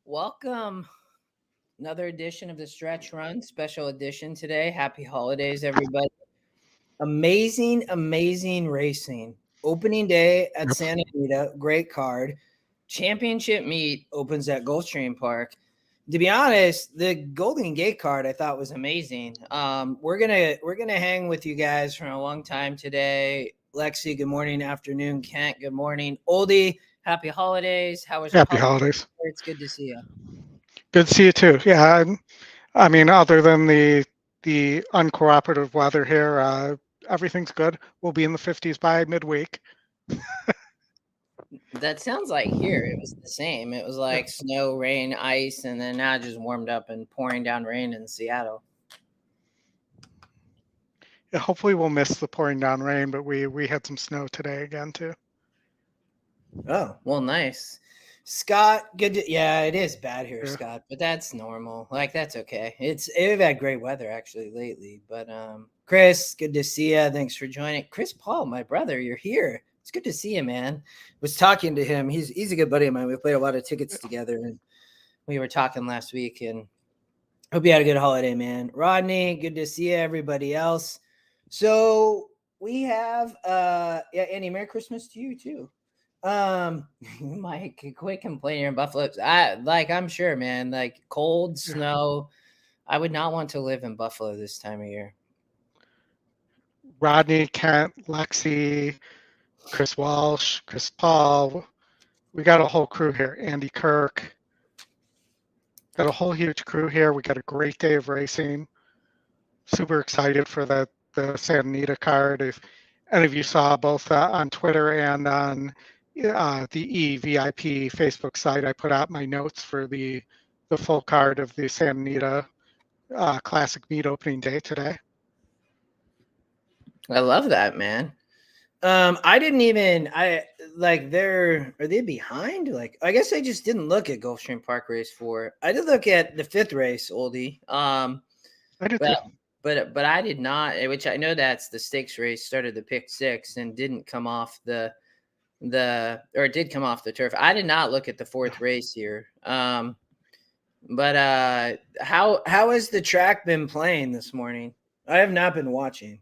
Welcome. Another edition of the Stretch Run, special edition today. Happy holidays, everybody. Amazing racing. Opening day at Yep. Santa Anita, great card. Championship meet opens at Gulfstream Park. To be honest, the Golden Gate card I thought was amazing. We're gonna hang with you guys for a long time today. Lexi, good morning, afternoon. Kent, good morning. Oldie, happy holidays. How was your Happy holiday? holidays. It's good to see you. Good to see you too. Yeah, I mean, other than the uncooperative weather here, everything's good. We'll be in the 50s by midweek. That sounds like here. It was the same. It was Yeah. like snow, rain, ice, and then now it just warmed up and pouring down rain in Seattle. Yeah, hopefully we'll miss the pouring down rain, but we had some snow today again too. Oh, well, nice. Scott, yeah, it is bad here, Yeah. Scott, but that's normal. Like that's okay. We've had great weather actually lately. But Chris, good to see you. Thanks for joining. Chris Paul, my brother, you're here. It's good to see you, man. Was talking to him. He's a good buddy of mine. We played a lot of tickets together, and we were talking last week, and hope you had a good holiday, man. Rodney, good to see you. Everybody else. So we have yeah, Andy, Merry Christmas to you too. Mike, quit complaining in Buffalo. I'm sure, man, like cold, Yeah. snow. I would not want to live in Buffalo this time of year. Rodney, Kent, Lexi, Chris Walsh, Chris Paul. We got a whole crew here. Andy Kirk. Got a whole huge crew here. We got a great day of racing. Super excited for the Santa Anita card. If any of you saw both on Twitter and on the EVIP Facebook site, I put out my notes for the full card of the Santa Anita Classic Meet opening day today. I love that, man. I didn't even are they behind? Like I guess I just didn't look at Gulfstream Park race 4. I did look at the 5th race, Oldie. I did too. But I did not, which I know that's the stakes race, started the pick 6 and didn't come off or it did come off the turf. I did not look at the 4th race here. But how has the track been playing this morning? I have not been watching.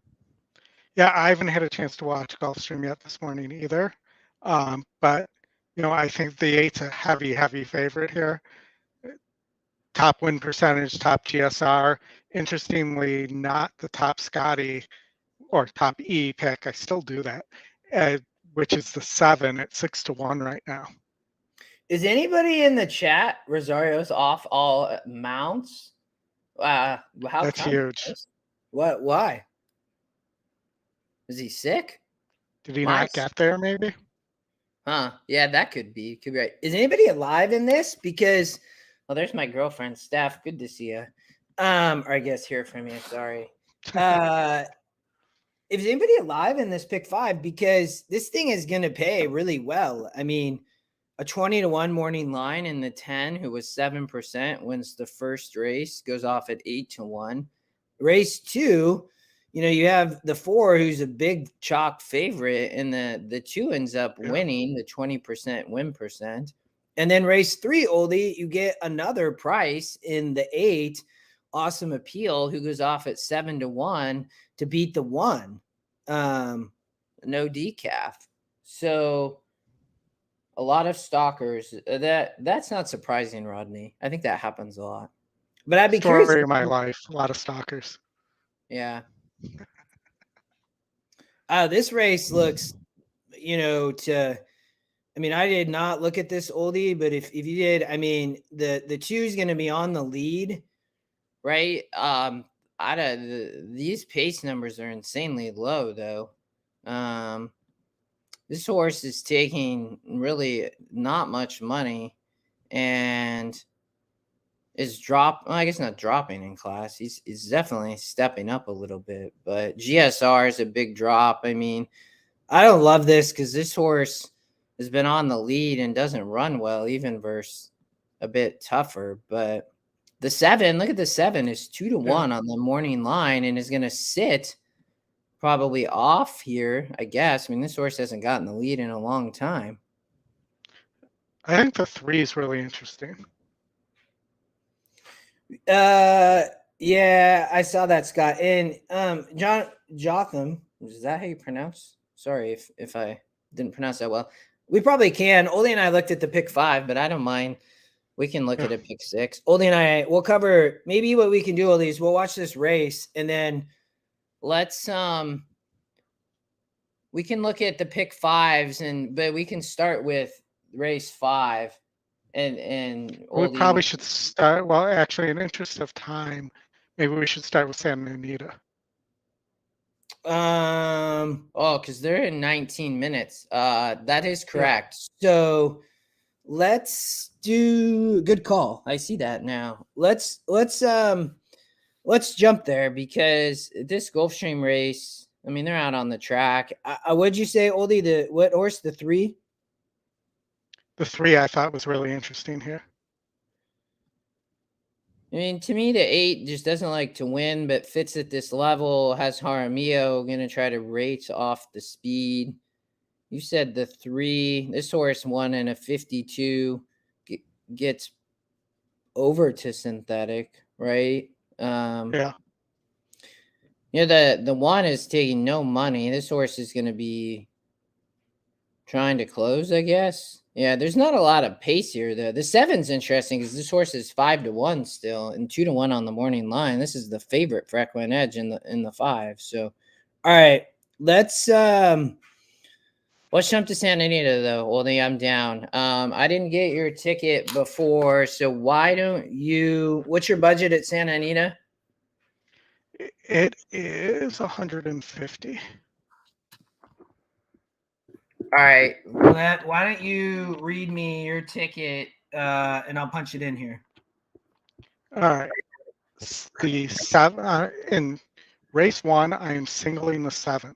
Yeah, I haven't had a chance to watch Gulfstream yet this morning either. But I think the 8's a heavy favorite here. Top win percentage, top GSR. Interestingly, not the top Scotty or top E pick. I still do that, which is the 7 at 6-1 right now. Is anybody in the chat Rosario's off all mounts? That's huge. What? Why? Is he sick? Did he not get there? Maybe. Huh? Yeah, that could be. Could be right. Is anybody alive in this? Because there's my girlfriend, Steph. Good to see you. Or I guess hear from you. Sorry. If anybody alive in this pick 5, because this thing is going to pay really well. I mean, a 20-1 morning line in the 10, who was 7%, wins the first race, goes off at 8-1. Race 2, you have the 4, who's a big chalk favorite, and the 2 ends up winning the 20% win percent. And then race 3, Oldie, you get another price in the 8, Awesome Appeal, who goes off at 7-1 to beat the 1. No decaf. So a lot of stalkers. That's not surprising, Rodney. I think that happens a lot. But I'd be curious. Story of my life. A lot of stalkers. Yeah. This race looks, I mean, I did not look at this, Oldie, but if you did, I mean, the 2 is going to be on the lead, right? These pace numbers are insanely low, though. This horse is taking really not much money and is I guess not dropping in class. He's definitely stepping up a little bit, but GSR is a big drop. I mean, I don't love this because this horse has been on the lead and doesn't run well, even versus a bit tougher. But the 7, look at the 7, is 2-1 on the morning line and is going to sit probably off here, I guess. I mean, this horse hasn't gotten the lead in a long time. I think the 3 is really interesting. Yeah, I saw that, Scott. And Jotham, is that how you pronounce? Sorry if I didn't pronounce that well. We probably can. Oldie and I looked at the pick 5, but I don't mind. We can look Yeah. at a pick 6. Oldie and I we'll cover maybe what we can do, Oldie, is we'll watch this race and then let's we can look at the pick 5s but we can start with race 5 and We Oldie. probably should start, well, actually, in interest of time, maybe we should start with Santa Anita. Because they're in 19 minutes. That is correct. Yeah. So let's do good call. I see that now. Let's jump there because this Gulfstream race, I mean, they're out on the track. What'd you say, Oldie? What horse? The 3? The 3 I thought was really interesting here. I mean, to me, the 8 just doesn't like to win, but fits at this level. Has Jaramillo going to try to race off the speed. You said the 3. This horse won in a 52. Gets over to synthetic, right? Yeah. Yeah, the 1 is taking no money. This horse is going to be trying to close, I guess. Yeah, there's not a lot of pace here, though. The 7's interesting because this horse is 5-1 still and 2-1 on the morning line. This is the favorite for EquinEdge in the 5. So, all right, let's jump to Santa Anita, though. Oldie, I'm down. I didn't get your ticket before, so why don't you? What's your budget at Santa Anita? It is 150. All right. Why don't you read me your ticket and I'll punch it in here. All right. The 7 in race 1, I am singling the 7.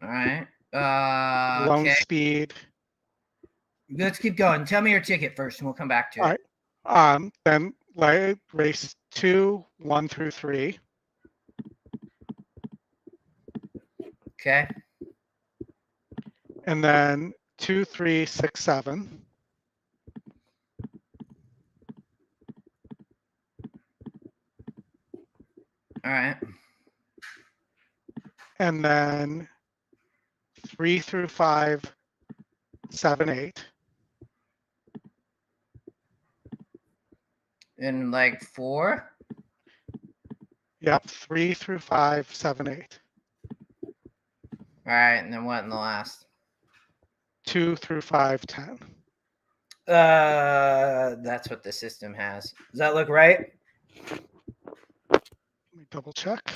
All right. Lone Okay. speed. Let's keep going. Tell me your ticket first and we'll come back to it. All right. Then race 2, 1 through 3. Okay. And then 2, 3, 6, 7. All right. And then 3 through 5, 7, 8. And like 4? Yep, 3 through 5, 7, 8. All right, and then what in the last? 2 through 5, 10. That's what the system has. Does that look right? Let me double check.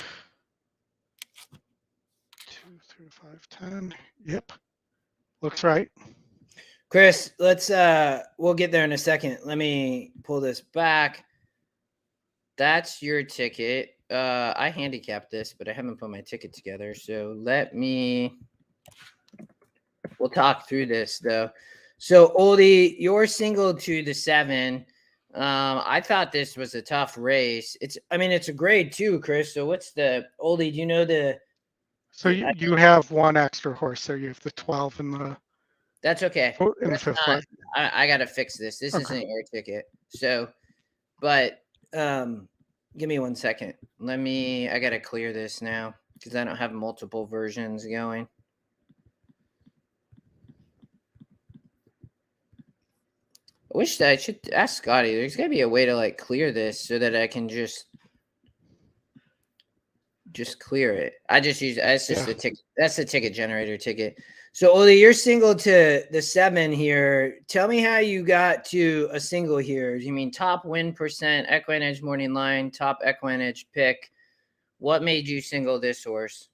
2 through 5, 10. Yep, looks right. Chris, let's we'll get there in a second. Let me pull this back. That's your ticket. I handicapped this, but I haven't put my ticket together. So we'll talk through this though. So Oldie, you're single to the 7. I thought this was a tough race. It's a grade 2, Chris. So what's the Oldie? Do you know the? So you have 1 extra horse, so you have the 12 in the. That's okay. In the 5th leg. I gotta fix this. This isn't your ticket. So, but give me 1 second. I gotta clear this now because I don't have multiple versions going. I wish that I should ask Scotty. There's gotta be a way to like clear this so that I can just clear it. I just use that's just the ticket. That's the ticket generator ticket. So Oldie, you're single to the 7 here. Tell me how you got to a single here. Do you mean top win percent, EquinEdge morning line, top EquinEdge pick? What made you single this horse?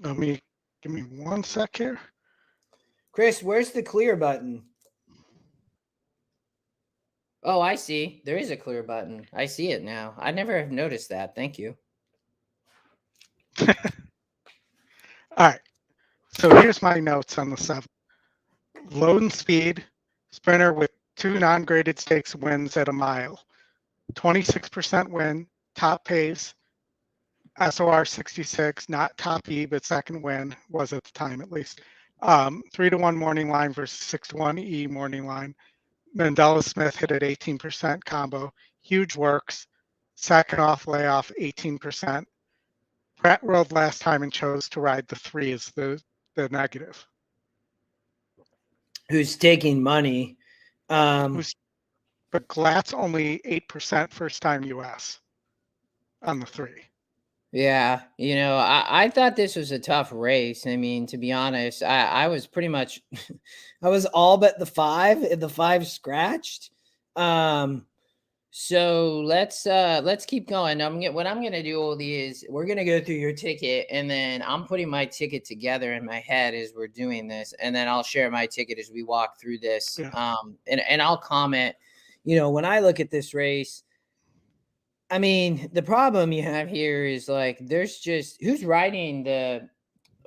Give me 1 sec here. Chris, where's the clear button? Oh, I see. There is a clear button. I see it now. I never have noticed that. Thank you. All right. So here's my notes on the 7. Load and speed, sprinter with 2 non-graded stakes wins at a mile. 26% win, top pace, SOR 66, not top E, but second win, was at the time at least. 3-1 morning line versus 6-1 E morning line. Mandela Smith hit at 18% combo. Huge works. Second off layoff, 18%. Pratt rolled last time and chose to ride the 3 as the negative. Who's taking money? But Glatt's only 8% first time US on the 3. Yeah, I thought this was a tough race. I mean, to be honest, I was pretty much, I was all but the 5, and the 5 scratched. So let's keep going. What I'm gonna do, Oldie, is we're gonna go through your ticket, and then I'm putting my ticket together in my head as we're doing this, and then I'll share my ticket as we walk through this. Yeah. And I'll comment. When I look at this race, I mean, the problem you have here is like there's just who's riding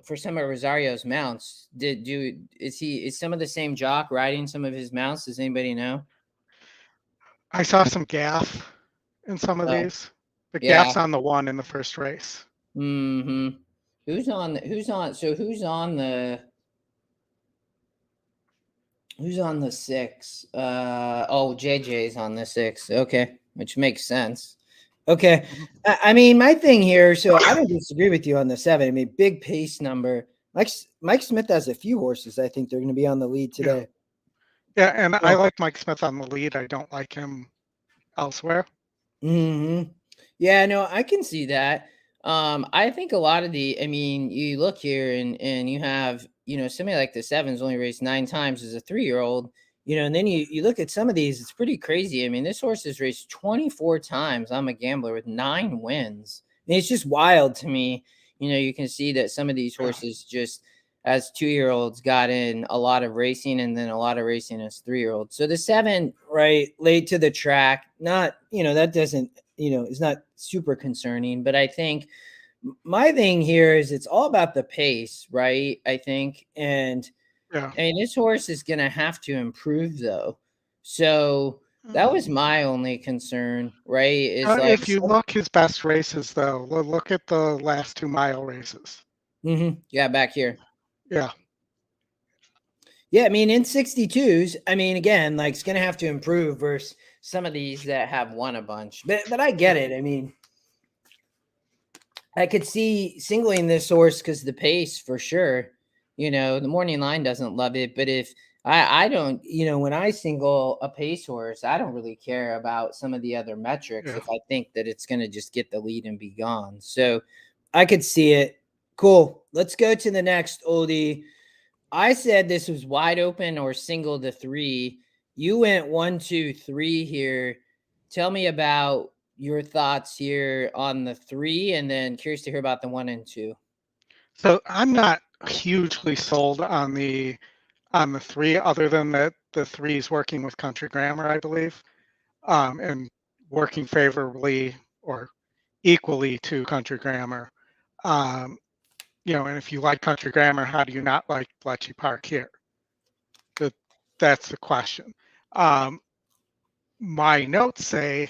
for some of Rosario's mounts. Is some of the same jock riding some of his mounts? Does anybody know? I saw some gaff in some of Oh, these. The yeah. gaff's on the 1 in the first race. Mm-hmm. Who's on the 6? JJ's on the 6. Okay, which makes sense. Okay. I mean, my thing here, so I don't disagree with you on the 7. I mean, big pace number. Mike Smith has a few horses. I think they're going to be on the lead today. Yeah, and I like Mike Smith on the lead. I don't like him elsewhere. Mm-hmm. Yeah, no, I can see that. I think a lot of you look here and you have, somebody like the 7's only raced 9 times as a 3-year-old. And then you look at some of these, it's pretty crazy. I mean, this horse has raced 24 times. I'm a gambler with 9 wins. I mean, it's just wild to me. You can see that some of these horses just as 2-year-olds got in a lot of racing and then a lot of racing as 3-year-olds. So the 7, right, late to the track, not, that doesn't, is not super concerning. But I think my thing here is it's all about the pace, right? I think. And yeah. I mean, this horse is going to have to improve, though. So that was my only concern, right? Is if you look his best races, though, look at the last 2-mile races. Mm-hmm. Yeah, back here. Yeah. Yeah, I mean, in 62s, I mean, again, like it's going to have to improve versus some of these that have won a bunch. But I get it. I mean, I could see singling this horse because the pace for sure. The morning line doesn't love it, but if I don't, when I single a pace horse, I don't really care about some of the other metrics if I think that it's going to just get the lead and be gone. So I could see it. Cool. Let's go to the next, Oldie. I said this was wide open or single to 3. You went 1, 2, 3 here. Tell me about your thoughts here on the 3, and then curious to hear about the 1 and 2. So I'm not hugely sold on the 3, other than that the 3 is working with Country Grammar, I believe, and working favorably or equally to Country Grammar. And if you like Country Grammar, how do you not like Bletchley Park here? That's the question. My notes say,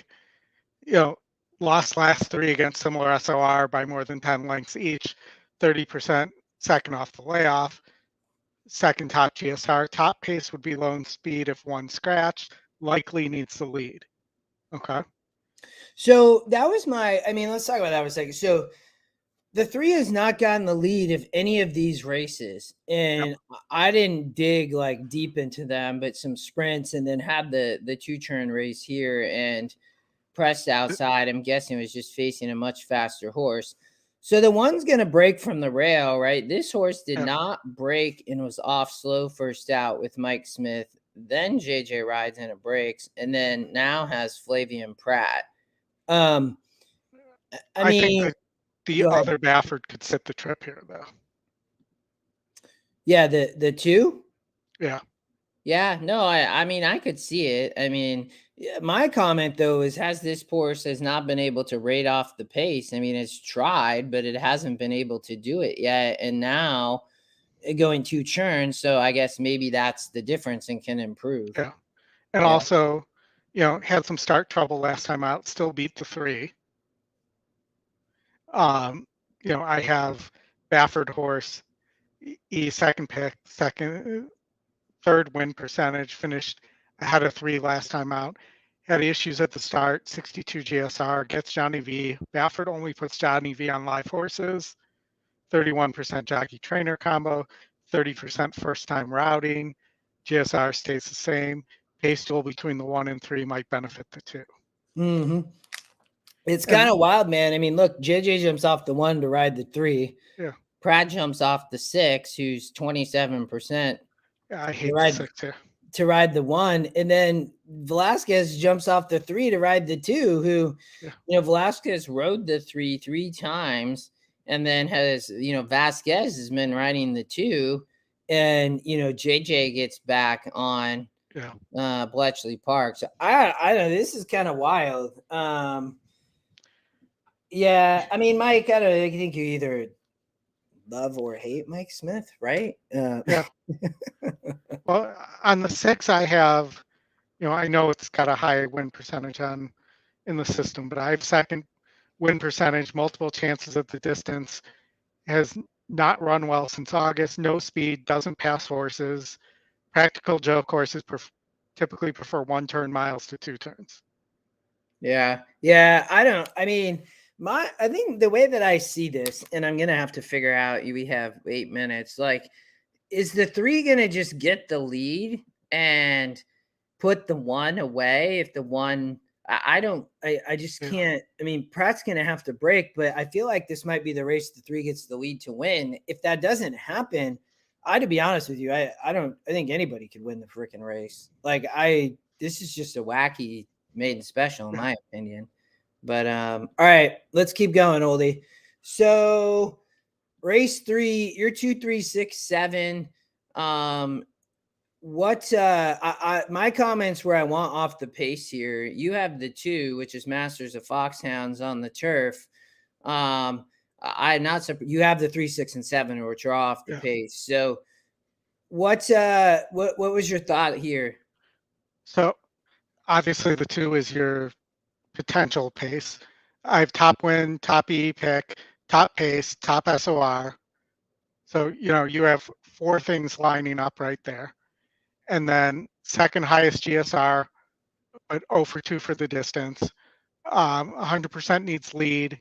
lost last 3 against similar SOR by more than 10 lengths each, 30% second off the layoff, second top GSR, top pace would be lone speed if 1 scratch, likely needs the lead. Okay. So that was let's talk about that for a second. So the 3 has not gotten the lead of any of these races. And I didn't dig like deep into them, but some sprints and then had the 2-turn race here and pressed outside. I'm guessing it was just facing a much faster horse. So the 1's going to break from the rail, right? This horse did not break and was off slow first out with Mike Smith. Then JJ rides and it breaks, and then now has Flavian Pratt. I mean, think the other Baffert could sit the trip here, though. Yeah, the 2? Yeah. Yeah, no, I mean, I could see it. I mean, my comment, though, is this horse has not been able to rate off the pace. I mean, it's tried, but it hasn't been able to do it yet. And now going 2 churns. So I guess maybe that's the difference and can improve. Yeah. And also, had some start trouble last time out, still beat the 3. I have Baffert horse E second pick, third win percentage, finished ahead of 3 last time out. Had issues at the start, 62 GSR, gets Johnny V. Baffert only puts Johnny V on live horses, 31% jockey trainer combo, 30% first time routing. GSR stays the same. Pace duel between the 1 and 3 might benefit the 2. Mm-hmm. It's And kind of wild, man. I mean, look, JJ jumps off the 1 to ride the 3. yeah, Pratt jumps off the 6, who's 27%. I hate the 6 here. To ride the 1, and then Velasquez jumps off the 3 to ride the 2, who, Velasquez rode the 3 times, and then has, Vasquez has been riding the 2, and, JJ gets back on Bletchley Park. So I don't know, this is kind of wild. Yeah, I mean, Mike, I think you either love or hate Mike Smith, right? Yeah. Well, on the 6, I have, I know it's got a high win percentage in the system, but I have second win percentage, multiple chances at the distance, has not run well since August, no speed, doesn't pass horses. Practical joke horses typically prefer 1-turn miles to 2 turns. Yeah. I think the way that I see this, and I'm going to have to figure out, we have 8 minutes, like, is the 3 going to just get the lead and put the 1 away? If the 1, I just can't. I mean, Pratt's going to have to break, but I feel like this might be the race the 3 gets the lead to win. If that doesn't happen, to be honest with you, I think anybody could win the freaking race. Like, this is just a wacky maiden special in my opinion. But all right, let's keep going, Oldie. So race 3, you're 2, 3, 6, 7. What my comments where I want off the pace here, you have the 2, which is Masters of Foxhounds on the turf. I'm not you have the 3, 6, and 7, which are off the pace. So what was your thought here? So obviously the 2 is your potential pace. I have top win, top E pick, top pace, top SOR. So, you have 4 things lining up right there. And then second highest GSR, but 0 for 2 for the distance. 100% needs lead.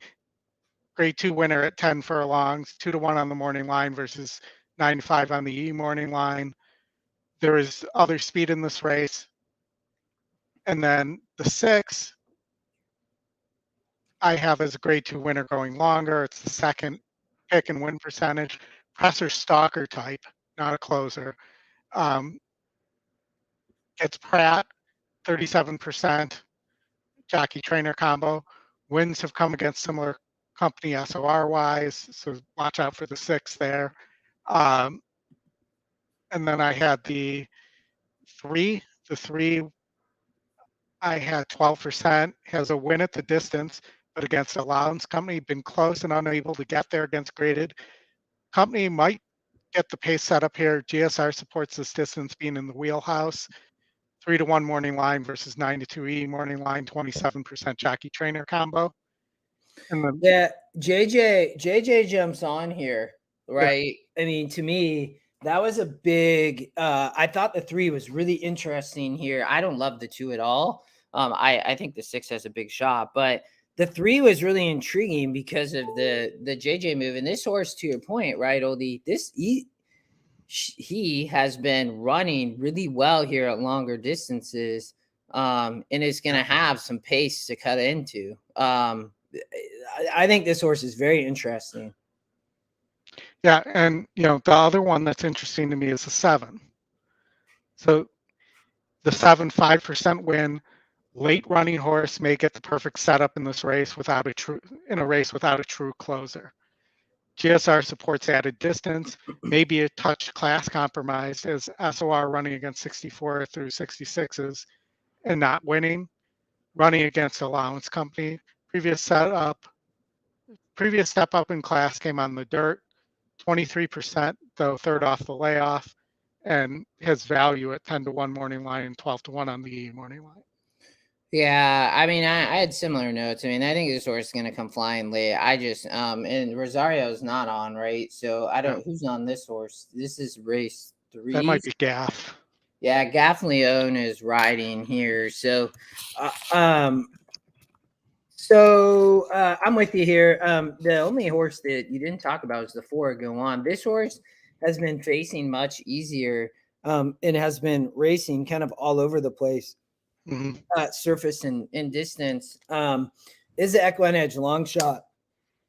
Grade 2 winner at 10 furlongs, 2-1 on the morning line versus 9-5 on the E morning line. There is other speed in this race. And then the 6, I have as a grade 2 winner going longer. It's the second pick and win percentage. Presser stalker type, not a closer. Gets Pratt, 37% jockey trainer combo. Wins have come against similar company SOR wise, so watch out for the 6 there. And then I had the 3. The 3, I had 12%, has a win at the distance, but against allowance company, been close and unable to get there against graded. Company might get the pace set up here. GSR supports this distance being in the wheelhouse. 3-1 morning line versus 9-2 E morning line, 27% jockey trainer combo. And then JJ jumps on here, right? I mean, to me, that was a big. I thought the 3 was really interesting here. I don't love the 2 at all. I think the 6 has a big shot, but the 3 was really intriguing because of the JJ move. And this horse, to your point, right, Oldie, he has been running really well here at longer distances, and is going to have some pace to cut into. I think this horse is very interesting. Yeah, and the other one that's interesting to me is the 7. So the 7, 5% win, late running horse may get the perfect setup in this race without a true closer. GSR supports added distance, maybe a touch class compromised as SOR running against 64 through 66s and not winning, running against allowance company. Previous step up in class came on the dirt, 23%, though third off the layoff, and has value at 10-1 morning line and 12-1 on the E morning line. Yeah, I mean, I had similar notes. I mean, I think this horse is going to come flying late. I just, and Rosario's not on, right? So I Yeah, don't, who's on this horse? This is race that might 3. be Gaff. Yeah, Gaff Leone is riding here. So, uh, um, I'm with you here. The only horse that you didn't talk about is the 4 Go On. This horse has been facing much easier, and has been racing kind of all over the place, Hmm. surface and distance. Is the EquinEdge long shot?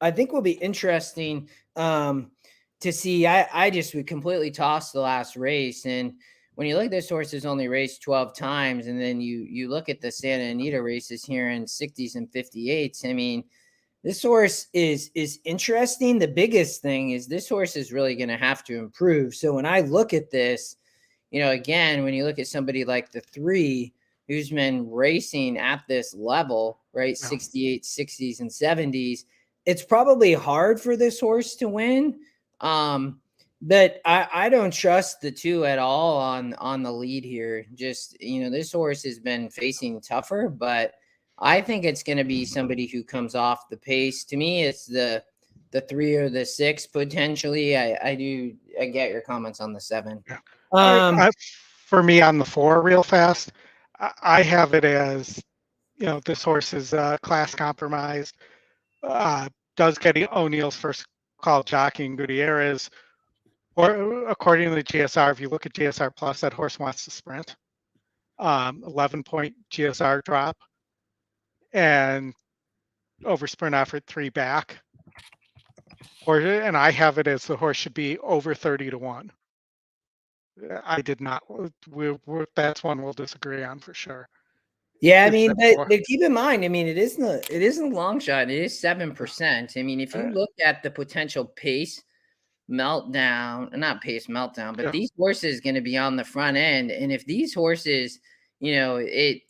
I think will be interesting to see. I just would completely toss the last race, and when you look at this horse, has only raced 12 times, and then you look at the Santa Anita races here in 60s and 58s. I mean, this horse is interesting. The biggest thing is this horse is really going to have to improve. So when I look at this, again, when you look at somebody like the 3 who's been racing at this level, right? Yeah. 68, 60s, and 70s, it's probably hard for this horse to win. But I don't trust the 2 at all on the lead here. Just, this horse has been facing tougher, but I think it's going to be somebody who comes off the pace. To me, it's the 3 or the 6 potentially. I get your comments on the 7. Yeah. Um, For me on the 4 real fast, I have it as, this horse is class compromised. Does get O'Neill's first call jockeying Gutierrez, or according to the GSR, if you look at GSR Plus, that horse wants to sprint. 11-point GSR drop, and over sprint effort 3 back. And I have it as the horse should be over 30-1. I did not. That's one we'll disagree on for sure. yeah, I Is mean, that but, 4? but keep in mind, I mean, it isn't a long shot. It is 7%. I mean, if you Uh, look at the potential pace meltdown, not pace meltdown, but yeah. these horses going to be on the front end, and if these horses, I think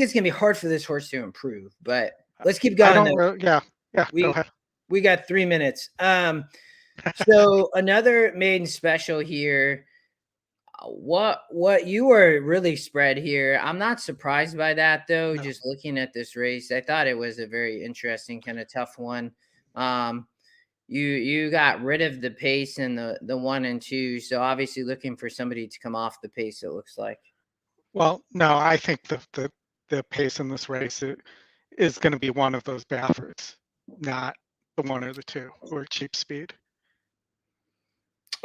it's going to be hard for this horse to improve. But let's keep I going don't. though. Yeah. Yeah. Go We ahead. we got 3 minutes. So another maiden special here. What you were really spread here. I'm not surprised by that though. No. Just looking at this race, I thought it was a very interesting kind of tough one. Um, you got rid of the pace in the 1 and 2, so obviously looking for somebody to come off the pace. It looks like. Well, no. I think the pace in this race is going to be one of those Baffords, not the 1 or the 2 or cheap speed.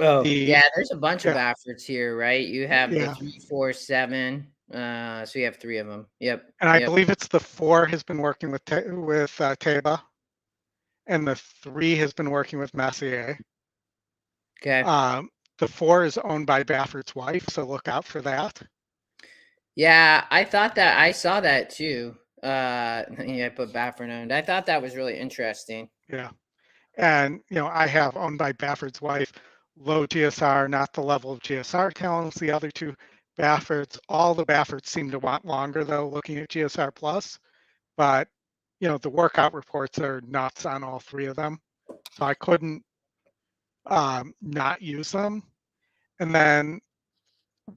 Oh The yeah, there's a bunch of Yeah. efforts here, right? You have the Yeah. 3, 4, 7. So you have 3 of them. Yep, And I yep. believe it's the 4 has been working with Teba, and the 3 has been working with Messier. Okay. The 4 is owned by Baffert's wife, so look out for that. Yeah, I thought that I saw that too. Yeah, I put Baffert owned. I thought that was really interesting. Yeah. And, I have owned by Baffert's wife, low GSR, not the level of GSR talents. The other 2 Bafferts, all the Bafferts seem to want longer, though, looking at GSR Plus. But, the workout reports are nuts on all 3 of them. So I couldn't not use them. And then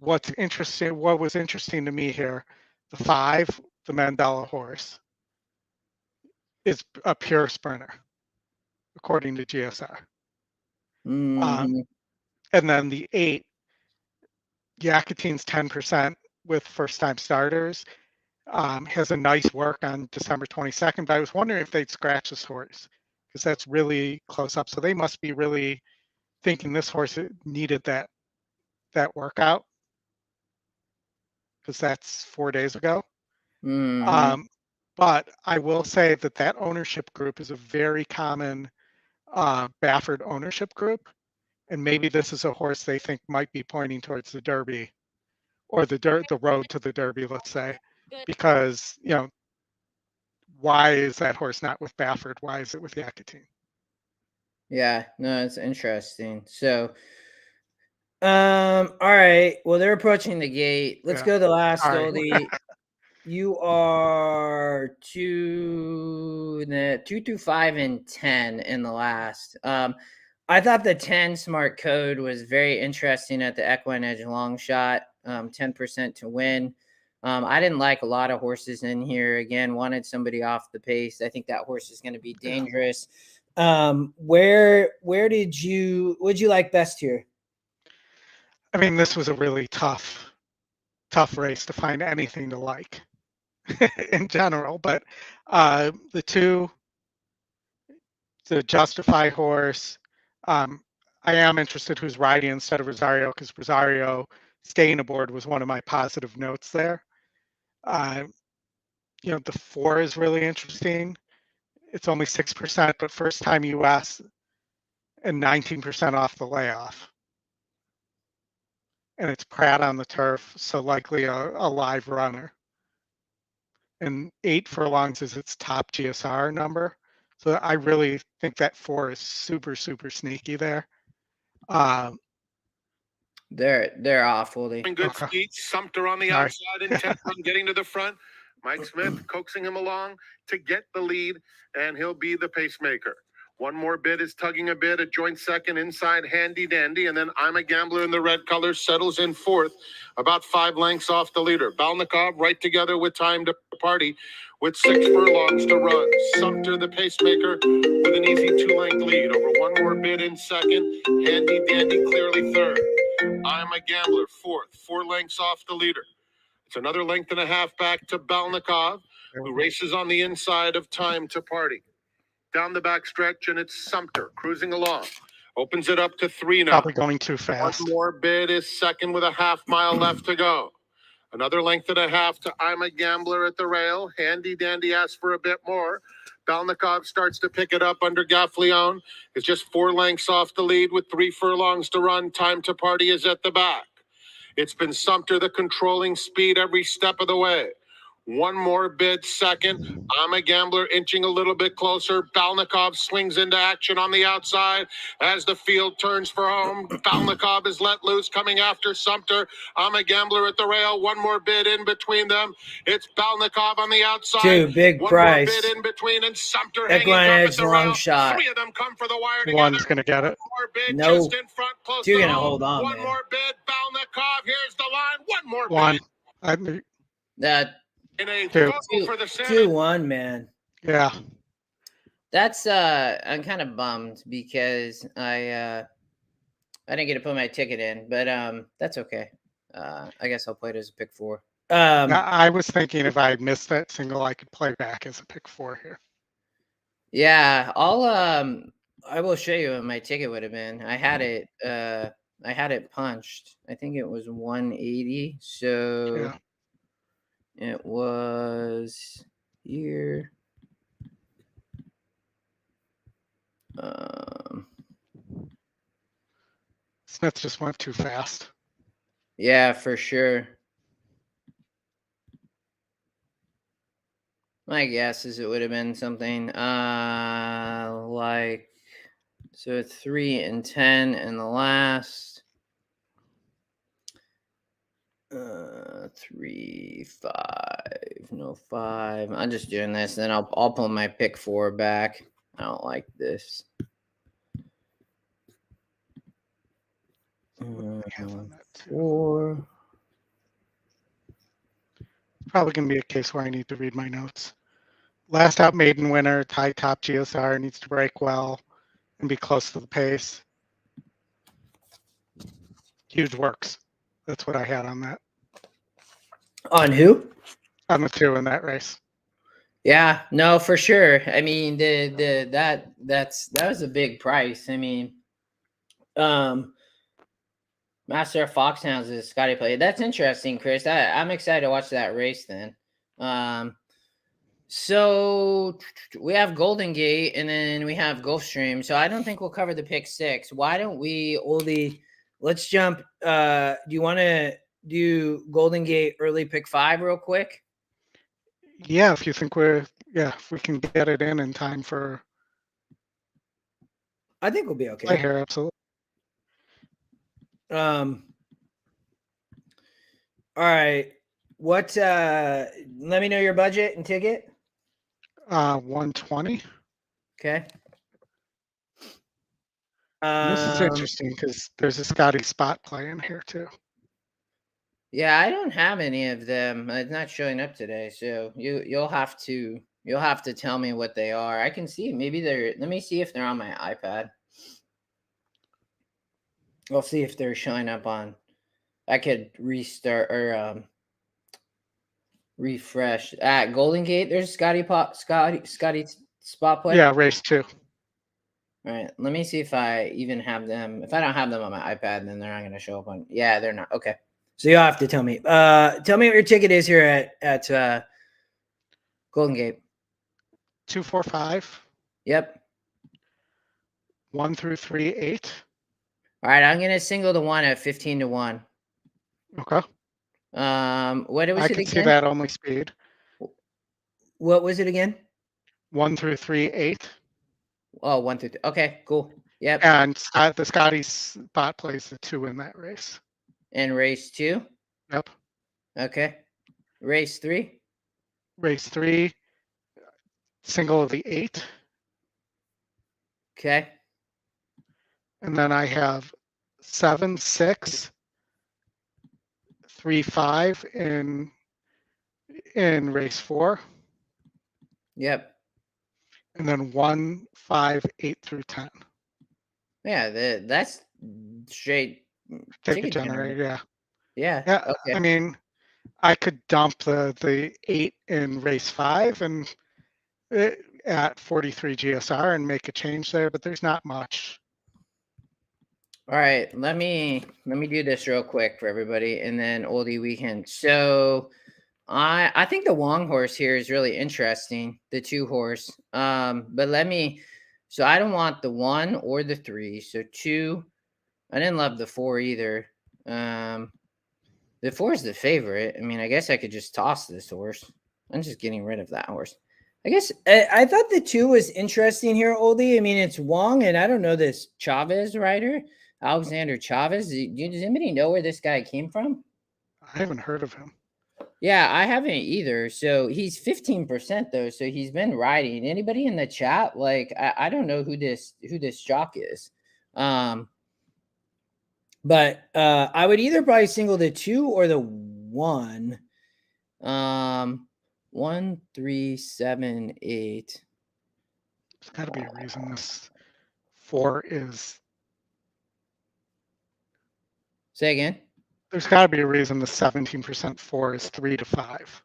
what was interesting to me here, the 5, the Mandela horse, is a pure sprinter, according to GSR. Mhm. And then the 8, Yakutine's 10% with first-time starters, has a nice work on December 22nd. But I was wondering if they'd scratch this horse, because that's really close up. So they must be really thinking this horse needed that workout, because that's 4 days ago. Mhm. But I will say that ownership group is a very common Baffert ownership group, and maybe this is a horse they think might be pointing towards the Derby, or the road to the Derby, let's say, because why is that horse not with Baffert? Why is it with Yakutine? Yeah, no, it's interesting. So, all right. Well, they're approaching the gate. Let's Yeah, go to the last sorry. oldie. You are 2 through 5 and 10 in the last. I thought the 10 smart code was very interesting at the EquinEdge long shot. 10% to win. I didn't like a lot of horses in here. Again, wanted somebody off the pace. I think that horse is going to be dangerous. What'd you like best here? I mean, this was a really tough race to find anything to like in general, but the Justify horse, I am interested who's riding instead of Rosario, because Rosario staying aboard was one of my positive notes there. The 4 is really interesting. It's only 6%, but first time US and 19% off the layoff. And it's Pratt on the turf, so likely a live runner. And 8 furlongs is its top GSR number. So I really think that 4 is super, super sneaky there. They're awful. Good Okay. speed. Sumter on the Sorry. outside, intent on getting to the front. Mike Smith coaxing him along to get the lead, and he'll be the pacemaker. One more bit is tugging a bit. A joint second inside Handy Dandy, and then I'm a Gambler in the red colors settles in fourth, about 5 lengths off the leader. Balnikov right together with Time to Party with 6 furlongs to run. Sumter the pacemaker with an easy 2-length lead. Over one more bit in second. Handy Dandy clearly third. I'm a Gambler fourth, 4 lengths off the leader. It's another length and a half back to Balnikov, who races on the inside of Time to Party. Down the back stretch, and it's Sumter cruising along. Opens it up to 3 now. Probably going too fast. One more bid is second with a half mile left to go. Another length and a half to I'm a Gambler at the rail. Handy Dandy asks for a bit more. Balnikov starts to pick it up under Gaffleon. It's just 4 lengths off the lead with 3 furlongs to run. Time to Party is at the back. It's been Sumter the controlling speed every step of the way. One more bid second. I'm a Gambler inching a little bit closer. Balnikov swings into action on the outside as the field turns for home. Balnikov is let loose coming after Sumter. I'm a Gambler at the rail. One more bid in between them. It's Balnikov on the outside. Two big One price. more bid in between, and Sumter hanging up EquinEdge at the long rail. shot. 3 of them come for the wire together. One's going to get it. One more bid No. just in front, close 2 to gonna home. hold on, One man. more bid. Balnikov. Here's the line. One more One. bid. That In a 2. total for the Senate. 2-1, man. Yeah. That's I'm kind of bummed because I didn't get to put my ticket in, but that's okay. I guess I'll play it as a pick 4. I was thinking if I missed that single, I could play back as a pick 4 here. Yeah, I will show you what my ticket would have been. I had it punched. I think it was 180. So Yeah. it was here. Smith just went too fast. Yeah, for sure. My guess is it would have been something like, so 3 and 10 in the last 3, 5, no 5. I'm just doing this, then I'll pull my pick 4 back. I don't like this. Have on that too. 4. Probably going to be a case where I need to read my notes. Last out maiden winner, tie top GSR, needs to break well and be close to the pace. Huge works. That's what I had on that. On who? On the 2 in that race. Yeah, no, for sure. I mean, that was a big price. I mean, Master of Foxhounds is Scotty play. That's interesting, Chris. I'm excited to watch that race then. So we have Golden Gate and then we have Gulfstream. So I don't think we'll cover the pick 6. Why don't we, Oldy, let's jump. Do you want to do Golden Gate early pick 5 real quick? Yeah, if you think if we can get it in time for. I think we'll be okay. Play here, absolutely. All right. What let me know your budget and ticket. 120. Okay. This is interesting because there's a Scotty spot play in here too. Yeah, I don't have any of them. It's not showing up today, so you'll have to tell me what they are. I can see maybe they're. Let me see if they're on my iPad. We'll see if they're showing up on. I could restart or refresh at Golden Gate. There's Scotty spot play. Yeah, race 2. All right, let me see if I even have them. If I don't have them on my iPad, then they're not going to show up on. Yeah, they're not. Okay, so you'll have to tell me. Tell me what your ticket is here at Golden Gate. 2, 4, 5. Yep. 1 through 3, 8. All right, I'm gonna single the one at 15 to 1. Okay. What was I it can again? see that only speed. What was it again? 1 through 3, 8. Oh, 1 through 3. Okay, cool. Yep. And the Scotty spot plays the 2 in that race. And race 2. Yep. Okay. Race 3. Race 3, single of the 8. Okay. And then I have 7, 6, 3, 5 in race 4. Yep. And then 1, 5, 8 through 10. Yeah, that's straight Ticket generator, yeah. Yeah. Yeah, Okay. I mean, I could dump the 8 in race 5 and at 43 GSR and make a change there, but there's not much. All right, let me do this real quick for everybody, and then Oldie weekend. So, I think the Wong horse here is really interesting, the 2 horse. But let me. So I don't want the 1 or the 3. So 2. I didn't love the 4 either. The 4 is the favorite. I mean, I guess I could just toss this horse. I'm just getting rid of that horse. I guess I thought the 2 was interesting here, Oldie. I mean, it's Wong, and I don't know this Chavez rider, Alexander Chavez. Does anybody know where this guy came from? I haven't heard of him. Yeah, I haven't either. So he's 15% though. So he's been riding. Anybody in the chat? Like, I don't know who this jock is. But I would either probably single the 2 or the 1. 1, 3, 7, 8. There's got to be a reason this 4 is. Say again. There's got to be a reason the 17% 4 is 3 to 5.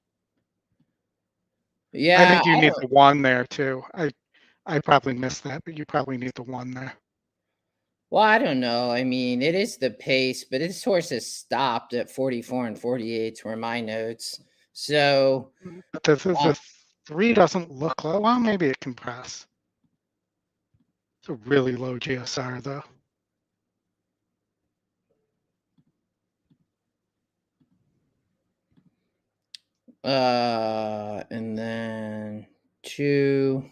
Yeah, I think you need the 1 there too. I probably missed that, but you probably need the 1 there. Well, I don't know. I mean, it is the pace, but this horse has stopped at 44 and 48 were my notes. So but the 3 doesn't look low. Well, maybe it can press. It's a really low GSR though. And then 2.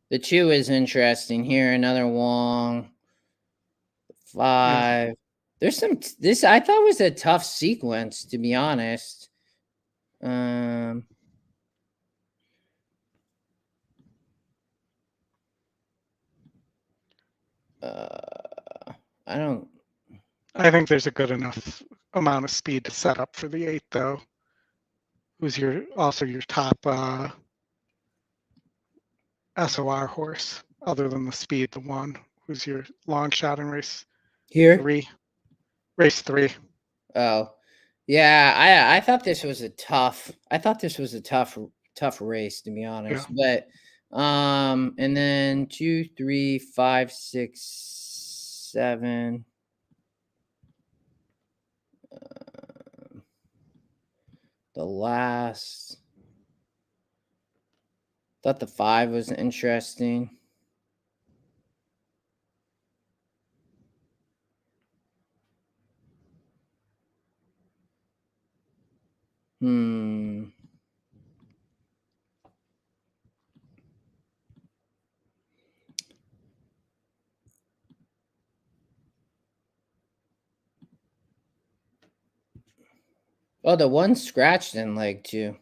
The 2 is interesting here. Another Wong. 5. Yeah. There's some. This I thought was a tough sequence, to be honest. I don't. I think there's a good enough amount of speed to set up for the 8 though. Who's also your top SOR horse, other than the speed, the 1, who's your long shot in race here? 3. Race 3. Oh, yeah. I thought this was a tough. Tough race, to be honest. Yeah. But and then 2, 3, 5, 6, 7. The last. Thought the 5 was interesting. Oh, the 1 scratched in leg 2.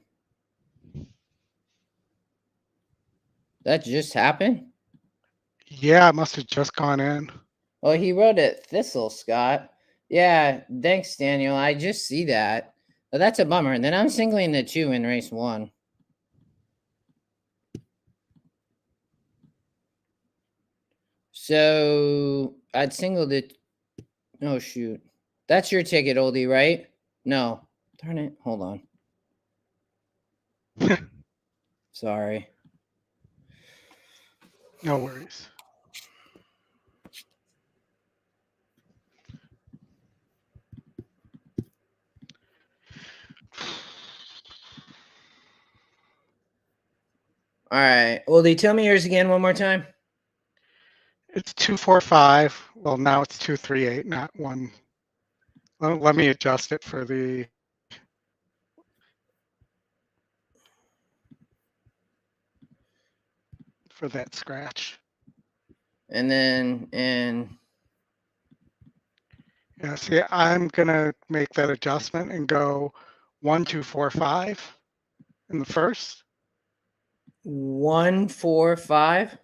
That just happened? Yeah, it must have just gone in. Oh, he rode at Thistle, Scott. Yeah, thanks, Daniel. I just see that. Oh, that's a bummer. Then I'm singling the 2 in race 1. So I'd single the. Oh shoot, that's your ticket, Oldie, right? No, darn it. Hold on. Sorry. No worries. All right, Oldie, tell me yours again one more time. It's 245. Well, now it's 238, not 1. Let me adjust it for that scratch. And then Yeah, see, I'm gonna make that adjustment and go 1245 in the first. 1, 4, 5.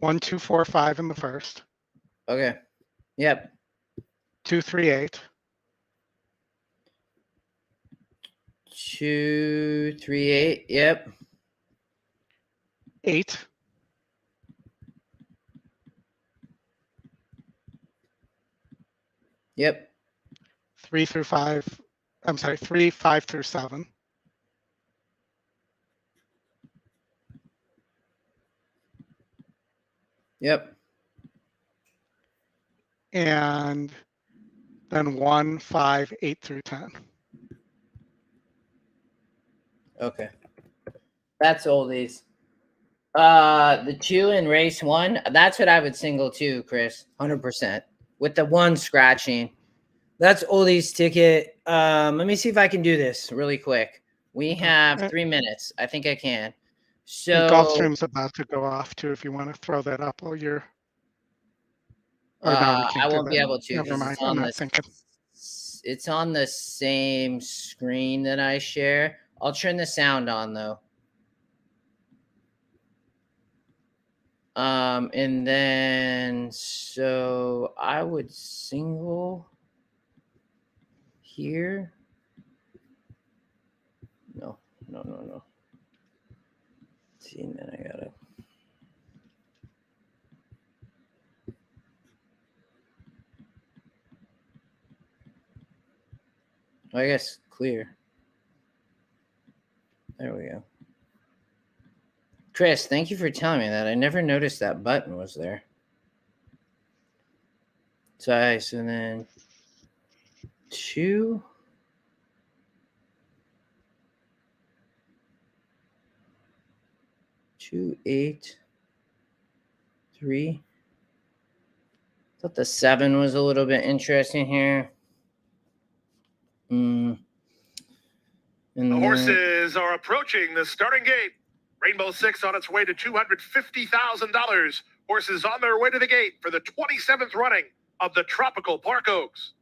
1245 in the first. Okay. Yep. 238. 2, 3, 8. Yep. 8. Yep. 3 through 5. I'm sorry, 3, 5 through 7. Yep. And then 1, 5, 8 through 10. Okay. That's Oldies. The 2 in race 1. That's what I would single too, Chris. 100%. With the 1 scratching. That's Oldie's ticket. Let me see if I can do this really quick. We have 3 minutes. I think I can. And So Gulfstream's about to go off too, if you want to throw that up while you're. Oh, no, we I can't do won't that. be able to Never because mind. I'm not thinking. it's on the same screen that I share. I'll turn the sound on though. And then so I would single here. No. See, and then I gotta. I guess clear. There we go. Chris, thank you for telling me that. I never noticed that button was there. So then 2. 2, 8, 3. Thought the 7 was a little bit interesting here. And The horses are approaching the starting gate. Rainbow 6 on its way to $250,000. Horses on their way to the gate for the 27th running of the Tropical Park Oaks.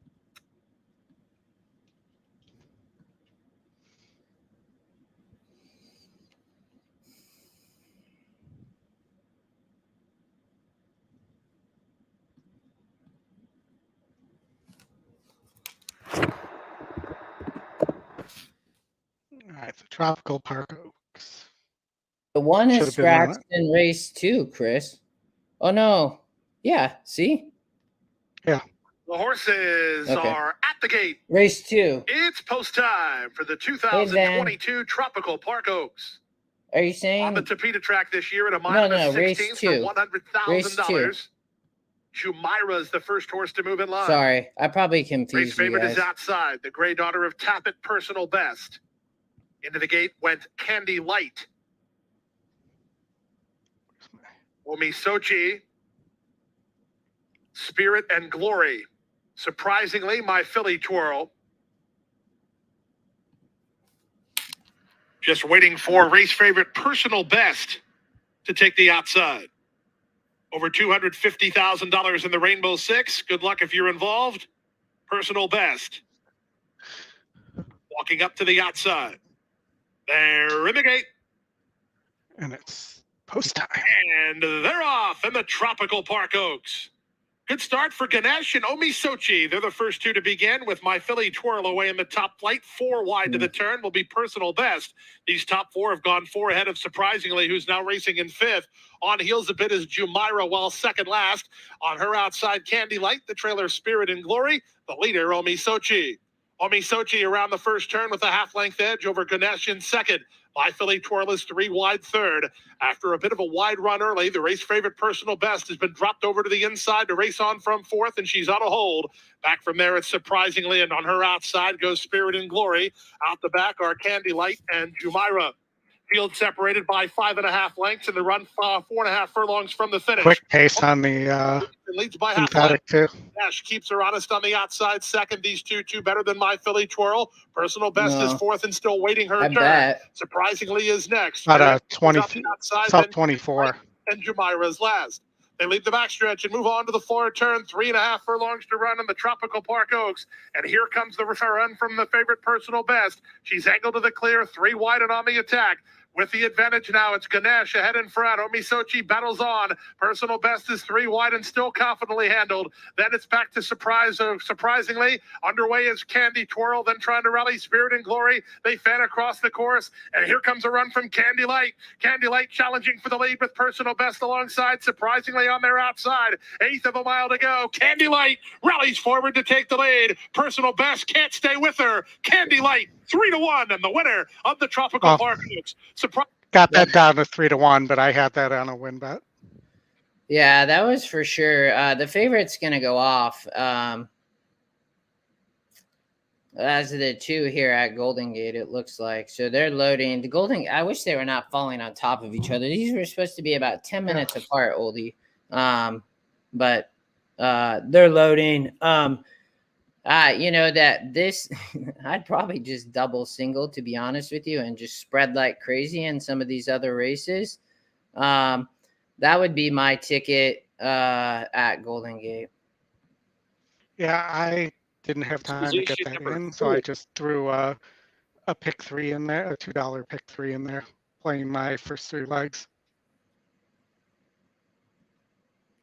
All right, the Tropical Park Oaks. the 1 Should is have been one of scratched in race 2, Chris. Oh no. Yeah, see? Yeah. The horses are at the gate. Race 2. It's post time for the 2022 Tropical Park Oaks. Are you saying On the Topeka track this year at a mile and race 16 2. for $100,000. Jumeirah's the first horse to move in line. Sorry, I probably Race confused you favorite guys. is outside. The gray daughter of Tappet, Personal Best. Into the gate went Candy Light. Omi Sochi. Spirit and Glory. Surprisingly, My Filly Twirl. Just waiting for race favorite Personal Best to take the outside. Over $250,000 in the Rainbow 6. Good luck if you're involved. Personal Best. Walking up to the outside. They're in the gate. And it's post time. And they're off in the Tropical Park Oaks. Good start for Ganesh and Omi Sochi. They're the first two to begin with My Philly Twirl away in the top flight. 4 wide to the turn will be personal best. These top 4 have gone 4 ahead of Surprisingly, who's now racing in 5th. On heels a bit is Jumeirah, while second last. On her outside, Candy Light, the trailer Spirit and Glory. The leader, Omi Sochi. Omi Sochi around the first turn with a half-length edge over Ganesh in second. My Philly Twirl is 3 wide third. After a bit of a wide run early, the race favorite Personal Best has been dropped over to the inside to race on from 4th, and she's on a hold. Back from there, it's Surprisingly, and on her outside goes Spirit and Glory. Out the back are Candy Light and Jumeirah. Field separated by 5.5 lengths, and the run 4.5 furlongs from the finish. Quick pace on the Leads by half synthetic too. Dash keeps her honest on the outside. Second, these two better than My Philly Twirl. Personal Best is 4th and still waiting her turn. Bet. Surprisingly is next. About a 20, outside, sub 24. And Jumeirah's last. They leave the backstretch and move on to the floor turn. 3.5 furlongs to run in the Tropical Park Oaks. And here comes the run from the favorite Personal Best. She's angled to the clear, 3 wide and on the attack. With the advantage now, it's Ganesh ahead in front. Omi Sochi battles on. Personal Best is 3 wide and still confidently handled. Then it's back to Surprisingly. Underway is Candy Twirl, then trying to rally Spirit and Glory. They fan across the course, and here comes a run from Candy Light. Candy Light challenging for the lead with Personal Best alongside. Surprisingly on their outside. 1/8 of a mile to go. Candy Light rallies forward to take the lead. Personal Best can't stay with her. Candy Light 3-1, and the winner of the Tropical Park Oaks. Got that down to 3-1, but I had that on a win bet. Yeah, that was for sure. The favorite's going to go off. As the 2 here at Golden Gate, it looks like. So they're loading. I wish they were not falling on top of each other. These were supposed to be about 10 minutes apart, Oldie. But they're loading. That this, I'd probably just double single, to be honest with you, and just spread like crazy in some of these other races. That would be my ticket at Golden Gate. Yeah, I didn't have time to get that in, so I just threw a pick 3 in there, a $2 pick 3 in there, playing my first 3 legs.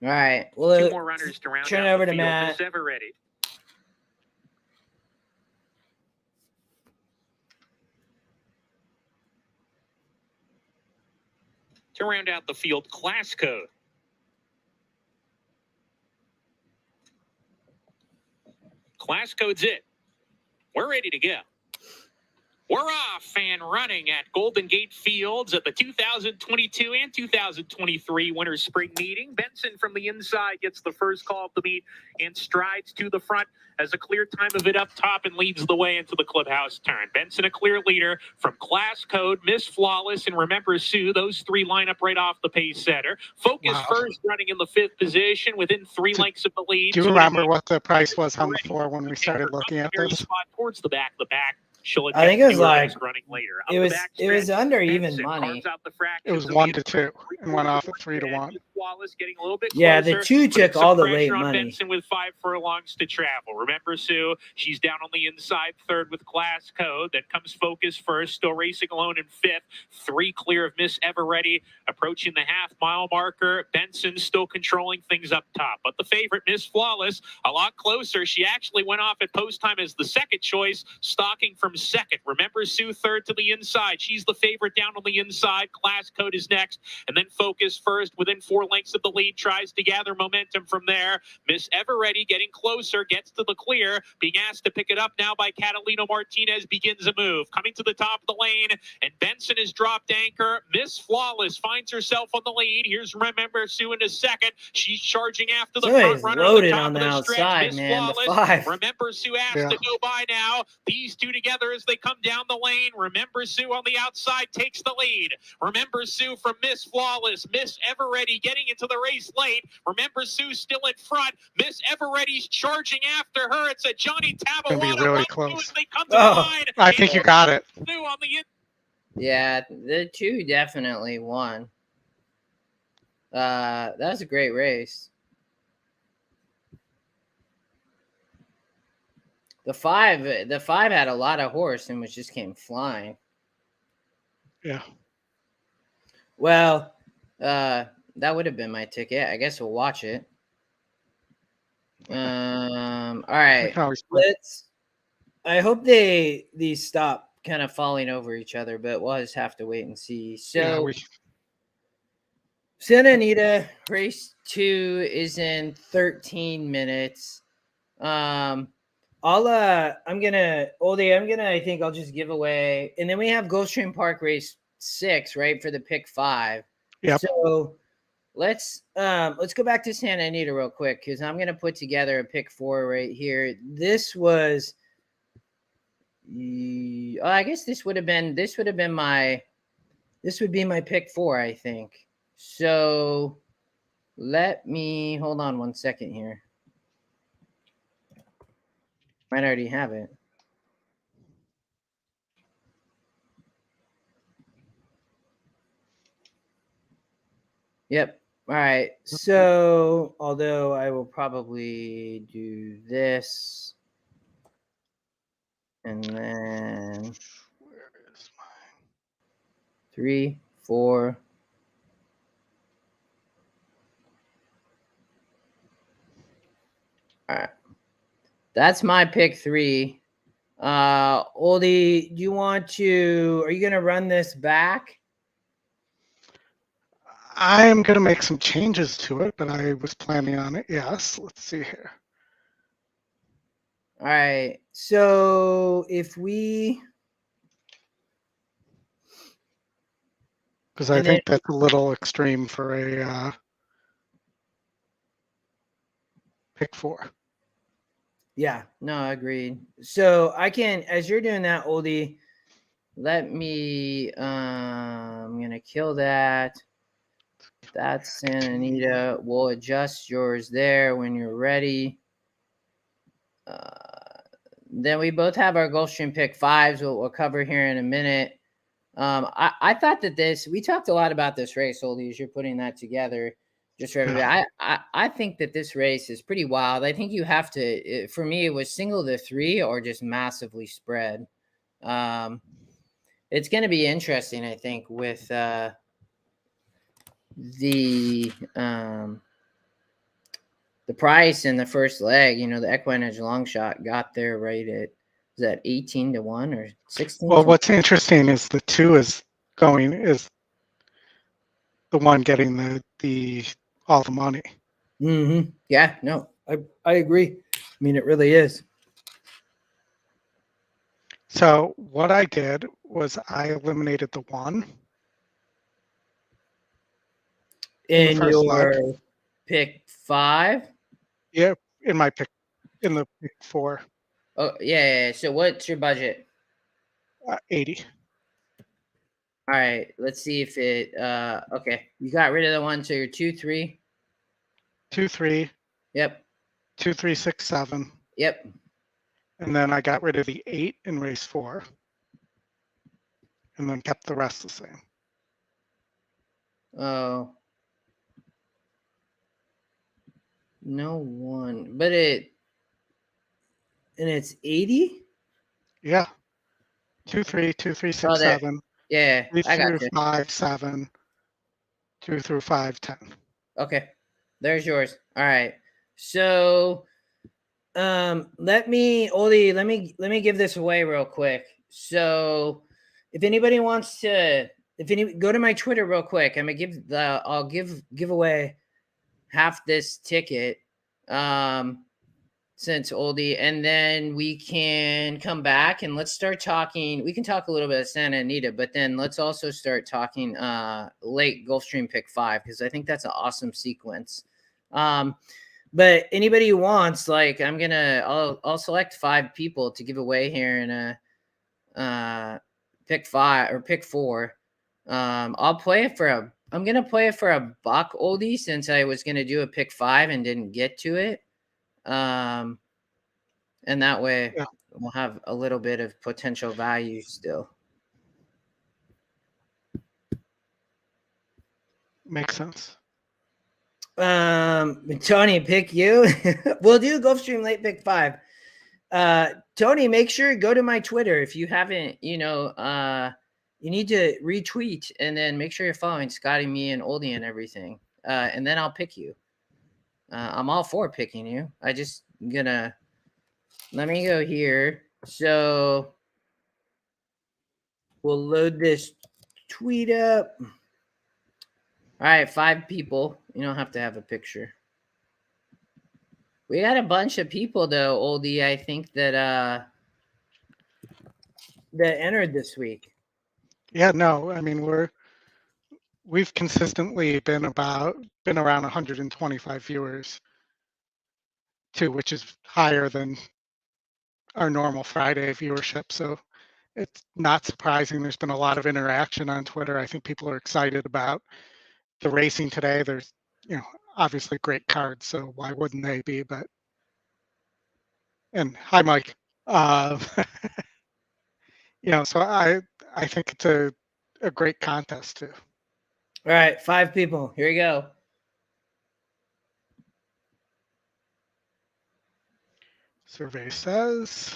All right. Well, 2 more runners to round turn out over the to field. Matt. Is ever ready. To round out the field, class code. Class code's it. We're ready to go. We're off and running at Golden Gate Fields at the 2022 and 2023 Winter Spring Meeting. Benson from the inside gets the first call of the meet and strides to the front, has a clear time of it up top and leads the way into the clubhouse turn. Benson a clear leader from Class Code, Miss Flawless, and Remember Sue. Those 3 line up right off the pace setter. Focus first running in the 5th position within 3 lengths of the lead. Do you remember what the price was on the floor when we started looking at this? Spot towards the back of the back. I think it was like running later. it was under even money. It was 1-2 and went off at 3-1. Getting a little bit yeah, the 2 took all the late money. Benson with 5 furlongs to travel. Remember Sue, she's down on the inside, 3rd with Class Code. Then comes Focus first, still racing alone in 5th. 3 clear of Miss Everready, approaching the half-mile marker. Benson still controlling things up top, but the favorite Miss Flawless a lot closer. She actually went off at post time as the second choice, stalking from 2nd. Remember Sue 3rd to the inside. She's the favorite down on the inside. Class Code is next, and then Focus first within 4 lengths of the lead, tries to gather momentum from there. Miss Everready getting closer, gets to the clear, being asked to pick it up now by Catalino Martinez, begins a move, coming to the top of the lane, and Benson has dropped anchor. Miss Flawless finds herself on the lead. Here's Remember Sue into 2nd. She's charging after the front runner. Loaded on the outside, man. The 5. Remember Sue asked to go by now. These 2 together as they come down the lane. Remember Sue on the outside takes the lead. Remember Sue from Miss Flawless. Miss Everready getting into the race late. Remember Sue still in front. Miss Everready's charging after her. It's a Johnny Tabawana. Gonna be really close. They come to the line. I think you got it. Yeah, the 2 definitely won. That was a great race. The 5 had a lot of horse and just came flying. Yeah. Well, that would have been my ticket. I guess we'll watch it. All We right. can always play. I hope these stop kind of falling over each other, but we'll just have to wait and see. Yeah, So Santa Anita race 2 is in 13 minutes. I'm gonna I think I'll just give away, and then we have Gulfstream Park race 6, right, for the pick 5. Yep. So let's go back to Santa Anita real quick, because I'm gonna put together a pick 4 right here. This was I guess this would be my pick 4, I think. So let me hold on one second here. Might already have it. Yep. All right. So, although I will probably do this, and then Where is mine? 3, 4. All right. That's my pick 3. Oldy, are you gonna run this back? I am going to make some changes to it, but I was planning on it. Yes. Let's see here. All right. So if we, Because I think that's a little extreme for a pick 4. yeah, no, agreed. So I can, as you're doing that, Oldie, let me, I'm going to kill that. That's Santa Anita. We'll adjust yours there when you're ready. Then we both have our Gulfstream pick 5s. We'll cover here in a minute. I thought that we talked a lot about this race, Oldie, as you're putting that together. Just for everybody, I think that this race is pretty wild. I think you have to, for me, it was single to 3 or just massively spread. It's going to be interesting, I think, with the price in the first leg. You know, the EquinEdge long shot got there right at, is that 18-1 or 16? Well, what's interesting is the 2 is the one getting the all the money. Mm-hmm. Yeah, no, I agree. I mean, it really is. So what I did was I eliminated the 1 In first leg. your pick 5? Yeah, in the pick 4. Oh, yeah. So what's your budget? 80. All right, let's see if it, okay. You got rid of the 1, so you're 2, 3. 2, 3. Yep. 2, 3, 6, 7. Yep. And then I got rid of the 8 in race 4. And then kept the rest the same. Oh. No 1. But and it's 80? Yeah. 2, 3, 2, 3, 6, Oh, there. 7. Yeah, 3 I got through you. 5, 7. 2 through 5, 10. Okay. There's yours. All right. So let me give this away real quick. So if anybody wants to, go to my Twitter real quick, I'm gonna I'll give away half this ticket since Oldie, and then we can come back and let's start talking. We can talk a little bit of Santa Anita, but then let's also start talking late Gulfstream pick 5, because I think that's an awesome sequence. But anybody who wants, like, I'll select 5 people to give away here in a pick 5 or pick 4. I'll play it for I'm gonna play it for $1, Oldie, since I was gonna do a pick 5 and didn't get to it. And that way we'll have a little bit of potential value still. Makes sense. Tony, pick you. We'll do Gulfstream late pick 5. Tony, make sure you go to my Twitter if you haven't. You need to retweet and then make sure you're following Scotty, me, and Oldie and everything. And then I'll pick you. I'm all for picking you. I just gonna let me go here. So we'll load this tweet up. All right, 5 people. You don't have to have a picture. We got a bunch of people though, Oldie. I think that entered this week. Yeah, no, I mean we've consistently been around 125 viewers too, which is higher than our normal Friday viewership. So it's not surprising. There's been a lot of interaction on Twitter. I think people are excited about the racing today. There's, obviously great cards, so why wouldn't they be? And hi, Mike. Uh, so I think it's a great contest too. All right, 5 people. Here we go. Survey says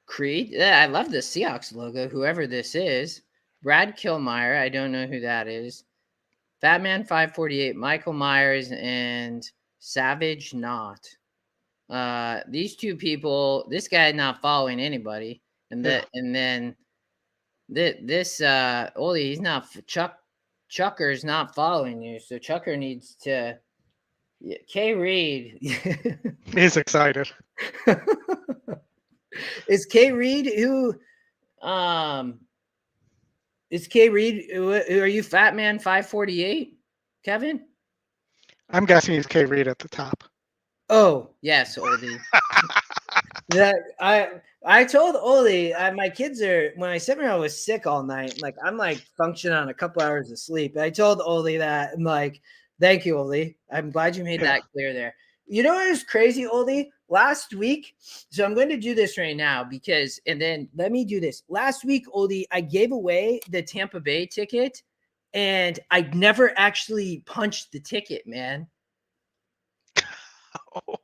Creed. Yeah, I love the Seahawks logo, whoever this is. Brad Kilmeyer. I don't know who that is. Fatman 548, Michael Myers, and Savage Not. These 2 people, this guy not following anybody. And that and then this Oli, he's not Chucker's not following you. So Chucker needs to K Reed. he's excited. Is K Reed is K Reed who are you, Fat Man 548, Kevin? I'm guessing he's K Reed at the top. Oh, yes, Oldie. That I told Oldie, my kids are, when I said I was sick all night, like I'm like functioning on a couple hours of sleep. I told Oldie that. I'm like, thank you, Oldie. I'm glad you made that clear there. You know what was crazy, Oldie? Last week, so I'm going to do this right now and then let me do this. Last week, Oldie, I gave away the Tampa Bay ticket and I never actually punched the ticket, man. But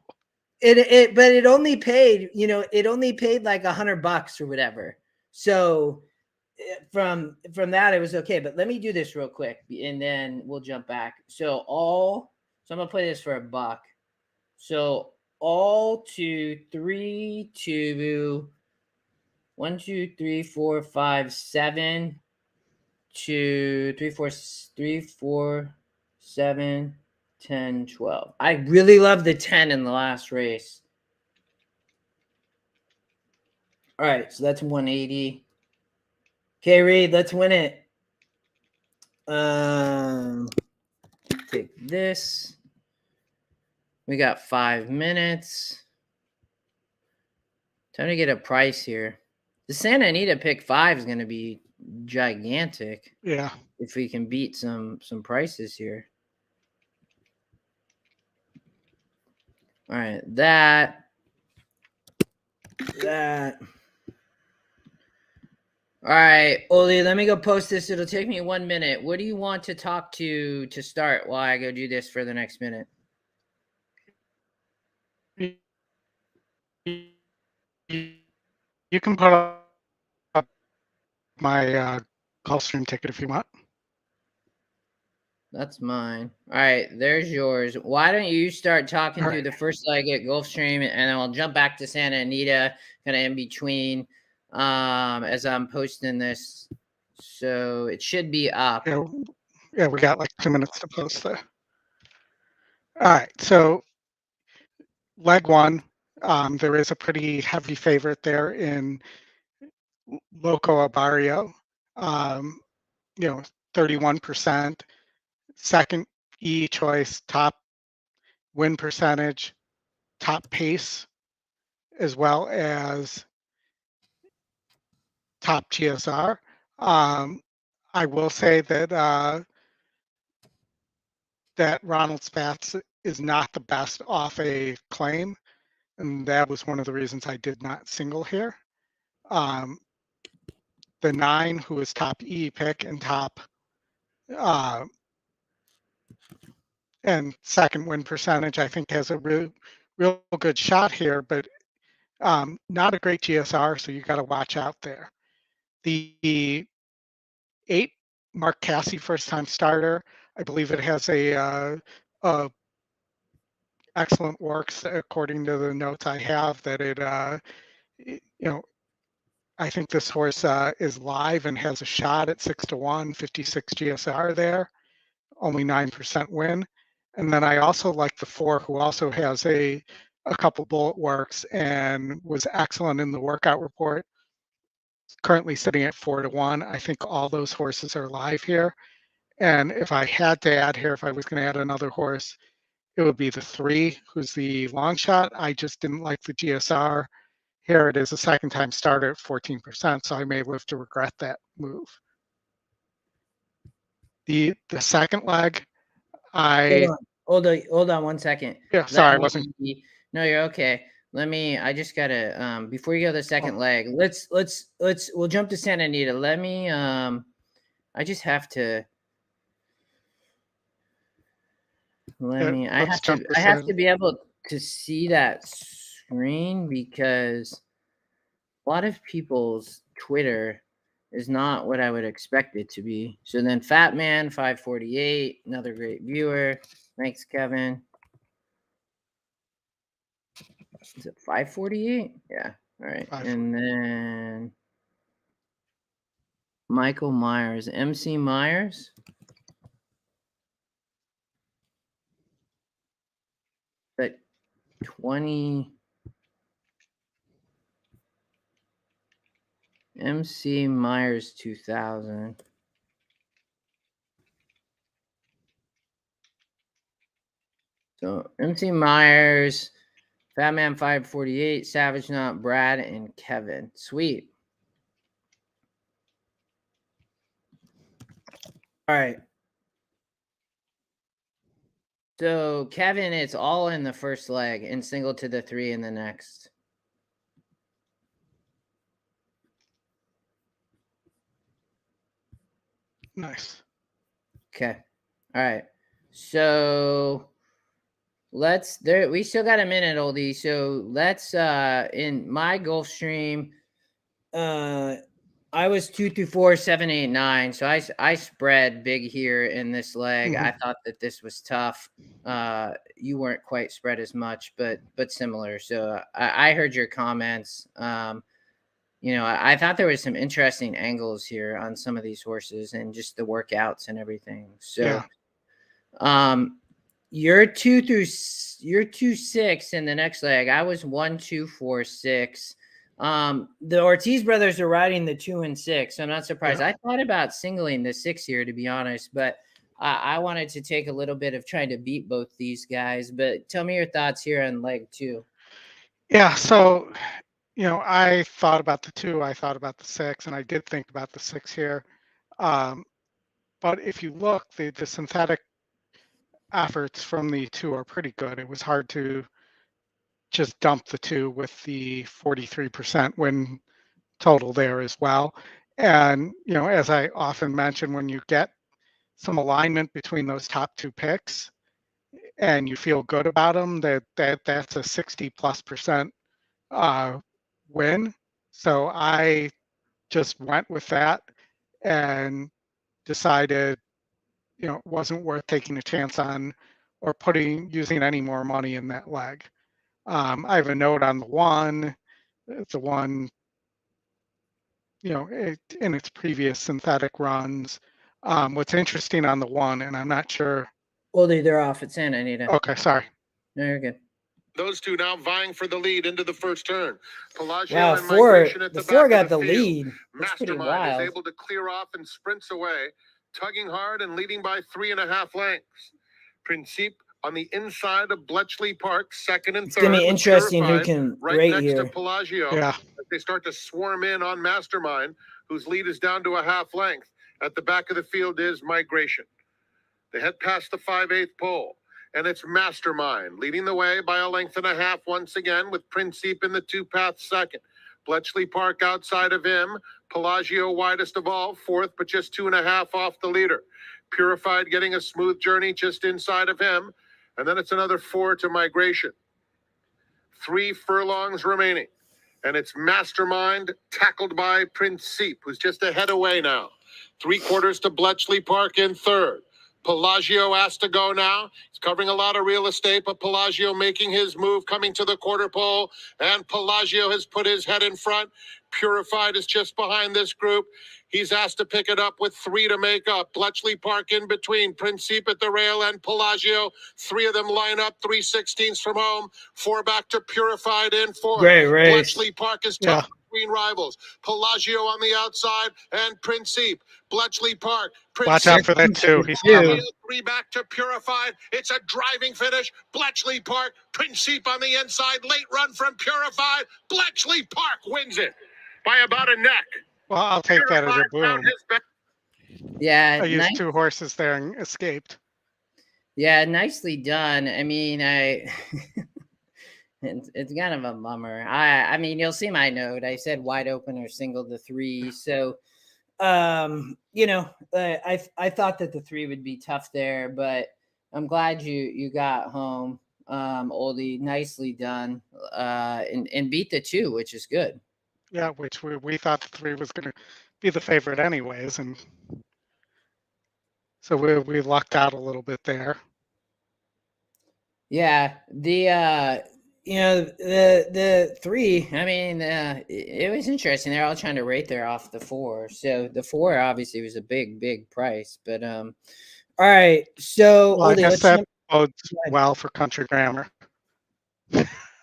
it only paid, it only paid like $100 or whatever. So from that, it was okay. But let me do this real quick and then we'll jump back. So I'm gonna play this for $1. So all 2, 3, 2, 1, 2, 3, 4, 5, 7, 2, 3, 4, 3, 4, 7, 10, 12. I really love the 10 in the last race. All right, so that's 180. Okay, Reed, let's win it. Take this. We got 5 minutes. Time to get a price here. The Santa Anita pick 5 is going to be gigantic. Yeah. If we can beat some prices here. All right, that. All right, Oli, let me go post this. It'll take me 1 minute. What do you want to talk to start while I go do this for the next minute? You can put up my Gulfstream ticket if you want. That's mine. All right, there's yours. Why don't you start talking through the first leg at Gulfstream, and then I'll jump back to Santa Anita, kind of in between, as I'm posting this. So it should be up. Yeah, we got like 2 minutes to post there. All right, so leg 1, there is a pretty heavy favorite there in Loco Abario, 31%. Second E choice, top win percentage, top pace, as well as top GSR. I will say that that Ronald Spatz is not the best off a claim, and that was one of the reasons I did not single here. The 9, who is top E pick and top and second win percentage, I think has a real good shot here, but not a great GSR, so you got to watch out there. The 8, Mark Cassie, first time starter. I believe it has a excellent works according to the notes I have that I think this horse is live and has a shot at 6-1, 56 GSR there, only 9% win. And then I also like the 4, who also has a couple bullet works and was excellent in the workout report. Currently sitting at 4-1. I think all those horses are live here. And if I had to add here, if I was going to add another horse, it would be the 3, who's the long shot. I just didn't like the GSR. Here it is, a second time starter at 14%, so I may live to regret that move. The second leg, Hold on 1 second. Yeah, sorry, I wasn't. No, you're okay. I just gotta before you go to the second leg, we'll jump to Santa Anita. Let me I just have to I have to be able to see that screen because a lot of people's Twitter is not what I would expect it to be. So then Fat Man 548, another great viewer. Thanks, Kevin. Is it 548? Yeah. All right. And then Michael Myers, MC Myers. But 20 MC Myers 2000. So MC Myers, Fatman 548, Savage Knot, Brad, and Kevin. Sweet. All right. So Kevin, it's all in the first leg and single to the 3 in the next. Nice. Okay. All right. So we still got a minute, Oldie. So let's in my Gulfstream, I was 2 through 4, 7, 8, 9. So I spread big here in this leg. I thought that this was tough. You weren't quite spread as much, but similar. So I heard your comments. I thought there was some interesting angles here on some of these horses and just the workouts and everything. So, you're 2-6 in the next leg. I was 1, 2, 4, 6. The Ortiz brothers are riding the 2 and 6. So I'm not surprised. I thought about singling the 6 here, to be honest, but I wanted to take a little bit of trying to beat both these guys. But tell me your thoughts here on leg 2. Yeah. So, I thought about the 2, I thought about the 6, and I did think about the 6 here. But if you look, the synthetic efforts from the 2 are pretty good. It was hard to just dump the 2 with the 43% win total there as well. And, as I often mention, when you get some alignment between those top 2 picks and you feel good about them, that's a 60+% win. So I just went with that and decided, it wasn't worth taking a chance on or using any more money in that leg. I have a note on the 1. The 1, in its previous synthetic runs. What's interesting on the 1, and I'm not sure. Well, they're off at Santa Anita. Okay, sorry. No, you're good. Those 2 now vying for the lead into the first turn. Wow, 4 got the lead. Mastermind is able to clear off and sprints away, tugging hard and leading by 3.5 lengths. Principe on the inside of Bletchley Park, second and third. It's going to be interesting who can right next here. to Pelagio. Yeah. They start to swarm in on Mastermind, whose lead is down to a half length. At the back of the field is Migration. They head past the 5/8 pole, and it's Mastermind leading the way by 1.5 lengths once again, with Principe in the 2-path second. Bletchley Park outside of him. Pelagio widest of all, fourth, but just 2.5 off the leader. Purified getting a smooth journey just inside of him. And then it's another 4 to Migration. 3 furlongs remaining. And it's Mastermind tackled by Principe, who's just a head away now. 3/4 to Bletchley Park in third. Pelagio has to go now. He's covering a lot of real estate, but Pelagio making his move, coming to the quarter pole, and Pelagio has put his head in front. Purified is just behind this group. He's asked to pick it up with 3 to make up. Bletchley Park in between. Principe at the rail and Pelagio. 3 of them line up. 3/16 from home. 4 back to Purified in 4. Great race. Bletchley Park is tough between rivals. Pelagio on the outside and Principe. Bletchley Park. Watch out for that too. He's coming. 3 back to Purified. It's a driving finish. Bletchley Park. Principe on the inside. Late run from Purified. Bletchley Park wins it by about a neck. Well, I'll take that as a boom. Yeah, I used 2 horses there and escaped. Yeah, nicely done. I mean, it's kind of a bummer. I mean, you'll see my note. I said wide open or single the 3. So, you know, I thought that the 3 would be tough there, but I'm glad you got home. Oldy, nicely done. And beat the 2, which is good. Yeah, which we thought the 3 was going to be the favorite anyways, and so we lucked out a little bit there. Yeah, you know, the 3. I mean, it was interesting. They're all trying to rate there off the 4. So the 4 obviously was a big price. But all right. So well, I guess that bodes well for Country Grammar.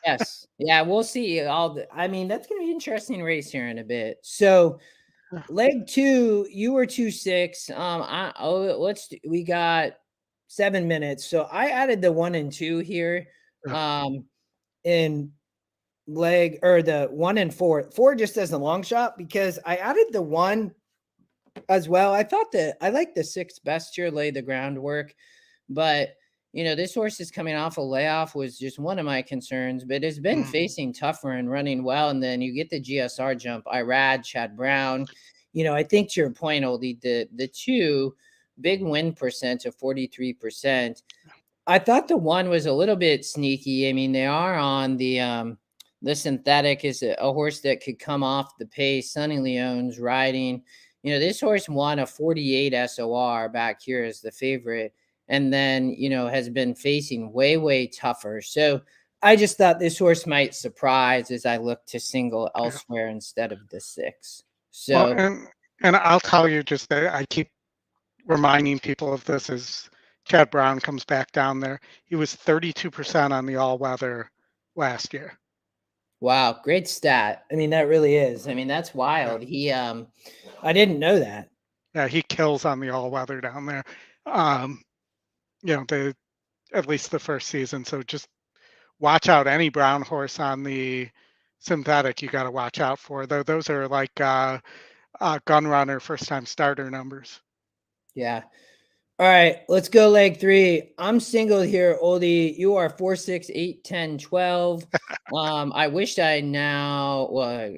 Yes. Yeah, we'll see. I mean, that's going to be an interesting race here in a bit. So, leg 2, you were 2-6. We got 7 minutes. So I added the 1 and 2 here. In leg or the 1 and 4. 4 just as a long shot because I added the 1 as well. I thought that I like the 6 best here, lay the groundwork, but you know, this horse is coming off a layoff was just one of my concerns, but it's been facing tougher and running well. And then you get the GSR jump, Irad, Chad Brown. You know, I think to your point, Oldie, the 2 big win percent of 43%. I thought the 1 was a little bit sneaky. I mean, they are on the synthetic is a horse that could come off the pace. Sonny Leone's riding. You know, this horse won a 48 SOR back here as the favorite. And then, you know, has been facing way tougher. So I just thought this horse might surprise as I look to single elsewhere instead of the 6. So, well, and I'll tell you just that I keep reminding people of this as Chad Brown comes back down there. He was 32% on the all-weather last year. Wow, great stat. I mean, that really is. I mean, that's wild. Yeah. I didn't know that. Yeah, he kills on the all-weather down there. You know, at least the first season. So just watch out. Any brown horse on the synthetic, you got to watch out for. Though those are like gun runner, first-time starter numbers. Yeah. All right, let's go leg 3. I'm single here, Oldie. You are 4, 6, 8, 10, 12. I wished I now. Well,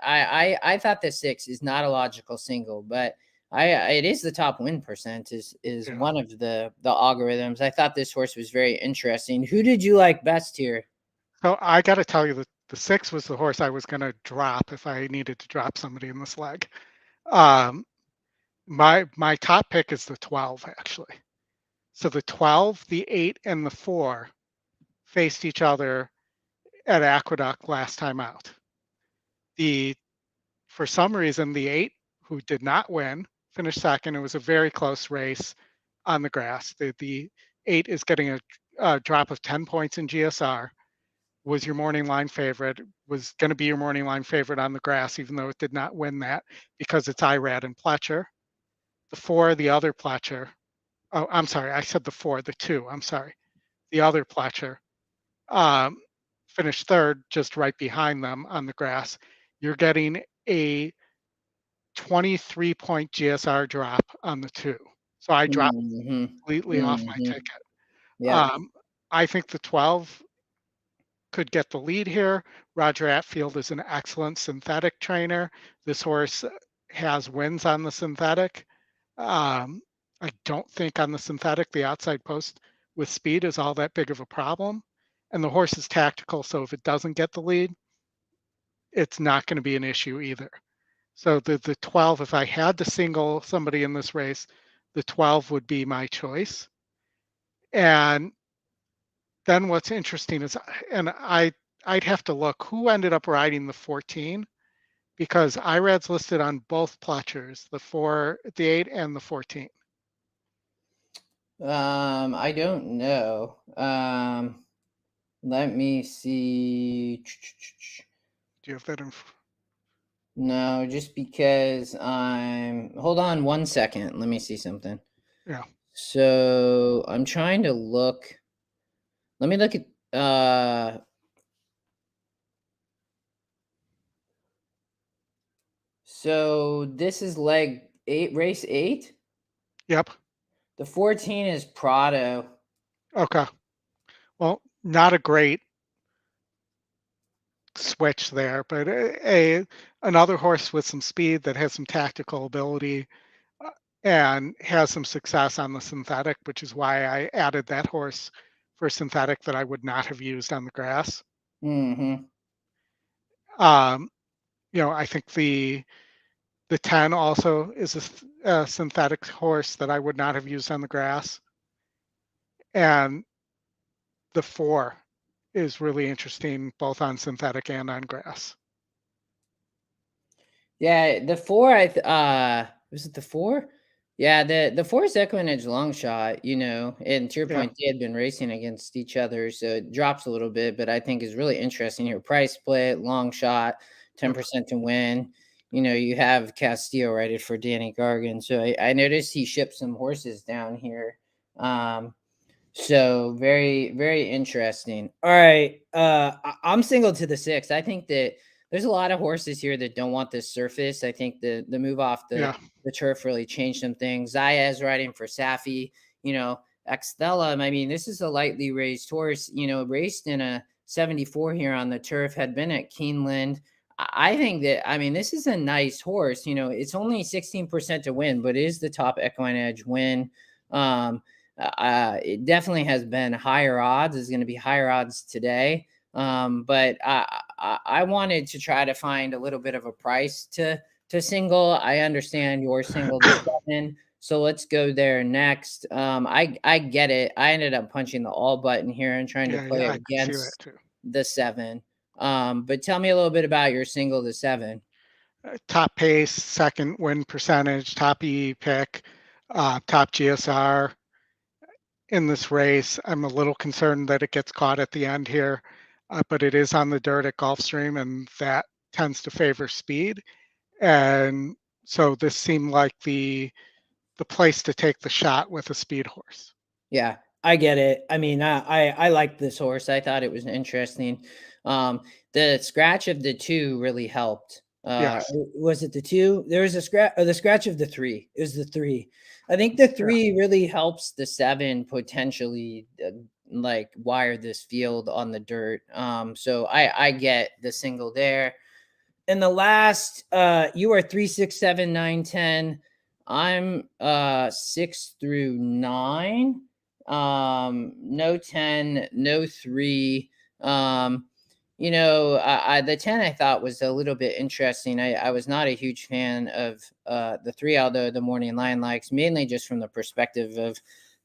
I thought the 6 is not a logical single, but it is the top win percent is one of the algorithms. I thought this horse was very interesting. Who did you like best here? So I got to tell you that the 6 was the horse I was going to drop if I needed to drop somebody in this leg. My top pick is the 12 actually. So the 12, the 8, and the 4 faced each other at Aqueduct last time out. For some reason, the 8, who did not win, finished second. It was a very close race on the grass. The 8 is getting a drop of 10 points in GSR, was your morning line favorite, was going to be your morning line favorite on the grass, even though it did not win that because it's Irad and Pletcher. The 4, the other Pletcher. Oh, I'm sorry. I said the 4, the 2. I'm sorry. The other Pletcher finished third, just right behind them on the grass. You're getting a 23-point GSR drop on the 2. So I dropped completely off my ticket. Yeah. I think the 12 could get the lead here. Roger Atfield is an excellent synthetic trainer. This horse has wins on the synthetic. I don't think on the synthetic, the outside post with speed is all that big of a problem. And the horse is tactical, so if it doesn't get the lead, it's not going to be an issue either. So the 12, if I had to single somebody in this race, the 12 would be my choice. And then what's interesting is, and I'd have to look who ended up riding the 14, because IRAD's listed on both pletchers, the 8 and the 14. I don't know. Let me see. Do you have that No, just because hold on 1 second. Let me see something. Yeah. So I'm trying to look. Let me look at so this is leg 8, race 8. Yep. The 14 is Prado. Okay. Well, not a great switch there, but another horse with some speed that has some tactical ability and has some success on the synthetic, which is why I added that horse for synthetic that I would not have used on the grass. Mm-hmm. I think the 10 also is a synthetic horse that I would not have used on the grass. And the 4 is really interesting, both on synthetic and on grass. Yeah, the 4, was it the 4? Yeah, the 4 is EquinEdge long shot, and to your point, they had been racing against each other, so it drops a little bit, but I think is really interesting here. Price split, long shot, 10% to win. You have Castillo rated for Danny Gargan. So I noticed he shipped some horses down here. So very, very interesting. All right. I'm single to the 6. I think that there's a lot of horses here that don't want this surface. I think the move off the turf really changed some things. Zayas riding for Safi, Extella. I mean, this is a lightly raised horse, raced in a 74 here on the turf, had been at Keeneland. I think that, this is a nice horse. It's only 16% to win, but it is the top EquinEdge win. It definitely has been higher odds. Is going to be higher odds today. But I wanted to try to find a little bit of a price to single. I understand your single to 7, so let's go there next. I get it. I ended up punching the all button here and trying to play against the 7. But tell me a little bit about your single to 7. Top pace, second win percentage, top E pick, top GSR. In this race, I'm a little concerned that it gets caught at the end here, but it is on the dirt at Gulfstream, and that tends to favor speed. And so this seemed like the place to take the shot with a speed horse. Yeah, I get it. I like this horse. I thought it was interesting. The scratch of the 2 really helped. Yes. Was it the 2? There was the scratch of the 3. It was the 3. I think the 3 really helps the 7 potentially wire this field on the dirt. So I get the single there. And the last, you are 3, 6, 7, 9, 10. I'm 6 through 9. No 10, no 3. The 10 I thought was a little bit interesting. I was not a huge fan of the 3, although the Morning Lion likes, mainly just from the perspective of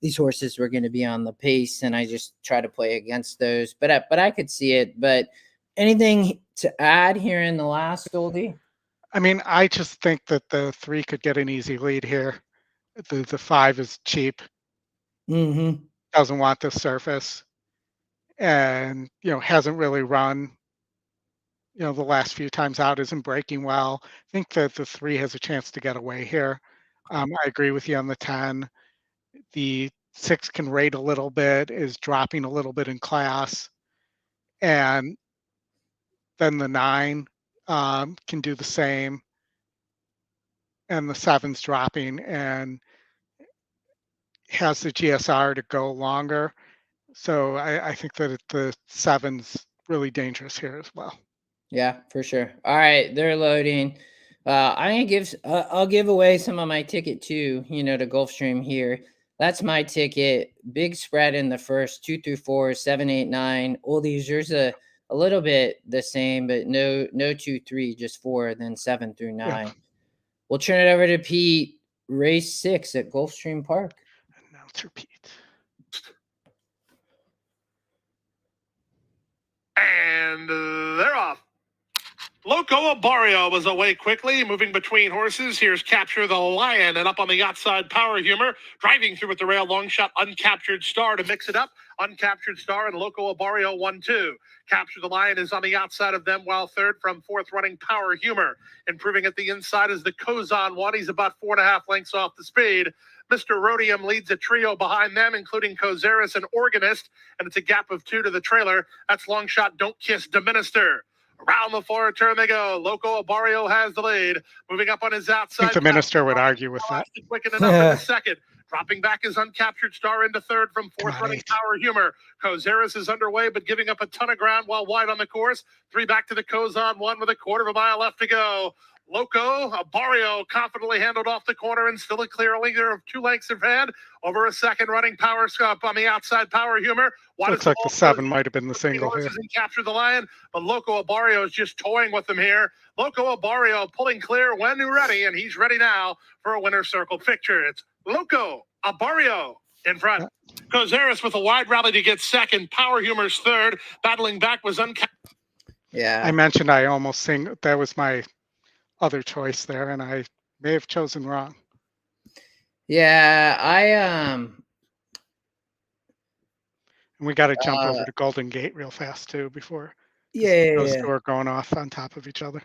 these horses were going to be on the pace, and I just try to play against those. But I could see it. But anything to add here in the last, Oldy? I just think that the 3 could get an easy lead here. The 5 is cheap. Mm-hmm. Doesn't want the surface, and hasn't really run. The last few times out isn't breaking well. I think that the 3 has a chance to get away here. I agree with you on the 10. The 6 can rate a little bit, is dropping a little bit in class, and then the 9 can do the same, and the 7's dropping and has the GSR to go longer. So I think that the 7's really dangerous here as well. Yeah, for sure. All right, they're loading. I'll give away some of my ticket too, to Gulfstream here. That's my ticket. Big spread in the first, 2 through 4, 7, 8, 9. Oldies, yours a little bit the same, but no 2, 3, just 4, then 7 through 9. Yeah. We'll turn it over to Pete. race 6 at Gulfstream Park. And now it's repeat. And they're off. Loco Barrio was away quickly, moving between horses. Here's Capture the Lion, and up on the outside, Power Humor, driving through at the rail, long shot, Uncaptured Star to mix it up. Uncaptured Star and Loco Barrio 1-2. Capture the Lion is on the outside of them, while third from fourth running Power Humor. Improving at the inside is the Kozan one. He's about 4.5 lengths off the speed. Mr. Rhodium leads a trio behind them, including Kozaris and Organist, and it's a gap of 2 to the trailer. That's long shot, Don't Kiss the Minister. Around the floor turn they go. Loco Barrio has the lead. Moving up on his outside. I think the minister would argue with that. Quickening up in the second. Dropping back his Uncaptured Star into third from fourth running Power Humor. Kozaris is underway, but giving up a ton of ground while wide on the course. 3 back to the Kozan one with a 1/4 mile left to go. Loco Barrio confidently handled off the corner and still a clear leader of 2 lengths of head over a second running Power Scup on the outside. Power Humor. Looks like the 7 might have been the single here. Capture the Lion, but Loco Barrio is just toying with them here. Loco Barrio pulling clear when ready, and he's ready now for a winner's circle picture. It's Loco Barrio in front. Kozaris with a wide rally to get second. Power Humor's third. Battling back was Yeah. I mentioned I almost sing. That was my other choice there, and I may have chosen wrong. Yeah, And we got to jump over to Golden Gate real fast too before those two are going off on top of each other.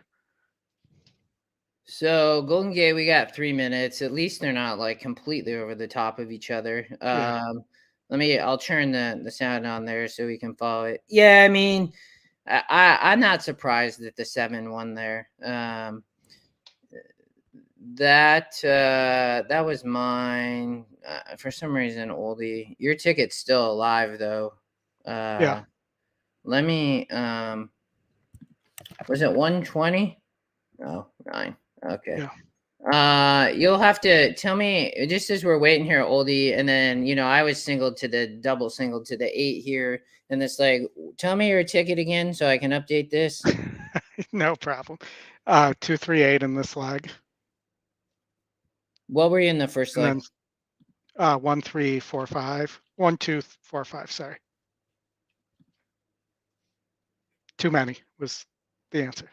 So Golden Gate, we got 3 minutes. At least they're not like completely over the top of each other. I'll turn the sound on there so we can follow it. Yeah, I mean, I'm not surprised that the 7 won there. That was mine. For some reason, Oldy, your ticket's still alive though. Yeah. Let me. Was it 120? Oh, 9. Okay. Yeah. You'll have to tell me just as we're waiting here, Oldie, and then I was singled to the double singled to the 8 here, and it's like, tell me your ticket again so I can update this. No problem. 238 in this leg. What were you in the first leg? And then 1345. 1245. Sorry. Too many was the answer.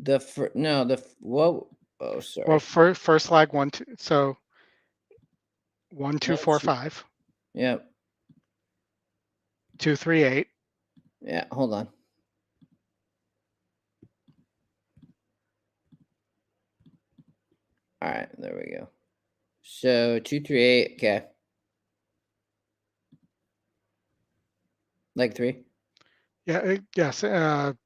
Oh, sorry. Well, first leg 1 2. So 1245. Yep. 238. Yeah. Hold on. All right, there we go. So 238. Okay. Leg 3. Yeah. Yes. The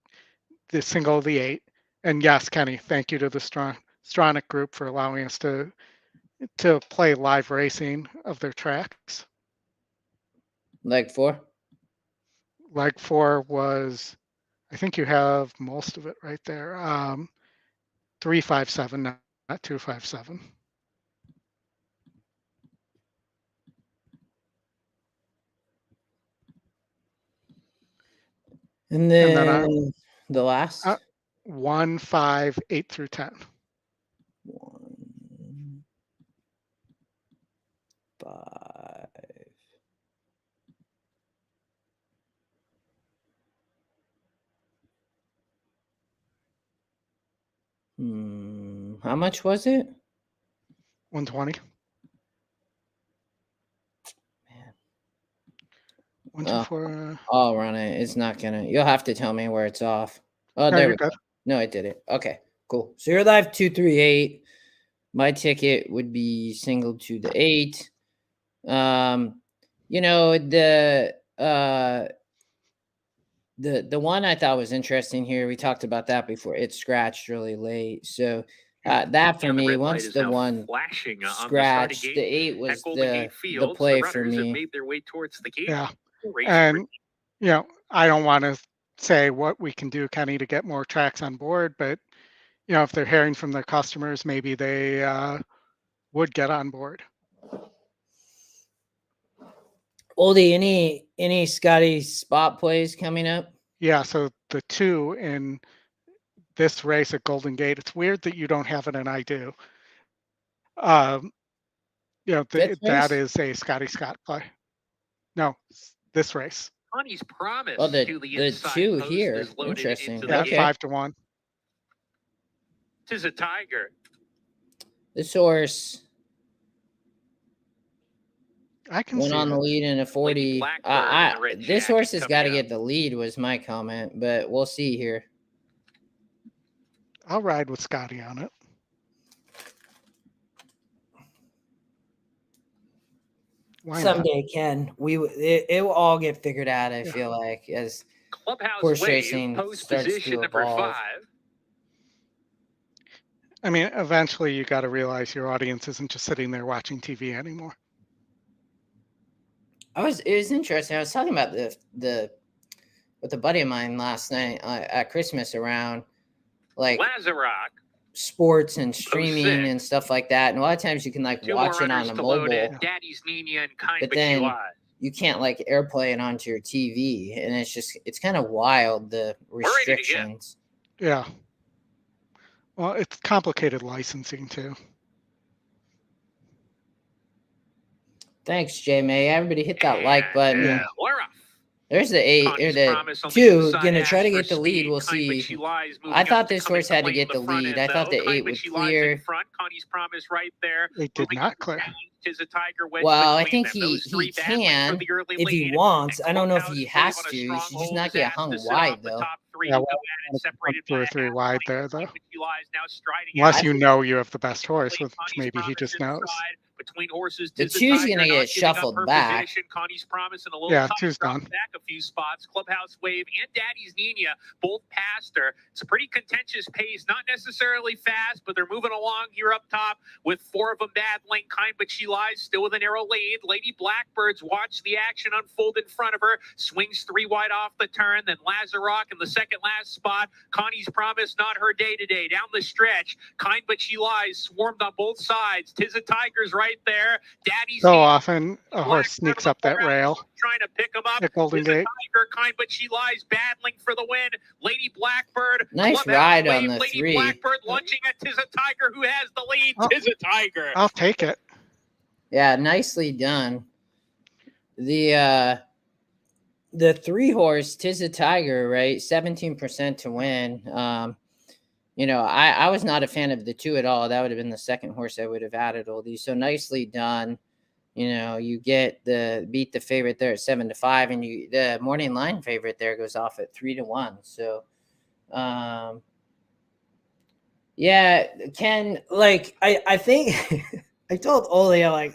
single, the 8, and yes, Kenny. Thank you to the Stronic group for allowing us to play live racing of their tracks. Leg 4. Leg 4 was, I think you have most of it right there. 357, not 257. And then the last 1 5 8 through 10. 1 5. How much was it? 120. Man. 1 2 4. I'll run it. It's not gonna. You'll have to tell me where it's off. Oh, No, there you're we go. good. No, I did it. Okay, cool. So you're live 238. My ticket would be single to the 8. The one I thought was interesting here. We talked about that before. It scratched really late, so that for me, once the one scratched, the 8 was the play for me. Yeah, and I don't want to say what we can do, Kenny, to get more tracks on board, but if they're hearing from their customers, maybe they would get on board. Oldie, any Scotty spot plays coming up? Yeah, so the 2 in this race at Golden Gate, it's weird that you don't have it and I do. Fifth that race? is a Scotty Scott play. No, this race. Connie's Promise Oh, to the the inside two post here. is loaded Interesting. into Yeah, the Okay. 5-1. Tis a Tiger. This horse I can went see on the it. lead in a 40. Blackbird in the red This jacket horse has got to coming get the lead was my comment, but we'll see here. I'll ride with Scotty on it. Why not? Someday, Ken, it will all get figured out. I Yeah. feel like as Clubhouse horse Wave, racing post starts position to number evolve. 5. I mean, eventually you got to realize your audience isn't just sitting there watching TV anymore. It was interesting. I was talking about the with a buddy of mine last night at Christmas around like Lazarock. sports and streaming 06. and stuff like that. And a lot of times you can like 2 watch more it runners on a to load in. mobile, Daddy's Nina and Kind but But She then Lies. you can't like airplay it onto your TV, and it's kind of wild the ready to get. restrictions. Yeah. Well, it's complicated licensing too. Thanks, J May. Everybody hit that like button. Yeah. Laura. There's the 8 or Connie's the Promise on the 2 inside gonna try to asks get for the lead. speed. We'll Kind But see. She Lies moving I up thought to this come horse had to into get play the in front lead. end, I thought though. the Kind 8 But would She Lies clear. in front. Connie's Promise right there. It did Moving not clear. Tis a Tiger wedge Well, I between think them. Those he three battling can for the early if he lead. wants. And I don't know if Clubhouse he Wave has on a to. He strong should just hold not is get asked hung to sit wide off the though. top 3 Yeah, who well, go at it, separated 2 or by 3 half wide length. there, though. Kind But She Lies now striding Unless out. you know you have the best horse, which Connie's maybe he Promise just knows. inside. Between horses, The Tis a 2's Tiger gonna not get giving up shuffled her back. position. Connie's Promise and a little Yeah, tough 2's drop done. back a few spots. Clubhouse Wave and Daddy's Nina both passed her. It's a pretty contentious pace, not necessarily fast, but they're moving along here up top with 4 of them battling. Kind But She Lies still with a narrow lead. Lady Blackbird's watch the action unfold in front of her. Swings 3 wide off the turn. Then Lazarock in the second last spot. Connie's Promise not her day today. Down the stretch, Kind But She Lies swarmed on both sides. Tis a Tiger's right there. Daddy's So Nina, often a horse sneaks up that rail trying to pick him up. at Golden Tis a Gate. Tiger, Kind But She Lies battling for the win. Lady Blackbird. Nice Clubhouse ride on Wave, the Lady 3. Blackbird lunging at Tis a Tiger, who has the lead. Oh. Tis a Tiger. I'll take it. Yeah, nicely done. The 3 horse, Tis a Tiger, right? 17% to win. I was not a fan of the 2 at all. That would have been the second horse I would have added all these. So nicely done. You get beat the favorite there at 7-5, and the morning line favorite there goes off at 3-1. So, yeah, Ken, like I think I told Ollie, I'm like,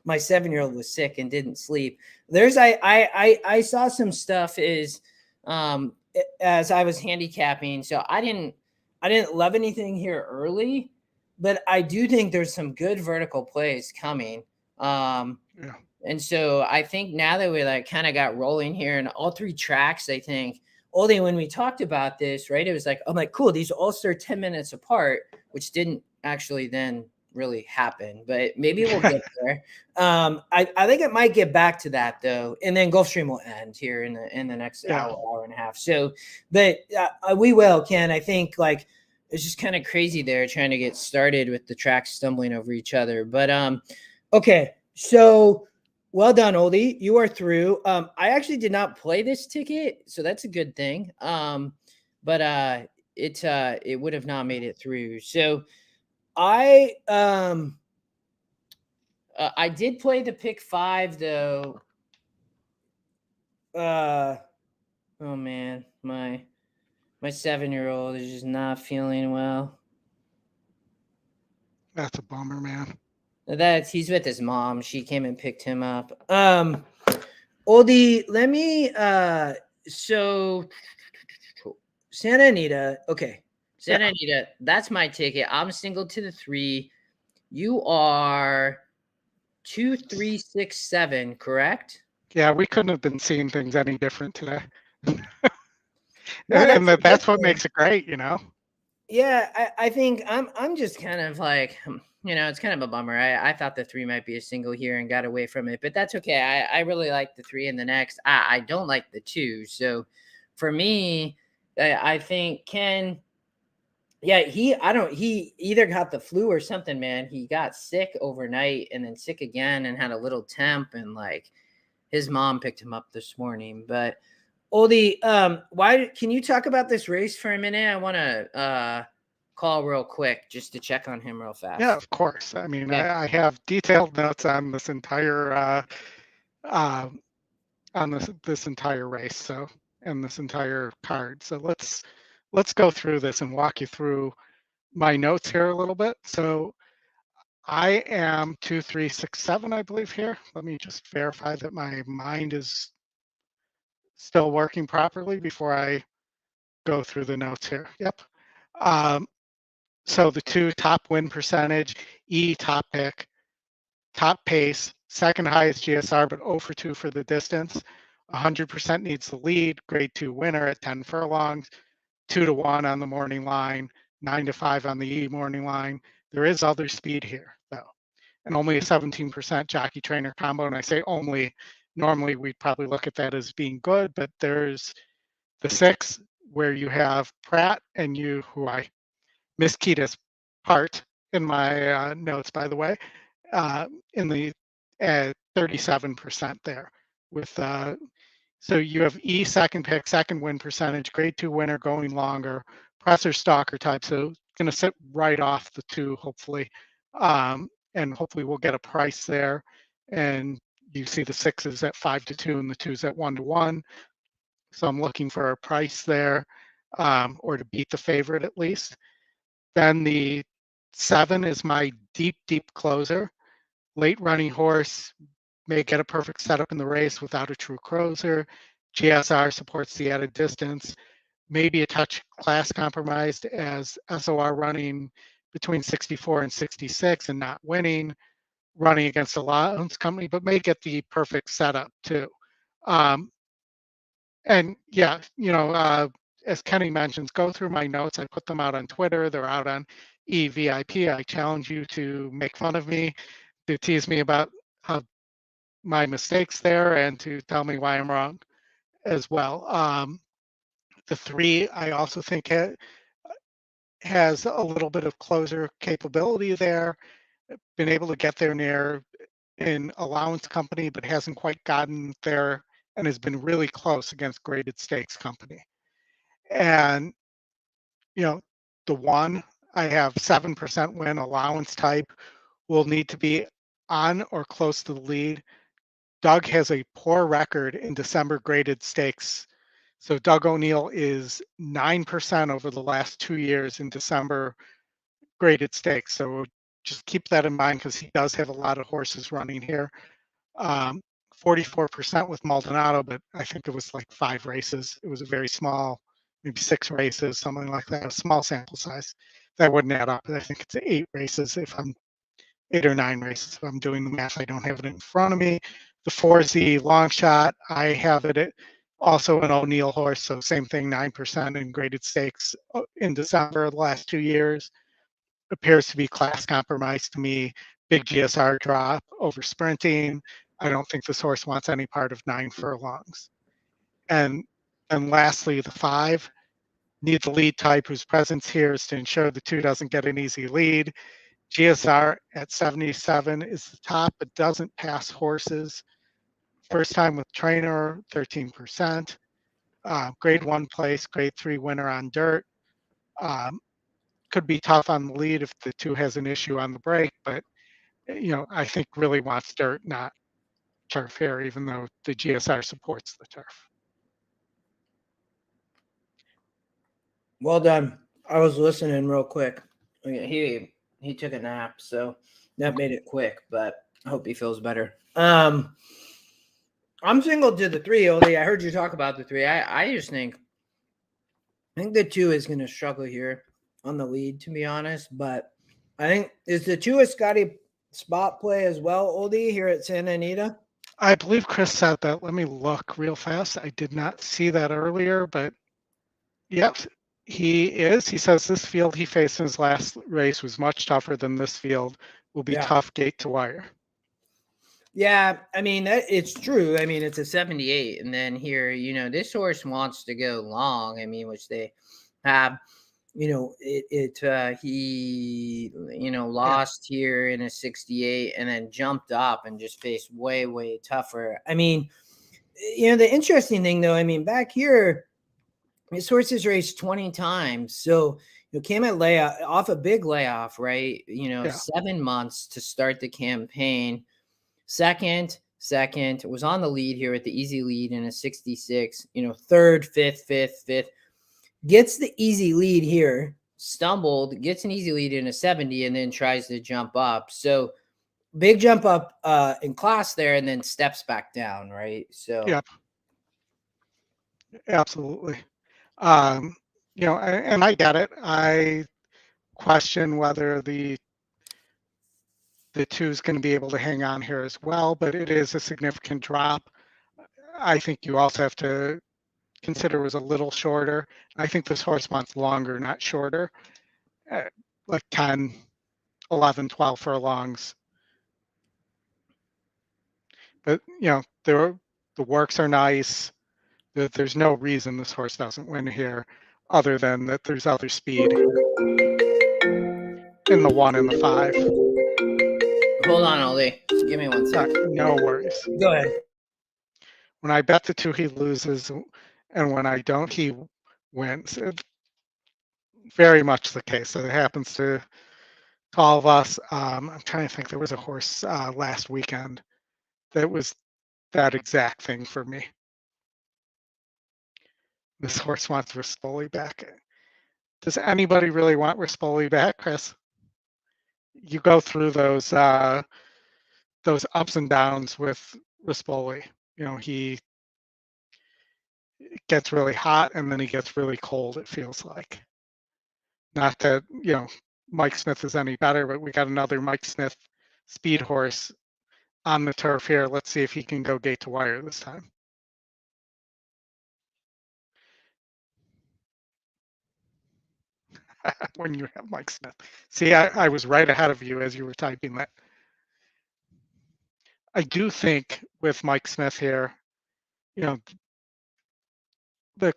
my 7-year-old was sick and didn't sleep. I saw some stuff as I was handicapping, so I didn't love anything here early, but I do think there's some good vertical plays coming. Yeah. And so I think now that we like kind of got rolling here and all 3 tracks, I think Ollie, when we talked about this, right, it was like, I'm like, cool, these all start 10 minutes apart, which didn't actually then really happen, but maybe we'll get there. I think it might get back to that though, and then Gulfstream will end here in the next hour and a half. So, but we will, Ken. I think like it's just kind of crazy there trying to get started with the tracks stumbling over each other. But okay, so well done, Oldie. You are through. I actually did not play this ticket, so that's a good thing. But it would have not made it through. So I did play the pick 5 though. Oh man, my 7-year-old is just not feeling well. That's a bummer, man. He's with his mom. She came and picked him up. Oldie, let me so Santa Anita. Okay. Santa Anita, that's my ticket. I'm single to the 3. You are 2, 3, 6, 7, correct? Yeah, we couldn't have been seeing things any different today. No, and that's what makes it great, Yeah, I think I'm just kind of like, it's kind of a bummer. I thought the 3 might be a single here and got away from it, but that's okay. I really like the 3 in the next. I don't like the 2. So for me, I think Ken, Yeah, he either got the flu or something, man. He got sick overnight and then sick again and had a little temp, and like his mom picked him up this morning. But Oldie, why can you talk about this race for a minute? I want to call real quick just to check on him real fast. Yeah, of course. I mean, Okay. I have detailed notes on this entire this entire race, so and this entire card. So let's go through this and walk you through my notes here a little bit. So I am 2367, I believe here. Let me just verify that my mind is still working properly before I go through the notes here. Yep. Um, so the 2 top win percentage, E top pick, top pace, second highest GSR, but 0 for 2 for the distance. 100% needs the lead, grade 2 winner at 10 furlongs, 2-1 on the morning line, 9-5 on the E morning line. There is other speed here, though, and only a 17% jockey trainer combo. And I say only, normally we'd probably look at that as being good, but there's the 6 where you have Pratt and you, who I miskeyed as part in my notes, by the way, in the 37% there with so you have E second pick, second win percentage, grade 2 winner going longer, presser stalker type. So going to sit right off the 2, hopefully. And hopefully we'll get a price there. And you see the 6s at 5-2 and the 2s at 1-1. So I'm looking for a price there, or to beat the favorite at least. Then the 7 is my deep closer. Late running horse, may get a perfect setup in the race without a true closer. GSR supports the added distance. Maybe a touch class compromised as SOR running between 64 and 66 and not winning, running against a allowance company, but may get the perfect setup too. And yeah, as Kenny mentions, go through my notes. I put them out on Twitter. They're out on EVIP. I challenge you to make fun of me, to tease me about how my mistakes there, and to tell me why I'm wrong as well. The 3, I also think has a little bit of closer capability there. Been able to get there near in allowance company, but hasn't quite gotten there, and has been really close against graded stakes company. And the 1, I have 7% win allowance type, will need to be on or close to the lead. Doug has a poor record in December graded stakes. So Doug O'Neill is 9% over the last 2 years in December graded stakes. So just keep that in mind because he does have a lot of horses running here. 44% with Maldonado, but I think it was like 5 races. It was a very small, maybe 6 races, something like that, a small sample size. That wouldn't add up. I think it's 8 races if I'm 8 or 9 races. If I'm doing the math, I don't have it in front of me. The 4Z long shot, I have it also an O'Neill horse, so same thing, 9% in graded stakes in December of the last 2 years. Appears to be class compromised to me. Big GSR drop over sprinting. I don't think this horse wants any part of 9 furlongs. And lastly, the 5, need the lead type whose presence here is to ensure the 2 doesn't get an easy lead. GSR at 77 is the top, but doesn't pass horses. First time with trainer, 13%. Grade 1 place, grade 3 winner on dirt. Could be tough on the lead if the 2 has an issue on the break, but I think really wants dirt, not turf here, even though the GSR supports the turf. Well done. I was listening real quick. He took a nap, so that made it quick, but I hope he feels better. I'm single to the 3, Oldie. I heard you talk about the 3. I just think the 2 is going to struggle here on the lead, to be honest. But I think is the 2 a Scotty spot play as well, Oldie, here at Santa Anita? I believe Chris said that. Let me look real fast. I did not see that earlier, but yep, he is. He says this field he faced in his last race was much tougher than this field. Will be tough gate to wire. Yeah, I mean, it's true. I mean, it's a 78. And then here, this horse wants to go long, which they have. he lost here in a 68 and then jumped up and just faced way tougher. I mean, the interesting thing though, I mean, back here, his horses raced 20 times. So came at layoff off a big layoff, right? 7 months to start the campaign. Second, was on the lead here with the easy lead in a 66, third, fifth, gets the easy lead here, stumbled, gets an easy lead in a 70, and then tries to jump up. So big jump up in class there, and then steps back down, right? So Yep. Absolutely. And I get it. I question whether the two is going to be able to hang on here as well, but it is a significant drop. I think you also have to consider it was a little shorter. I think this horse wants longer, not shorter, like 10, 11, 12 furlongs. But, the works are nice. There's no reason this horse doesn't win here other than that there's other speed in the 1 and the 5. Hold on, Ollie. Give me 1 second. No worries. Go ahead. When I bet the 2, he loses, and when I don't, he wins. Very much the case. So it happens to all of us. I'm trying to think. There was a horse last weekend that was that exact thing for me. This horse wants Rispoli back. Does anybody really want Rispoli back, Chris? You go through those ups and downs with Rispoli. He gets really hot and then he gets really cold, it feels like. Not that, Mike Smith is any better, but we got another Mike Smith speed horse on the turf here. Let's see if he can go gate to wire this time. When you have Mike Smith. See, I was right ahead of you as you were typing that. I do think with Mike Smith here, the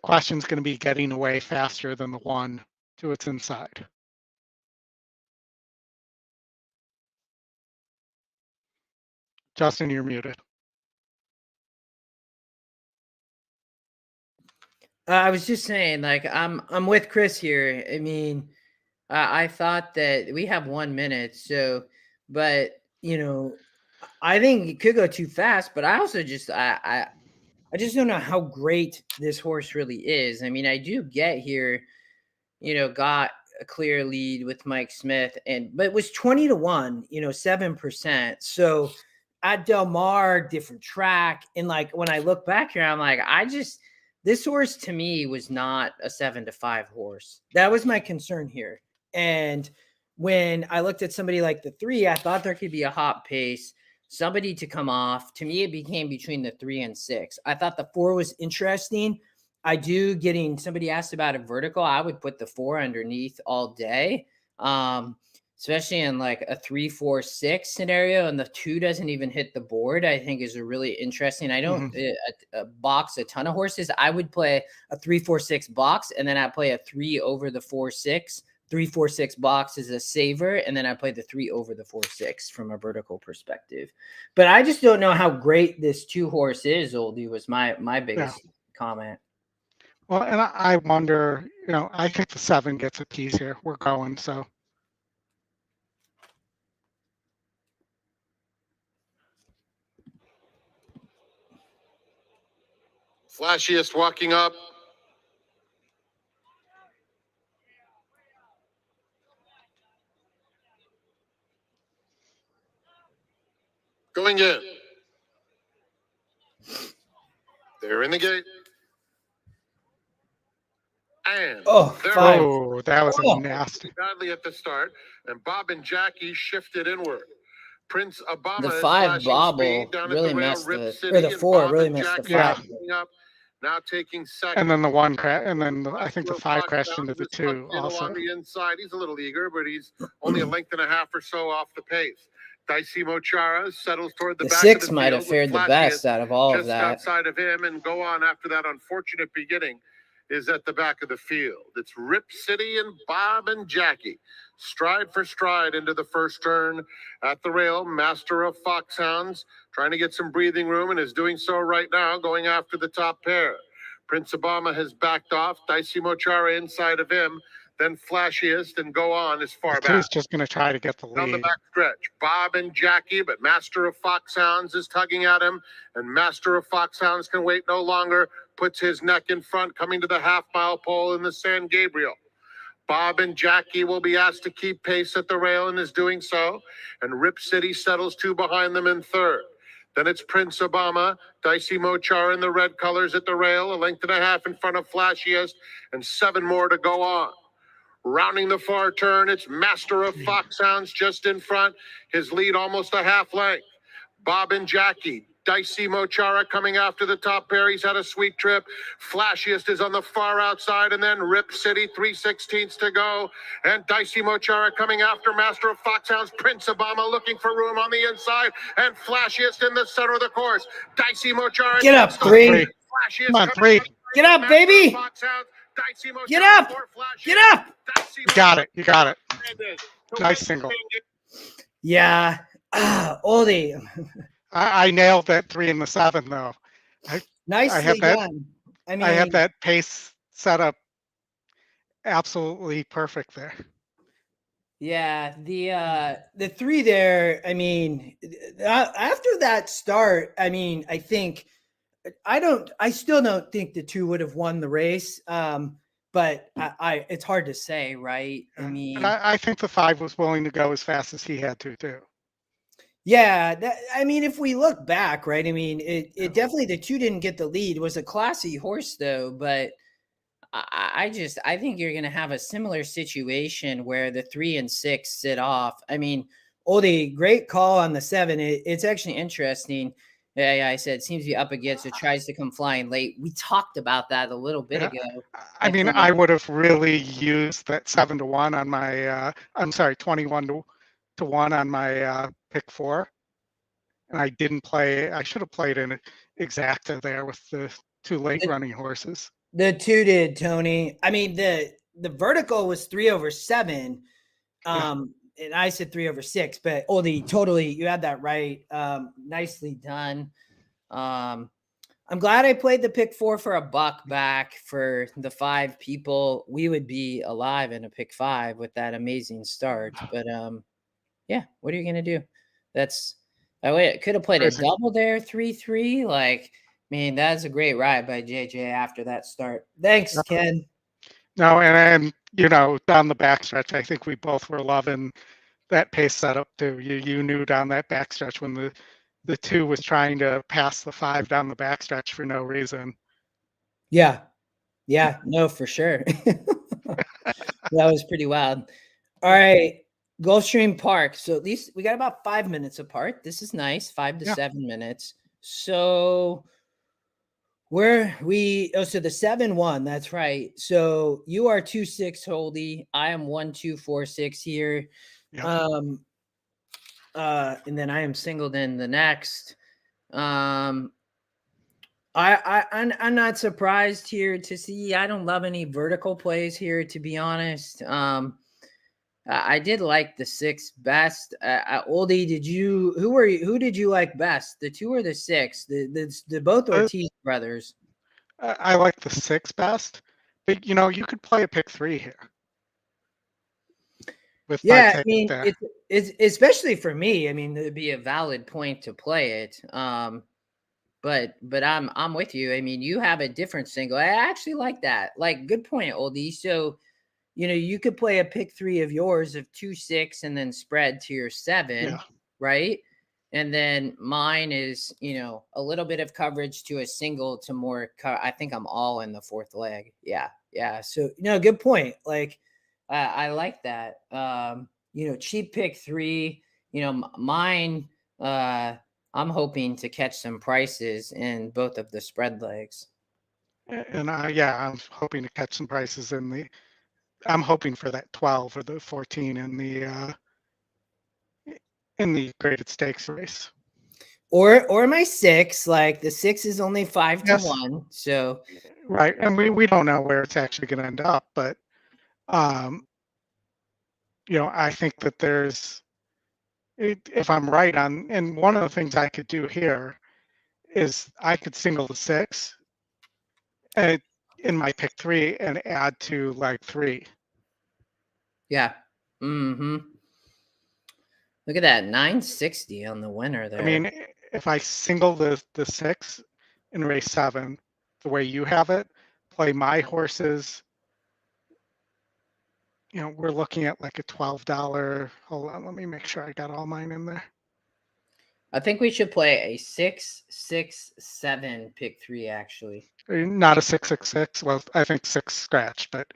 question's going to be getting away faster than the 1 to its inside. Justin, you're muted. I was just saying, like, I'm with Chris here. I mean, I thought that we have 1 minute, so, but I think it could go too fast. But I also just I just don't know how great this horse really is. I mean, I do get here, got a clear lead with Mike Smith, but it was 20-1, 7%. So at Del Mar, different track, and like when I look back here, I'm like, this horse to me was not a 7-5 horse. That was my concern here. And when I looked at somebody like the 3, I thought there could be a hot pace, somebody to come off. To me, it became between the 3 and 6. I thought the 4 was interesting. Somebody asked about a vertical. I would put the 4 underneath all day. Especially in like a 3-4-6 scenario, and the 2 doesn't even hit the board, I think is a really interesting. I don't box a ton of horses. I would play a 3-4-6 box, and then I play a 3 over the 4-6. 3-4-6 box is a saver, and then I play the 3 over the 4-6 from a vertical perspective. But I just don't know how great this 2 horse is. Oldie was my biggest comment. Well, and I wonder, I think the 7 gets a piece here. We're going so. Flashiest walking up. Going in. They're in the gate. And that was nasty. Badly at the start, and Bob and Jackie shifted inward. Prince Obama. The 5 bobble really messed or the 4 really messed the 5. Now taking second. And then the 1 crash, and then I think the 5 crashed into the 2 also. On the inside, he's a little eager, but he's only a length and a half or so off the pace. Daisimo Chara settles toward the back 6 of the might have fared the best out of all of that. Just outside of him, and go on after that unfortunate beginning. is at the back of the field. It's Rip City and Bob and Jackie. Stride for stride into the first turn at the rail. Master of Foxhounds trying to get some breathing room and is doing so right now, going after the top pair. Prince Obama has backed off. Dicey Mochara inside of him. Then Flashiest and Go On is far back. He's just going to try to get the On the lead. back stretch, Bob and Jackie, but Master of Foxhounds is tugging at him, and Master of Foxhounds can wait no longer, puts his neck in front, coming to the half-mile pole in the San Gabriel. Bob and Jackie will be asked to keep pace at the rail and is doing so, and Rip City settles 2 behind them in third. Then it's Prince Obama, Dicey Mochara in the red colors at the rail, a length and a half in front of Flashiest, and 7 more to go on. Rounding the far turn, it's Master of Foxhounds just in front. His lead almost a half length. Bob and Jackie, Dicey Mochara coming after the top pair. He's had a sweet trip. Flashiest is on the far outside, and then Rip City, 3/16 to go. And Dicey Mochara coming after Master of Foxhounds. Prince Obama looking for room on the inside, and Flashiest in the center of the course. Dicey Mochara. Get up, 3. Come on, 3. Get up, baby. Get up. Get up. You got it. You got it. Nice single. Yeah. Oldy. I nailed that 3 and the 7 though. Nicely that- done. I mean, I had that pace set up absolutely perfect there. yeah, the 3 there, I mean, after that start, I mean, I still don't think the 2 would have won the race. But it's hard to say, right? I mean, And I think the 5 was willing to go as fast as he had to too. yeah, I mean, if we look back, right? I mean, it definitely, the 2 didn't get the lead. It was a classy horse though, but I think you're going to have a similar situation where the 3 and 6 sit off. I mean, Oldy, great call on the 7. It's actually interesting. Yeah, I said it seems to be up against it, tries to come flying late. We talked about that a little bit ago. I mean, I would have really used that 7-1 on my, 21-1 on my pick 4. And I didn't play, I should have played an exacta there with the 2 late running horses. The 2 did, Tony. I mean, the vertical was 3/7. And I said 3/6, but Oldy, totally, you had that right. Nicely done. I'm glad I played the pick 4 for $1 back for the 5 people. We would be alive in a pick 5 with that amazing start. But yeah, what are you gonna do? I could have played a double there, 3-3. Like, man, that's a great ride by JJ after that start. Thanks, Ken. No, and down the backstretch, I think we both were loving that pace setup too. You knew down that backstretch when the 2 was trying to pass the 5 down the backstretch for no reason. Yeah, no, for sure. That was pretty wild. All right, Gulfstream Park. So at least we got about 5 minutes apart. This is nice, 5 to 7 minutes. So so the 7-1, that's right. So you are 2-6, Holdy. I am 1-2-4-6 here. Yep. And then I am singled in the next. I'm not surprised here to see. I don't love any vertical plays here, to be honest. I did like the 6 best. Oldy, who did you like best? The 2 or the 6? The both Ortiz brothers. I like the 6 best, but you could play a pick 3 here. Yeah, I mean, it's especially for me. I mean, it'd be a valid point to play it. But I'm with you. I mean, you have a different single. I actually like that. Like, good point, Oldie. So, you could play a pick 3 of yours of 2-6 and then spread to your 7, right? And then mine is, a little bit of coverage to a single to more. I think I'm all in the 4th leg. Yeah. So, good point. Like, I like that. Cheap pick 3. Mine. I'm hoping to catch some prices in both of the spread legs. And I'm hoping to catch some prices I'm hoping for that 12 or the 14 in the graded stakes race. Or my 6, like the 6 is only 5 to 1. So Right. And we don't know where it's actually going to end up, but, I think that if I'm right on, and one of the things I could do here is I could single the 6 and in my pick 3 and add to leg 3. Yeah. Mm-hmm. Look at that, 960 on the winner there. I mean, if I single the 6 in race 7, the way you have it, play my horses, we're looking at like a $12. Hold on, let me make sure I got all mine in there. I think we should play a 6-6-7 pick 3 actually. Not a 666. Well, I think 6 scratch, but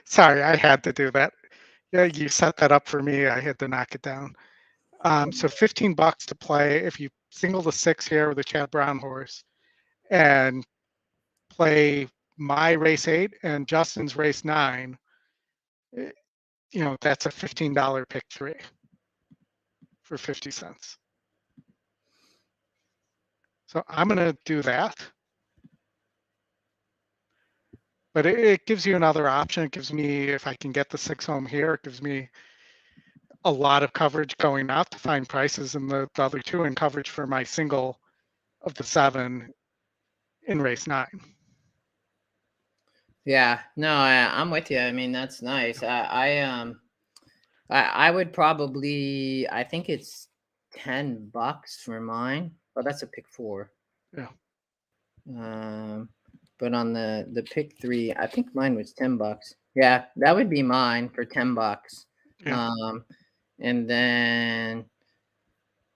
sorry, I had to do that. Yeah, you set that up for me. I had to knock it down. So $15 to play if you single the 6 here with a Chad Brown horse and play my race 8 and Justin's race 9. That's a $15 pick 3 for 50 cents. So I'm going to do that. But it gives you another option. It gives me, if I can get the 6 home here, it gives me a lot of coverage going out to find prices in the other 2 and coverage for my single of the 7 in race 9. Yeah, no, I'm with you. I mean, that's nice. I would probably, I think it's $10 for mine. Oh, that's a pick 4. Yeah. But on the pick 3, I think mine was $10. Yeah, that would be mine for $10. Yeah. And then how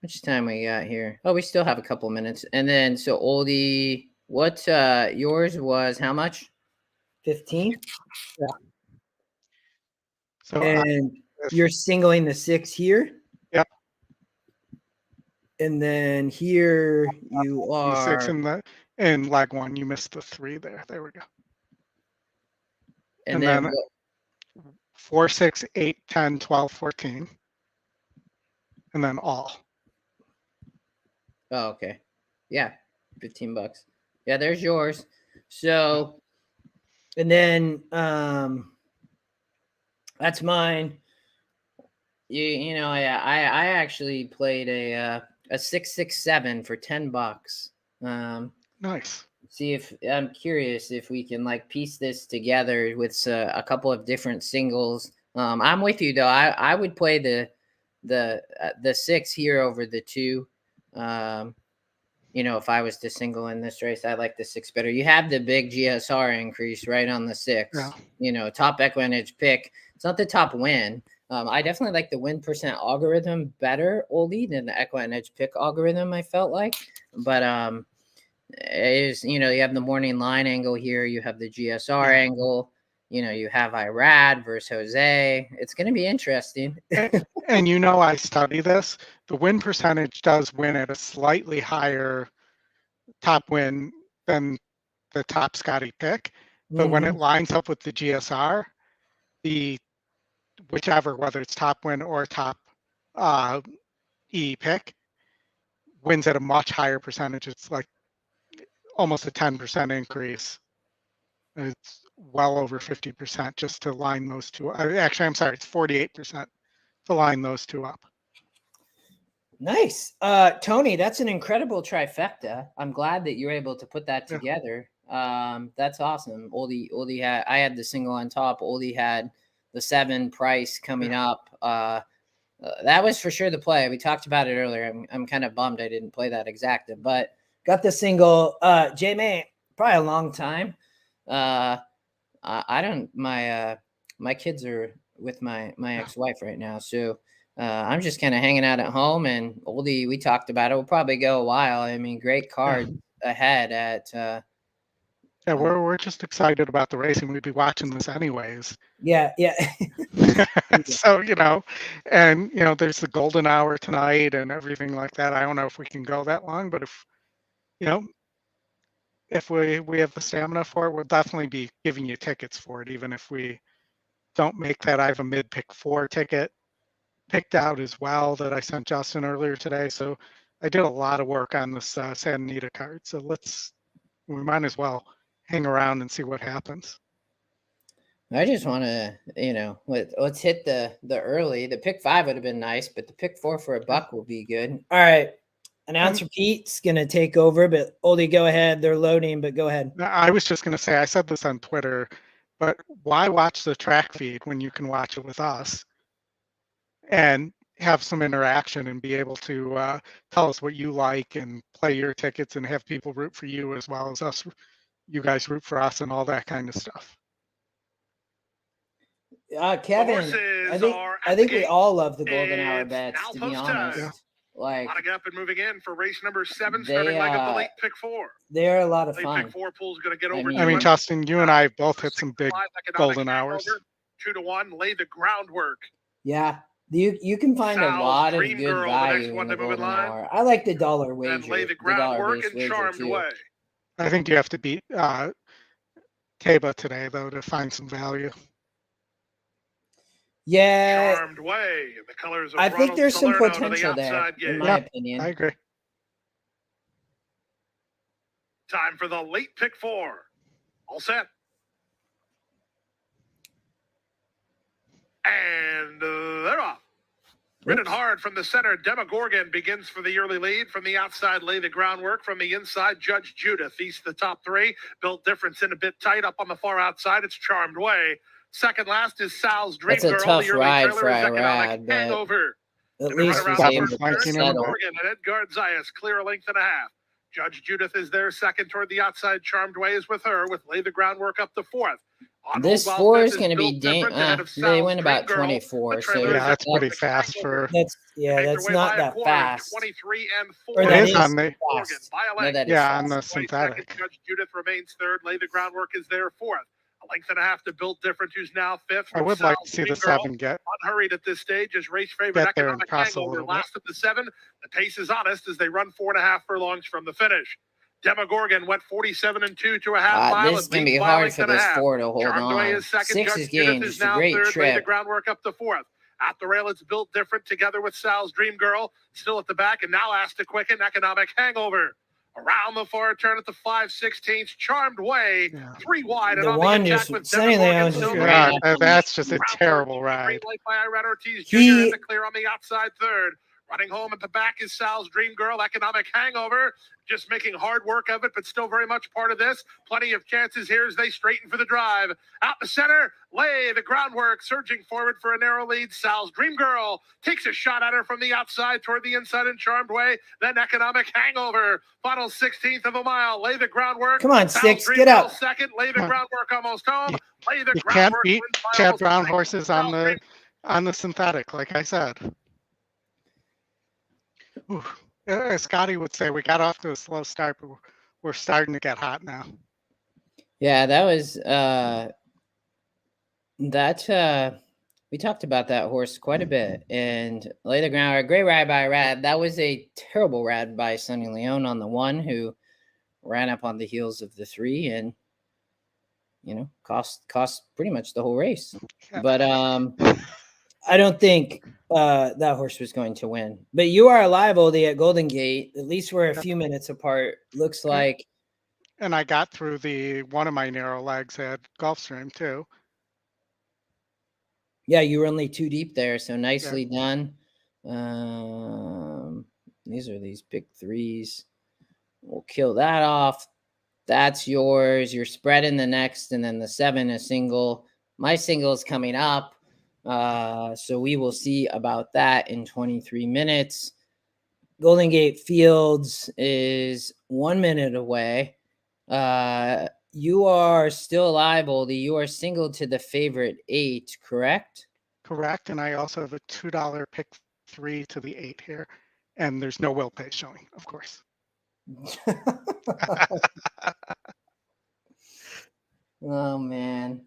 much time we got here? Oh, we still have a couple minutes. And then so Oldy, what yours was how much? 15? Yeah. So and you're singling the 6 here? Yep. And then here you are the 6 in leg 1, you missed the 3 there. There we go. And then 4, 6, 8, 10, 12, 14. And then all. Oh, okay. Yeah. $15. Yeah, there's yours. So, and then that's mine. I actually played a 6-6-7 for $10. Nice. See if I'm curious if we can like piece this together with a couple of different singles. I'm with you though. I would play the 6 here over the 2. If I was to single in this race, I like the 6 better. You have the big GSR increase right on the 6. Yeah. Top EquinEdge pick. It's not the top win. I definitely like the win percent algorithm better, Oldie, than the EquinEdge pick algorithm. I felt like, but is you have the morning line angle here. You have the GSR angle. You have Irad versus Jose. It's going to be interesting. and I study this. The win percentage does win at a slightly higher top win than the top Scotty pick. But when it lines up with the GSR, whichever, whether it's top win or top E pick, wins at a much higher percentage. It's like almost a 10% increase. It's well over 50% just to line those two. Actually, I'm sorry, it's 48% to line those 2 up. Nice. Tony, that's an incredible trifecta. I'm glad that you're able to put that together. That's awesome. Oldie had, I had the single on top. Oldie had the 7 price coming up. That was for sure the play. We talked about it earlier. I'm kind of bummed I didn't play that exacta, but got the single. J-May, probably a long time. I don't, my kids are with my ex-wife right now. So, I'm just kind of hanging out at home, and Oldie, we talked about it. We'll probably go a while. I mean, great card ahead at, we're just excited about the racing. We'd be watching this anyways. Yeah. So, and, there's the golden hour tonight and everything like that. I don't know if we can go that long, but if we have the stamina for it, we'll definitely be giving you tickets for it. Even if we don't make that, I have a mid pick 4 ticket picked out as well that I sent Justin earlier today. So I did a lot of work on this Anita card. So let's we might as well hang around and see what happens. I just want to, let's hit the early. The pick 5 would have been nice, but the pick 4 for a buck will be good. All right. Announcer Pete's going to take over, but Oldy, go ahead. They're loading, but go ahead. I was just going to say, I said this on Twitter, but why watch the track feed when you can watch it with us and have some interaction and be able to tell us what you like and play your tickets and have people root for you as well as us, you guys root for us and all that kind of stuff. Kevin, I think we all love the golden hour bets, to be honest. Yeah. Like, Lotting up and moving in for race number 7, starting leg of the late pick 4. They are a lot of Late fun. pick 4 pool's going to get over. I mean, Justin, you and I both hit some big 6 to 5 golden economic hours. hangover, 2-1, lay the groundwork. Yeah. You can find a Sal's lot of Dream good Girl, the next value one in the to move in golden line. hour. I like the dollar wager. And lay the dollar groundwork based and wager, charmed too. away. I think you have to beat Taba today, though, to find some value. Yeah. Charmed way. The colors of I think Ronald there's some Salerno to the potential there, outside in gate. my opinion. I agree. Time for the late pick 4. All set. And they're off. Ridden hard from the center, Demogorgon begins for the early lead. From the outside, lay the groundwork. From the inside, Judge Judith eats the top 3. Built difference in a bit tight. Up on the far outside, it's Charmed Way. Second last is Sal's Dream That's a Girl. tough The early ride trailer for is a Economic ride, but Hangover. at Gonna least run he's around able the to first turn. settle. Demogorgon and Edgar Zayas clear a length and a half. Judge Judith is there second toward the outside. Charmed Way is with her, with lay the groundwork up to 4th. This 4 is going to be they win about 24, so Yeah, that's pretty fast for. that's not that fast. 23 and 4. Or It that is on the. fast. No, that is Yeah, on fast. the synthetic. Judge Judith remains third. Lay the groundwork is there 4th. A length and a half to build different, who's now 5th. I would like to see the 7 get Unhurried at this stage as race favorite get there and Economic cross a Hangover. little bit. Last of the 7. The pace is honest as they run 4.5 furlongs from the finish. Demogorgon went 47 and 2 to a half mile. This is going to be hard for this 4 to hold Charmed Way on. is second. 6 Judge is Judith gained. is It's a now great third. Lay the trip. groundwork up to 4th. At the rail, it's built different together with Sal's Dream Girl. Still at the back and now asked to quicken Economic Hangover. Around the far turn at the 5/16, Charmed Way, Yeah. 3 wide. And The on one the attack just with saying Demogorgon that still was- leading. Yeah, that's just a terrible ride. Great light by Irene Ortiz Jr. He- in the clear on the outside third. Running home at the back is Sal's Dream Girl, Economic Hangover. Just making hard work of it, but still very much part of this. Plenty of chances here as they straighten for the drive. Out the center, lay the groundwork, surging forward for a narrow lead. Sal's Dream Girl takes a shot at her from the outside toward the inside in Charmed Way. Then Economic Hangover. Final 16th of a mile. Lay the groundwork. Come on, Sal's 6, Dream get Girl up. second. Lay the groundwork almost home. Lay the You can't groundwork. beat wins by Chad almost Brown 6. horses on the synthetic, like I said. Ooh. Scotty would say we got off to a slow start, but we're starting to get hot now. Yeah, that was we talked about that horse quite a bit. And lay the ground, a great ride by Rad. That was a terrible ride by Sonny Leone on the 1, who ran up on the heels of the 3 and cost pretty much the whole race. But I don't think that horse was going to win. But you are alive, Oldie, at Golden Gate. At least we're a few minutes apart. Looks like. And I got through one of my narrow legs at Gulfstream too. Yeah, you were only 2 deep there, so nicely done. These are these big 3s. We'll kill that off. That's yours. You're spreading the next, and then the 7 is single. My single is coming up. So we will see about that in 23 minutes. Golden Gate Fields is 1 minute away. You are still alive, Oldie. You are single to the favorite 8, correct? Correct. And I also have a $2 pick 3 to the 8 here. And there's no will pay showing, of course. Oh, man.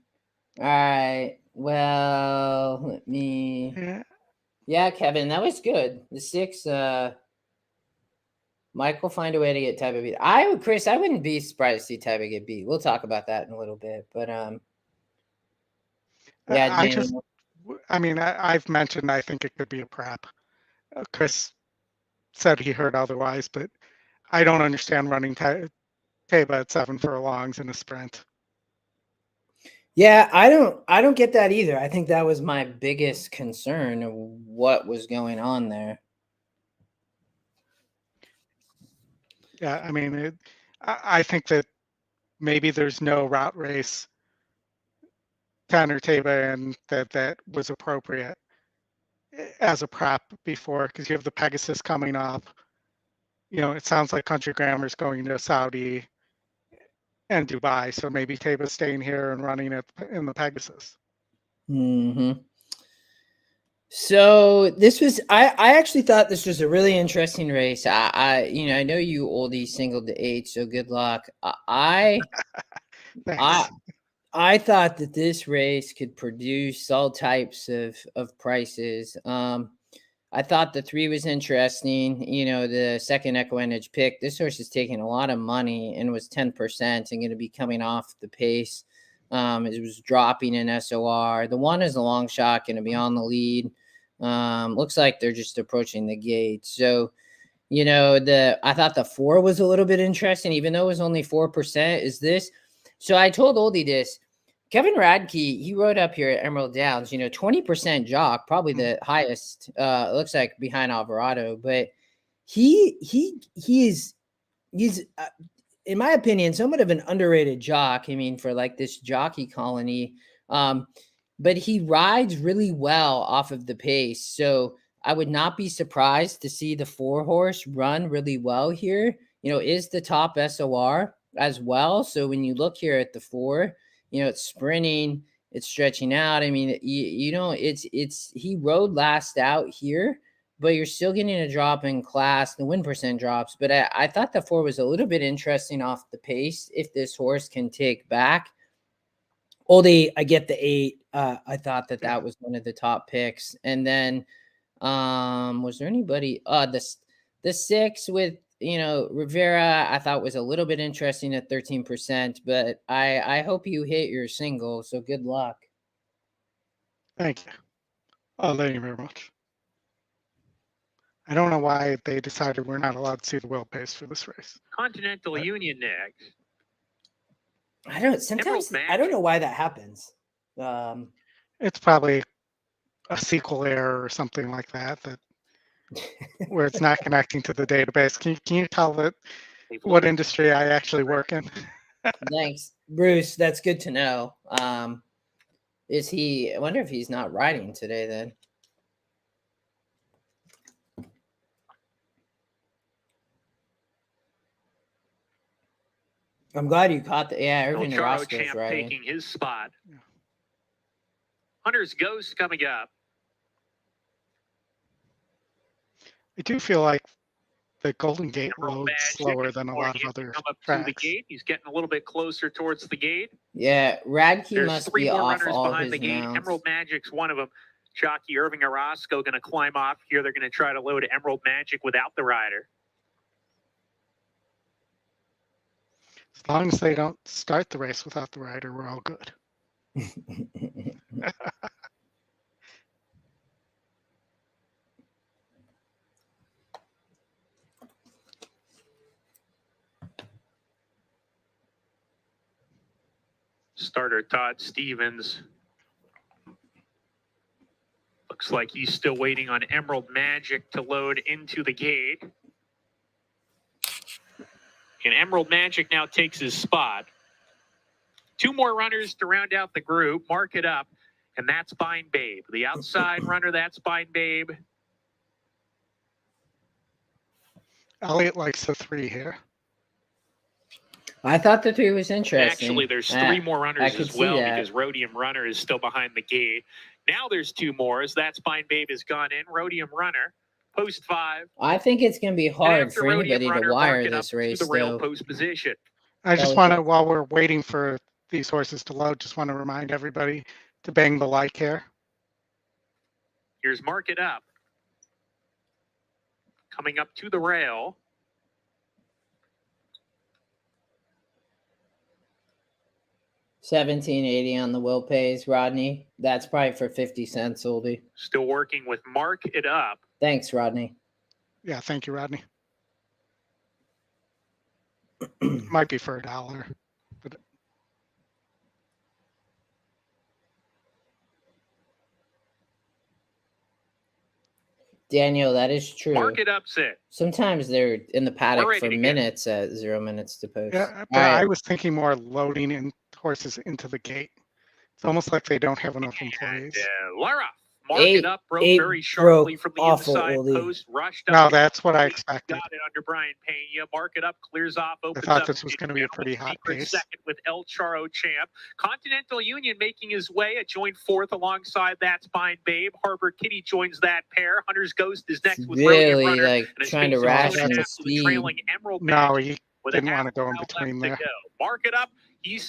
All right. Well, let me. Yeah, Kevin, that was good. The 6. Mike will find a way to get Tyba beat. Chris, I wouldn't be surprised to see Tyba get beat. We'll talk about that in a little bit. But yeah, I've mentioned I think it could be a prep. Chris said he heard otherwise, but I don't understand running Taba at 7 furlongs in a sprint. Yeah, I don't get that either. I think that was my biggest concern of what was going on there. Yeah, I mean, I think that maybe there's no route race Tanner Taba and that was appropriate as a prep before, because you have the Pegasus coming up. You know, it sounds like Country Grammar's going to Saudi and Dubai, so maybe Taba's staying here and running it in the Pegasus. Mm-hmm. So this was, I actually thought this was a really interesting race. I know you Oldie singled the 8, so good luck. I Thanks. thought that this race could produce all types of prices. I thought the 3 was interesting. You know, the second EquinEdge pick. This horse is taking a lot of money and was 10% and going to be coming off the pace. It was dropping in SOR. The 1 is a long shot, going to be on the lead. Looks like they're just approaching the gate. So, you know, I thought the 4 was a little bit interesting, even though it was only 4%. Is this? So I told Oldie this. Kevin Radke, he rode up here at Emerald Downs, 20% jock, probably the highest, it looks like behind Alvarado, but he's in my opinion, somewhat of an underrated jock. I mean, for like this jockey colony, but he rides really well off of the pace. So I would not be surprised to see the 4 horse run really well here, is the top SOR as well. So when you look here at the 4, it's sprinting, it's stretching out. I mean, he rode last out here, but you're still getting a drop in class. The win percent drops, but I thought the 4 was a little bit interesting off the pace if this horse can take back. Oldie, I get the 8. I thought that was one of the top picks. And then was there anybody? The 6 with Rivera, I thought was a little bit interesting at 13%, but I hope you hit your single. So good luck. Thank you. Oh, thank you very much. I don't know why they decided we're not allowed to see the wheel pace for this race. Continental Union next. I don't know why that happens. It's probably a SQL error or something like that where it's not connecting to the database. Can you tell that what industry I actually work in? Thanks, Bruce. That's good to know. I wonder if he's not riding today then. I'm glad you caught the Irving Orozco's riding. Taking his spot. Hunter's Ghost coming up. I do feel like the Golden Gate loads slower than a lot of other tracks. The gate. He's getting a little bit closer towards the gate. Yeah, Radke must be off all behind his the gate. mounts. Emerald Magic's one of them. Jockey Irving Orozco going to climb off here. They're going to try to load Emerald Magic without the rider. As long as they don't start the race without the rider, we're all good. Starter Todd Stevens. Looks like he's still waiting on Emerald Magic to load into the gate. And Emerald Magic now takes his spot. 2 more runners to round out the group. Mark it up. And that's Bind Babe. The outside runner, that's Bind Babe. Elliot likes the 3 here. I thought the 3 was interesting. Actually, there's 3 more runners as well because Rhodium Runner is still behind the gate. Now there's 2 more as that's Bind Babe has gone in. Rhodium Runner, post 5. I think it's going to be hard for anybody to wire this race, the rail post position. I just want to, while we're waiting for these horses to load, just want to remind everybody to bang the like here. Here's Mark It Up. Coming up to the rail. $17.80 on the will pays, Rodney. That's probably for 50 cents, Oldie. Still working with Mark It Up. Thanks, Rodney. Yeah, thank you, Rodney. Might be for $1. But Daniel, that is true. Market upset. Sometimes they're in the paddock ready for to go. minutes at 0 minutes to post. yeah, but I was thinking more loading in horses into the gate. It's almost like they don't have enough employees. And Lara, mark Eight- it up, broke eight very sharply broke from the awful, inside Oldy. post, rushed up. No, against that's what I Oldy, expected. Got it under Brian Pena. Mark it up, clears off, I opens thought up. this was going to be a pretty hot Secret pace. second with El Charo Champ. Continental Union making his way, a joint fourth alongside That's Fine Babe. Harbor Kitty joins that pair. Hunter's Ghost is next with Really Brilliant Runner. like and trying to facing ration Tony the Jackson with speed. trailing Emerald No, Magic he with a didn't want to half go in mile between left to there. go. Mark it up. He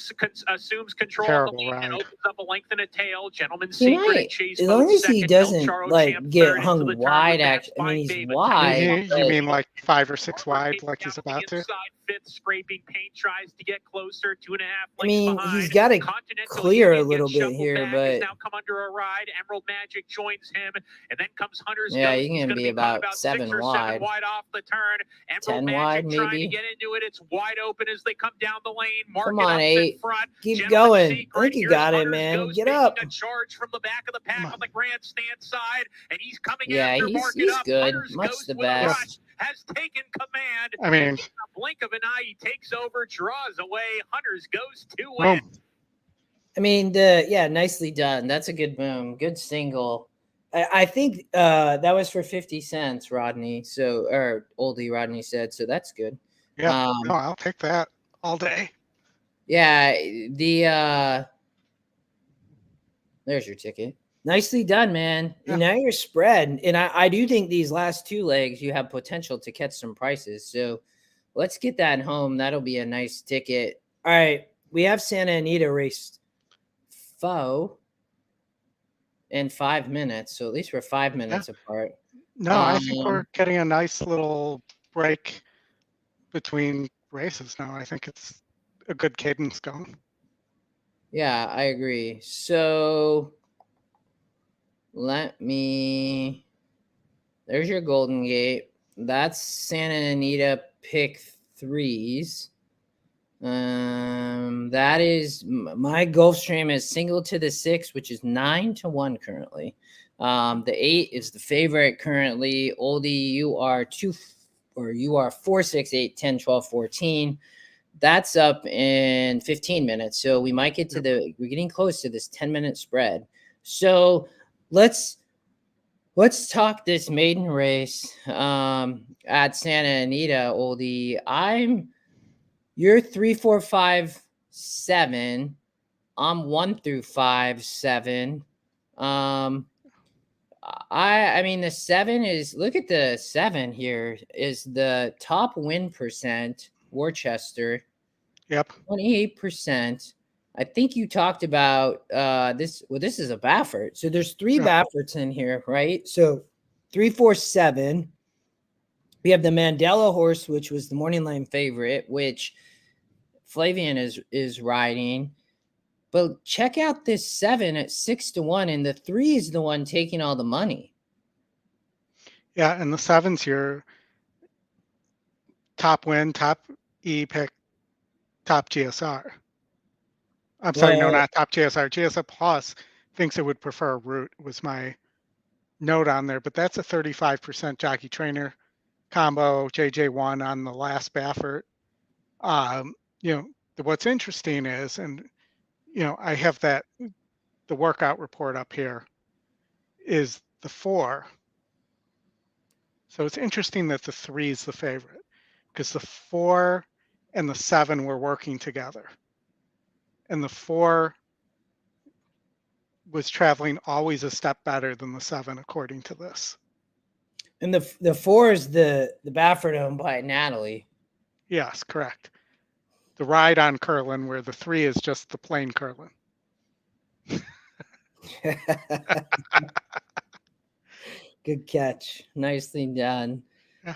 assumes control Terrible of the lead and ride. opens up a length and a tail. Gentleman's He Secret might, and Chase as Mode long as he second. El doesn't Charo like Champ get third into hung the turn wide. with Actually, I That's mean, Fine he's Babe. wide. You but- mean like 5 or 6 wide, like he's Down on the about to? inside, fifth, scraping paint, tries to get closer, 2.5 lengths I mean, behind. he's got to Continental clear a Union little gets bit shuffled here, back, but has now come under a ride. Emerald Magic joins him, and then comes Hunter's yeah, Ghost. you He's can gonna be caught about 6 7 or 7 wide. wide off the turn. 10 Emerald wide, Magic trying to maybe. get into it. It's wide open as they come down the lane. Come Market on, up 8. in front. Keep Gentleman's going. I Secret. think you Here's got it, Hunter's man. Ghost Get taking up. a charge from the back of the pack on the grandstand side, and he's coming Yeah, after he's Market Up. good. Hunter's Much Ghost the with a best. rush has taken command. I mean, In a blink of an eye, he takes over, draws away. Hunter's Ghost to win. boom. I mean, nicely done. That's a good boom. Good single. I think that was for 50 cents, Rodney. So, or Oldie Rodney said. So that's good. Yeah, no, I'll take that all day. Yeah, there's your ticket. Nicely done, man. Yeah. Now you're spread. And I do think these last 2 legs, you have potential to catch some prices. So let's get that home. That'll be a nice ticket. All right. We have Santa Anita race 4 in 5 minutes. So at least we're 5 minutes apart. No, I think we're getting a nice little break between races now. I think it's a good cadence going. Yeah, I agree. So there's your Golden Gate. That's Santa Anita pick 3s. That is my Gulfstream is single to the 6, which is 9-1 currently. The 8 is the favorite currently. Oldie, you are 4, 6, 8, 10, 12, 14. That's up in 15 minutes. So we might get to we're getting close to this 10-minute spread. So let's talk this maiden race at Santa Anita, Oldie. You're 3, 4, 5, 7. I'm 1 through 5, 7. I mean the 7 is, look at the 7 here, is the top win percent. Worcester. Yep. 28%. I think you talked about this. Well, this is a Baffert. So there's 3 Bafferts in here, right? So 3, 4, 7. We have the Mandela horse, which was the morning line favorite, which Flavian is riding. But check out this 7 at 6-1, and the 3 is the one taking all the money. Yeah, and the 7's your top win, top E pick, top GSR. I'm sorry, no, not top GSR. GSR Plus thinks it would prefer a route, was my note on there, but that's a 35% jockey trainer combo, JJ1 on the last Baffert. What's interesting is, and I have the workout report up here, is the 4. So it's interesting that the 3 is the favorite, because the 4 and the 7 were working together. And the 4 was traveling always a step better than the 7, according to this. And the 4 is the Baffert owned by Natalie. Yes, correct. The ride on Curlin, where the 3 is just the plain Curlin. Good catch. Nicely done. Yeah.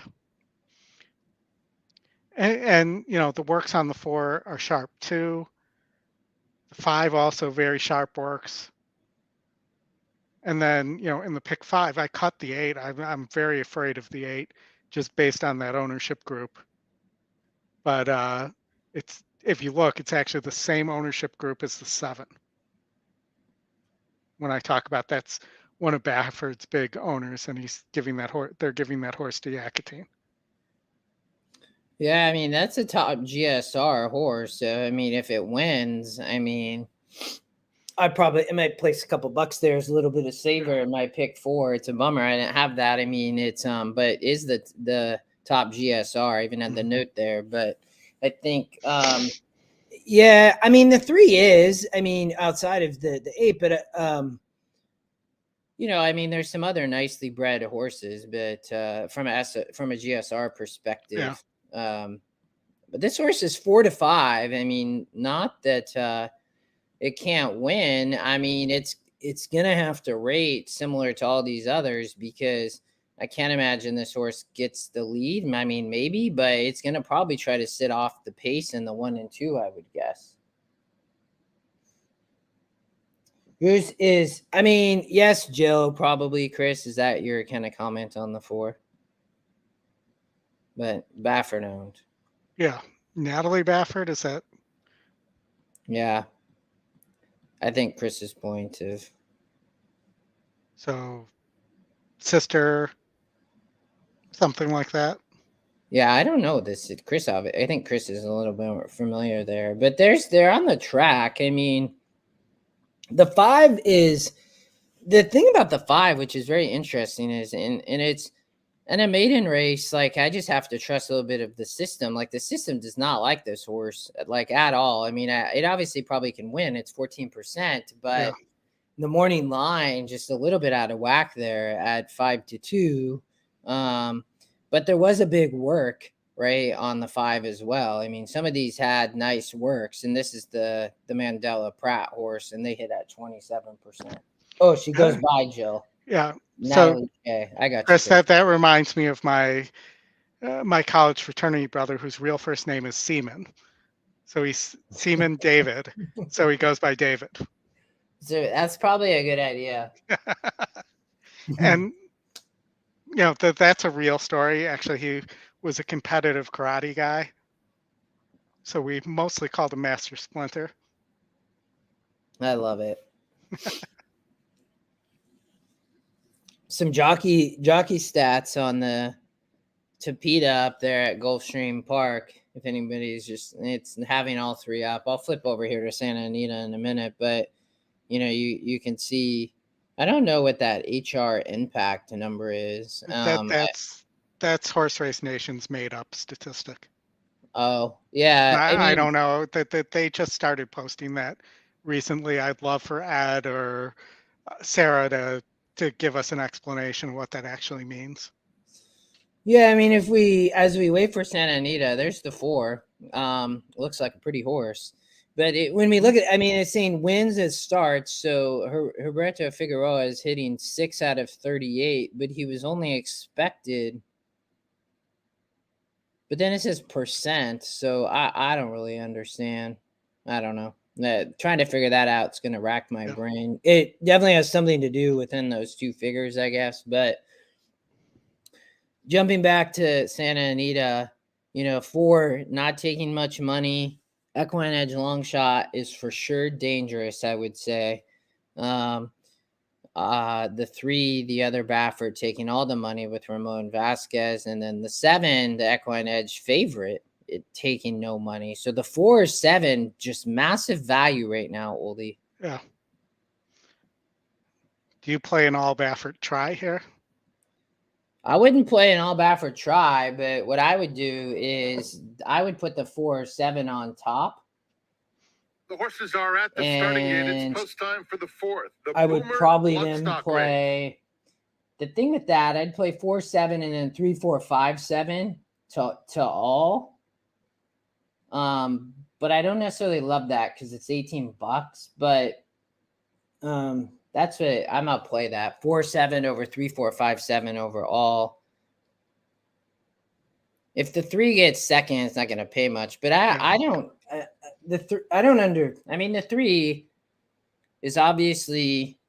And the works on the 4 are sharp too. The 5 also very sharp works. And then, in the pick 5, I cut the 8. I'm very afraid of the 8, just based on that ownership group. But if you look, it's actually the same ownership group as the 7. When I talk about that's one of Bafford's big owners, and he's giving that horse. They're giving that horse to Yakatine. Yeah, I mean, that's a top GSR horse. So, I mean, if it wins, I mean, I might place a couple bucks there as a little bit of saver in my pick 4. It's a bummer I didn't have that. I mean, it's but is the top GSR. I even had the note there, but I think yeah, I mean the 3 is, I mean, outside of the 8, but you know, I mean, there's some other nicely bred horses, but from a GSR perspective, but this horse is 4 to 5. I mean, not that it can't win. I mean, it's gonna have to rate similar to all these others, because I can't imagine this horse gets the lead. I mean, maybe, but it's gonna probably try to sit off the pace in the 1 and 2, I would guess. I mean, yes, Jill, probably. Chris, is that your kind of comment on the 4? But Baffert owned. Yeah. Natalie Baffert, is that? Yeah. I think Chris's point of. So, sister, something like that. Yeah, I don't know this. Chris, I think Chris is a little bit more familiar there, but they're on the track. I mean, the 5 is the thing about the 5, which is very interesting, is and it's in a maiden race. Like, I just have to trust a little bit of the system. Like, the system does not like this horse, like, at all. I mean, it obviously probably can win. It's 14%, but the morning line just a little bit out of whack there at 5 to 2. But there was a big work right on the 5 as well. I mean, some of these had nice works, and this is the Mandela Pratt horse, and they hit at 27%. Oh, she goes by, Jill. Yeah. Natalie, so, I got Chris, you. that reminds me of my my college fraternity brother, whose real first name is Seaman. So he's Seaman David. So he goes by David. So that's probably a good idea. And you know, that's a real story. Actually, he was a competitive karate guy. So we mostly called him Master Splinter. I love it. Some jockey stats on the Tapeta up there at Gulfstream Park. If anybody's it's having all 3 up. I'll flip over here to Santa Anita in a minute, but you know, you can see. I don't know what that HR impact number is. That's Horse Race Nation's made up statistic. Oh yeah, I don't know that they just started posting that recently. I'd love for Ad or Sarah to give us an explanation of what that actually means. Yeah, I mean, as we wait for Santa Anita, there's the 4. Looks like a pretty horse. But when we look at, I mean, it's saying wins as starts. So Roberto Figueroa is hitting 6 out of 38, but he was only expected. But then it says percent. So I don't really understand. I don't know. Trying to figure that out is going to rack my brain. It definitely has something to do within those 2 figures, I guess. But jumping back to Santa Anita, you know, 4 not taking much money. EquinEdge long shot is for sure dangerous, I would say. The 3, the other Baffert, taking all the money with Ramon Vasquez, and then the 7, the EquinEdge favorite, taking no money. So the 4 7, just massive value right now, Oldy. Yeah. Do you play an all Baffert try here? I wouldn't play an all Baffert try, but what I would do is I would put the 4 7 on top. The horses are at the starting gate. It's post time for the 4th. I would probably then play. The thing with that, I'd play 4 7 and then 3 4 5 7 to all. But I don't necessarily love that because it's $18. But that's what I'm gonna play that 4 7 over 3 4 5 7 over all. If the 3 gets second, it's not gonna pay much. But I don't. I mean, the 3 is obviously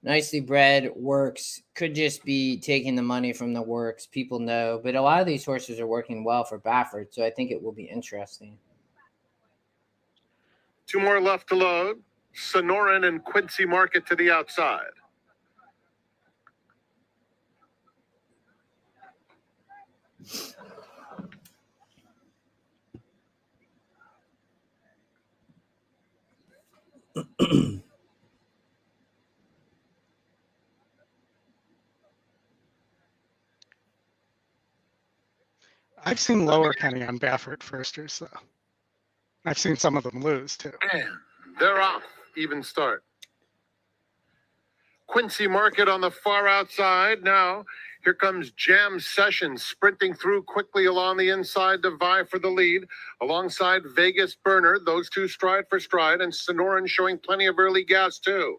nicely bred, works, could just be taking the money from the works. People know, but a lot of these horses are working well for Baffert, so I think it will be interesting. 2 more left to load. Sonoran and Quincy Market to the outside. I've seen lower Kenny on Baffert firsters, though. I've seen some of them lose, too. And they're off. Even start. Quincy Market on the far outside. Now, here comes Jam Sessions sprinting through quickly along the inside to vie for the lead. Alongside Vegas Burner, those two stride for stride, and Sonoran showing plenty of early gas, too.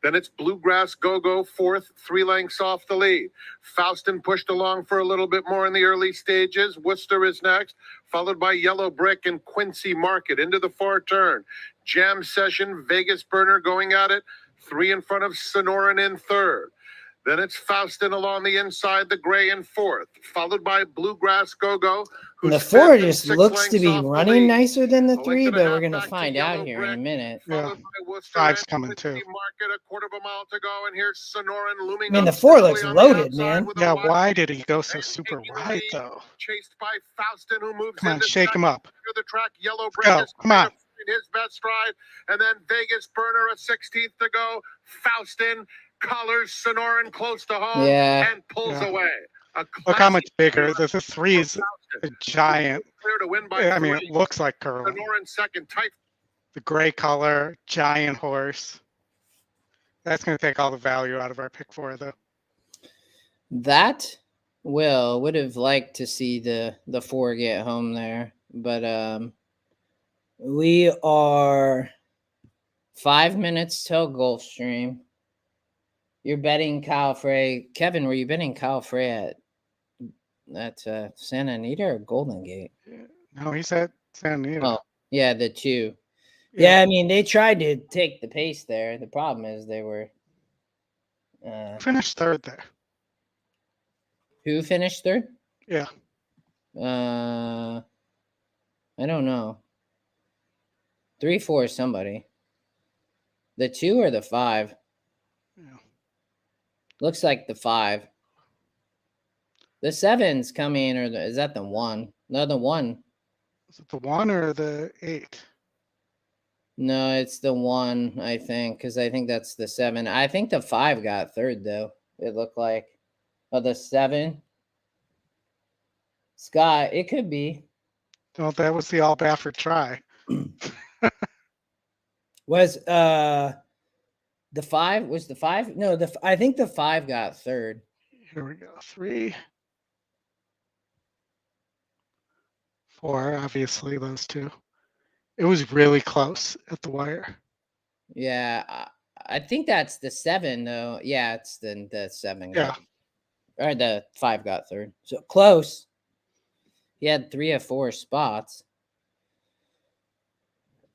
Then it's Bluegrass Go-Go fourth, 3 lengths off the lead. Faustin pushed along for a little bit more in the early stages. Worcester is next, followed by Yellow Brick and Quincy Market into the far turn. Jam Session, Vegas Burner going at it. 3 in front of Sonoran in third. Then it's Faustin along the inside, the gray in fourth, followed by Bluegrass Go-Go. The 4 just looks to be running nicer than the 3, but we're going to find out here in a minute. Yeah. 5's coming, too. Market, a quarter of a mile to go, and here's Sonoran looming. I mean, the 4 looks loaded, man. Yeah, why did he go so super wide, though? Chased by Faustin, who moves Come on, shake him up. The track. Yellow Go, come on. His best stride, and then Vegas Burner, a 16th to go. Faustin collars Sonoran close to home and pulls away. Look how much bigger. The 3 is a giant. Clear to win by I mean, it looks like curling. Sonoran second, tight. The gray color, giant horse. That's going to take all the value out of our pick 4, though. That would have liked to see the 4 get home there, but we are 5 minutes till Gulfstream. You're betting Kyle Frey. Kevin, were you betting Kyle Frey at Santa Anita or Golden Gate? No, he said Santa Anita. Oh, yeah, the 2. Yeah, I mean, they tried to take the pace there. The problem is they were... finished third there. Who finished third? Yeah. I don't know. 3, 4 is somebody. The 2 or the 5? Yeah. Looks like the 5. The 7's coming, or is that the 1? No, the 1. Is it the 1 or the 8? No, it's the 1, I think, because I think that's the 7. I think the 5 got third, though. It looked like. Oh, the 7? Scott, it could be. Well, that was the all Baffert try. Was the 5? Was the 5? No, I think the 5 got third. Here we go. 3, 4, obviously those 2. It was really close at the wire. Yeah, I think that's the 7, though. Yeah, it's the 7. Yeah. Or the 5 got third. So close. He had 3 of 4 spots.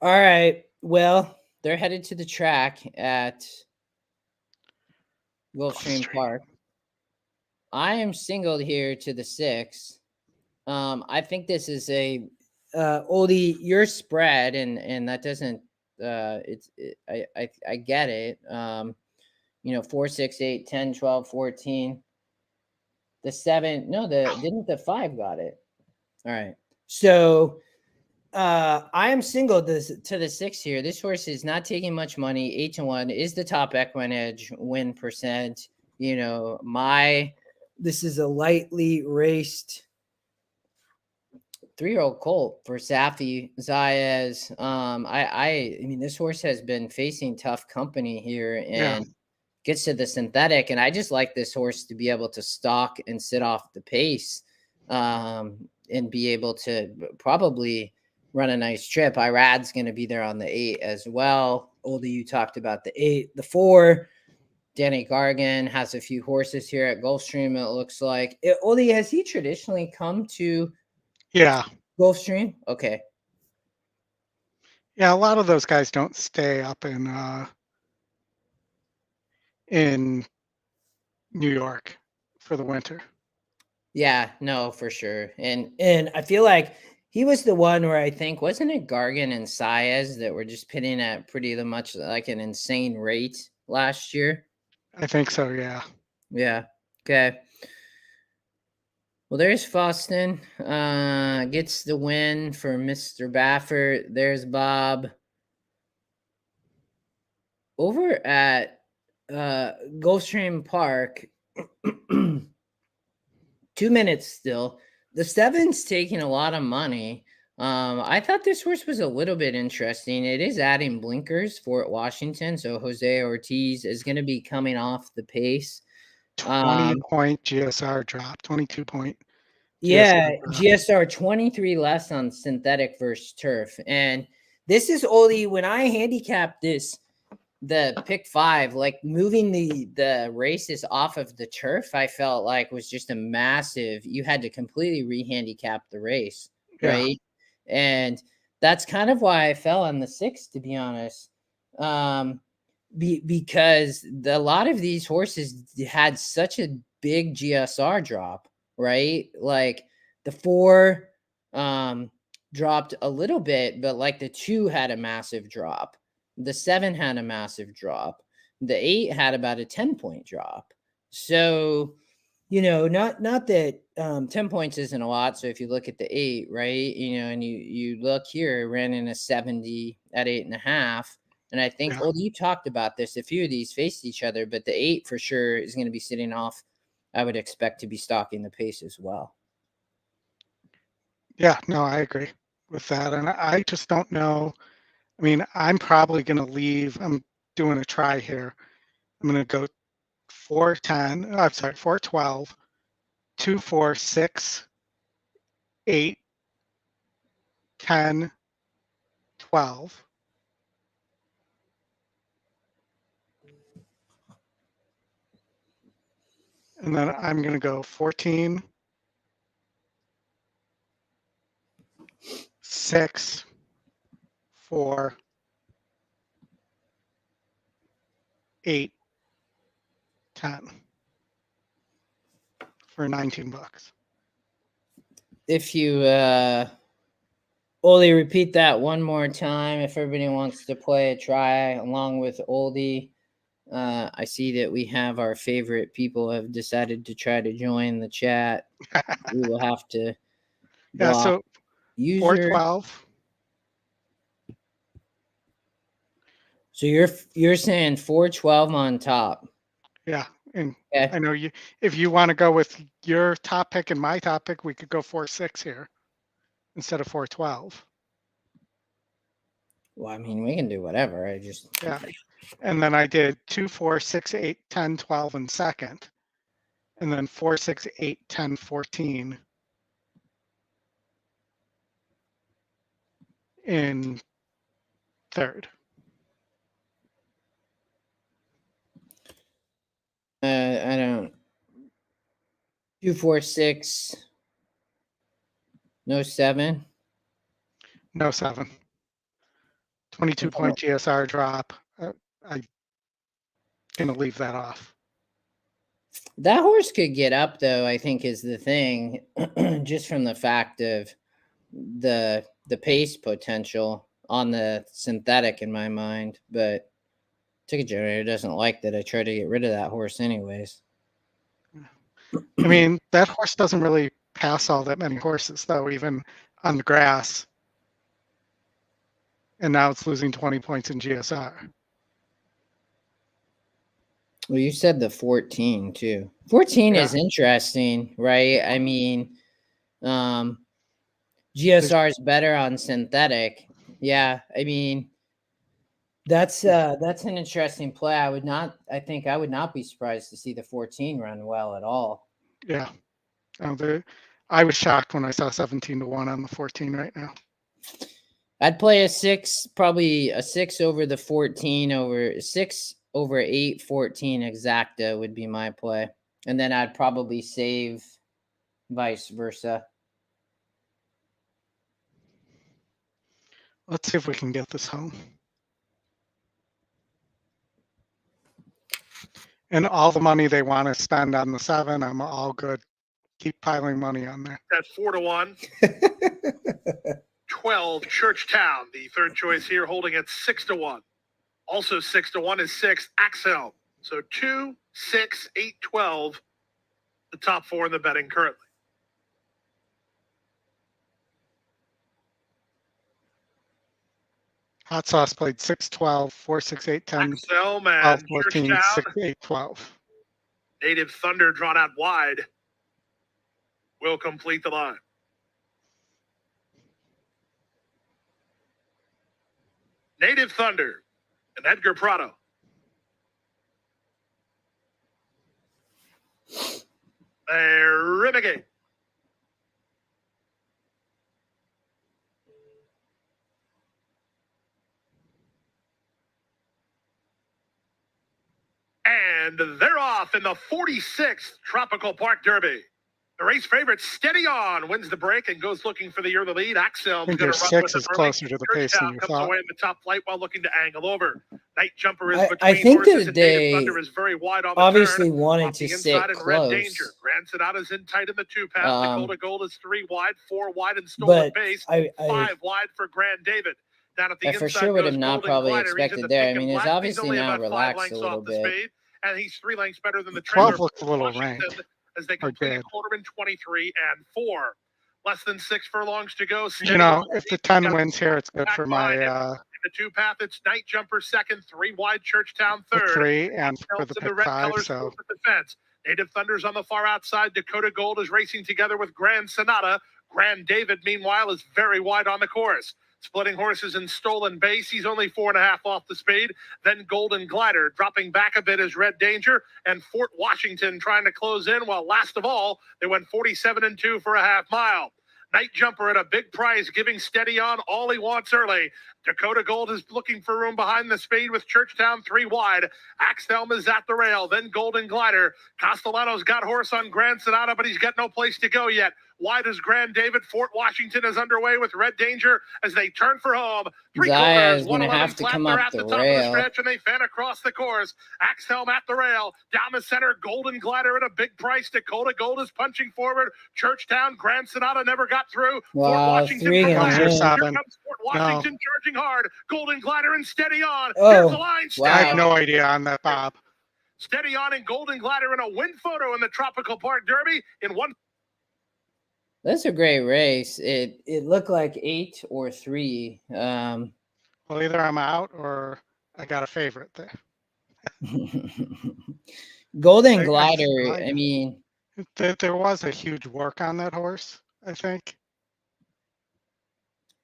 All right. Well, they're headed to the track at Gulfstream Park. I am singled here to the 6. I think this is a Oldy, your spread, and that doesn't I get it. 4, 6, 8, 10, 12, 14. The 7, no, didn't the 5 got it? All right. So I am singled to the 6 here. This horse is not taking much money. 8-1 is the top EquinEdge win percent. This is a lightly raced 3-year-old colt for Safi Zayas. I mean, this horse has been facing tough company here and gets to the synthetic. And I just like this horse to be able to stalk and sit off the pace and be able to probably run a nice trip. Irad's going to be there on the 8 as well. Oldy, you talked about the 8, the 4. Danny Gargan has a few horses here at Gulfstream, it looks like. Oldy, has he traditionally come to Gulfstream? Okay. Yeah, a lot of those guys don't stay up in New York for the winter. Yeah, no, for sure. And I feel like He was the one where I think, wasn't it Gargan and Saez that were just pitting at pretty much like an insane rate last year? I think so, yeah. Yeah. Okay. Well, there's Foston. Gets the win for Mr. Baffert. There's Bob. Over at Gulfstream Park, 2 minutes still. The 7's taking a lot of money. I thought this horse was a little bit interesting. It is adding blinkers for Washington, so Jose Ortiz is going to be coming off the pace. 20-point GSR drop, 22-point. Yeah, GSR 23 less on synthetic versus turf. And this is only when I handicapped this, the pick 5, like moving the races off of the turf, I felt like was just a massive, you had to completely re-handicap the race, right? And that's kind of why I fell on the 6, to be honest. Because a lot of these horses had such a big GSR drop, right? Like the 4 dropped a little bit, but like the 2 had a massive drop. The 7 had a massive drop. The 8 had about a 10-point drop. So, not that 10 points isn't a lot. So if you look at the 8, right, and you look here, ran in a 70 at 8.5. And I think, you talked about this. A few of these faced each other, but the 8 for sure is going to be sitting off. I would expect to be stalking the pace as well. Yeah, no, I agree with that. And I just don't know. I mean, I'm probably going to leave. I'm doing a try here. I'm going to go 410. I'm sorry, 412, 2, 4, 6, 8, 10, 12. And then I'm going to go 14, 6, 4, 8, 10 for $19. If you Oldy, repeat that one more time if everybody wants to play a try along with Oldy. I see that we have our favorite people have decided to try to join the chat. We will have to block so user. 412. So you're saying 412 on top. Yeah, and I know you. If you want to go with your top pick and my top pick, we could go 4-6 here instead of 412. Well, I mean, we can do whatever. And then I did 2, 4, 6, 8, 10, 12 in second, and then 4, 6, 8, 10, 14 in third. I don't. 2, 4, 6. No 7. No 7. 22-point GSR drop. I'm gonna leave that off. That horse could get up, though, I think is the thing, just from the fact of the pace potential on the synthetic in my mind. But Ticket Generator doesn't like that I try to get rid of that horse anyways. I mean, that horse doesn't really pass all that many horses, though, even on the grass. And now it's losing 20 points in GSR. Well, you said the 14 too. 14 is interesting, right? I mean, GSR is better on synthetic. Yeah, I mean, that's an interesting play. I think I would not be surprised to see the 14 run well at all. Yeah. I was shocked when I saw 17-1 on the 14 right now. I'd play a 6, probably a 6 over the 14 over 6 over 8, 14 exacta would be my play. And then I'd probably save vice versa. Let's see if we can get this home. And all the money they want to spend on the 7, I'm all good. Keep piling money on there. That's 4-1. 12, Churchtown, the third choice here, holding at 6-1. Also 6-1 is 6, Axel. So 2, 6, 8, 12, the top four in the betting currently. Hot Sauce played 6-12, 4, 6, 8, 10, Axel, man, 12, 14, Churchtown. 6, 8, 12. Native Thunder drawn out wide will complete the line. Native Thunder and Edgar Prado. Renegade. And they're off in the 46th Tropical Park Derby. The race favorite, Steady On, wins the break and goes looking for the early lead. Axel I think going your to run 6 with is the closer to the pace than Churchtown you comes thought. away in the top flight while looking to angle over. Night Jumper is I between think horses, that and Native they Thunder is very wide on the obviously turn. wanted Off to the sit inside and Red Danger. close. Grand Sonata's in tight in the 2-path. Dakota Gold is 3 wide, 4 wide, and Stolen But Base. I 5 wide for Grand David. Down at the I inside for sure would have goes not Golden probably Glider. He's in expected the there. I pink and mean, it's black. He's obviously only now about 5 relaxed lengths a little off the bit. speed, and he's 3 lengths better than the 12 trailer. looked a little Washington, rank. as they Or complete a good. quarter in 23 and 4. Less than 6 furlongs to go. You know, if the 10 Got wins here, it's good back for line. my In the 2-path, it's Night Jumper second, 3 wide Churchtown pick third. 3 and for Helps the in the pick red 5. colors So at the fence. Native Thunder's on the far outside. Dakota Gold is racing together with Grand Sonata. Grand David, meanwhile, is very wide on the course. Splitting horses in Stolen Base. He's only 4.5 off the speed. Then Golden Glider dropping back a bit is Red Danger. And Fort Washington trying to close in. While last of all, they went 47-2 for a half mile. Night Jumper at a big price, giving Steady On all he wants early. Dakota Gold is looking for room behind the speed with Churchtown 3 wide. Axelm is at the rail, then Golden Glider. Castellano's got horse on Grand Sonata, but he's got no place to go yet. Wide is Grand David. Fort Washington is underway with Red Danger as they turn for home. 3 Zaya quarters, is going to 111 have to flat. come They're up at the the top of the rail. stretch, and they fan across the course. Axelm at the rail. Down the center, Golden Glider at a big price. Dakota Gold is punching forward. Churchtown, Grand Sonata never got through. Wow, Fort Washington 3 from gonna last. win. Here 7. comes Fort Washington charging hard. Golden Glider and Steady On. Oh, Here's the line. Steady wow. I have On. no idea on that, Bob. Steady On and Golden Glider in a win photo in the Tropical Park Derby in one. That's a great race. It looked like 8 or 3. Well, either I'm out or I got a favorite there. Golden I Glider. I mean, There was a huge work on that horse, I think.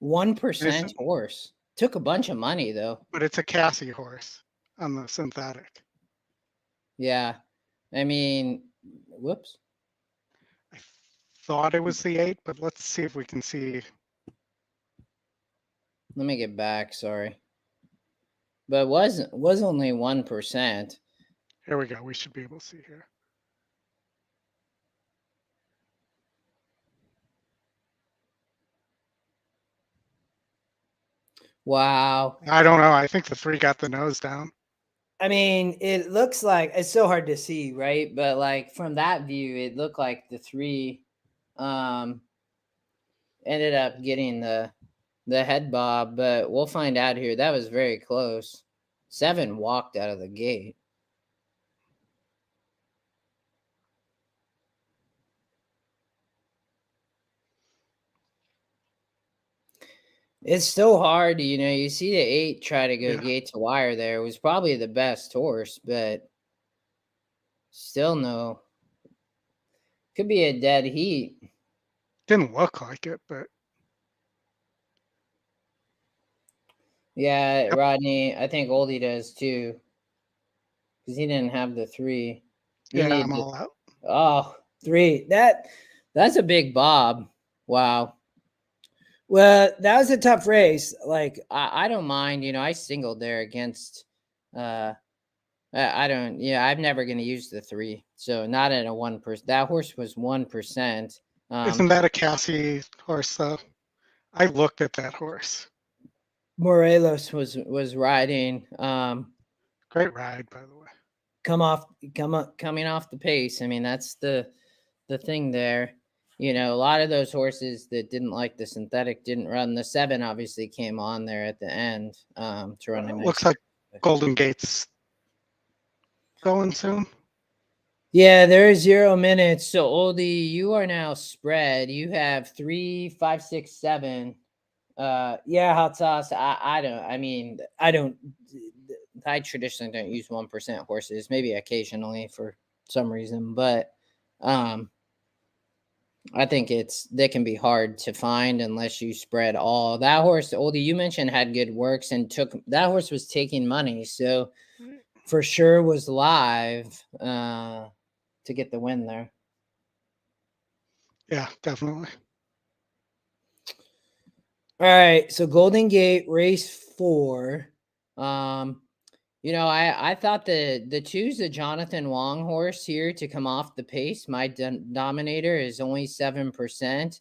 1% horse. Took a bunch of money though. But it's a Cassie horse on the synthetic. Yeah. I mean, whoops. I thought it was the 8, but let's see if we can see. Let me get back. Sorry. But was only 1%. Here we go. We should be able to see here. Wow. I don't know. I think the 3 got the nose down. I mean, it looks like it's so hard to see, right? But like from that view, it looked like the 3 ended up getting the head bob, but we'll find out here. That was very close. 7 walked out of the gate. It's still hard, you see the 8 try to go gate to wire there. It was probably the best horse, but still no. Could be a dead heat. Didn't look like it, but Yeah, Yep. Rodney, I think Oldie does too. Because he didn't have the 3. He yeah, needed I'm the- all out. Oh, 3. That's a big bob. Wow. Well, that was a tough race. Like I don't mind, I singled there against I don't I'm never gonna use the 3. So not at a 1%. That horse was 1%. Isn't that a Cassie horse though? I looked at that horse. Morelos was riding Great ride, by the way. coming off the pace. I mean, that's the thing there. you know, a lot of those horses that didn't like the synthetic didn't run. The 7 obviously came on there at the end to run a nice. Looks like Golden Gate's going soon. Yeah, there is 0 minutes. So Oldie, you are now spread. You have 3, 5, 6, 7. Yeah, hot sauce. I traditionally don't use 1% horses, maybe occasionally for some reason, but I think they can be hard to find unless you spread all. That horse, Oldie, you mentioned had good works and that horse was taking money, so for sure was live to get the win there. Yeah, definitely. All right, so Golden Gate race 4. You know, I thought the 2's the Jonathan Wong horse here to come off the pace. My Dominator is only 7%.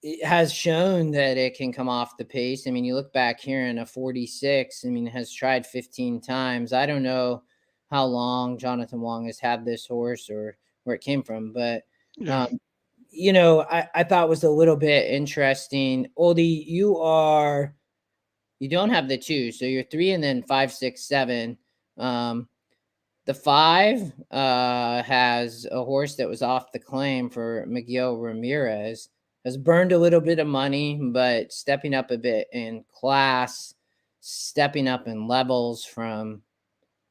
It has shown that it can come off the pace. I mean, you look back here in a 46. I mean, it has tried 15 times. I don't know how long Jonathan Wong has had this horse or where it came from, but you know, I thought was a little bit interesting. Oldie, you don't have the 2, so you're 3 and then 5, 6, 7. The 5 has a horse that was off the claim for Miguel Ramirez, has burned a little bit of money, but stepping up a bit in class, stepping up in levels from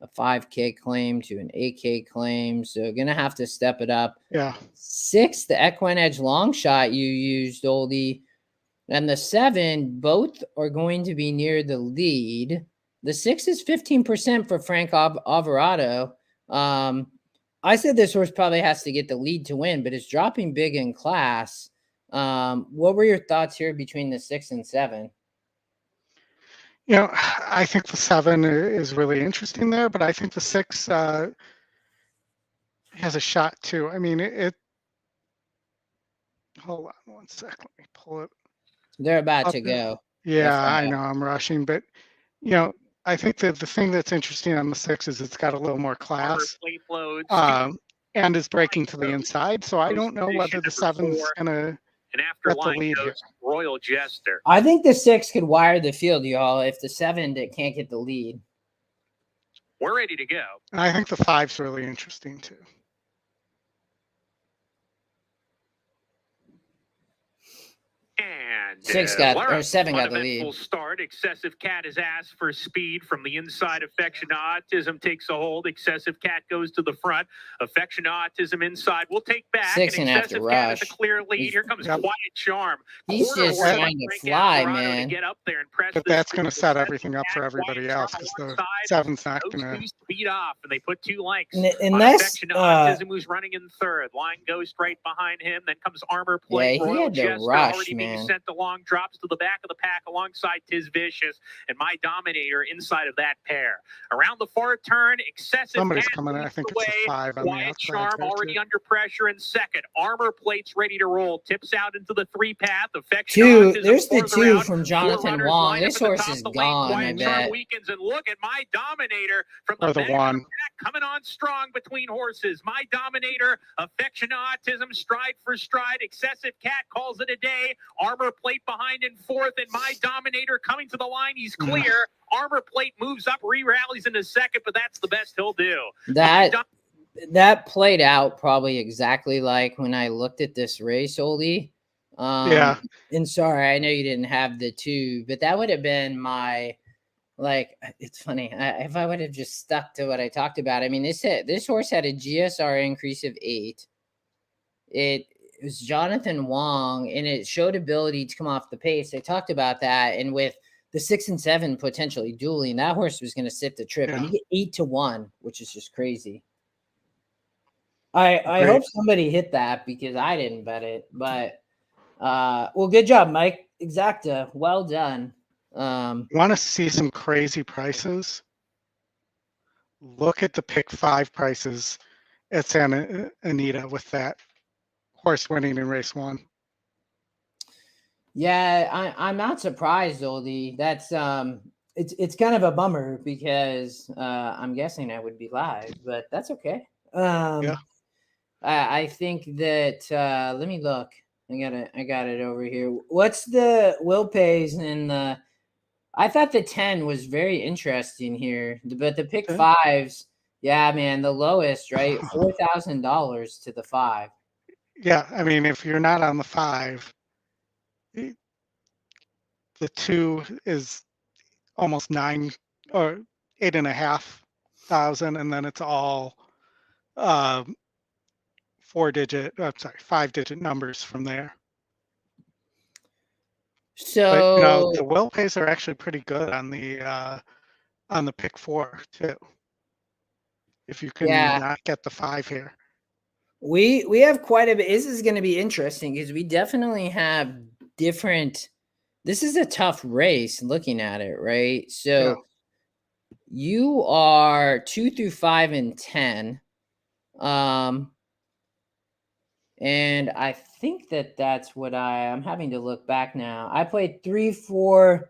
a 5K claim to an 8K claim. So going to have to step it up. Yeah. 6, the EquinEdge long shot you used, Oldie, and the 7, both are going to be near the lead. The 6 is 15% for Frank Alvarado. I said this horse probably has to get the lead to win, but it's dropping big in class. What were your thoughts here between the 6 and 7? You know, I think the 7 is really interesting there, but I think the 6 has a shot too. I mean, hold on one sec. Let me pull it. They're about to go. Yeah, I know I'm rushing, but you know, I think that the thing that's interesting on the 6 is it's got a little more class, and is breaking to the inside. So I don't know whether the 7's gonna get the lead here. Royal Jester. I think the 6 could wire the field, y'all. If the 7 that can't get the lead, we're ready to go. And I think the 5's really interesting too. And 7 got the lead. Start. Excessive Cat is asked for speed from the inside. Affectionatism takes a hold. Excessive Cat goes to the front. Affectionatism inside. We'll take back. 6 and have to rush. A clear lead. Here comes Quiet Charm. He's just trying to fly, man. To get up there and press, but that's going to set everything up for everybody else because the 7's not going to speed off, and they put 2 lengths. Unless Affectionatism, who's running in 3rd. Line goes straight behind him. Then comes Armor Plate. Yeah, he had to rush, man. Sent along, drops to the back of the pack alongside Tiz Vicious and My Dominator inside of that pair. Around the far turn, Excessive Somebody's coming in. I think it's a 5 on the Quiet outside. Charm already under pressure in 2nd. Armor Plate's ready to roll. Tips out into the 3 path. Affection. There's the 2 from Jonathan Wong. This horse is gone, I bet. Weekends, and look at My Dominator from the 1 coming on strong between horses. My Dominator, Affectionatism, stride for stride. Excessive Cat calls it a day. Armor Plate behind in 4th, and My Dominator coming to the line. He's clear. Armor Plate moves up, re-rallies into 2nd, but that's the best he'll do. That played out probably exactly like when I looked at this race, Oldie. Yeah. And sorry, I know you didn't have the 2, but that would have been my, like, it's funny. If I would have just stuck to what I talked about. I mean, this horse had a GSR increase of 8. It was Jonathan Wong, and it showed ability to come off the pace. I talked about that, and with the 6 and 7 potentially dueling, that horse was going to sit the trip. Yeah. And you get 8-1, which is just crazy. I hope somebody hit that because I didn't bet it. But well, good job, Mike. Exacta, well done. Want to see some crazy prices? Look at the pick 5 prices at Santa Anita with that horse winning in race 1. Yeah, I'm not surprised, Oldie. That's it's kind of a bummer because I'm guessing I would be live, but that's okay. Yeah. I think that let me look. I got it over here. What's the will pays and the I thought the 10 was very interesting here, but the pick Okay. fives, yeah, man, the lowest, right? $4,000 to the 5. Yeah, I mean, if you're not on the 5, the 2 is almost 9 or 8,500, and then it's all 5-digit numbers from there. But So the will pays are actually pretty good on the pick 4 too. If you can yeah, not get the 5 here. we have quite a bit. This is going to be interesting because we definitely have different. This is a tough race looking at it, right? So you are 2 through 5 and 10. And I think that that's what I'm having to look back now. I played 3, 4.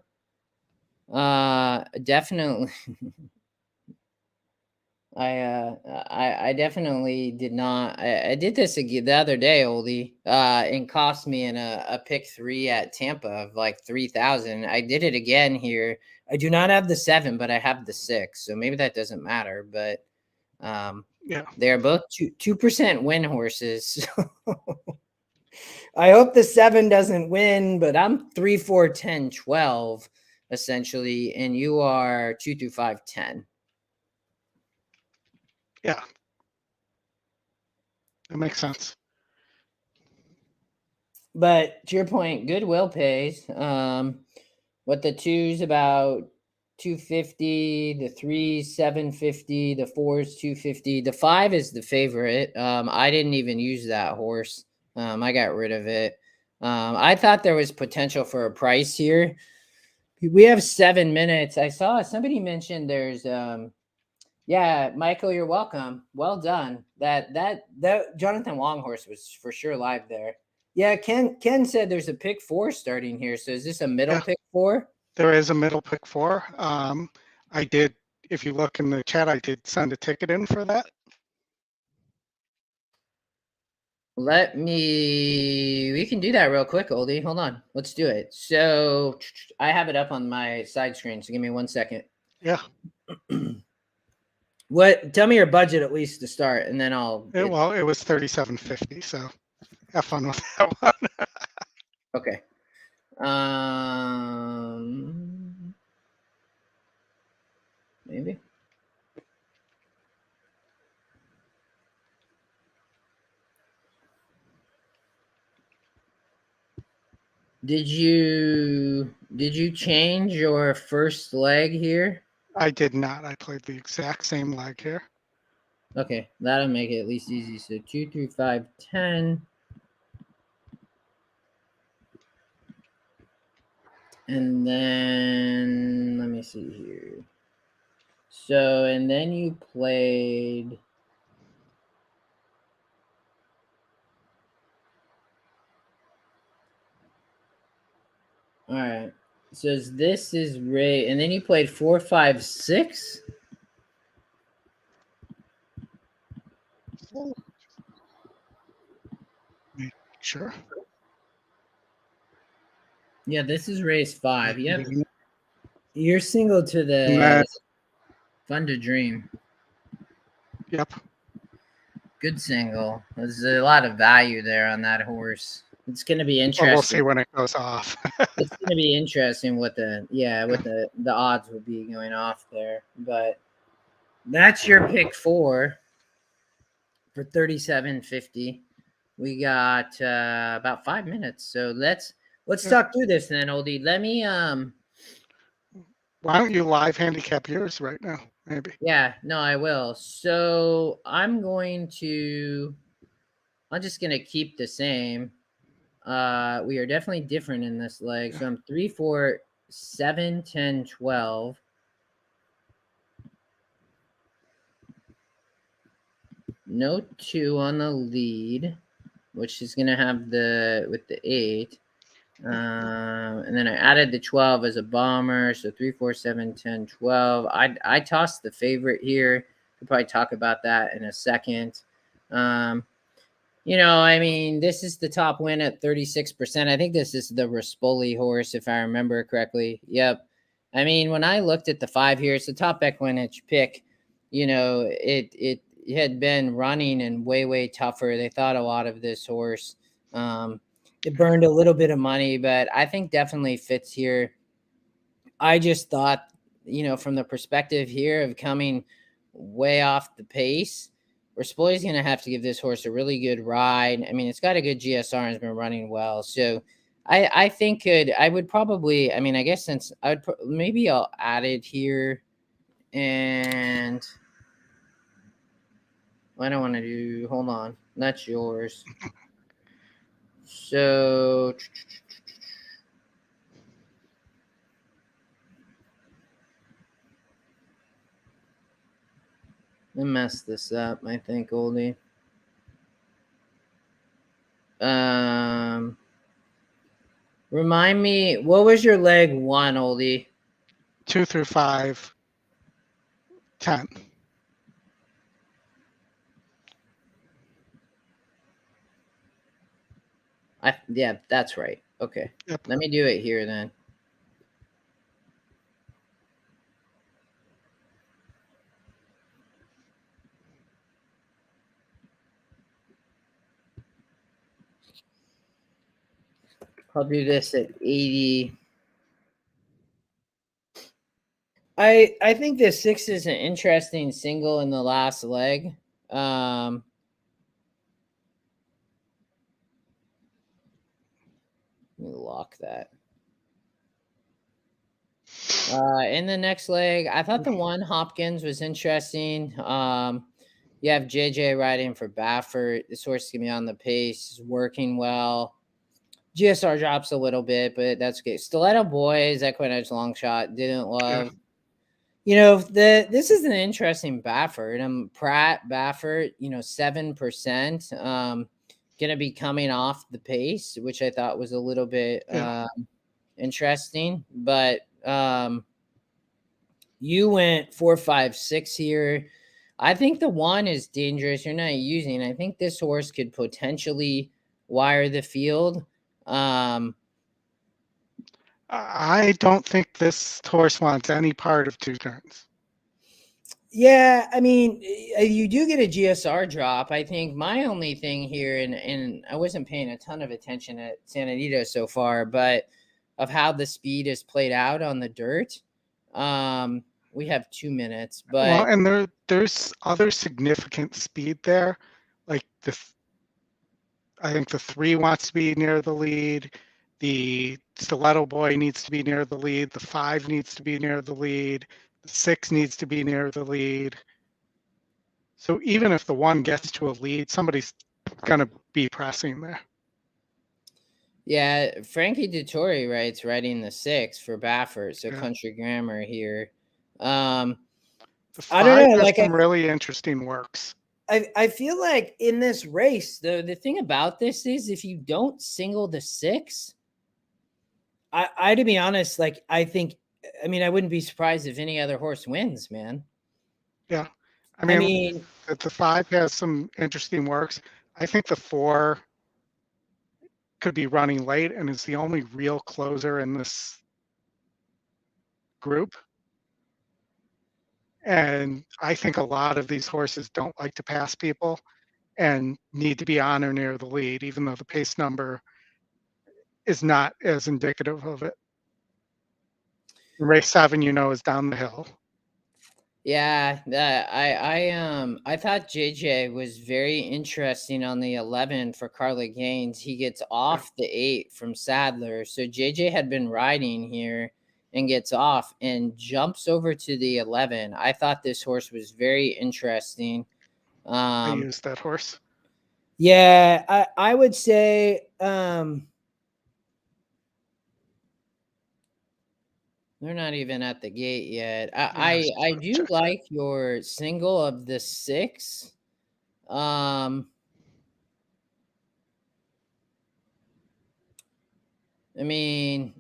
Definitely. I definitely did not. I did this again the other day, Oldie. And cost me in a pick 3 at Tampa of like 3,000. I did it again here. I do not have the 7, but I have the 6, so maybe that doesn't matter. But they're both 2% win horses. I hope the 7 doesn't win, but I'm 3, 4, 10, 12 essentially, and you are 2 through 5, 10. Yeah, that makes sense. But to your point, goodwill pays. What the 2's about 250, the 3's 750, the 4's 250, the 5 is the favorite. I didn't even use that horse. I got rid of it. I thought there was potential for a price here. We have 7 minutes. I saw somebody mentioned there's yeah, Michael, you're welcome. Well done. That Jonathan Longhorse was for sure live there. Yeah, Ken said there's a pick 4 starting here. So is this a middle pick 4? There is a middle pick 4. I did, if you look in the chat, I did send a ticket in for that. We can do that real quick, Oldie. Hold on. Let's do it. So I have it up on my side screen. So give me 1 second. Yeah. Tell me your budget at least to start, and then I'll. Well, it was $37.50. So have fun with that one. Okay. Maybe. Did you change your first leg here? I did not. I played the exact same leg here. Okay, that'll make it at least easy. So 2 through 5, 10. And then let me see here. So, and then you played. All right. So this is Ray, and then you played 4, 5, 6. Sure. Yeah, this is race 5. Yep. You're single to the Fun to Dream. Yep. Good single. There's a lot of value there on that horse. It's going to be interesting. Well, we'll see when it goes off. It's going to be interesting what the odds will be going off there. But that's your pick 4 for $37.50. We got about 5 minutes, so let's talk through this then, Oldie. Let me Why don't you live handicap yours right now? Maybe. Yeah, no, I will. So I'm just gonna keep the same. We are definitely different in this leg. So I'm 3, 4, 7, 10, 12. No 2 on the lead, which is gonna have with the 8. And then I added the 12 as a bomber. So 3, 4, 7, 10, 12. I tossed the favorite here. Could probably talk about that in a second. I mean, this is the top win at 36%. I think this is the Rispoli horse, if I remember correctly. Yep. I mean, when I looked at the 5 here, it's the top EquinEdge pick. It had been running and way tougher. They thought a lot of this horse. It burned a little bit of money, but I think definitely fits here. I just thought, from the perspective here of coming way off the pace, Rispoli's going to have to give this horse a really good ride. I mean, it's got a good GSR and has been running well. So I think I would probably, I mean, I guess since maybe I'll add it here. And I don't want to do, hold on, that's yours. So I messed this up, I think, Oldie. Remind me, what was your leg 1, Oldie? 2 through 5, 10. Yeah, that's right. Okay. Yep. Let me do it here then. I'll do this at 80. I think the 6 is an interesting single in the last leg. Let me lock that. In the next leg, I thought the 1 Hopkins was interesting. You have JJ riding for Baffert. This horse is gonna be on the pace, working well. GSR drops a little bit, but that's okay. Stiletto Boys, EquinEdge long shot, didn't love. Yeah. This is an interesting Baffert. Pratt Baffert, 7%. Gonna be coming off the pace, which I thought was a little bit interesting. But you went 4, 5, 6 here. I think the 1 is dangerous. You're not using. I think this horse could potentially wire the field. I don't think this horse wants any part of 2 turns. Yeah, I mean, you do get a GSR drop. I think my only thing here, and I wasn't paying a ton of attention at Santa Anita so far, but of how the speed is played out on the dirt. We have 2 minutes, but and there's other significant speed there, like I think the 3 wants to be near the lead. The Stiletto Boy needs to be near the lead. The 5 needs to be near the lead. The 6 needs to be near the lead. So even if the 1 gets to a lead, somebody's going to be pressing there. yeah, Frankie Dettori riding the 6 for Baffert, so Country Grammar here. The 5 I don't know, has some really interesting works. I feel like in this race, the thing about this is if you don't single the 6, I to be honest, I wouldn't be surprised if any other horse wins, man. Yeah. I mean the 5 has some interesting works. I think the 4 could be running late and is the only real closer in this group. And I think a lot of these horses don't like to pass people and need to be on or near the lead, even though the pace number is not as indicative of it. Race 7, is down the hill. Yeah, I thought JJ was very interesting on the 11 for Carla Gaines. He gets off the 8 from Sadler. So JJ had been riding here and gets off and jumps over to the 11. I thought this horse was very interesting. I used that horse. Yeah, I would say they're not even at the gate yet. I do like your single of the 6. I mean,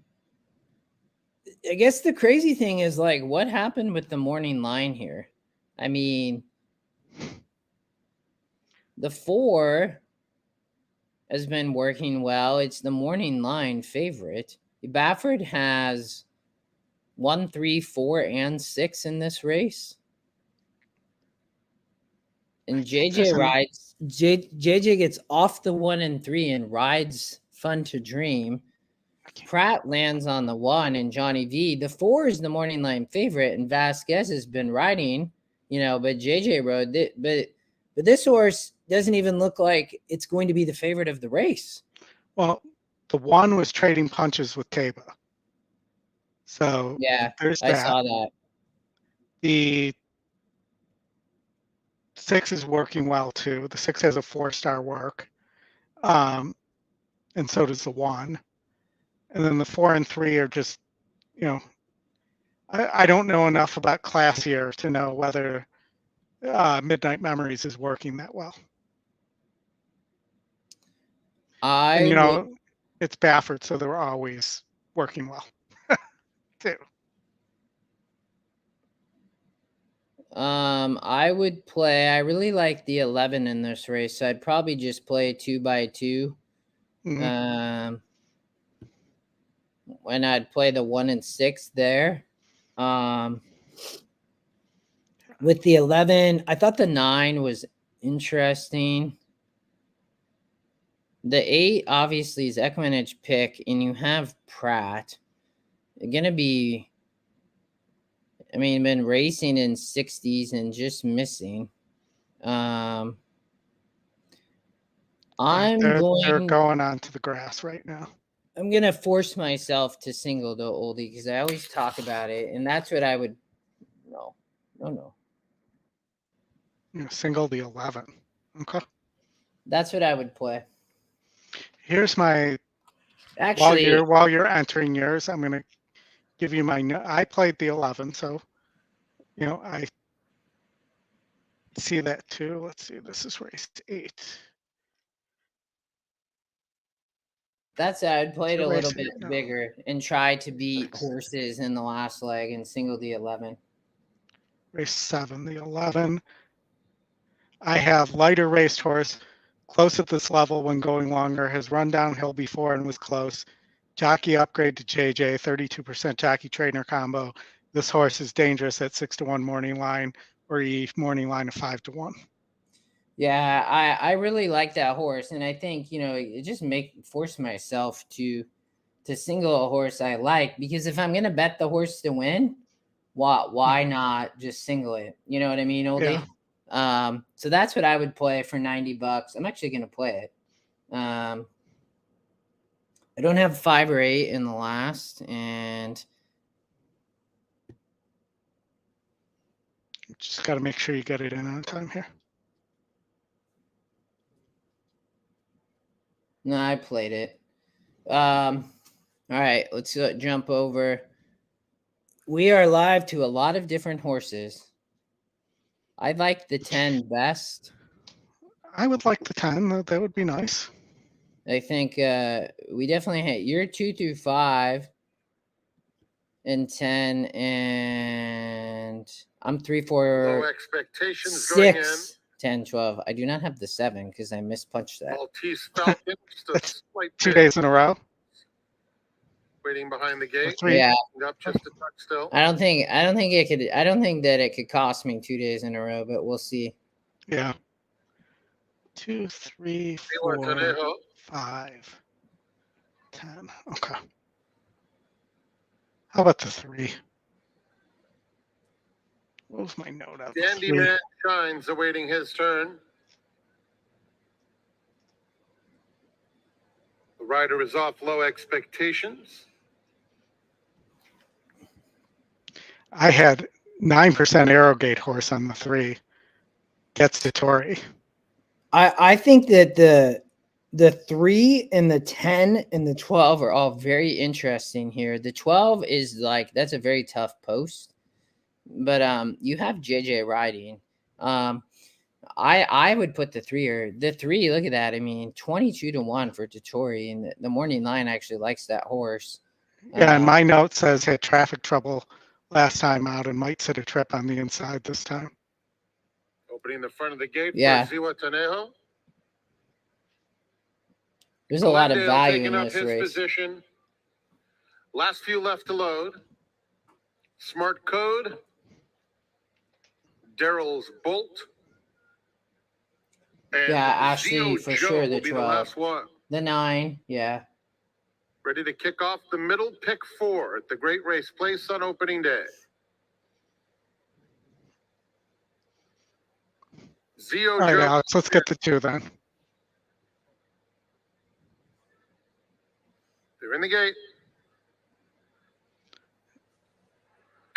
I guess the crazy thing is what happened with the morning line here? I mean, the 4 has been working well. It's the morning line favorite. Baffert has 1, 3, 4, and 6 in this race. And JJ gets off the 1 and 3 and rides Fun to Dream. Pratt lands on the 1 and Johnny V. The 4 is the morning line favorite, and Vasquez has been riding, but JJ rode it. But this horse doesn't even look like it's going to be the favorite of the race. Well, the 1 was trading punches with Taba. So yeah, there's I that. saw that. The 6 is working well too. The 6 has a 4-star work. And so does the 1. And then the 4 and 3 are just, I don't know enough about Classier to know whether Midnight Memories is working that well. It's Baffert, so they're always working well too. I would play. I really like the 11 in this race, so I'd probably just play 2x2. Mm-hmm. When I'd play the 1 and 6 there. With the 11, I thought the 9 was interesting. The 8 obviously is EquinEdge pick, and you have Pratt. They're gonna be, been racing in 60s and just missing. They're going onto the grass right now. I'm gonna force myself to single the Oldie because I always talk about it, and that's what I would. No. Single the 11. Okay. That's what I would play. Here's my. Actually, while you're entering yours, I'm gonna give you my. I played the 11, so I see that too. Let's see. This is race 8. That's I'd play it a little bit bigger and try to beat horses in the last leg and single the 11. Race 7, the 11. I have lighter racehorse, close at this level when going longer, has run downhill before and was close. Jockey upgrade to JJ, 32% jockey trainer combo. This horse is dangerous at 6-1 morning line or morning line of 5-1. Yeah, I really like that horse, and I think it just force myself to single a horse I like, because if I'm gonna bet the horse to win, why not just single it? You know what I mean, Oldie? Yeah. So that's what I would play for $90. I'm actually gonna play it. I don't have 5 or 8 in the last, and just got to make sure you get it in on time here. No, I played it. All right, let's jump over. We are live to a lot of different horses. I like the 10 best. I would like the 10. That would be nice. I think we definitely hit your 2 through 5 and 10, and I'm 3, 4, low expectations 6, going in. 10, 12. I do not have the 7 because I mispunched that. Maltese Falcon, that's 2 days in a row. Waiting behind the gate. Yeah. Up just a touch still. I don't think that it could cost me 2 days in a row, but we'll see. Yeah. 2, 3, 4, 5, 10. Okay. How about the 3? What was my note out? Dandy Man Shines awaiting his turn. The rider is off low expectations. I had 9% Arrogate horse on the 3. Gets to Tory. I think that the 3 and the 10 and the 12 are all very interesting here. The 12 is that's a very tough post, but you have JJ riding. I would put the 3 look at that. 22-1 for Tory, and the morning line actually likes that horse. Yeah, and my note says had traffic trouble last time out and might set a trip on the inside this time. Opening the front of the gate for Ziwa Tanejo. There's a lot of Glendale value in taking up this his race. position. Last few left to load. Smart Code. Daryl's Bolt. And Yeah, Ashley, Zio for Joe sure, will the be 12. the last one. The 9, yeah. Ready to kick off the middle pick 4 at the Great Race Place on opening day. Zio All right, Joe. Alex, let's get the 2 then. They're in the gate.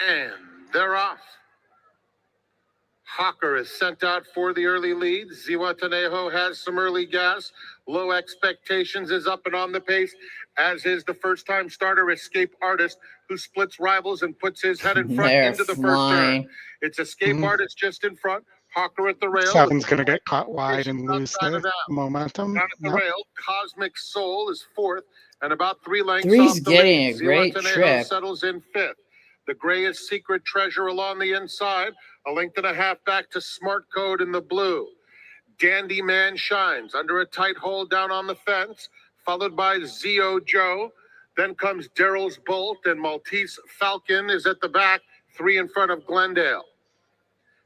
And they're off. Hawker is sent out for the early lead. Zihuatanejo has some early gas. Low Expectations is up and on the pace, as is the first-time starter Escape Artist, who splits rivals and puts his head in front They're into the first flying. turn. It's Escape Mhm. Artist just in front. Hawker at the rail. 7's going to get caught wide and lose Outside of the that. momentum. Down at the Yep. rail, Cosmic Soul is 4th and about 3 lengths 3's off the getting lead. a great Zihuatanejo trip. settles in 5th. The gray is Secret Treasure along the inside. A length and a half back to Smart Code in the blue. Dandy Man Shines under a tight hold down on the fence, followed by Zio Joe. Then comes Daryl's Bolt, and Maltese Falcon is at the back, 3 in front of Glendale.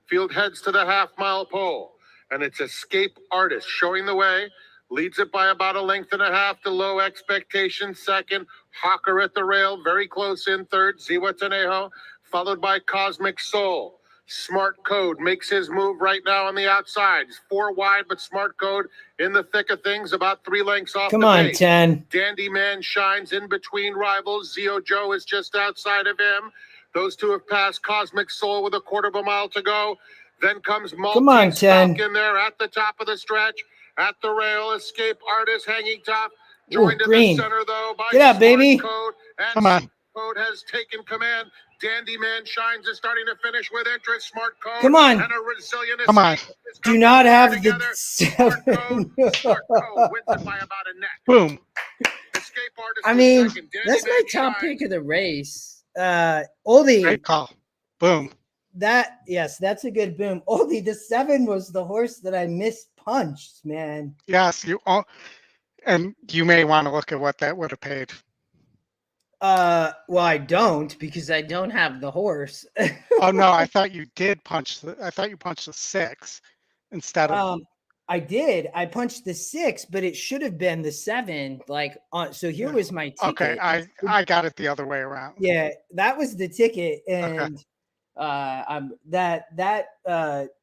Field heads to the half-mile pole, and it's Escape Artist showing the way. Leads it by about a length and a half to Low Expectations second. Hawker at the rail, very close in third. Zihuatanejo, followed by Cosmic Soul. Smart Code makes his move right now on the outside. He's 4 wide, but Smart Code in the thick of things, about 3 lengths off Come the on, pace. 10. Dandy Man Shines in between rivals. Zio Joe is just outside of him. Those two have passed Cosmic Soul with a quarter of a mile to go. Then comes Come on, Maltese 10. Falcon there at the top of the stretch. At the rail, Escape Artist hanging top. Ooh, Joined in green. the center, though, by Get out, Smart baby. Code. And Come on. Smart Code has taken command. Dandy Man Shines is starting to finish with interest. Smart Code. Come on. And a resilient Come on. Escape is Do coming not have together. the Smart 7. Code. Smart Code wins it by about a neck. Boom. Escape Artist I is mean, second. Dandy that's my Man top Shines. pick of the race. Oldie, Great call. Boom. yes, that's a good boom. Oldie, the 7 was the horse that I mispunched, man. Yes, you all, and you may want to look at what that would have paid. Well, I don't because I don't have the horse. Oh no, I thought you did punch I thought you punched the 6 instead of. I did. I punched the 6, but it should have been the 7. Like, so here Yeah. was my ticket. Okay, I got it the other way around. Yeah, that was the ticket, Okay. and that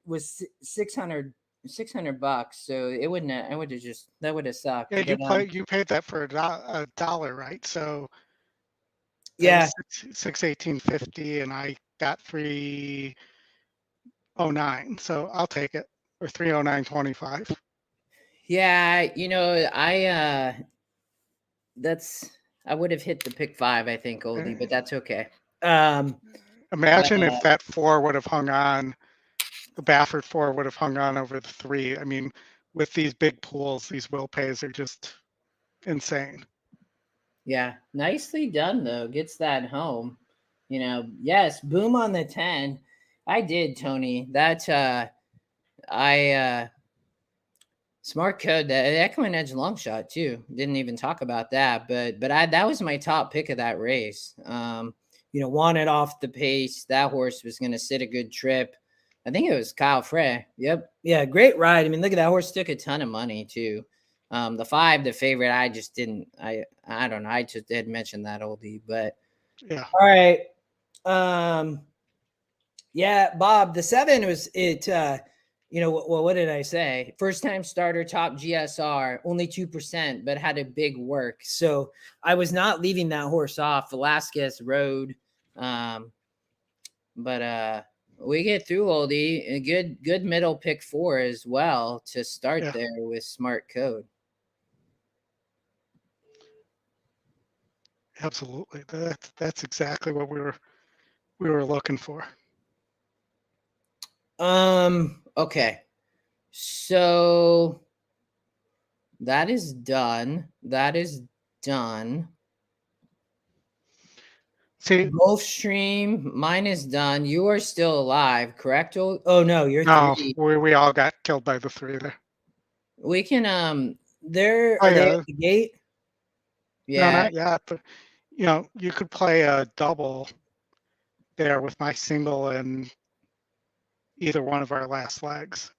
was $600. So it wouldn't. I would have just that would have sucked. Yeah, But, you paid that for a dollar, right? So yeah. 618.50, and I got 309. So I'll take it, or 309.25. Yeah, I would have hit the pick 5, I think, Oldie, but that's okay. Imagine if that 4 would have hung on, the Baffert 4 would have hung on over the 3. I mean, with these big pools, these will pays are just insane. Yeah, nicely done though. Gets that home. Yes, boom on the 10. I did, Tony. That Smart Code, the EquinEdge long shot too. Didn't even talk about that, but that was my top pick of that race. Wanted off the pace. That horse was going to sit a good trip. I think it was Kyle Frey. Yep. Yeah, great ride. I mean, look at that horse, took a ton of money too. The 5, the favorite, I just didn't. I don't know. I just did mention that, Oldie, but Yeah. all right. Yeah, Bob, the 7 was it. What did I say? First time starter, top GSR, only 2%, but had a big work. So I was not leaving that horse off. Velasquez rode, but we get through, Oldie. A good middle pick 4 as well to start there with Smart Code. Absolutely. That's exactly what we were looking for. Okay. So that is done. See, Gulfstream, mine is done. You are still alive, correct? Oh no, you're no, 3. we all got killed by the 3 there. We can They're Oh, are they yeah. at the gate? No, Yeah. not yet. But, you could play a double there with my single in either one of our last legs.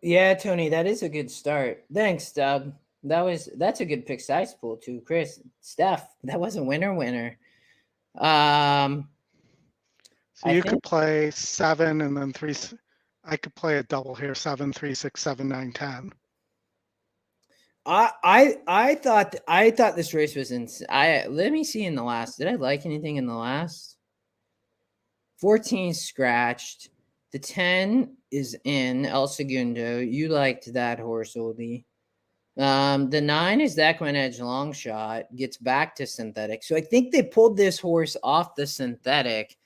Yeah, Tony, that is a good start. Thanks, Doug. That's a good pick size pool too. Chris, Steph, that was a winner. Um So I you think could play 7 and then 3. I could play a double here: 7, 3, 6, 7, 9, 10. I thought this race was in let me see in the last. Did I like anything in the last? 14 scratched. The 10 is in El Segundo. You liked that horse, Oldie. The 9 is the EquinEdge long shot, gets back to synthetic. So I think they pulled this horse off the synthetic.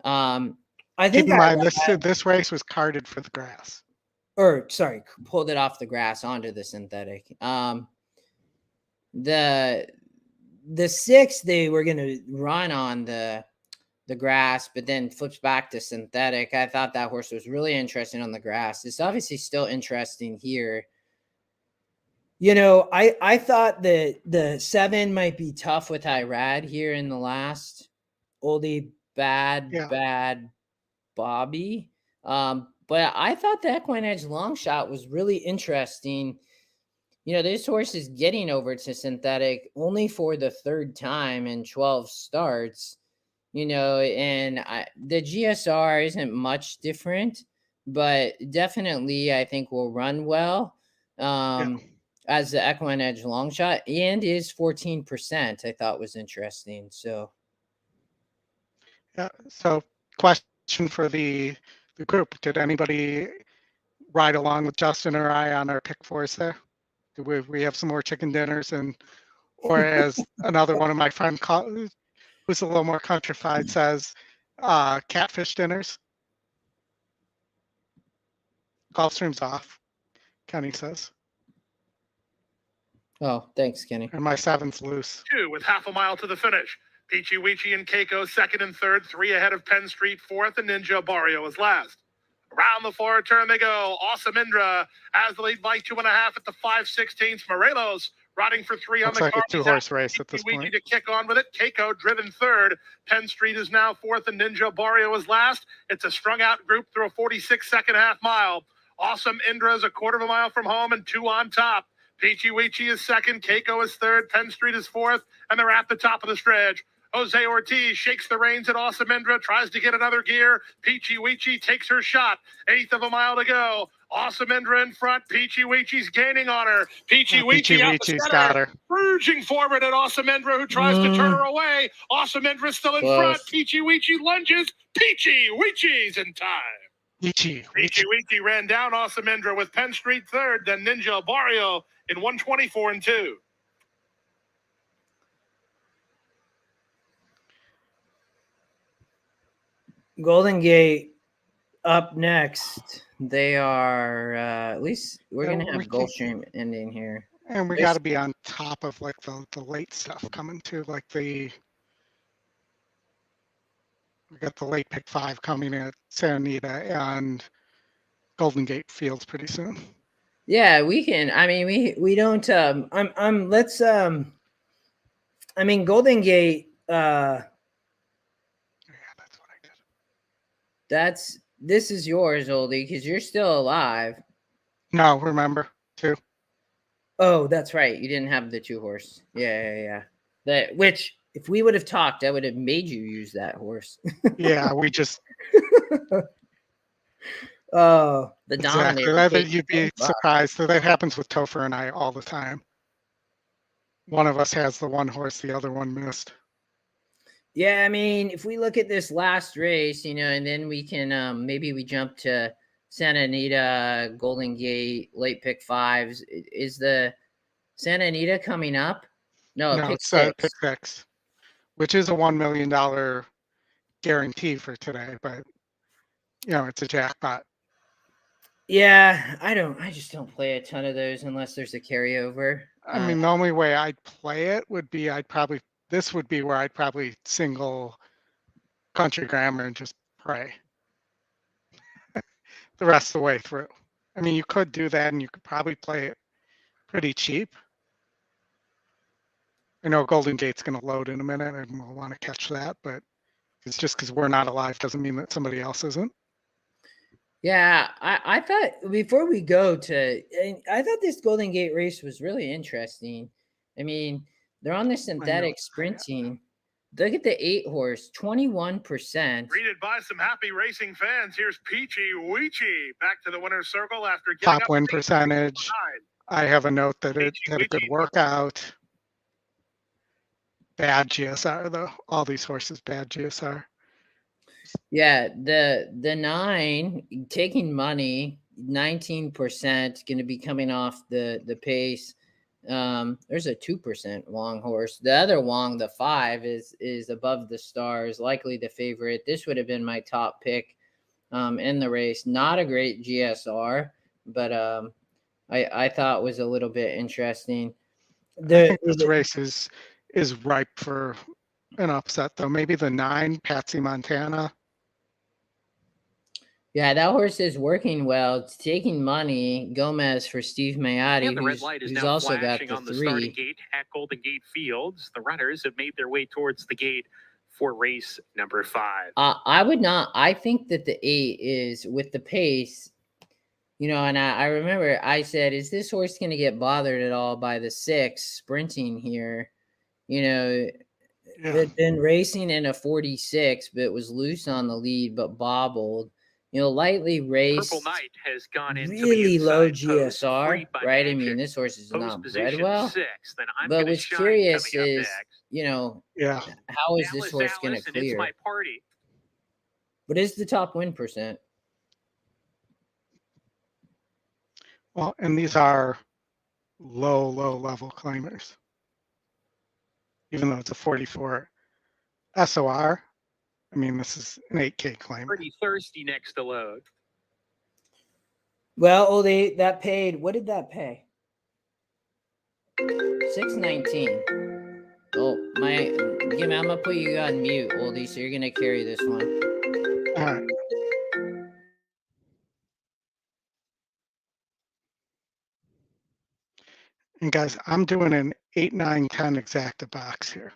I Keep think in mind, this race was carded for the grass. pulled it off the grass onto the synthetic. The 6 they were gonna run on the grass, but then flips back to synthetic. I thought that horse was really interesting on the grass. It's obviously still interesting here. I thought that the 7 might be tough with Irad here in the last. Oldie bad Bobby. But I thought the EquinEdge long shot was really interesting. This horse is getting over to synthetic only for the 3rd time in 12 starts. And the GSR isn't much different, but definitely I think will run well as the EquinEdge long shot, and is 14%. I thought was interesting. So, yeah. So, question for the group: did anybody ride along with Justin or I on our pick fours there? Do we have some more chicken dinners, or as another one of my friends who's a little more countrified says, catfish dinners? Gulfstream's off, Kenny says. oh, thanks, Kenny. And my 7's loose. 2 with half a mile to the finish. Peachy Weechy and Keiko 2nd and 3rd, 3 ahead of Penn Street 4th, and Ninja Barrio is last. Around the floor turn they go. Awesome Indra has the lead by 2.5 at the 5/16. Morelos riding for 3 on Looks the like a card. 2-horse race at this Peachy Weechy point. to kick on with it. Keiko driven 3rd. Penn Street is now 4th, and Ninja Barrio is last. It's a strung out group through a 46-second half mile. Awesome Indra is a 1/4 mile from home and 2 on top. Peachy Weechy is 2nd. Keiko is 3rd. Penn Street is 4th, and they're at the top of the stretch. Jose Ortiz shakes the reins at Awesome Indra, tries to get another gear. Peachy Weechy takes her shot. 1/8 of a mile to go. Awesome Indra in front. Peachy Weechy's gaining on her. Peachy Weechy out the Weechy's got center. her. Urging forward at Awesome Indra, who tries to turn her away. Awesome Indra still in front. Peachy Weechy lunges. Peachy Weechy's in time. Peachy Weechy ran down Awesome Indra with Penn Street 3rd, then Ninja Barrio in 1:24 and 2. Golden Gate up next. They are at least we're gonna have Gulfstream ending here. And we got to be on top of like the late stuff coming too. Like we got the late pick 5 coming at Santa Anita and Golden Gate Fields pretty soon. Yeah, we can. I mean, we don't. Let's. I mean, Golden Gate. Yeah, that's what I did. This is yours, Oldie, because you're still alive. No, remember 2. Oh, that's right. You didn't have the 2-horse. Yeah. Which, if we would have talked, I would have made you use that horse. Yeah, we just. Oh, the Exactly. dominator. You'd be surprised. So that happens with Topher and I all the time. One of us has the 1 horse, the other one missed. Yeah, I mean, if we look at this last race, and then we can maybe we jump to Santa Anita, Golden Gate, late pick 5s. Is the Santa Anita coming up? No, pick 6. Pick 6, which is a $1 million guarantee for today, but it's a jackpot. Yeah, I just don't play a ton of those unless there's a carryover. I mean, the only way I'd play it would be this would be where I'd probably single Country Grammar and just pray the rest of the way through. I mean, you could do that and you could probably play it pretty cheap. I know Golden Gate's going to load in a minute and we'll want to catch that, but it's just because we're not alive doesn't mean that somebody else isn't. Yeah, I thought before we go to, I thought this Golden Gate race was really interesting. I mean, they're on the synthetic sprinting. Look at the 8-horse, 21%. Greeted by some happy racing fans. Here's Peachy Weechy back to the winner's circle after getting Top win percentage. I have a note that it had a good workout. Bad GSR though. All these horses bad GSR. Yeah, the 9 taking money, 19%, going to be coming off the pace. There's a 2% Wong horse. The other Wong, the 5, is above the stars, likely the favorite. This would have been my top pick in the race. Not a great GSR, but I thought was a little bit interesting. I think this race is ripe for an upset though. Maybe the 9, Patsy Montana. Yeah, that horse is working well. It's taking money. Gomez for Steve Mayotte, And the red light is who's now also got flashing the on the 3. starting gate at Golden Gate Fields. The runners have made their way towards the gate for race number 5. I would not. I think that the 8 is with the pace, you know, and I remember I said, is this horse going to get bothered at all by the 6 sprinting here? You know, had been racing in a 46, but was loose on the lead, but bobbled. You know, lightly raced. Purple Knight has gone into Really the low inside post, GSR, freed by right? I Magic. mean, this horse is Post not bred position well. 6. Then I'm But gonna what's shine curious coming up is, next. you know, Yeah. how is this Dallas, horse going Dallas, to and It's clear? my party. What is the top win percent? Well, and these are low level claimers. Even though it's a 44 SOR, I mean, this is an 8K claim. Pretty thirsty next to load. Well, Oldy, that paid. What did that pay? $619. Oh, I'm gonna put you on mute, Oldy. So you're gonna carry this one. All right. And guys, I'm doing an 8, 9, 10 exacta box here.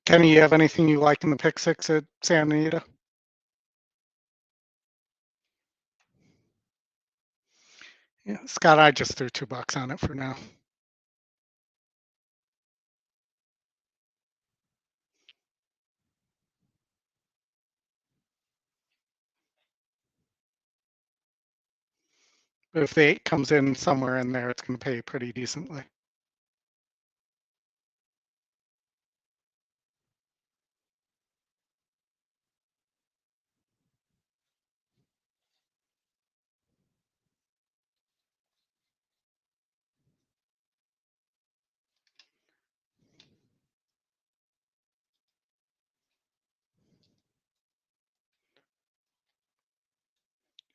Kenny, you have anything you like in the pick 6 at Santa Anita? Yeah, Scott, I just threw $2 on it for now. But if the 8 comes in somewhere in there, it's going to pay pretty decently.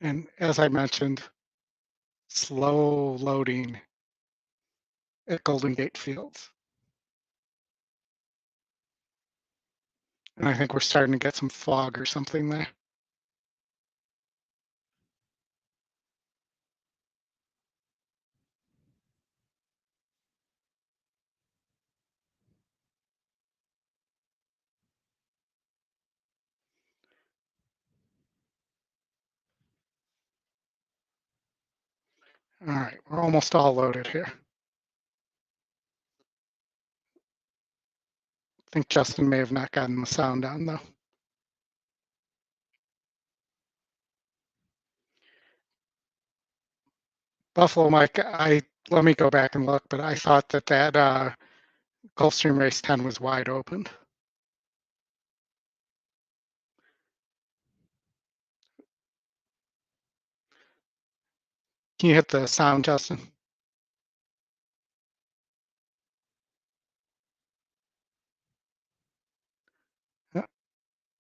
And as I mentioned, slow loading at Golden Gate Fields. And I think we're starting to get some fog or something there. All right, we're almost all loaded here. I think Justin may have not gotten the sound on though. Buffalo Mike, let me go back and look, but I thought that Gulfstream race 10 was wide open. Can you hit the sound, Justin?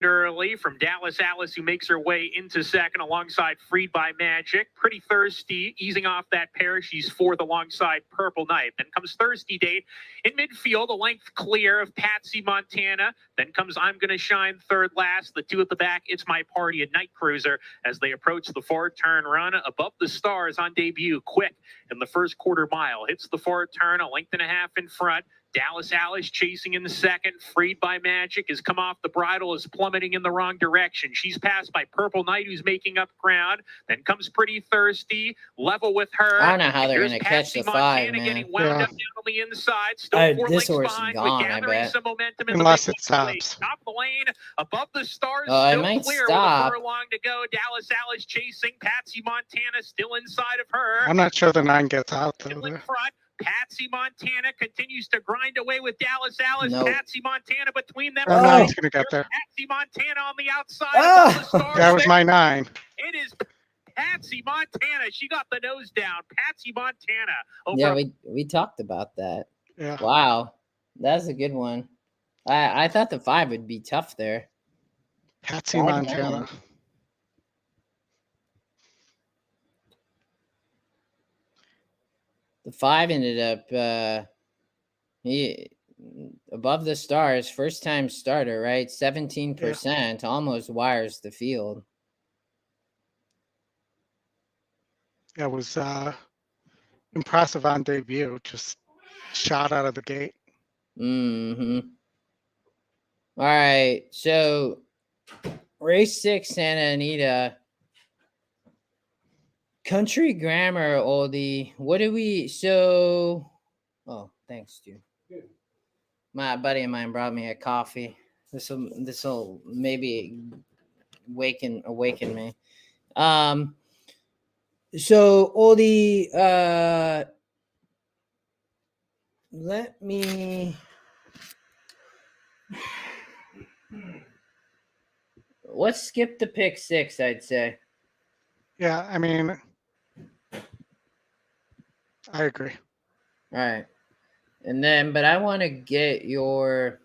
early from Dallas Alice, who makes her way into second alongside Freed by Magic. Pretty Thirsty easing off that pair. She's fourth alongside Purple Knight. Then comes Thirsty Date in midfield, a length clear of Patsy Montana. Then comes I'm Gonna Shine third last. The two at the back, It's My Party and Night Cruiser as they approach the forward turn run. Above the Stars on debut, quick in the first quarter mile. Hits the forward turn, a length and a half in front. Dallas Alice chasing in the second. Freed by Magic has come off the bridle, is plummeting in the wrong direction. She's passed by Purple Knight, who's making up ground. Then comes Pretty Thirsty, level with her. I don't know how they're Here's going to catch the Patsy five, Montana man. getting wound up down on the inside. Still four This lengths horse is behind, gone, but I gathering bet. some momentum in Unless the it stops. top of the lane. Above the Stars, Oh, it still might clear stop. with a furlong to go. Dallas Alice chasing. Patsy Montana still inside of her. I'm not sure the 9 gets out though. Still in front. Patsy Montana continues to grind away with Dallas Alice. Nope. Patsy Montana between them. Our 9's going to get there. Patsy Montana on the outside. Oh! Above the Stars That was there. my 9. It is Patsy Montana. She got the nose down. Patsy Montana. Over Yeah, we talked about that. Yeah. Wow, that's a good one. I thought the 5 would be tough there. Patsy Five Montana. nine. The 5 ended up he above the Stars, first time starter, right? 17%, almost wires the field. It was impressive on debut. Just shot out of the gate. Mm-hmm. All right, so race 6, Santa Anita. Country Grammar, Oldie. What do we? Oh, thanks, dude. My buddy of mine brought me a coffee. This will maybe awaken me. So Oldie, let me. Let's skip the pick 6, I'd say. Yeah, I mean, I agree. All right. And then, but I want to get your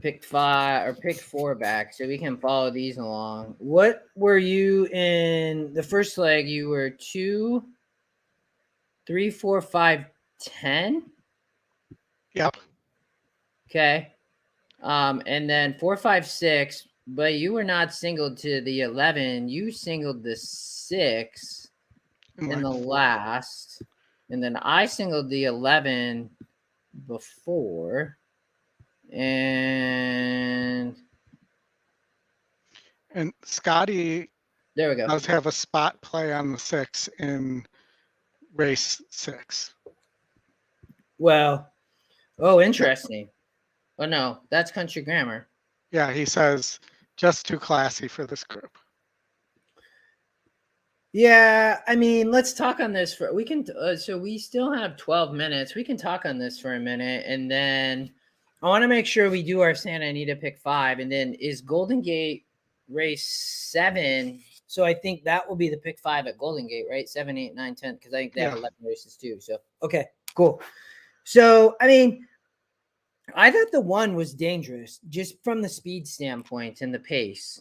pick 5 or pick 4 back so we can follow these along. What were you in the first leg? You were 2, 3, 4, 5, 10. Yep. Okay. And then 4, 5, 6, but you were not singled to the 11. You singled the 6 in the last. And then I singled the 11 before. And Scotty there we go. does have a spot play on the 6 in race 6. Well, oh, interesting. Oh, no, that's Country Grammar. Yeah, he says just too classy for this group. Yeah, I mean, let's talk on this we can. So we still have 12 minutes. We can talk on this for a minute, and then I want to make sure we do our Santa Anita pick 5, and then is Golden Gate race 7. So I think that will be the pick 5 at Golden Gate, right? 7, 8, 9, 10, because I think they have 11 races too. So okay, cool. So I mean, I thought the 1 was dangerous just from the speed standpoint and the pace.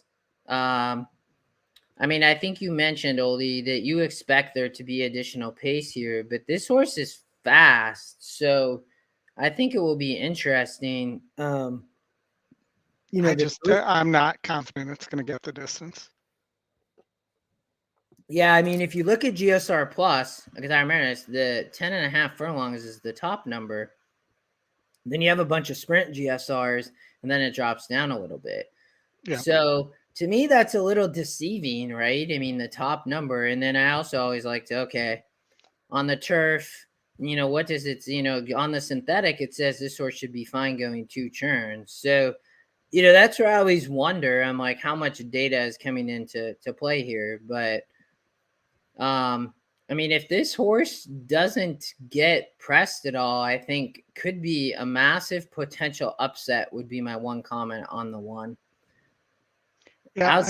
I mean, I think you mentioned, Oldie, that you expect there to be additional pace here, but this horse is fast. So I think it will be interesting. I'm not confident it's going to get the distance. Yeah, I mean, if you look at GSR Plus, because I remember this, the 10.5 furlongs is the top number. Then you have a bunch of sprint GSRs, and then it drops down a little bit. Yeah. So to me, that's a little deceiving, right? I mean, the top number. And then I also always like to, okay, on the turf, what does it, on the synthetic, it says this horse should be fine going 2 turns. So, that's where I always wonder. I'm like, how much data is coming into play here? But, I mean, if this horse doesn't get pressed at all, I think could be a massive potential upset would be my one comment on the 1. Yeah,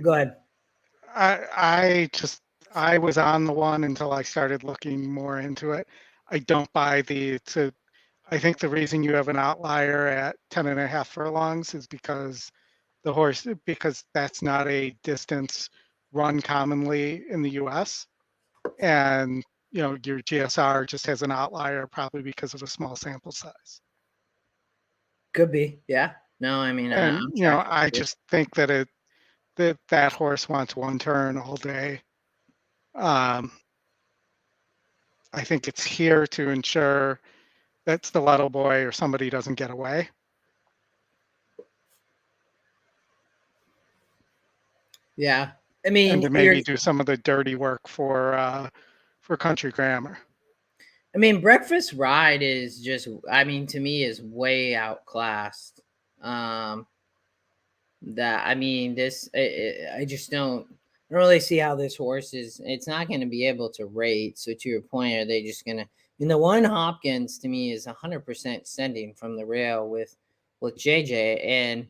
Go ahead. I was on the 1 until I started looking more into it. I don't buy I think the reason you have an outlier at 10.5 furlongs is because because that's not a distance run commonly in the US. And, your GSR just has an outlier probably because of a small sample size. Could be. Yeah. No, I mean, And, I'm tracking I with you. just think that that horse wants one turn all day. I think it's here to ensure that Stiletto Boy or somebody doesn't get away. Yeah. I And mean, to maybe do some of the dirty work for Country Grammar. I mean, Breakfast Ride is just, I mean, to me is way outclassed. I mean, I just don't really see how this horse it's not going to be able to rate. So to your point, are they just going to, the one Hopkins to me is 100% sending from the rail with JJ, and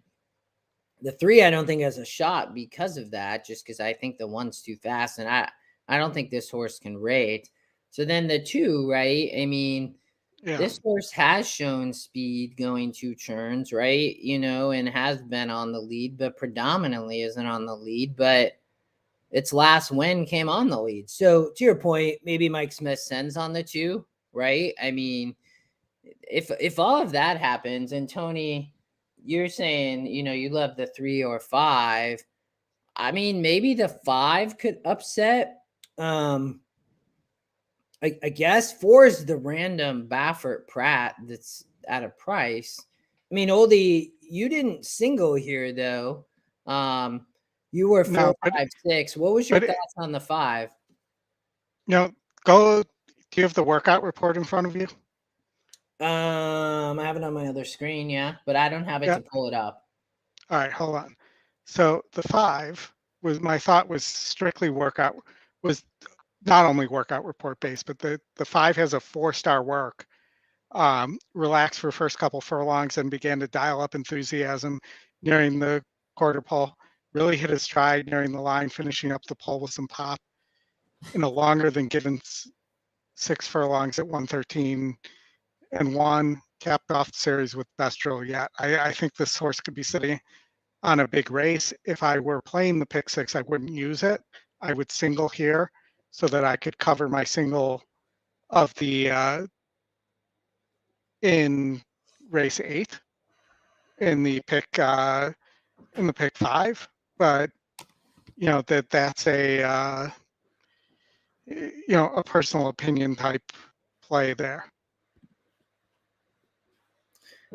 the 3 I don't think has a shot because of that, just because I think the 1's too fast, and I don't think this horse can rate. So then the 2, right? I mean, this horse has shown speed going 2 turns, right? And has been on the lead, but predominantly isn't on the lead. But its last win came on the lead. So to your point, maybe Mike Smith sends on the 2, right? I mean, if all of that happens, and Tony, you're saying, you love the 3 or 5. I mean, maybe the 5 could upset. I guess 4 is the random Baffert Pratt that's at a price. I mean, Oldie, you didn't single here though. You were 4, 5, 6. What was your thoughts on the 5? Do you have the workout report in front of you? I have it on my other screen, yeah, but I don't have it to pull it up. All right, hold on. So the 5 my thought was strictly was not only workout report based, but the 5 has a 4-star work. Relaxed for first couple furlongs and began to dial up enthusiasm nearing the quarter pole. Really hit his stride nearing the line, finishing up the pole with some pop in a longer than given 6 furlongs at 113 and 1. Capped off the series with best drill yet. I think this horse could be sitting on a big race. If I were playing the pick 6, I wouldn't use it. I would single here so that I could cover my single of the in race 8 in the pick 5. But that's a a personal opinion type play there.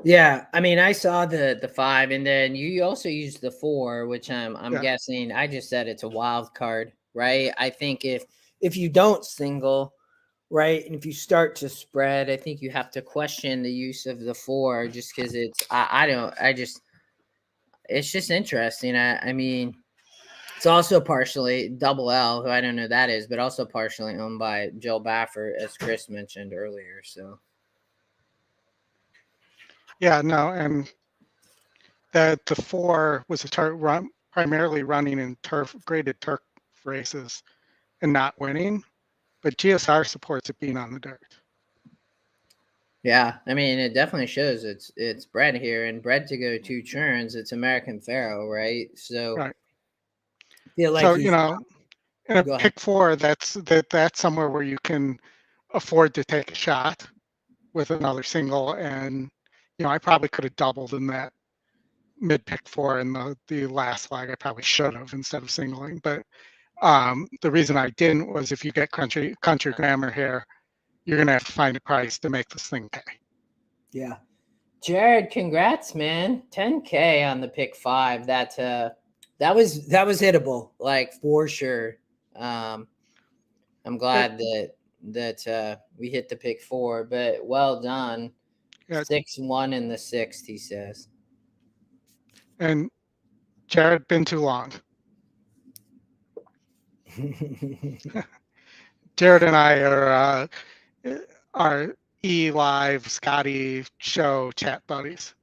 Yeah, I mean, I saw the 5, and then you also used the 4, which I'm guessing. I just said it's a wild card, right? I think if you don't single, right, and if you start to spread, I think you have to question the use of the 4, just because it's just interesting. I mean, it's also partially Double L, who I don't know who that is, but also partially owned by Joe Baffert, as Chris mentioned earlier. So. Yeah, no, and the 4 was primarily running in graded turf races and not winning, but GSR supports it being on the dirt. Yeah, I mean, it definitely shows it's bred here, and bred to go 2 turns. It's American Pharoah, right? So, right. I feel like so in a pick 4, that's somewhere where you can afford to take a shot with another single, and I probably could have doubled in that mid pick 4 in the last flag. I probably should have instead of singling, but the reason I didn't was if you get country grammar here, you're gonna have to find a price to make this thing pay. Yeah, Jared, congrats, man! 10K on the pick 5. That was hittable, like for sure. I'm glad that we hit the pick 4, but well done. 6-1 in the 6th, he says. And Jared, been too long. Jared and I are E-Live Scotty show chat buddies.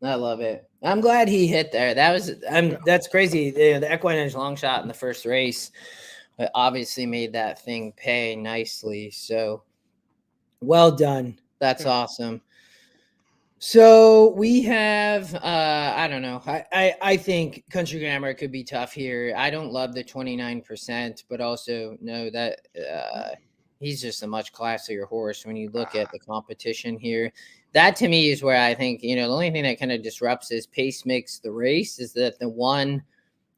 I love it. I'm glad he hit there. That's crazy. The EquinEdge long shot in the first race obviously made that thing pay nicely. So well done. That's awesome. So we have I don't know. I think Country Grammar could be tough here. I don't love the 29%, but also know that he's just a much classier horse when you look at the competition here. That to me is where I think, the only thing that kind of disrupts his pace makes the race is that the one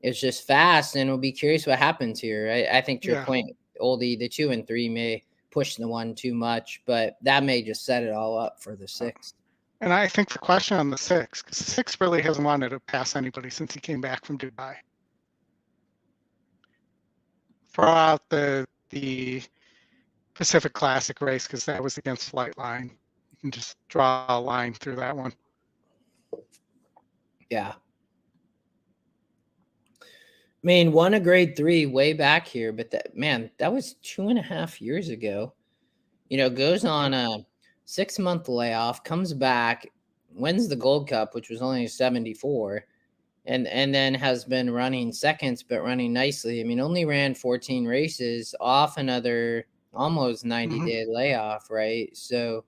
is just fast, and we'll be curious what happens here. I think to your point, Oldie, the 2 and 3 may push the 1 too much, but that may just set it all up for the 6. And I think the question on the 6, because the 6 really hasn't wanted to pass anybody since he came back from Dubai. Throw out the Pacific Classic race because that was against Flight Line. You can just draw a line through that one. Yeah. I mean, won a grade 3 way back here, but that was 2.5 years ago. Goes on a 6-month layoff, comes back, wins the Gold Cup, which was only 74, and then has been running seconds, but running nicely. I mean, only ran 14 races off another almost 90-day layoff, right? So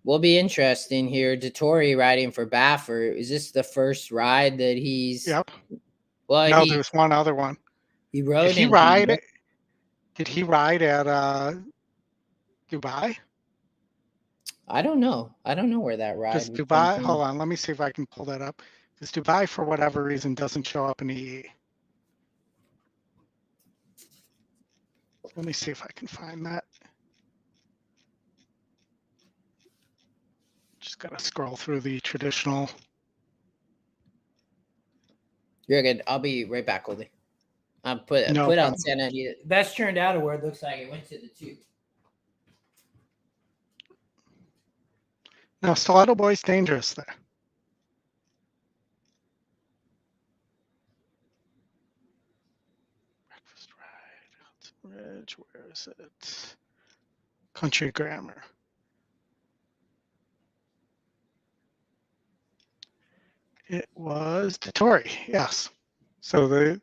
will be interesting here. Dettori riding for Baffert. Is this the first ride that he's... Yep. Well, no, there's one other one. He rode. Did he ride it? Did he ride at Dubai? I don't know. I don't know where that ride Does Dubai? Hold on, let me see if I can pull that up. Because Dubai, for whatever reason, doesn't show up in EE. Let me see if I can find that. Just gotta scroll through the traditional. You're good. I'll be right back, Oldie. Put on Santa Anita. Best turned out of where it looks like it went to the 2. No, Stiletto Boy's dangerous there. Breakfast ride. Ridge, where is it? Country Grammar. It was Dettori, yes. So the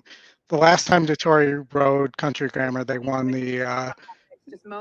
last time Dettori rode Country Grammar, they won the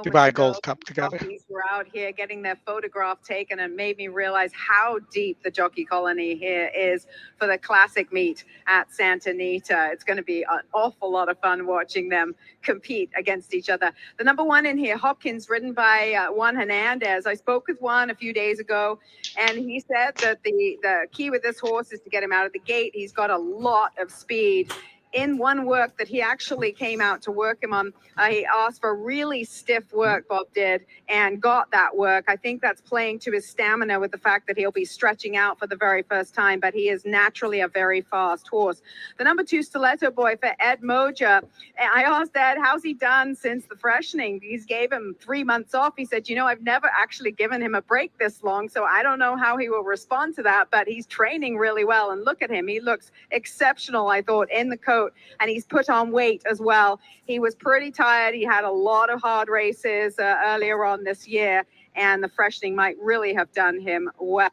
Dubai Gold Cup together. Jockeys were out here getting their photograph taken, and made me realize how deep the jockey colony here is for the classic meet at Santa Anita. It's going to be an awful lot of fun watching them compete against each other. The number 1 in here, Hopkins, ridden by Juan Hernandez. I spoke with Juan a few days ago, and he said that the key with this horse is to get him out of the gate. He's got a lot of speed. In one work that he actually came out to work him on, he asked for really stiff work, Bob did, and got that work. I think that's playing to his stamina with the fact that he'll be stretching out for the very first time, but he is naturally a very fast horse. The number 2 Stiletto Boy for Ed Moja. I asked Ed, how's he done since the freshening? He's gave him 3 months off. He said, I've never actually given him a break this long, so I don't know how he will respond to that, but he's training really well. And look at him. He looks exceptional, I thought, in the coat. And he's put on weight as well. He was pretty tired. He had a lot of hard races earlier on this year, and the freshening might really have done him well.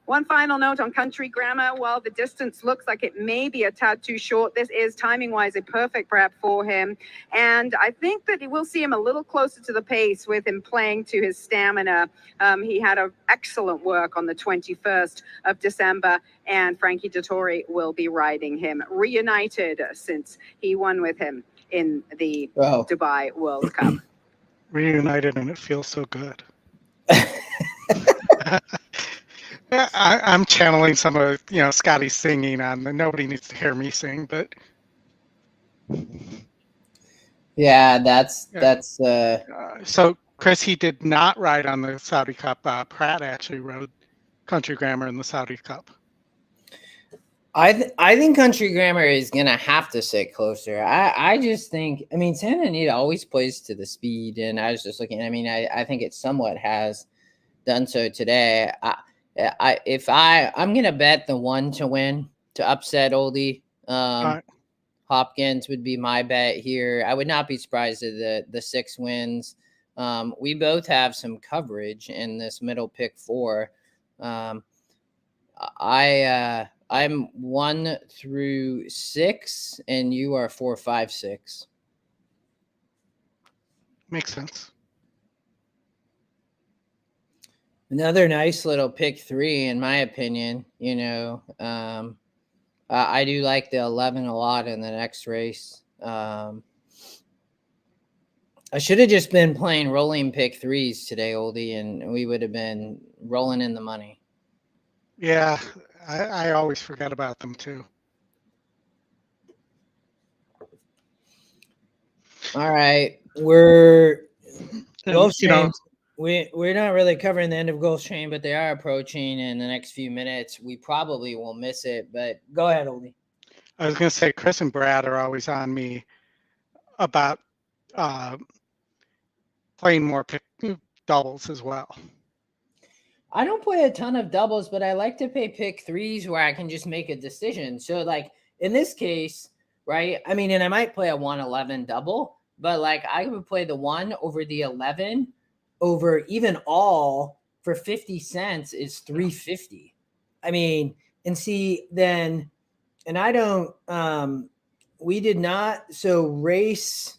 One final note on Country Grammar. While the distance looks like it may be a tad too short, this is timing-wise a perfect prep for him. And I think that we'll see him a little closer to the pace with him playing to his stamina. He had an excellent work on the 21st of December, and Frankie Dettori will be riding him, reunited since he won with him in the Dubai World Cup. Reunited, and it feels so good. I'm channeling some of Scotty's singing on the Nobody Needs to Hear Me Sing, but yeah, that's so Chris, he did not ride on the Saudi Cup. Pratt actually rode Country Grammar in the Saudi Cup. I think Country Grammar is gonna have to sit closer. I just think, Santa Anita always plays to the speed, and I was just looking. I think it somewhat has done so today. I'm gonna bet the 1 to win to upset Oldie. Hopkins would be my bet here. I would not be surprised if the 6 wins. We both have some coverage in this middle pick 4. I'm 1 through 6, and you are 4, 5, 6. Makes sense. Another nice little pick 3, in my opinion. I do like the 11 a lot in the next race. I should have just been playing rolling pick 3s today, Oldie, and we would have been rolling in the money. Yeah, I always forget about them too. All right, we're And, we're not really covering the end of Gulfstream, but they are approaching in the next few minutes. We probably will miss it, but go ahead, Oldie. I was going to say, Chris and Brad are always on me about playing more pick doubles as well. I don't play a ton of doubles, but I like to play pick 3s where I can just make a decision. So, like in this case, right? I mean, and I might play a 1-11 double, but like I would play the 1 over the 11 over even all for 50 cents is $3.50. I mean, and see, then, and I don't, we did not, so race,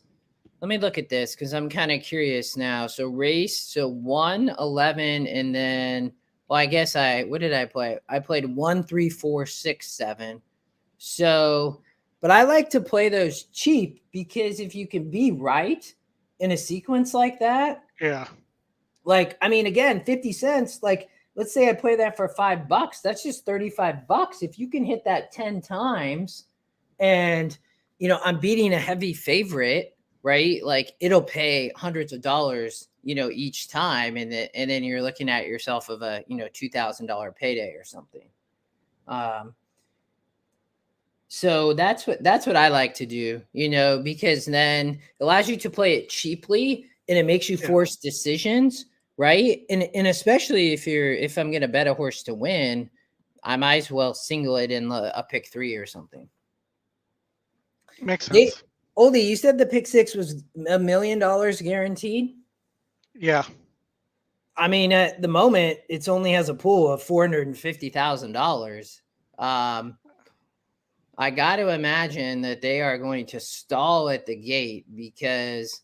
let me look at this because I'm kind of curious now. So race, so 1, 11, and then, well, I guess what did I play? I played 1, 3, 4, 6, 7. So, but I like to play those cheap because if you can be right in a sequence like that, yeah, like, I mean, again, 50 cents, like, let's say I play that for $5, that's just $35. If you can hit that 10 times and, I'm beating a heavy favorite, right? Like it'll pay hundreds of dollars, each time. And then you're looking at yourself of a, $2,000 payday or something. So that's what I like to do, because then it allows you to play it cheaply and it makes you force decisions, right? And especially if I'm going to bet a horse to win, I might as well single it in a pick 3 or something. Makes sense. Oldie, you said the pick 6 was $1 million guaranteed? Yeah. I mean, at the moment, it only has a pool of $450,000. I got to imagine that they are going to stall at the gate because,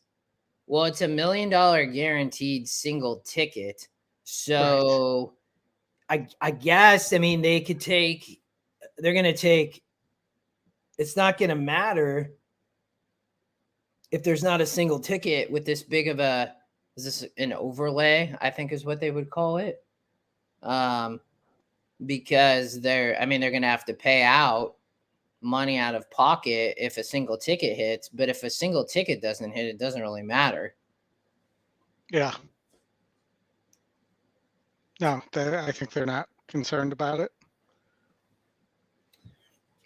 well, it's $1 million guaranteed single ticket. So right. I guess, I mean, they're going to take, it's not going to matter if there's not a single ticket with this big of is this an overlay? I think is what they would call it. Because they're going to have to pay out money out of pocket if a single ticket hits, but if a single ticket doesn't hit, it doesn't really matter. Yeah. No, I think they're not concerned about it.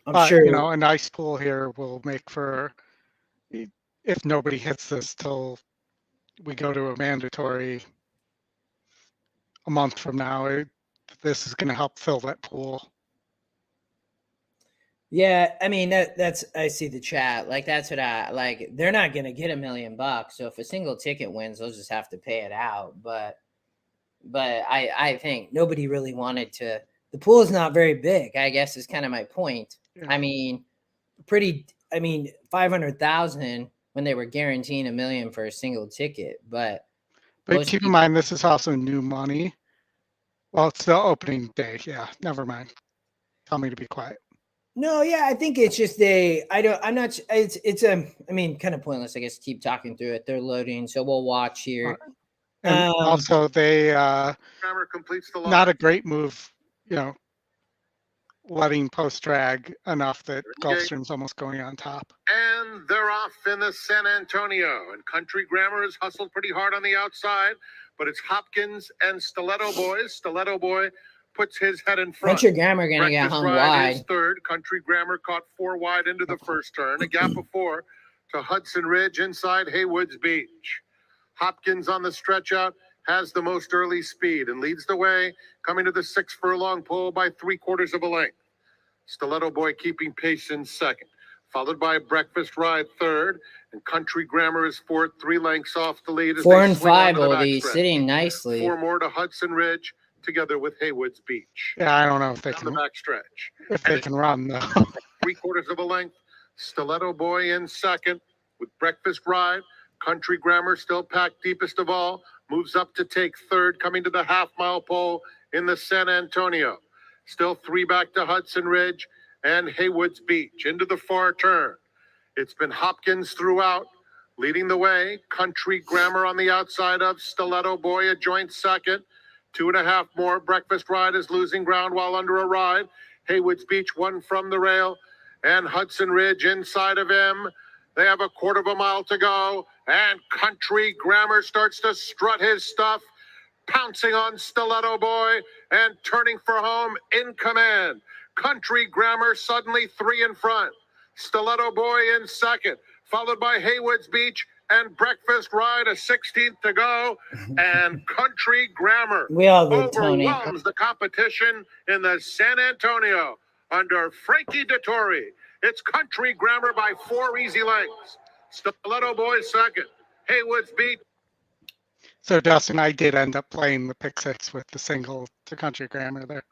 I'm sure. A nice pool here will make for, if nobody hits this till we go to a mandatory a month from now, this is going to help fill that pool. Yeah, I mean that's I see the chat. Like that's what I like. They're not going to get $1 million. So if a single ticket wins, they'll just have to pay it out. But I think nobody really wanted to. The pool is not very big, I guess is kind of my point. Yeah. I mean, 500,000 when they were guaranteeing $1 million for a single ticket. But keep in mind, this is also new money. Well, it's the opening day. Yeah, never mind. Tell me to be quiet. No, yeah, I think it's just kind of pointless, I guess, to keep talking through it. They're loading, so we'll watch here. And also they completes the line. Not a great move, letting post drag enough that Gulfstream's almost going on top. And they're off in the San Antonio, and Country Grammar has hustled pretty hard on the outside, but it's Hopkins and Stiletto Boys. Stiletto Boy puts his head in front. Country Grammar going to get hung wide. Is third. Country Grammar caught 4 wide into the first turn. A gap of 4 to Hudson Ridge inside Haywood's Beach. Hopkins on the stretch out has the most early speed and leads the way, coming to the 6 furlong pole by 3/4 of a length. Stiletto Boy keeping pace in second, followed by Breakfast Ride third, and Country Grammar is fourth, 3 lengths off the lead. 4 and 5, Oldie, sitting nicely. 4 more to Hudson Ridge, together with Haywood's Beach. Yeah, I don't know if they can. The backstretch. If they can run, though. 3/4 of a length. Stiletto Boy in second with Breakfast Ride. Country Grammar still packed deepest of all. moves up to take third, coming to the half-mile pole in the San Antonio. Still 3 back to Hudson Ridge and Haywood's Beach into the far turn. It's been Hopkins throughout, leading the way. Country Grammar on the outside of Stiletto Boy, a joint second. 2.5 more. Breakfast Ride is losing ground while under a ride. Haywood's Beach, 1 from the rail. And Hudson Ridge inside of him. They have a 1/4 mile to go. And Country Grammar starts to strut his stuff, pouncing on Stiletto Boy and turning for home in command. Country Grammar suddenly 3 in front. Stiletto Boy in second, followed by Haywood's Beach and Breakfast Ride, a 16th to go. And Country Grammar We all did, Tony. overwhelms the competition in the San Antonio under Frankie Dettori. It's Country Grammar by 4 easy lengths. Stiletto Boy second. Haywood's Beach. So Justin, I did end up playing the pick 6 with the single to Country Grammar there.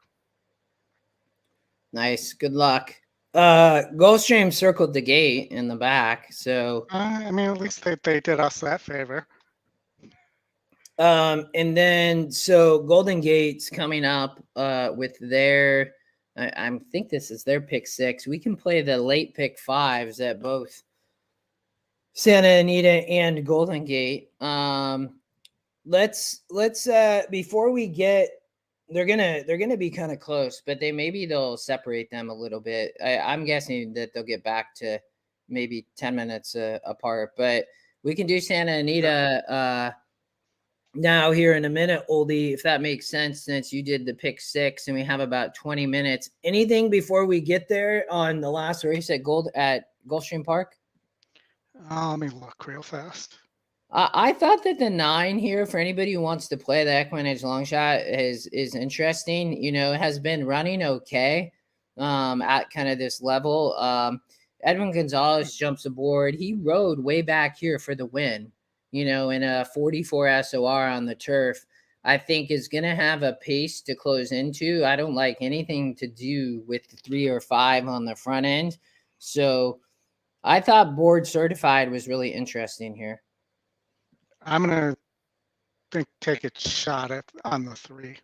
Nice. Good luck. Gulfstream circled the gate in the back. So, I mean, at least they did us that favor. and then so Golden Gate's coming up with their, I think this is their pick 6. We can play the late pick 5s at both Santa Anita and Golden Gate. Let's before we get, they're gonna be kind of close, but they'll separate them a little bit. I'm guessing that they'll get back to maybe 10 minutes apart, but we can do Santa Anita now here in a minute, Oldie, if that makes sense, since you did the pick 6 and we have about 20 minutes. Anything before we get there on the last race at Gulfstream Park? Let me look real fast. I thought that the 9 here, for anybody who wants to play the EquinEdge long shot, is interesting. You know, it has been running okay at kind of this level. Edwin Gonzalez jumps aboard. He rode way back here for the win, you know, in a 44 SOR on the turf. I think is going to have a pace to close into. I don't like anything to do with 3 or 5 on the front end. So I thought board certified was really interesting here. I'm gonna take a shot on the 3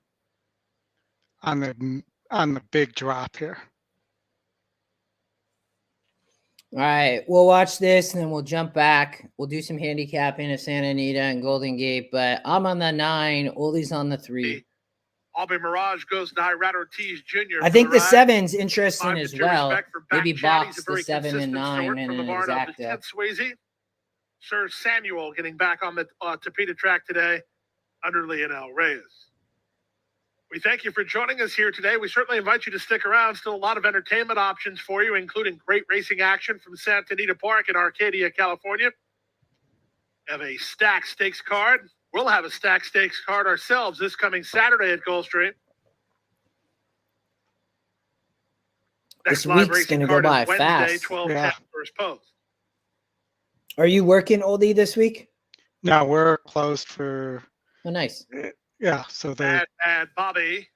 on the big drop here. All right, we'll watch this and then we'll jump back. We'll do some handicapping at Santa Anita and Golden Gate, but I'm on the 9. Oldie's on the 3. Aubrey Mirage goes to Irad Ortiz Jr. I think the ride. 7's interesting 5 as to 2 well. respect for back Maybe chat. He's box a the very 7 and consistent 9 sort and from the an barn of the exacta. 10th Swayze. Sir Samuel getting back on the Tapeta track today under Lionel Reyes. We thank you for joining us here today. We certainly invite you to stick around. Still a lot of entertainment options for you, including great racing action from Santa Anita Park in Arcadia, California. Have a stacked stakes card. We'll have a stacked stakes card ourselves this coming Saturday at Gulfstream. This week's going to go by fast. 12:10 Yeah. first post. Are you working, Oldie, this week? No, we're closed for, Oh, nice. yeah, so they, And Bobby.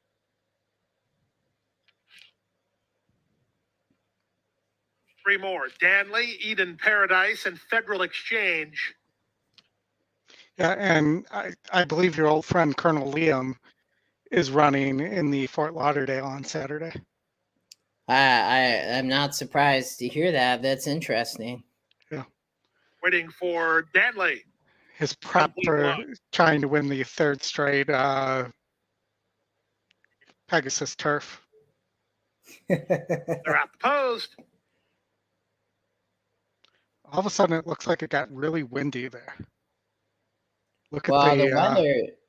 Three more. Danley, Eden Paradise, and Federal Exchange. yeah, and I believe your old friend Colonel Liam is running in the Fort Lauderdale on Saturday. I'm not surprised to hear that. That's interesting. Waiting for Danley. His prep for trying to win the 3rd straight Pegasus turf. They're at the post. All of a sudden, it looks like it got really windy there. Look Well, at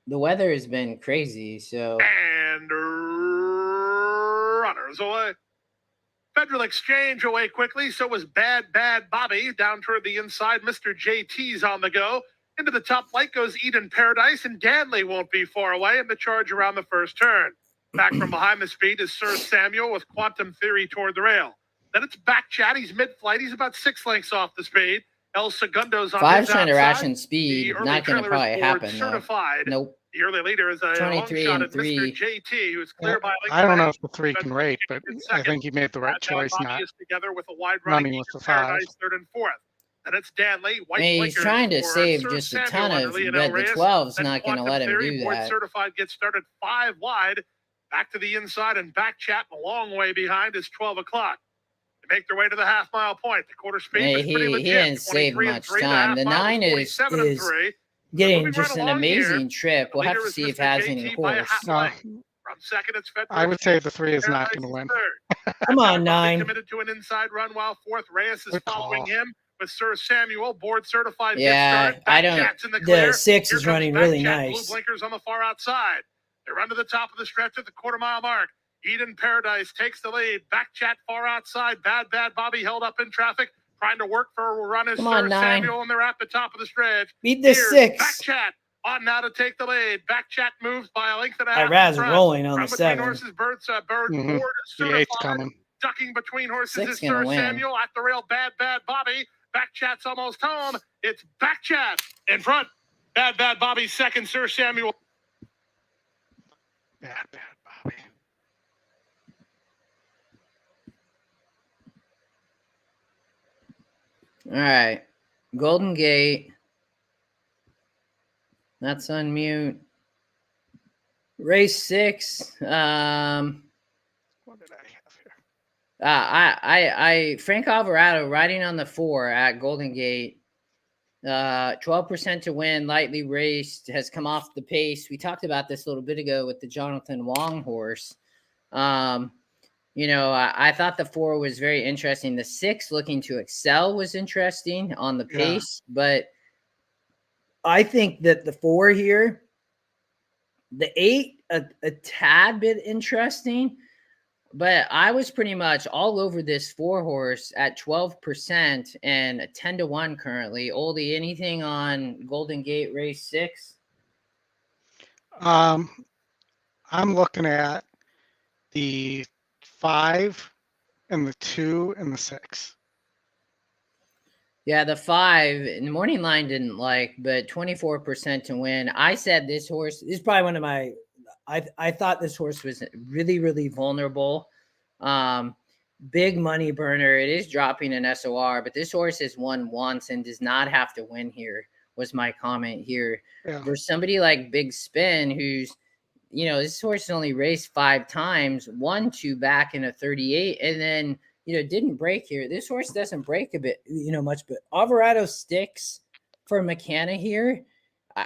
the weather has been crazy. So And runners away. Federal Exchange away quickly. So was Bad Bobby down toward the inside. Mr. JT's on the go. Into the top light goes Eden Paradise, and Danley won't be far away in the charge around the first turn. Back from behind the speed is Sir Samuel with Quantum Theory toward the rail. Then it's back chat. He's mid-flight. He's about 6 lengths off the speed. El Segundo's on 5's his trying to outside. ration speed. The early Not going to trailer is probably board happen. Though. certified. Nope. The early leader is a long 23 shot and at 3. Mr. JT, who's clear by length. I don't know if the 3 can rate, but I think he made the right choice Bobby not is together with a wide running running with the Paradise 5. third and fourth. And it's Danley. White Hey, he's blinkers trying to for save Sir just a Samuel ton under of, Lionel but the Reyes. 12's Then not going to Quantum let him Theory, do Board that. Certified gets started 5 wide. Back to the inside and back chat a long way behind is 12 o'clock. They make their way to the half-mile point. The quarter speed Hey, is pretty he legit. didn't save 23 and much 3. time. The half mile 9 is 47 and 3. getting Moving just right an along here. amazing trip. We'll have Leader to is see if Mr. it has JT any by a horse. half No, length. From second, it's Fed. I would say the 3 is not Paradise going to win. third. Come on, Bobby 9. committed to an inside run while fourth. Reyes is Good following call. him with Sir Samuel. Board certified. Get Yeah, started. I Back don't. Chat's in the clear. The 6 Here is comes running Back really Chat, nice. Blue blinkers on the far outside. They run to the top of the stretch at the quarter-mile mark. Eden Paradise takes the lead. Back Chat far outside. Bad Bobby held up in traffic. Trying to work for a run is Come Sir on, 9. Samuel, and they're at the top of the stretch. Beat the Here's 6. Back Chat on now to take the lead. Back Chat moves by a length and a half. Iraz in front. rolling on From the between 7. horses, Bird Mhm. Board The 8's certified. coming. Ducking between horses 6 is gonna Sir win. Samuel at the rail. Bad Bobby. Back Chat's almost home. It's Back Chat in front. Bad Bobby second. Sir Samuel. Bad Bobby. All right. Golden Gate. That's on mute. Race 6. What did I have here? I Frank Alvarado riding on the 4 at Golden Gate. 12% to win, lightly raced, has come off the pace. We talked about this a little bit ago with the Jonathan Wong horse. I thought the 4 was very interesting. The 6 looking to excel was interesting on the pace, but I think that the 4 here, the 8, a tad bit interesting. But I was pretty much all over this 4 horse at 12% and 10-1 currently. Oldy, anything on Golden Gate race 6? I'm looking at the 5 and the 2 and the 6. Yeah, the 5 in the morning line didn't like, but 24% to win. I said this horse is probably one of my. I thought this horse was really, really vulnerable. Big money burner. It is dropping an SOR, but this horse has won once and does not have to win here, was my comment here. Yeah. For somebody like Big Spin, who's, this horse has only raced 5 times, won 2 back in a 38, and then, didn't break here. This horse doesn't break a bit, much, but Alvarado sticks for McKenna here.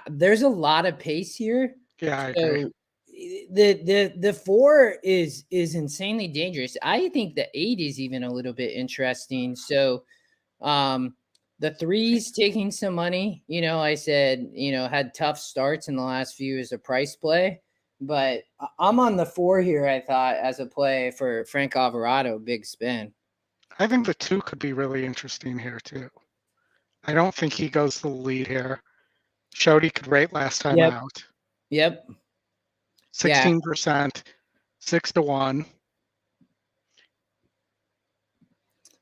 There's a lot of pace here. Yeah, I agree. The 4 is insanely dangerous. I think the 8 is even a little bit interesting. So the 3's taking some money. I said, had tough starts in the last few as a price play, but I'm on the 4 here, I thought, as a play for Frank Alvarado, Big Spin. I think the 2 could be really interesting here too. I don't think he goes to the lead here. Showed he could rate last time out. Yep. 16%, 6-1.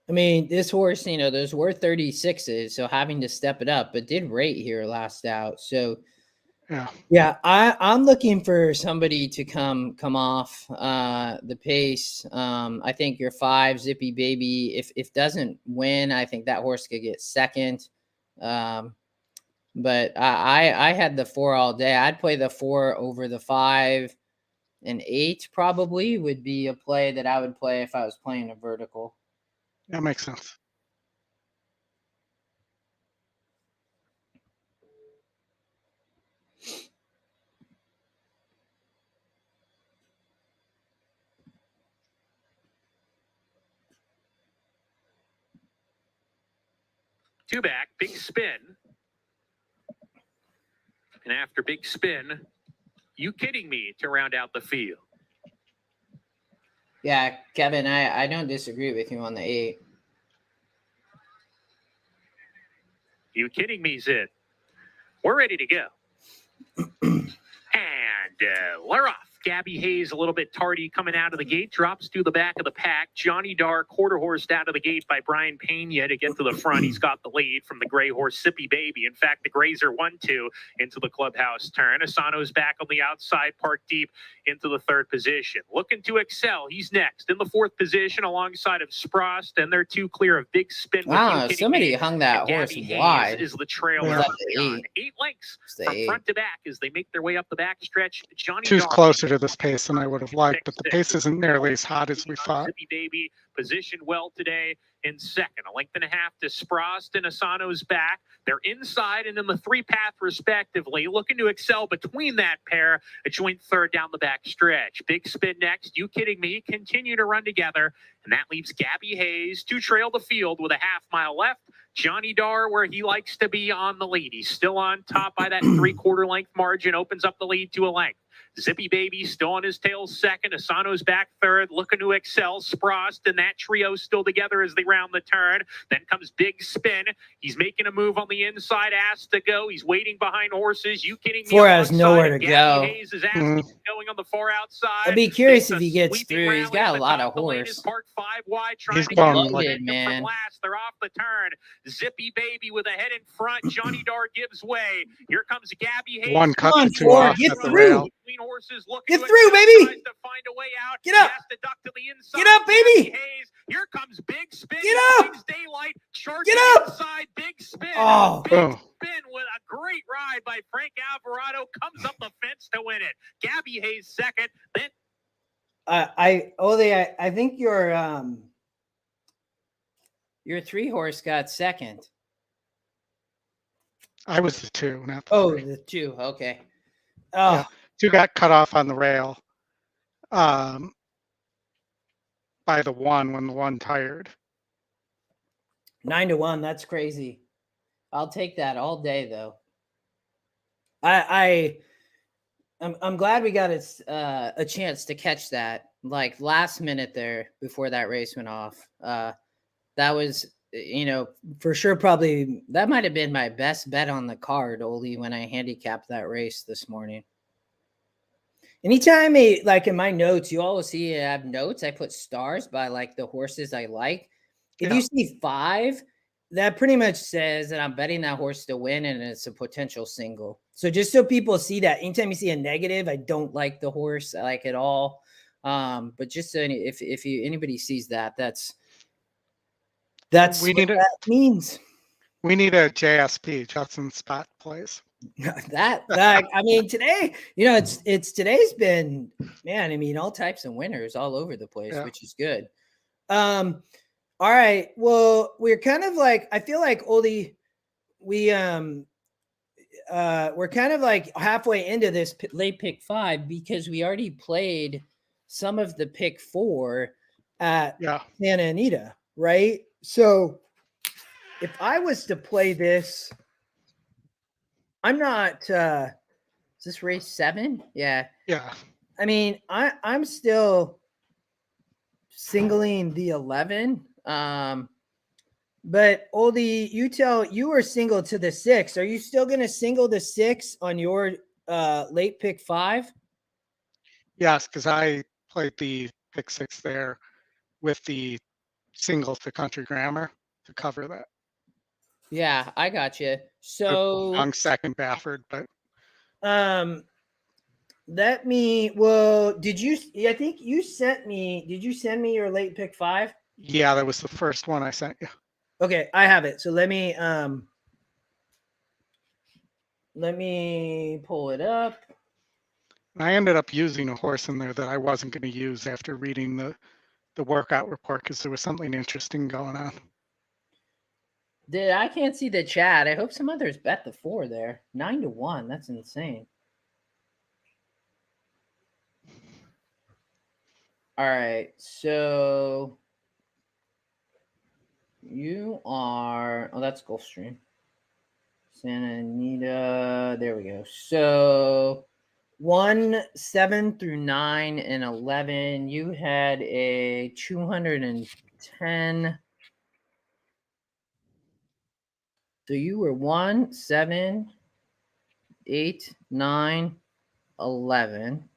I mean, this horse, those were 36s, so having to step it up, but did rate here last out. So yeah, I'm looking for somebody to come off the pace. I think your 5 Zippy Baby, if doesn't win, I think that horse could get second. But I had the 4 all day. I'd play the 4 over the 5, and 8 probably would be a play that I would play if I was playing a vertical. That makes sense. Two back, Big Spin. And after Big Spin, You Kidding Me to round out the field. Yeah, Kevin, I don't disagree with you on the 8. You Kidding Me's it. We're ready to go. And we're off. Gabby Hayes a little bit tardy coming out of the gate, drops through the back of the pack. Johnny Dar quarter horsed out of the gate by Brian Pena to get to the front. He's got the lead from the gray horse Sippy Baby. In fact, the Grays are 1-2 into the clubhouse turn. Asano's back on the outside, parked deep into the third position. Looking to excel. He's next in the fourth position alongside of Sprost, and they're 2 clear of Big Spin. Wow, somebody hung that horse Gabby wide. Hayes is the trailer. Yeah. On 8 lengths from front to back as they make their way up the back stretch. Johnny Two's Dar closer to this pace than I would have liked, but the pace isn't nearly as hot as we thought. Zippy Baby positioned well today in second. A length and a half to Sprost and Asano's back. They're inside and in the 3-path respectively, looking to excel between that pair. A joint third down the back stretch. Big Spin next. You kidding me? Continue to run together. And that leaves Gabby Hayes to trail the field with a half-mile left. Johnny Dar, where he likes to be, on the lead. He's still on top by that 3/4 length margin, opens up the lead to a length. Zippy Baby still on his tail second. Asano's back third, looking to excel. Sprost and that trio still together as they round the turn. Then comes Big Spin. He's making a move on the inside, asked to go. He's waiting behind horses. You kidding me? Four has Alongside nowhere of to Gabby go. Hayes is asking going on the far outside. I'd be curious It's if a he gets sweeping through. He's rally got at a the lot top. of The lane is horse. parked 5 wide, trying He's to going get like- momentum man. from last. They're off the turn. Zippy Baby with a head in front. Johnny Dar gives way. Here comes Gabby Hayes. One cut on, to 2 Ford, off get at the through. rail. Between horses, looking Get to through, excel, baby. tries to find a way out. Get up. He has to duck to the inside. Get up, baby. Gabby Hayes. Here comes Big Spin. Get He up. finds daylight. Charging Get up. inside. Big Spin. Oh. Big Oh. Spin with a great ride by Frank Alvarado. Comes up the fence to win it. Gabby Hayes second. Then I think your 3-horse got second. I was the 2, not the Oh, 3. the 2. Okay. Oh, Yeah. 2 got cut off on the rail by the 1 when the 1 tired. 9-1. That's crazy. I'll take that all day, though. I'm glad we got a chance to catch that like last minute there before that race went off. That was, for sure, probably that might have been my best bet on the card, Oldy, when I handicapped that race this morning. Anytime, like in my notes, you always see I have notes. I put stars by like the horses I like. If you see 5, that pretty much says that I'm betting that horse to win and it's a potential single. So just so people see that, anytime you see a negative, I don't like the horse like at all. But just so if anybody sees that, that's what that means. We need a JSP, Justin Spot plays. that I mean, today, it's today's been, man, I mean, all types of winners all over the place, which is good. All right. Well, we're kind of like, I feel like Oldy, we're kind of like halfway into this late pick 5 because we already played some of the pick 4 at Santa Anita, right? So if I was to play this, I'm not, is this race 7? Yeah. Yeah. I mean, I'm still singling the 11. But Oldy, you were single to the 6. Are you still going to single the 6 on your late pick 5? Yes, because I played the pick 6 there with the single to Country Grammar to cover that. Yeah, I got you. So on second Bafford, but did you send me your late pick 5? Yeah, that was the first one I sent you. Okay, I have it. So let me pull it up. I ended up using a horse in there that I wasn't going to use after reading the workout report because there was something interesting going on. I can't see the chat. I hope some others bet the 4 there. 9-1. That's insane. All right. So you are, that's Gulfstream. Santa Anita. There we go. So 1, 7 through 9 and 11. You had a 210. So you were 1, 7, 8, 9, 11.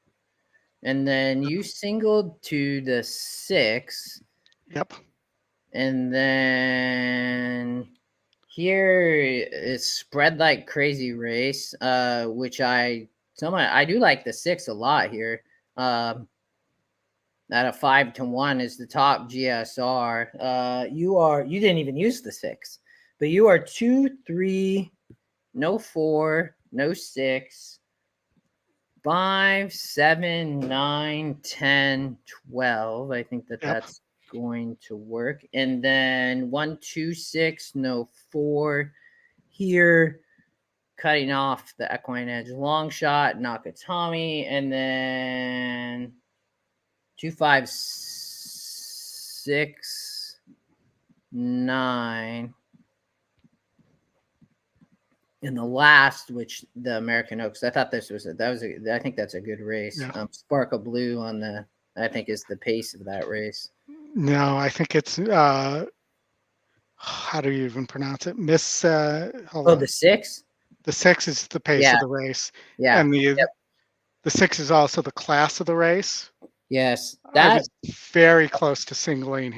And then you singled to the 6. Yep. And then here is spread like crazy race, which I do like the 6 a lot here. At a 5-1 is the top GSR. You didn't even use the 6, but you are 2, 3, no 4, no 6, 5, 7, 9, 10, 12. I think that's going to work. And then 1, 2, 6, no 4 here, cutting off the EquinEdge long shot, Nakatomi, and then 2, 5, 6, 9. In the last, which the American Oaks, I thought I think that's a good race. Yeah. Sparkle Blue I think is the pace of that race. No, I think it's how do you even pronounce it? The 6? The 6 is the pace of the race. Yeah. And the 6 is also the class of the race. Yes. I was very close to singling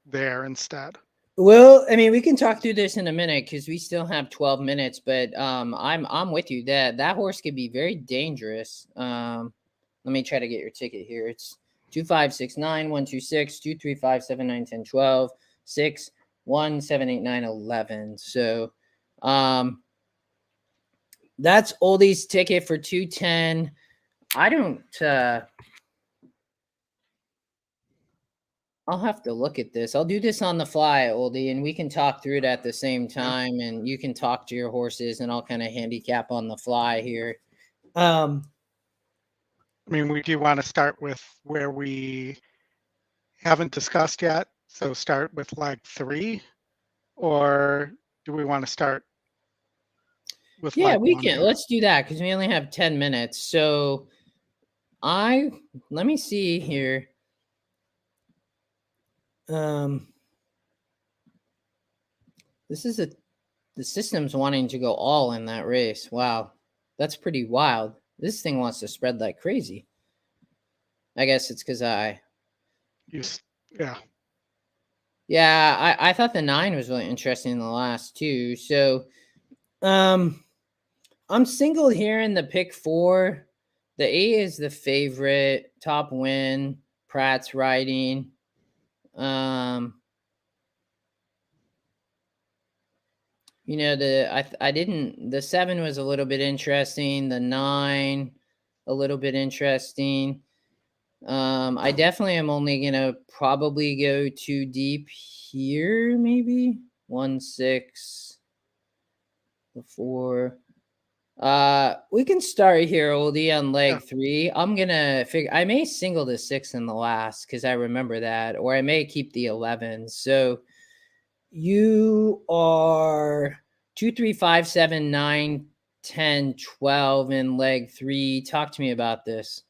there instead. Well, I mean, we can talk through this in a minute because we still have 12 minutes, but I'm with you that horse could be very dangerous. Let me try to get your ticket here. It's 2, 5, 6, 9, 1, 2, 6, 2, 3, 5, 7, 9, 10, 12, 6, 1, 7, 8, 9, 11. So that's Oldie's ticket for 210. I don't I'll have to look at this. I'll do this on the fly, Oldie, and we can talk through it at the same time, and you can talk to your horses, and I'll kind of handicap on the fly here. I mean, we do want to start with where we haven't discussed yet. So start with leg 3, or do we want to start with leg 1? We can. Let's do that because we only have 10 minutes. So let me see here. The system's wanting to go all in that race. Wow, that's pretty wild. This thing wants to spread like crazy. I guess it's because I thought the 9 was really interesting in the last 2. So I'm singled here in the pick 4. The 8 is the favorite, top win, Pratt's riding. The 7 was a little bit interesting. The 9, a little bit interesting. I definitely am only gonna probably go too deep here, maybe 1, 6, the 4. We can start here, Oldie, on leg 3. I'm gonna figure I may single the 6 in the last because I remember that, or I may keep the 11. So you are 2, 3, 5, 7, 9, 10, 12 in leg 3. Talk to me about this.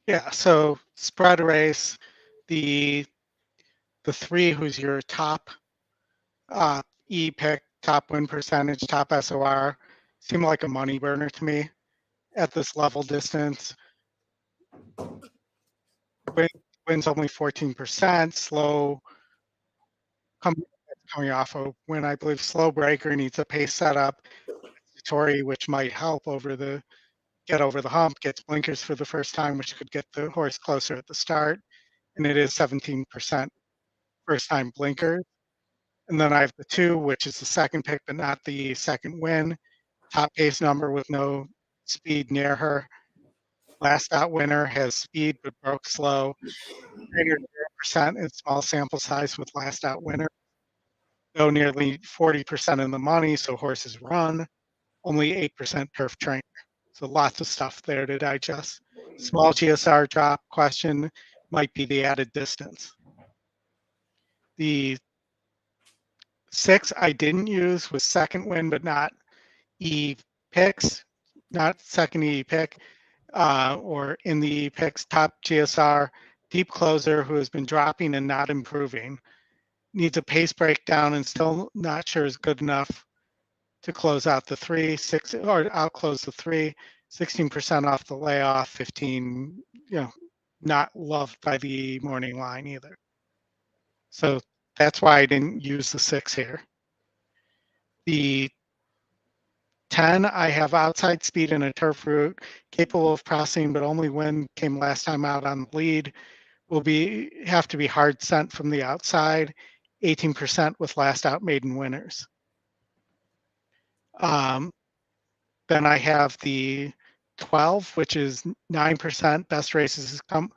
Yeah, so spread race, the 3, who's your top E pick, top win percentage, top SOR, seem like a money burner to me at this level distance. Wins only 14%, slow, coming off a win, I believe. Slow breaker, needs a pace setup. Tori, which might help get over the hump, gets blinkers for the first time, which could get the horse closer at the start. And it is 17% first time blinkers. And then I have the 2, which is the second pick, but not the second win. Top pace number with no speed near her. Last out winner has speed but broke slow. Greater than 0% in small sample size with last out winner. Though nearly 40% in the money, so horses run. Only 8% turf trainer. So lots of stuff there to digest. Small GSR drop question might be the added distance. The 6 I didn't use was second win, but not E picks, not second E pick, or in the E picks, top GSR, deep closer who has been dropping and not improving. Needs a pace breakdown and still not sure is good enough to close out the 3, 6, or outclose the 3. 16% off the layoff, 15, not loved by the morning line either. So that's why I didn't use the 6 here. The 10, I have outside speed and a turf route, capable of crossing, but only when came last time out on the lead. Will have to be hard sent from the outside, 18% with last out maiden winners. Then I have the 12, which is 9%. Best races come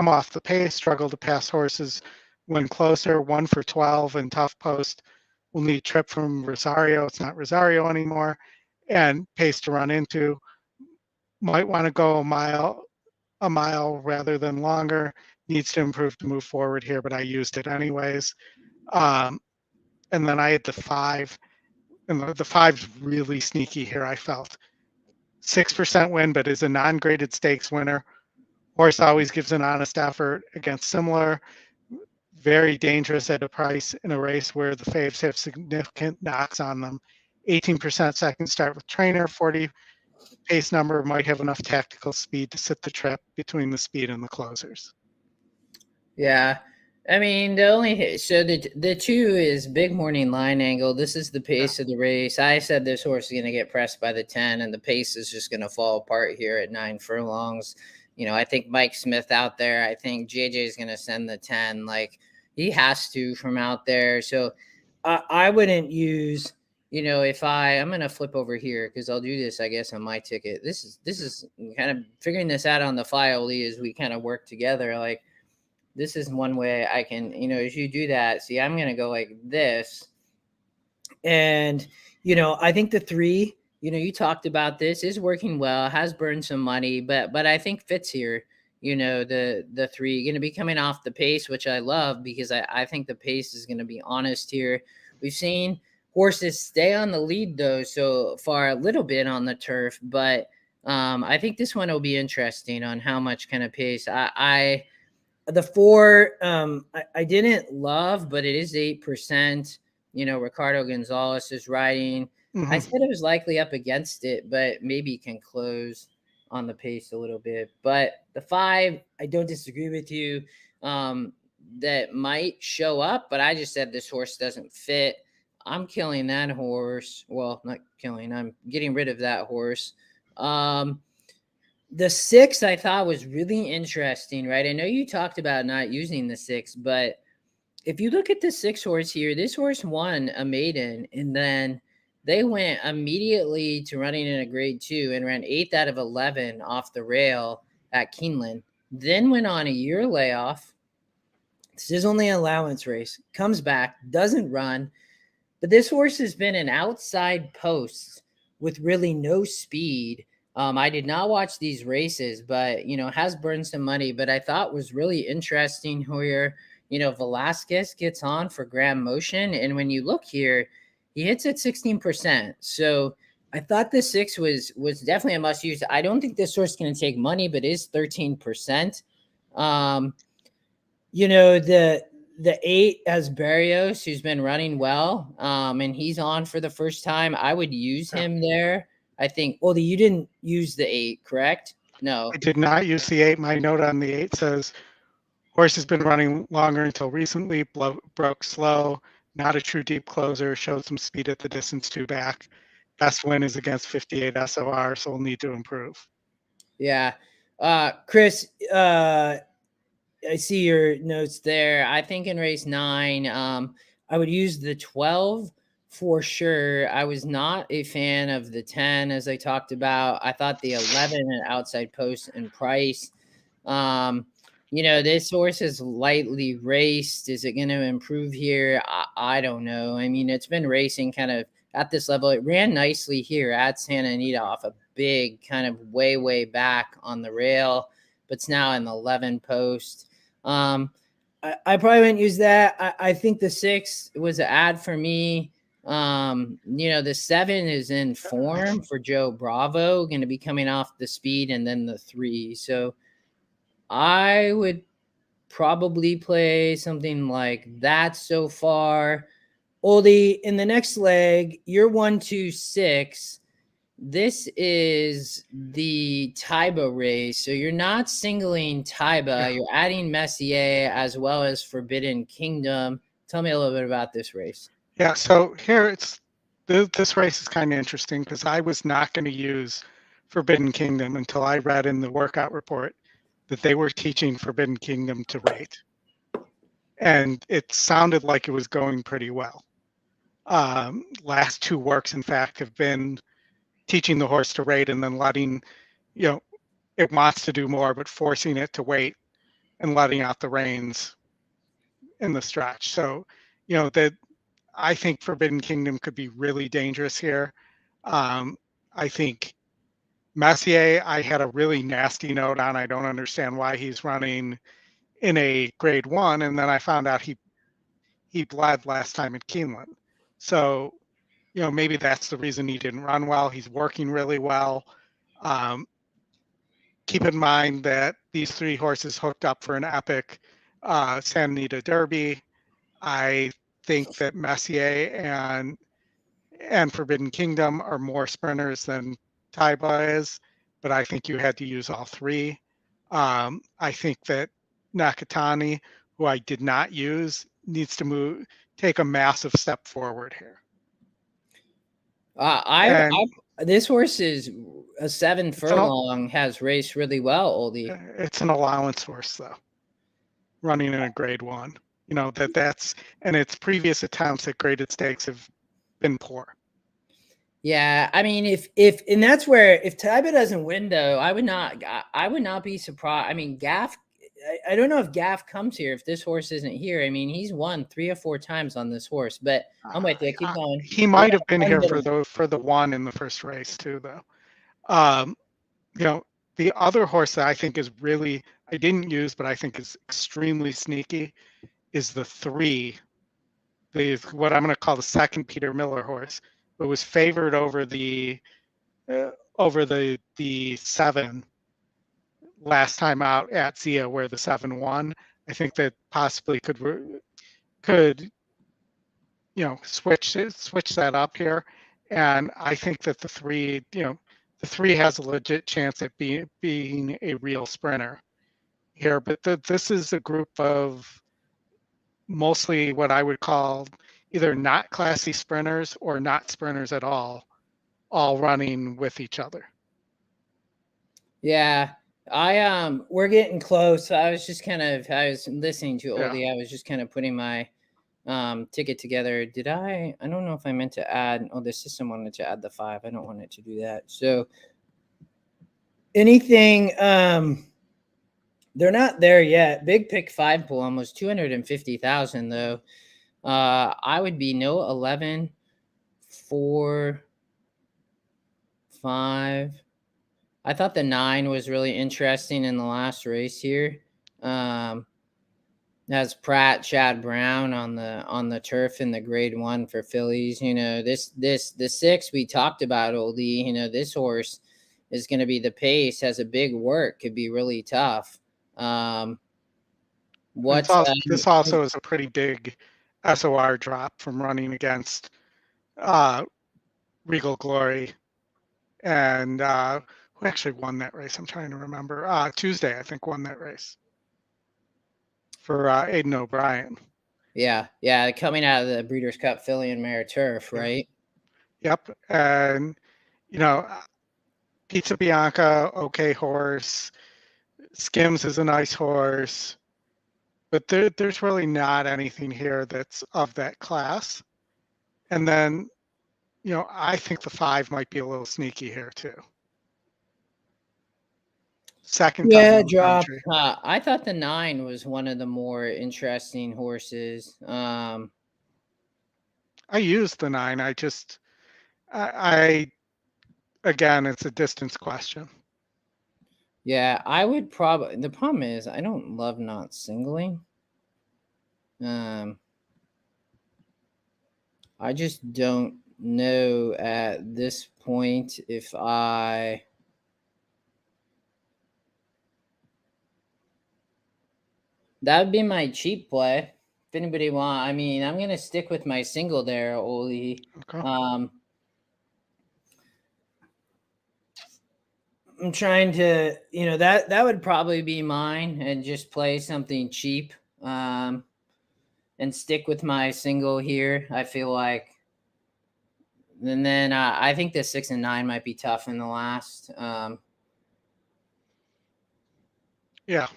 off the pace, struggle to pass horses when closer, 1 for 12, and tough post will need trip from Rosario. It's not Rosario anymore. And pace to run into. Might want to go a mile rather than longer. Needs to improve to move forward here, but I used it anyways. And then I had the 5, and the 5's really sneaky here, I felt. 6% win, but is a non-graded stakes winner. Horse always gives an honest effort against similar. Very dangerous at a price in a race where the faves have significant knocks on them. 18% second start with trainer, 40 pace number, might have enough tactical speed to sit the trip between the speed and the closers. Yeah. I mean, the 2 is big morning line angle. This is the pace of the race. I said this horse is going to get pressed by the 10, and the pace is just going to fall apart here at 9 furlongs. I think Mike Smith out there. I think JJ is going to send the 10. Like, he has to from out there. So I wouldn't use, if I'm going to flip over here because I'll do this, I guess, on my ticket. This is kind of figuring this out on the fly, Oldy, as we kind of work together. Like, this is one way I can, as you do that, see, I'm going to go like this. And, I think the 3, you talked about this, is working well, has burned some money, but I think fits here. The 3 going to be coming off the pace, which I love because I think the pace is going to be honest here. We've seen horses stay on the lead though so far, a little bit on the turf, but I think this one will be interesting on how much kind of pace. The 4, I didn't love, but it is 8%. Ricardo Gonzalez is riding. I said it was likely up against it, but maybe can close on the pace a little bit. But the 5, I don't disagree with you. That might show up, but I just said this horse doesn't fit. I'm killing that horse. Well, not killing. I'm getting rid of that horse. The 6 I thought was really interesting, right? I know you talked about not using the 6, but if you look at the 6 horse here, this horse won a maiden, and then they went immediately to running in a grade 2 and ran 8th out of 11 off the rail at Keeneland. Then went on a year layoff. This is only an allowance race. Comes back, doesn't run. But this horse has been an outside post with really no speed. I did not watch these races, but, has burned some money, but I thought was really interesting where, Velasquez gets on for Graham Motion. And when you look here, he hits at 16%. So I thought the 6 was definitely a must use. I don't think this horse is going to take money, but is 13%. The 8 as Barrios, who's been running well, and he's on for the first time. I would use him there. I think, Oldy, you didn't use the 8, correct? No. I did not use the 8. My note on the 8 says, horse has been running longer until recently, broke slow, not a true deep closer, showed some speed at the distance 2 back. Best win is against 58 SOR, so we'll need to improve. Yeah. Chris, I see your notes there. I think in race 9, I would use the 12 for sure. I was not a fan of the 10, as I talked about. I thought the 11 and outside post and price. This horse is lightly raced. Is it going to improve here? I don't know. I mean, it's been racing kind of at this level. It ran nicely here at Santa Anita off a big kind of way back on the rail, but it's now in the 11 post. I probably wouldn't use that. I think the 6 was an ad for me. The 7 is in form for Joe Bravo, going to be coming off the speed, and then the 3. So I would probably play something like that so far. Oldy, in the next leg, you're 1, 2, 6. this is the Taiba race. So you're not singling Taiba. Yeah. You're adding Messier as well as Forbidden Kingdom. Tell me a little bit about this race. Yeah, so here this race is kind of interesting because I was not going to use Forbidden Kingdom until I read in the workout report that they were teaching Forbidden Kingdom to rate. And it sounded like it was going pretty well. Last two works, in fact, have been teaching the horse to rate and then letting, it wants to do more, but forcing it to wait and letting out the reins in the stretch. So, that I think Forbidden Kingdom could be really dangerous here. I think Messier, I had a really nasty note on. I don't understand why he's running in a grade 1. And then I found out he bled last time at Keeneland. So, maybe that's the reason he didn't run well. He's working really well. Keep in mind that these three horses hooked up for an epic Santa Anita Derby. I think that Messier and Forbidden Kingdom are more sprinters than Taiba is, but I think you had to use all three. I think that Nakatani, who I did not use, needs to take a massive step forward here. This horse is a 7 furlong, has raced really well, Oldie. It's an allowance horse though, running in a grade 1. That's and its previous attempts at graded stakes have been poor. Yeah, I mean, and that's where if Taiba doesn't win though, I would not be surprised. I mean, Gaff, I don't know if Gaff comes here if this horse isn't here. I mean, he's won 3 or 4 times on this horse, but I'm with you. Keep going. He might have been here for the 1 in the first race too, though. The other horse that I think is really I didn't use, but I think is extremely sneaky, is the 3. What I'm going to call the second Peter Miller horse. It was favored over the 7 last time out at Zia, where the 7 won. I think that possibly could switch that up here, and I think that the 3 has a legit chance at being a real sprinter here. But this is a group of mostly what I would call either not classy sprinters or not sprinters at all running with each other. Yeah, we're getting close. I was listening to Oldie. Yeah. I was just kind of putting my ticket together. I don't know if I meant to add, the system wanted to add the 5. I don't want it to do that. So anything, they're not there yet. Big pick 5 pool, almost 250,000 though. I would be 11, 4, 5. I thought the 9 was really interesting in the last race here. Has Pratt, Chad Brown on the turf in the grade 1 for fillies. The 6 we talked about, Oldie. This horse is going to be the pace, has a big work, could be really tough. This also is a pretty big SOR drop from running against Regal Glory and who actually won that race? I'm trying to remember. Tuesday, I think, won that race for Aidan O'Brien. Yeah, coming out of the Breeders' Cup filly and mare turf, right? Yep, and Pizza Bianca, okay horse. Skims is a nice horse. But there's really not anything here that's of that class. And then, I think the 5 might be a little sneaky here too. Second. Yeah, drop. I thought the 9 was one of the more interesting horses. I used the 9. Again, it's a distance question. Yeah, I would probably. The problem is I don't love not singling. I just don't know at this point if I. That would be my cheap play. If anybody I'm going to stick with my single there, Oli. Okay. I'm trying to, that would probably be mine, and just play something cheap, and stick with my single here. I feel like, and then I think the 6 and 9 might be tough in the last. Yeah.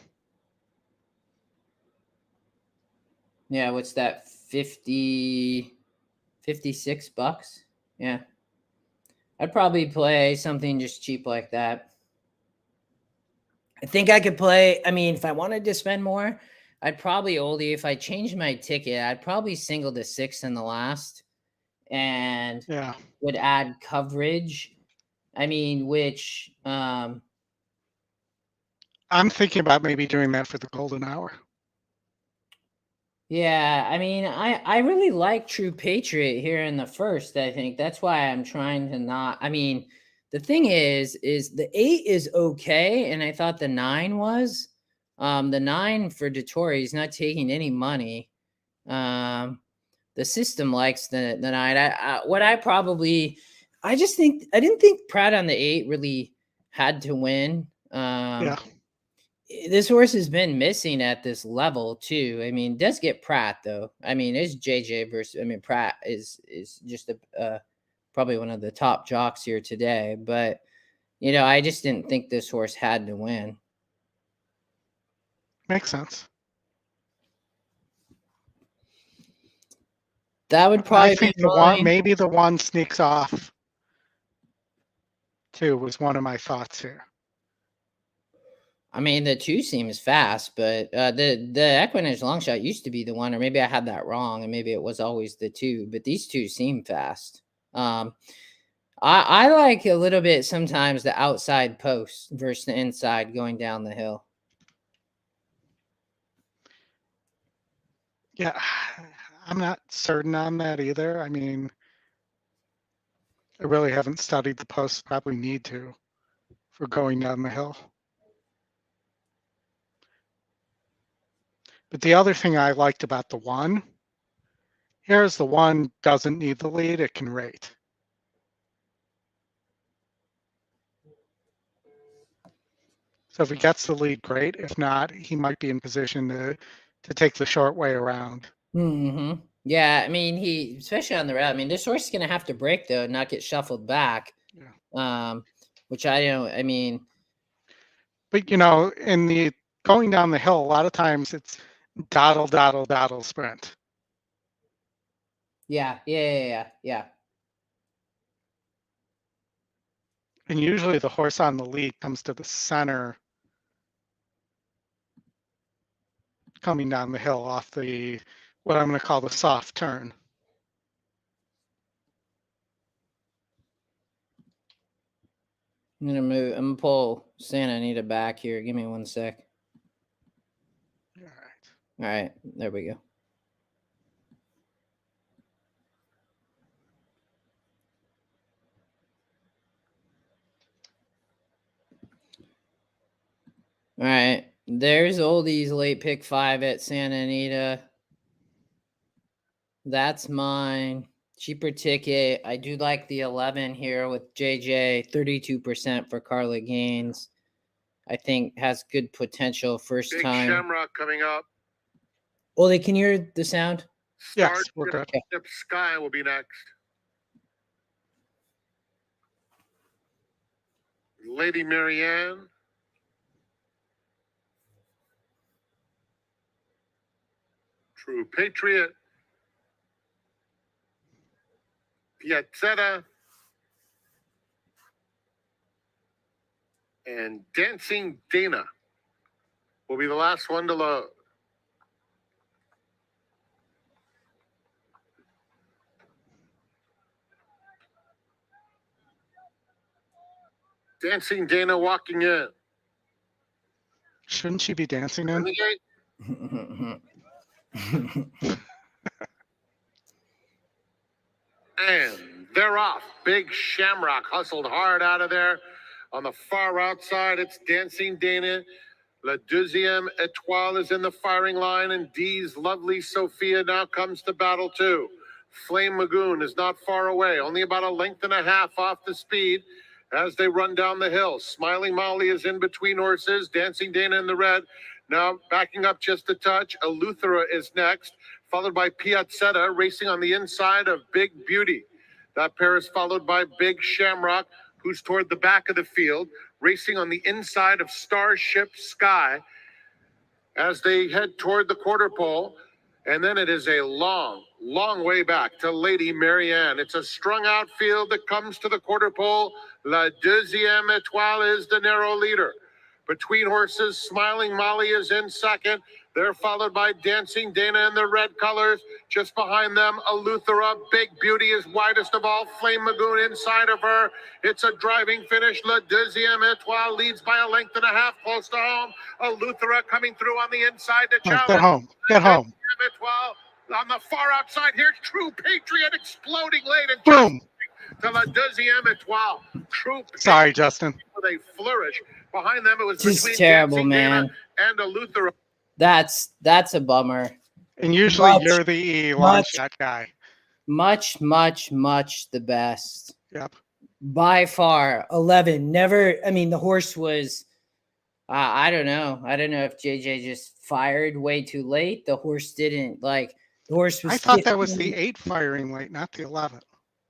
Yeah, what's that? 56 bucks. Yeah. I'd probably play something just cheap like that. I think I could play. I mean, if I wanted to spend more, I'd probably Oldie. If I changed my ticket, I'd probably single the 6 in the last, and Yeah. would add coverage. I mean, which I'm thinking about maybe doing that for the golden hour. yeah, I mean, I really like True Patriot here in the first. I think that's why I'm trying to not. I mean, the thing is the 8 is okay, and I thought the 9 was. The 9 for Dettori, he's not taking any money. The system likes the 9. I just think I didn't think Pratt on the 8 really had to win. Yeah. This horse has been missing at this level too. I mean, does get Pratt though. I mean, it's JJ versus. I mean, Pratt is just probably one of the top jocks here today. But I just didn't think this horse had to win. Makes sense. That would probably I think be maybe the 1 sneaks off too was one of my thoughts here. I mean, the 2 seems fast, but the EquinEdge long shot used to be the 1, or maybe I had that wrong, and maybe it was always the 2. But these 2 seem fast. I like a little bit sometimes the outside post versus the inside going down the hill. Yeah, I'm not certain on that either. I mean, I really haven't studied the post. Probably need to for going down the hill. But the other thing I liked about the 1, here's the 1 doesn't need the lead. It can rate. So if he gets the lead, great. If not, he might be in position to take the short way around. Mm-hmm. Yeah, I mean, especially on the route. I mean, this horse is going to have to break though, and not get shuffled back. Yeah. Which I don't. I mean, but in the going down the hill, a lot of times it's dawdle sprint. Yeah. And usually the horse on the lead comes to the center, coming down the hill off the what I'm going to call the soft turn. I'm gonna pull Santa Anita back here. Give me 1 sec. All right. All right, there we go. All right, there's Oldie's late pick 5 at Santa Anita. That's mine. Cheaper ticket. I do like the 11 here with JJ, 32% for Carla Gaines. I think has good potential first Big time. Shamrock coming up. Oldie, can you hear the sound? Yes, we're good. Starship Sky will be next. Lady Marianne. True Patriot. Piazzetta. And Dancing Dana will be the last one to load. Dancing Dana walking in. Shouldn't she be dancing in? And they're off. Big Shamrock hustled hard out of there. On the far outside, it's Dancing Dana. La Deuxième Étoile is in the firing line, and D's Lovely Sophia now comes to battle too. Flame Magoon is not far away, only about a length and a half off the speed. as they run down the hill. Smiling Molly is in between horses. Dancing Dana in the red. Now backing up just a touch. Eleuthera is next, followed by Piazzetta racing on the inside of Big Beauty. That pair is followed by Big Shamrock, who's toward the back of the field, racing on the inside of Starship Sky as they head toward the quarter pole. And then it is a long, long way back to Lady Marianne. It's a strung out field that comes to the quarter pole. La Deuxième Étoile is the narrow leader. Between horses, Smiling Molly is in second. They're followed by Dancing Dana in the red colors. Just behind them, Eleuthera. Big Beauty is widest of all. Flame Magoon inside of her. It's a driving finish. La Deuxième Étoile leads by a length and a half, close to home. Eleuthera coming through on the inside to challenge. Get home. Get home. Étoile on the far outside. Here's True Patriot exploding late and Boom. to La Deuxième Étoile. True Patriot. Sorry, Justin. With a flourish. Behind them, it was Just between terrible, Dancing man. Dana and Eleuthera. That's a bummer. And usually Much, you're the launch shot guy. Much the best. Yep. By far. 11. Never. I mean, the horse was. I don't know. I don't know if JJ just fired way too late. The horse didn't like. The horse was. I thought that was 15. the 8 firing late, not the 11.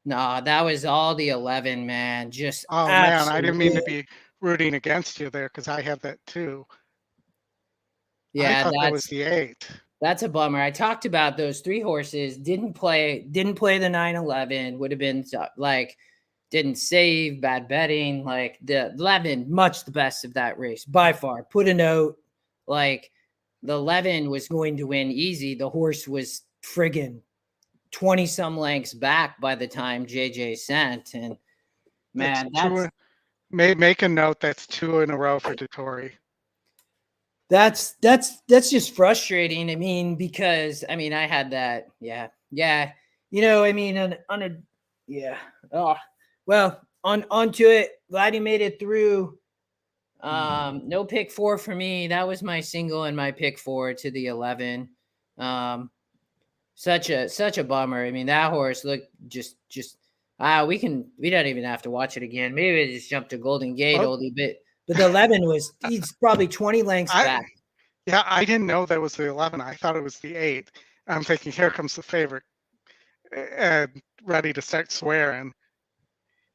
No, that was all the 11, man. Just Oh man, I didn't mean to be rooting against you there because I have that too. Yeah, I thought that was the 8. That's a bummer. I talked about those 3 horses. Didn't play the 9-11. Would have been like, didn't save, bad betting. Like the 11, much the best of that race by far. Put a note. Like the 11 was going to win easy. The horse was friggin' 20 some lengths back by the time JJ sent. And man, that's make a note. That's 2 in a row for Dettori. That's just frustrating. I mean, because I mean, I had that. Yeah. You know, I mean, Oh, well, onto it. Glad you made it through. No pick 4 for me. That was my single and my pick 4 to the 11. Such a bummer. I mean, that horse looked just we don't even have to watch it again. Maybe I just jumped to Golden Gate Oldie bit. But the 11 he's probably 20 lengths back. Yeah, I didn't know that was the 11. I thought it was the 8. I'm thinking, here comes the favorite and ready to start swearing.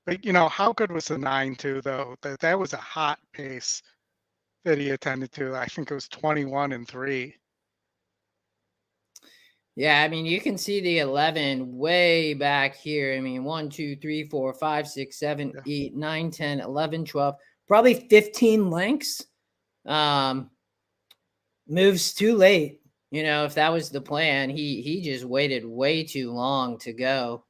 But, you know, how good was the 9 too, though? That was a hot pace that he attended to. I think it was 21-3. Yeah, I mean, you can see the 11 way back here. I mean, 1, 2, 3, 4, 5, 6, 7, 8, 9, 10, 11, 12, probably 15 lengths. Moves too late. You know, if that was the plan, he just waited way too long to go.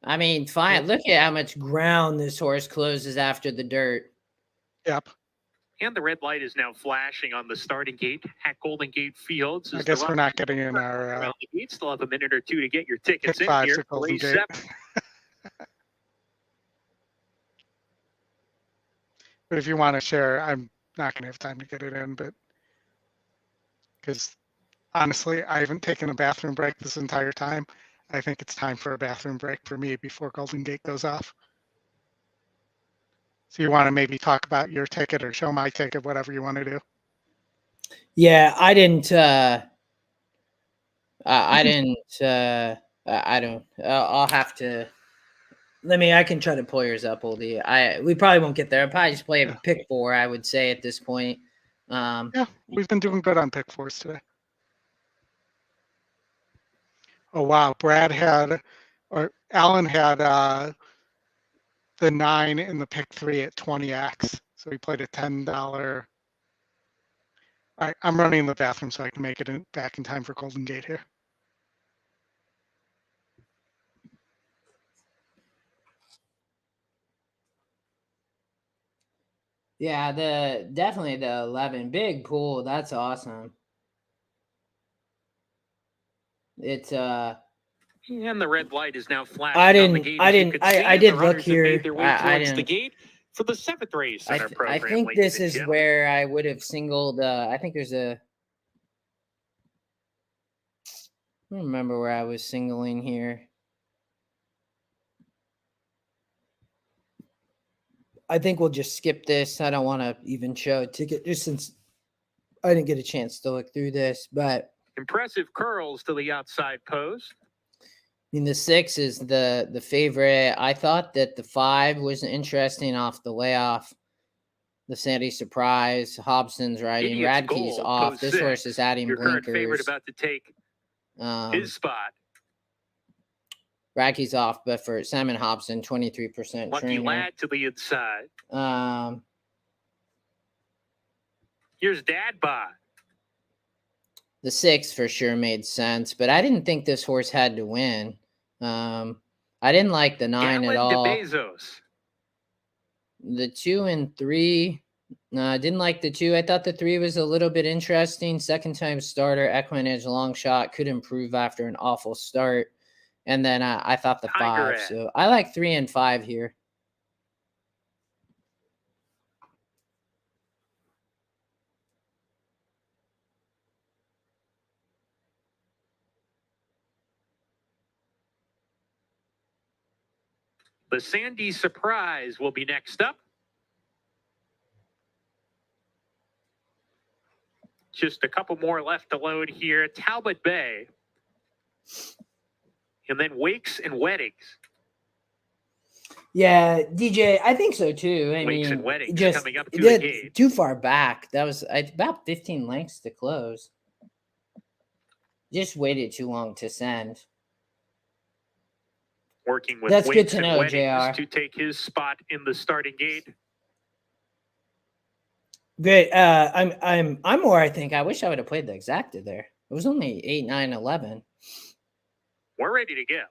I mean, fine. Look at how much ground this horse closes after the dirt. Yep. And the red light is now flashing on the starting gate at Golden Gate Fields. I guess we're not getting in our around the gate. Still have a minute or two to get your tickets in here. Golden Gate. But if you want to share, I'm not going to have time to get it in, but because honestly, I haven't taken a bathroom break this entire time. I think it's time for a bathroom break for me before Golden Gate goes off. So you want to maybe talk about your ticket or show my ticket, whatever you want to do. Yeah, I don't. I'll have to. I can try to pull yours up, Oldie. We probably won't get there. I'll probably just play a pick 4, I would say, at this point. Yeah, we've been doing good on pick 4s today. Oh, wow. Alan had the 9 in the pick 3 at 20x. So he played a $10. All right, I'm running the bathroom so I can make it back in time for Golden Gate here. Yeah, definitely the 11 big pool. That's awesome. It's and the red light is now flashing. I did look here. I didn't. The gate for the 7th race in our program. I think this is where I would have singled. I think there's I don't remember where I was singling here. I think we'll just skip this. I don't want to even show a ticket just since I didn't get a chance to look through this. But Impressive curls to the outside post. I mean, the 6 is the favorite. I thought that the 5 was interesting off the layoff. The Sandy Surprise, Hobson's riding, Idiot's Radke's Gold, off. post This 6. horse is adding Your current favorite blinkers. about to take his spot. Radke's off, but for Simon Hobson, 23% Lucky trainer. Lad to the inside. Here's Dad Bod. The 6 for sure made sense, but I didn't think this horse had to win. I didn't like the 9 at all. Bezos. The 2 and 3, I didn't like the 2. I thought the 3 was a little bit interesting. Second time starter, EquinEdge long shot, could improve after an awful start. And then I thought the 5. So I like 3 and 5 here. The Sandy Surprise will be next up. Just a couple more left to load here. Talbot Bay. And then Wakes and Weddings. Yeah, DJ, I think so too. I Wakes mean, and Weddings just coming up to the gate. too far back. That was about 15 lengths to close. Just waited too long to send. Working with That's Wakes good to and know, Weddings JR. to take his spot in the starting gate. Great. I'm more. I think I wish I would have played the exacta there. It was only 8, 9, 11. We're ready to go.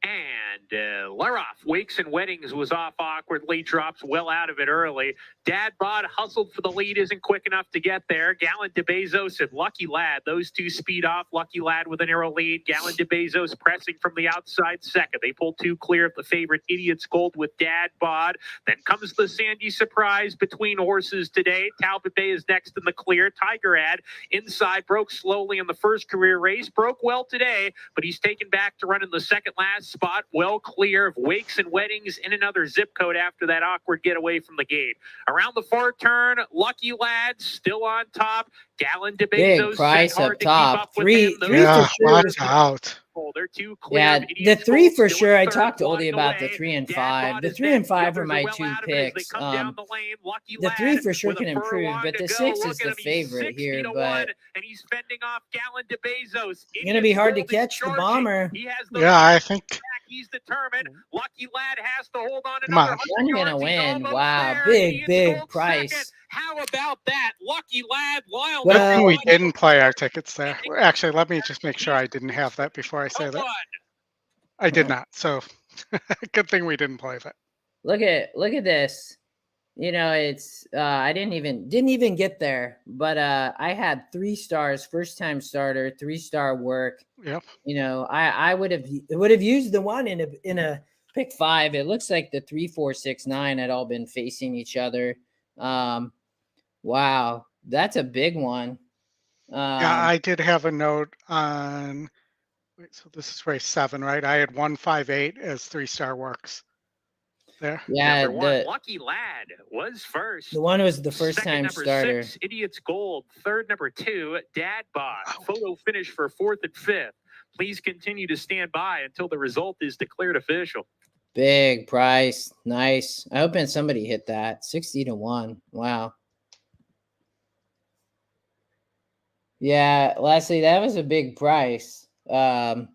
And Laroff, Wakes and Weddings was off awkwardly, drops well out of it early. Dad Bod hustled for the lead, isn't quick enough to get there. Gallant de Bezos and Lucky Lad, those two speed off. Lucky Lad with a narrow lead. Gallant de Bezos pressing from the outside second. They pull 2 clear of the favorite Idiot's Gold with Dad Bod. Then comes the Sandy Surprise between horses today. Talbot Bay is next in the clear. Tiger Ad inside, broke slowly in the first career race, broke well today, but he's taken back to run in the second last spot, well clear of Wakes and Weddings in another zip code after that awkward getaway from the gate. Around the far turn, Lucky Lad still on top. Gallant de Bezos Big price hard up to top. keep up with Three him. Those Yeah, for sure. watch out. They're 2 clear. Yeah, of the Idiot's 3 Gold, for still sure. in I third, talked to Oldie blocking about the away. 3 and Dad 5. Bod The is 3 and next. 5 are Others my well 2 out of it as picks. they come down the lane. Lucky The 3 Lad for sure with a can improve, furlong but to the go. 6 is Look the at him, he's favorite 60 here. to But 1, and he's fending off Gallant de Bezos. it's gonna be hard to Idiot's Gold catch is the charging. bomber. He has the Yeah, I think. back. He's determined. Lucky Lad has to hold on Come on. another 100 I'm yards. gonna He's win. almost Wow, there. big Idiot's Gold price. second. How about that? Lucky Lad, Lyle. Good thing we Well, didn't play our tickets there. Actually, let me just make sure I didn't have that before I say that. I did not. So good thing we didn't play that. Look at this. You know, it's I didn't even get there, but I had 3 stars, first time starter, 3-star work. Yep. You know, I would have used the one in a pick 5. It looks like the 3, 4, 6, 9 had all been facing each other. Wow, that's a big one. Yeah, I did have a note on. Wait, so this is race 7, right? I had 158 as 3-star works. There. Yeah, Number 1, Lucky Lad was first. the one was the first Second, time number starter. 6, Idiot's Gold. Third, number 2, Dad Bod. Wow. Photo finish for 4th and 5th. Please continue to stand by until the result is declared official. Big price, nice. I hoping somebody hit that 60 to 1. Wow. Yeah, Leslie, that was a big price. I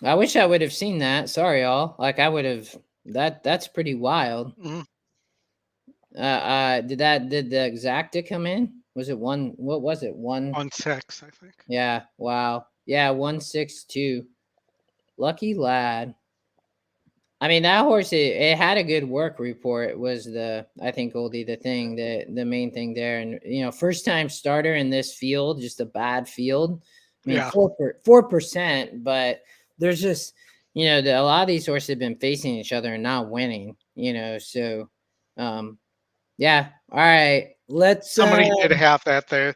wish I would have seen that. Sorry, all. Like I would have. That's pretty wild. Mhm. Did the exacta come in? Was it 1? What was it? 1. 1-6, I think. Yeah. Wow. Yeah. 162. Lucky Lad. I mean, that horse, it had a good work report was I think, Oldie, the main thing there. And, you know, first time starter in this field, just a bad field. I mean, Yeah. 4%, but there's just, you know, a lot of these horses have been facing each other and not winning, you know, so, yeah. All right. Let's, Somebody did have that there.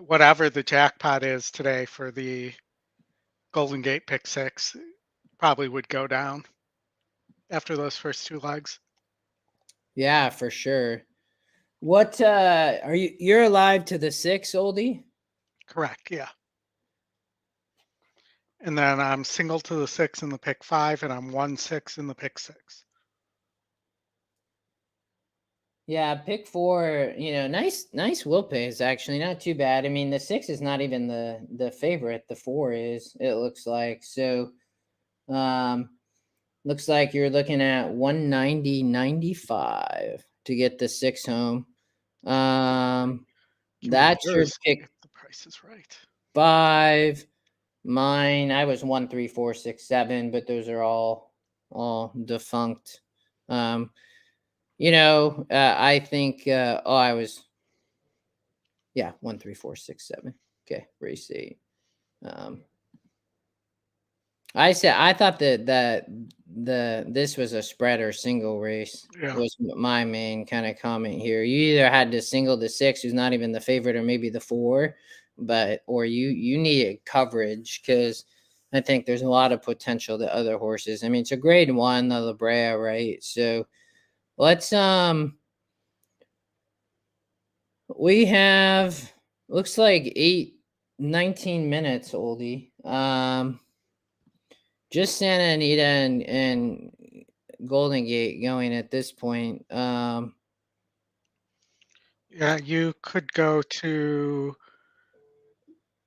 Whatever the jackpot is today for the Golden Gate pick 6 probably would go down after those first 2 legs. Yeah, for sure. What are you're alive to the 6, Oldie? Correct. Yeah. And then I'm single to the 6 in the pick 5, and I'm 1-6 in the pick 6. Yeah, pick 4, nice will pays, actually, not too bad. I mean, the 6 is not even the favorite. The 4 is, it looks like. So looks like you're looking at 190.95 to get the 6 home. That's your Yours, pick if the price is right. 5. Mine, I was 1, 3, 4, 6, 7, but those are all defunct. I think I was 1, 3, 4, 6, 7. Okay, race 8. I thought that this was a spread or single race. Yeah. Was my main kind of comment here. You either had to single the 6, who's not even the favorite, or maybe the 4, or you needed coverage, because I think there's a lot of potential to other horses. I mean, it's a grade 1, the La Brea, right? So let's we have, looks like 19 minutes, Oldie. Just Santa Anita and Golden Gate going at this point. Yeah, you could go to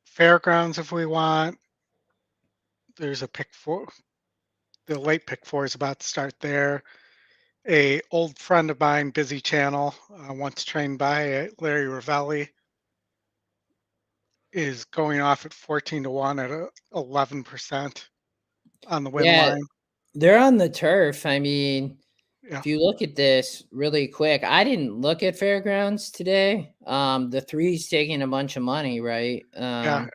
Fairgrounds if we want. There's a pick 4. The late pick 4 is about to start there. A old friend of mine, Busy Channel, once trained by Larry Ravelli, is going off at 14-1 at 11% on the win line. They're on the turf. I mean, Yeah. if you look at this really quick, I didn't look at Fairgrounds today. The 3's taking a bunch of money, right? Yeah.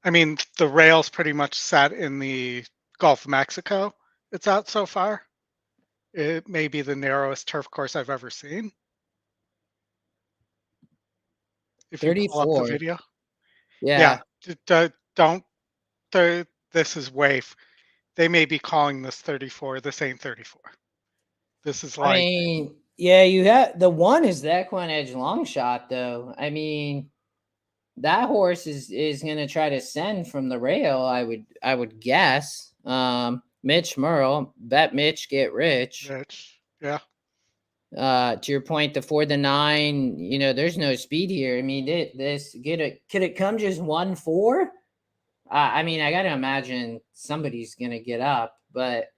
I mean, the rail's pretty much set in the Gulf of Mexico. It's out so far. It may be the narrowest turf course I've ever seen. If you pull up 34. the video. Yeah. This is they may be calling this 34. This ain't 34. This is like. I mean, yeah, you have the 1 is the EquinEdge long shot, though. I mean, that horse is going to try to send from the rail, I would guess. Mitch Merle, bet Mitch, get rich. Yeah. To your point, the 4, the 9, there's no speed here. I mean, could it come just 1-4? I mean, I got to imagine somebody's going to get up, but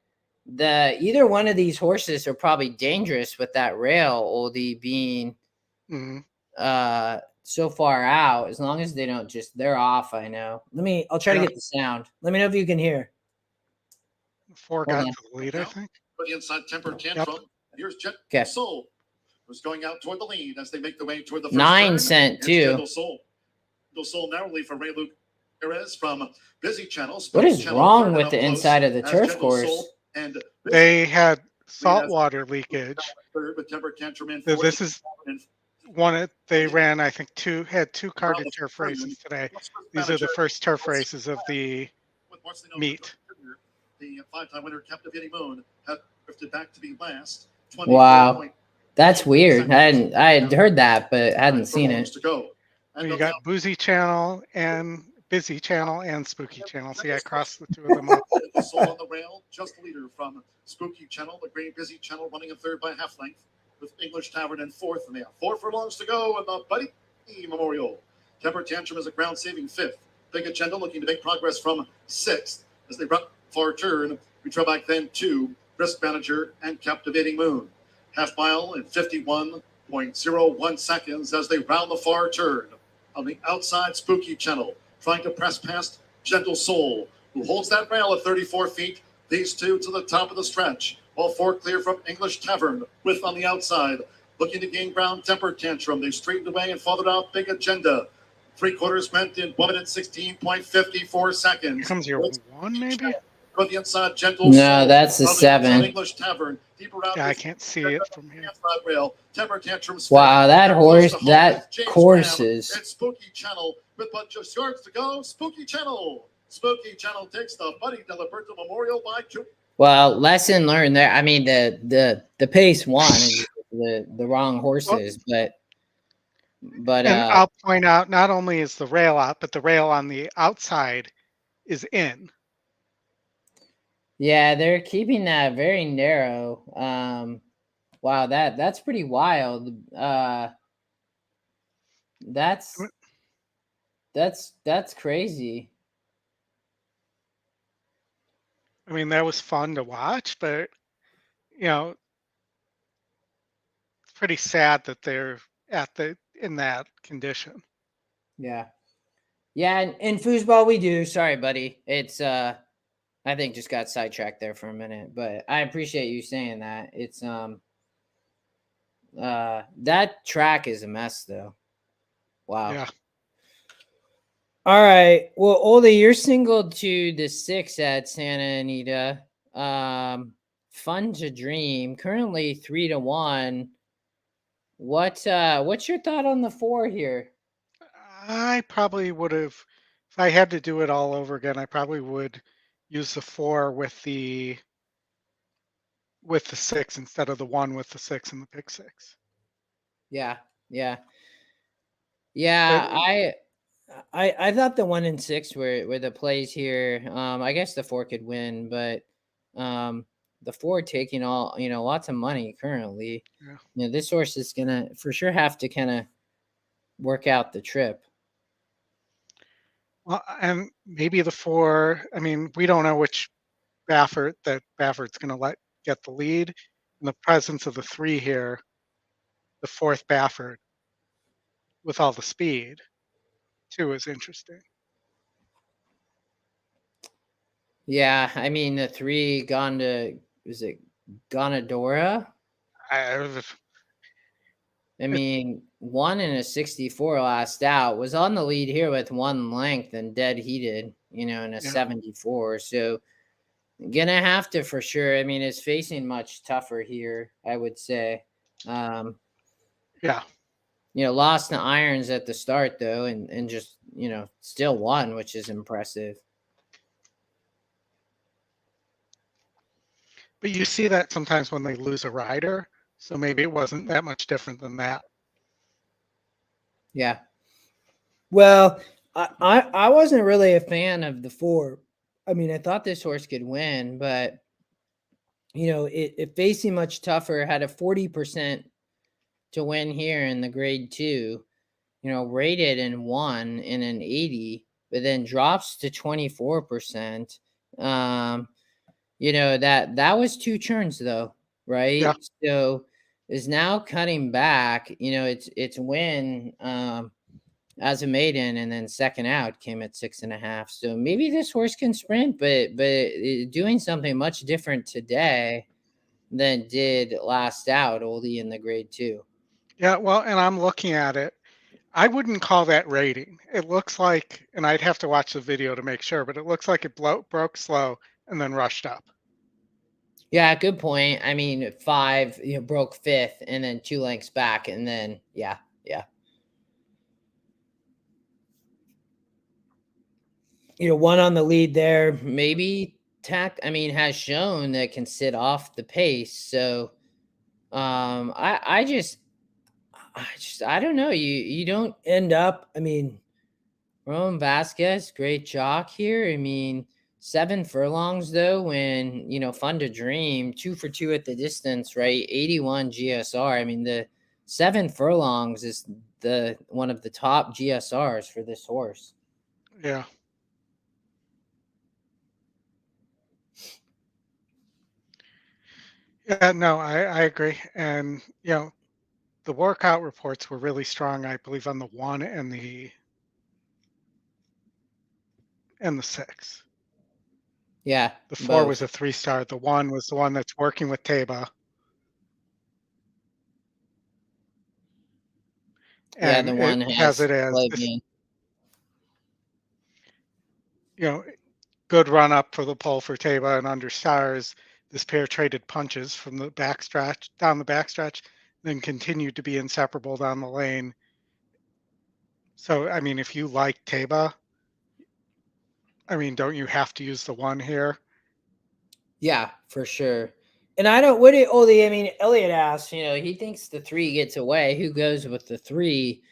either one of these horses are probably dangerous with that rail, Oldie, being so far out. As long as they don't they're off. I know. I'll try to get the sound. Let me know if you can hear. 4 got to the lead, I think. For the inside temper tantrum. Yep. And here's Jet Okay. Soul, who's going out toward the lead as they make the way toward the first 9 turn. cent too. Gentle Soul narrowly for Ray Luke Perez from Busy Channel. What is wrong with the inside of the turf course? And they had saltwater leakage. This is one they ran, I think, had 2 carded turf races today. These are the first turf races of the meet. The 5-time winner, Captivating Moon, had drifted back to be last. Wow, that's weird. I had heard that, but hadn't seen it. You got Busy Channel and Busy Channel and Spooky Channel. See, I crossed the 2 of them up. Soul on the rail, just the leader from Spooky Channel. The Green Busy Channel running in 3rd by half length, with English Tavern in 4th, and they have 4 furlongs to go in the Buddy Memorial. Temper Tantrum is a ground-saving 5th. Big Agenda looking to make progress from 6th as they run far turn. We trail back then to Risk Manager and Captivating Moon. Half mile in 51.01 seconds as they round the far turn. On the outside, Spooky Channel trying to press past Gentle Soul, who holds that rail at 34 feet. These 2 to the top of the stretch, while 4 clear from English Tavern, with on the outside, looking to gain ground, Temper Tantrum. They've straightened away and followed out Big Agenda. 3/4 went in 1 minute 16.54 seconds. Here comes your 1, maybe? For the inside, Gentle No, that's the 7. English Tavern, deeper out. Yeah, I can't see it from here. Rail. Temper Tantrum. Wow, that course is. It's Spooky Channel with but just yards to go. Spooky Channel. Spooky Channel takes the Buddy Diliberto Memorial by 2. Well, lesson learned there. I mean, the pace 1 is the wrong horses, but And I'll point out, not only is the rail out, but the rail on the outside is in. yeah, they're keeping that very narrow. Wow, that's pretty wild. That's crazy. I mean, that was fun to watch, but you know, it's pretty sad that they're in that condition. Yeah. Yeah, and in foosball we do. Sorry, buddy. It's I think just got sidetracked there for a minute, but I appreciate you saying that. It's that track is a mess though. Wow. Yeah. All right. Well, Oldy, you're singled to the 6 at Santa Anita. Fun to Dream, currently 3-1. What's your thought on the 4 here? I probably would have, if I had to do it all over again, I probably would use the 4 with the 6 instead of the 1 with the 6 and the pick 6. Yeah. But I thought the 1 and 6 were the plays here. I guess the 4 could win, but the 4 taking all, lots of money currently. yeah. This horse is gonna for sure have to kind of work out the trip. Well, and maybe the 4, I mean, we don't know which Baffert's going to get the lead. In the presence of the 3 here, the 4th Baffert with all the speed too is interesting. Yeah, I mean the 3 is it Gonadora? I mean, 1 and a 64 last out, was on the lead here with 1 length and dead heated, in a 74. So gonna have to for sure. I mean, it's facing much tougher here, I would say. Yeah. Lost to irons at the start though, and just, still won, which is impressive. But you see that sometimes when they lose a rider, so maybe it wasn't that much different than that. Yeah. Well, I wasn't really a fan of the 4. I mean, I thought this horse could win, but it facing much tougher, had a 40% to win here in the grade 2, rated in 1 in an 80, but then drops to 24%. That was 2 turns though, right? Yeah. So is now cutting back. It's win as a maiden, and then second out came at 6.5. So maybe this horse can sprint, but doing something much different today than did last out, Oldie, in the grade 2. Yeah, well, and I'm looking at it. I wouldn't call that rating. It looks like, and I'd have to watch the video to make sure, but it looks like it broke slow and then rushed up. Yeah, good point. I mean, 5, broke 5th, and then 2 lengths back, and then yeah. 1 on the lead there, maybe has shown that can sit off the pace. So, I don't know. You don't end up. I mean, Roman Vasquez, great jock here. I mean, 7 furlongs though, when Fun to Dream, 2 for 2 at the distance, right? 81 GSR. I mean, the 7 furlongs is one of the top GSRs for this horse. Yeah. Yeah, no, I agree. And the workout reports were really strong, I believe, on the 1 and the 6. Yeah. The 4 both. was a 3-star. The 1 was the one that's working with Taba. And the 1 has it as good run up for the pole for Taba, and under stars, this pair traded punches from the down the backstretch, then continued to be inseparable down the lane. So, I mean, if you like Taba, I mean, don't you have to use the 1 here? Yeah, for sure. And I don't. What did Oldy? I mean, Elliot asked. He thinks the 3 gets away. Who goes with the 3?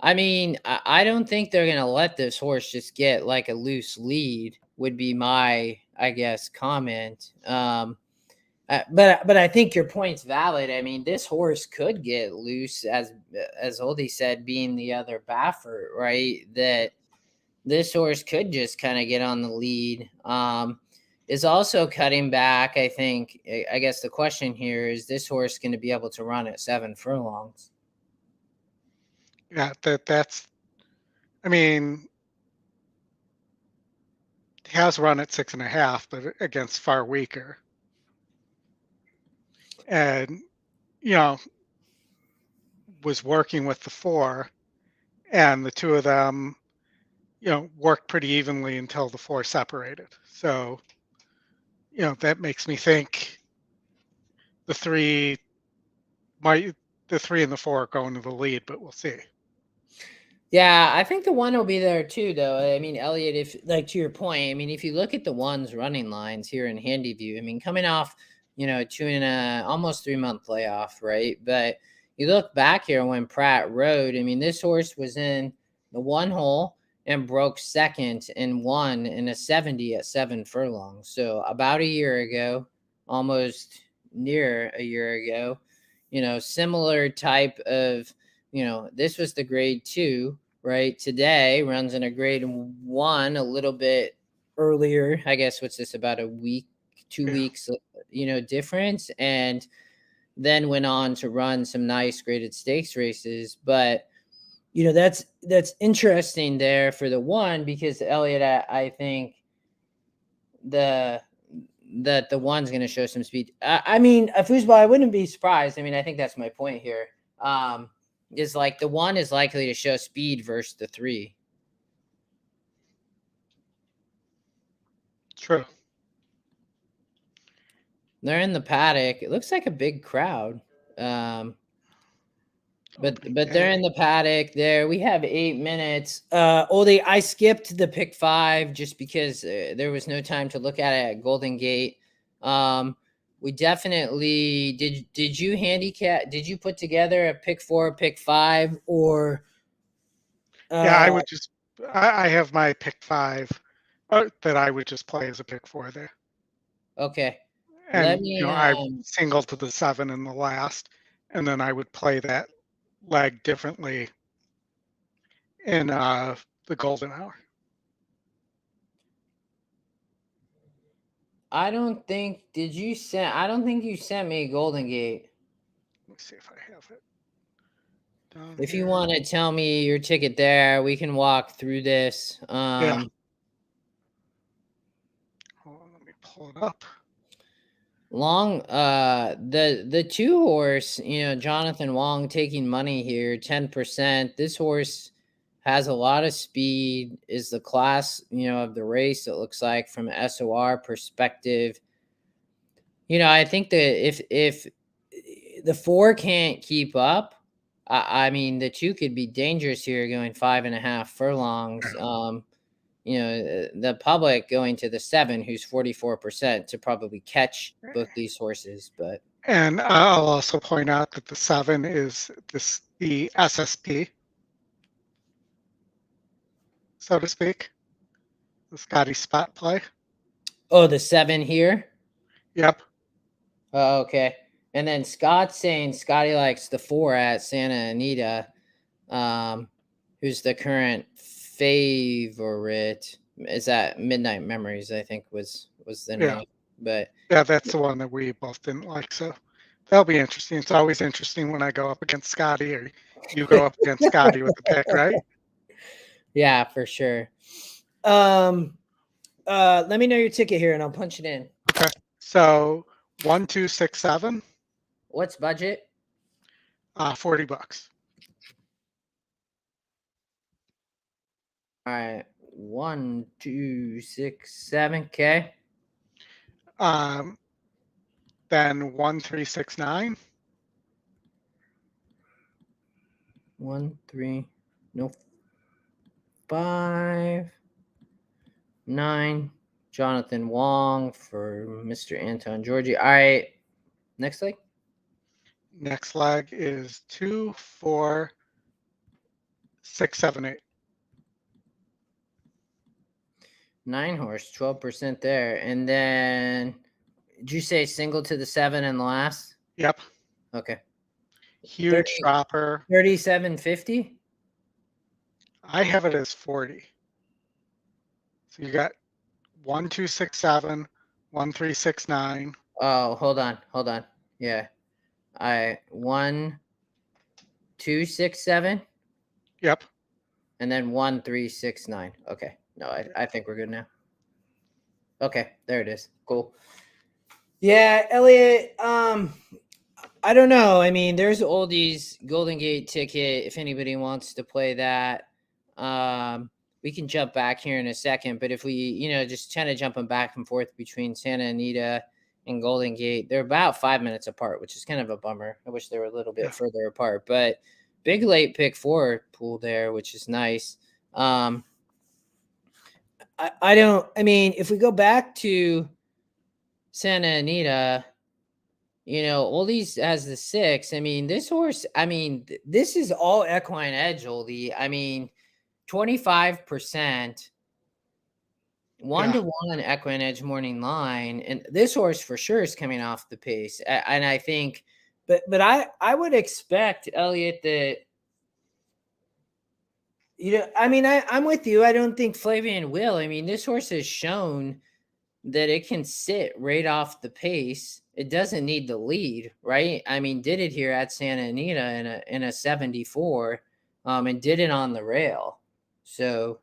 I mean, I don't think they're gonna let this horse just get like a loose lead. Would be my, I guess, comment. But I think your point's valid. I mean, this horse could get loose, as Oldie said, being the other Baffert, right? That this horse could just kind of get on the lead. Is also cutting back. I think. I guess the question here is: this horse going to be able to run at 7 furlongs? Yeah, that's. I mean, he has run at 6.5, but against far weaker. And was working with the 4, and the 2 of them, worked pretty evenly until the 4 separated. So, that makes me think the 3 and the 4 are going to the lead, but we'll see. Yeah, I think the 1 will be there too, though. I mean, Elliot, if like to your point, I mean, if you look at the 1's running lines here in Handy View, I mean, coming off, 2 and almost 3-month layoff, right? But you look back here when Pratt rode, I mean, this horse was in the 1 hole and broke second and won in a 70 at 7 furlongs. So about a year ago, almost near a year ago, similar type of, this was the grade 2. Right, today runs in a grade 1 a little bit earlier. I guess what's this, about a week, 2 weeks, difference, and then went on to run some nice graded stakes races. But that's interesting there for the 1, because Elliot, I think that the 1's going to show some speed. I mean, a foosball, I wouldn't be surprised. I mean, I think that's my point here. Is like the 1 is likely to show speed versus the 3. True. They're in the paddock. It looks like a big crowd. But they're in the paddock there. We have 8 minutes. Oldie, I skipped the pick 5 just because there was no time to look at it at Golden Gate. We definitely did you handicap? Did you put together a pick 4, pick 5, or? Yeah, I would just. I have my pick 5 that I would just play as a pick 4 there. Okay. And Let me. I singled to the 7 in the last, and then I would play that leg differently in the golden hour. I don't think you sent me Golden Gate. Let me see if I have it. If you want to tell me your ticket there, we can walk through this. Yeah. Hold on, let me pull it up. Long, the 2 horse, Jonathan Wong taking money here, 10%. This horse has a lot of speed, is the class, of the race, it looks like, from an SOR perspective. I think that if the 4 can't keep up, I mean, the 2 could be dangerous here, going 5.5 furlongs. The public going to the 7, who's 44%, to probably catch both these horses. But and I'll also point out that the 7 is the SSP, so to speak, the Scotty spot play. Oh, the 7 here. Yep. Oh, okay. And then Scott's saying Scotty likes the 4 at Santa Anita, who's the current favorite. Is that Midnight Memories? I think was the name. But yeah, that's the one that we both didn't like. So that'll be interesting. It's always interesting when I go up against Scotty, or you go up against Scotty with the pick, right? Yeah, for sure. Let me know your ticket here, and I'll punch it in. Okay. So 1, 2, 6, 7. What's budget? $40. All right. 1, 2, 6, 7. Okay. Then 1, 3, 6, 9. 1, 3, no, 5, 9. Jonathan Wong for Mr. Anton Georgie. All right. Next leg. Next leg is 2, 4, 6, 7, 8. 9 horse, 12% there. And then did you say single to the 7 and the last? Yep. Okay. Huge dropper. 37.50. I have it as 40. So you got 1, 2, 6, 7, 1, 3, 6, 9. Oh, hold on. Yeah. 1, 2, 6, 7. Yep. And then 1, 3, 6, 9. Okay. No, I think we're good now. Okay, there it is. Cool. Yeah, Elliot. I don't know. I mean, there's Oldie's Golden Gate ticket. If anybody wants to play that, we can jump back here in a second. But if we, just kind of jumping back and forth between Santa Anita and Golden Gate, they're about 5 minutes apart, which is kind of a bummer. I wish they were a little bit further apart. But big late pick 4 pool there, which is nice. If we go back to Santa Anita, Oldie's has the 6. I mean, this horse, this is all EquinEdge, Oldie. 25%, 1-1 EquinEdge morning line. And this horse for sure is coming off the pace. And I think, but I would expect, Elliot, that, I'm with you. I don't think Flavian will. This horse has shown that it can sit right off the pace. It doesn't need the lead, right? Did it here at Santa Anita in a 74, and did it on the rail. So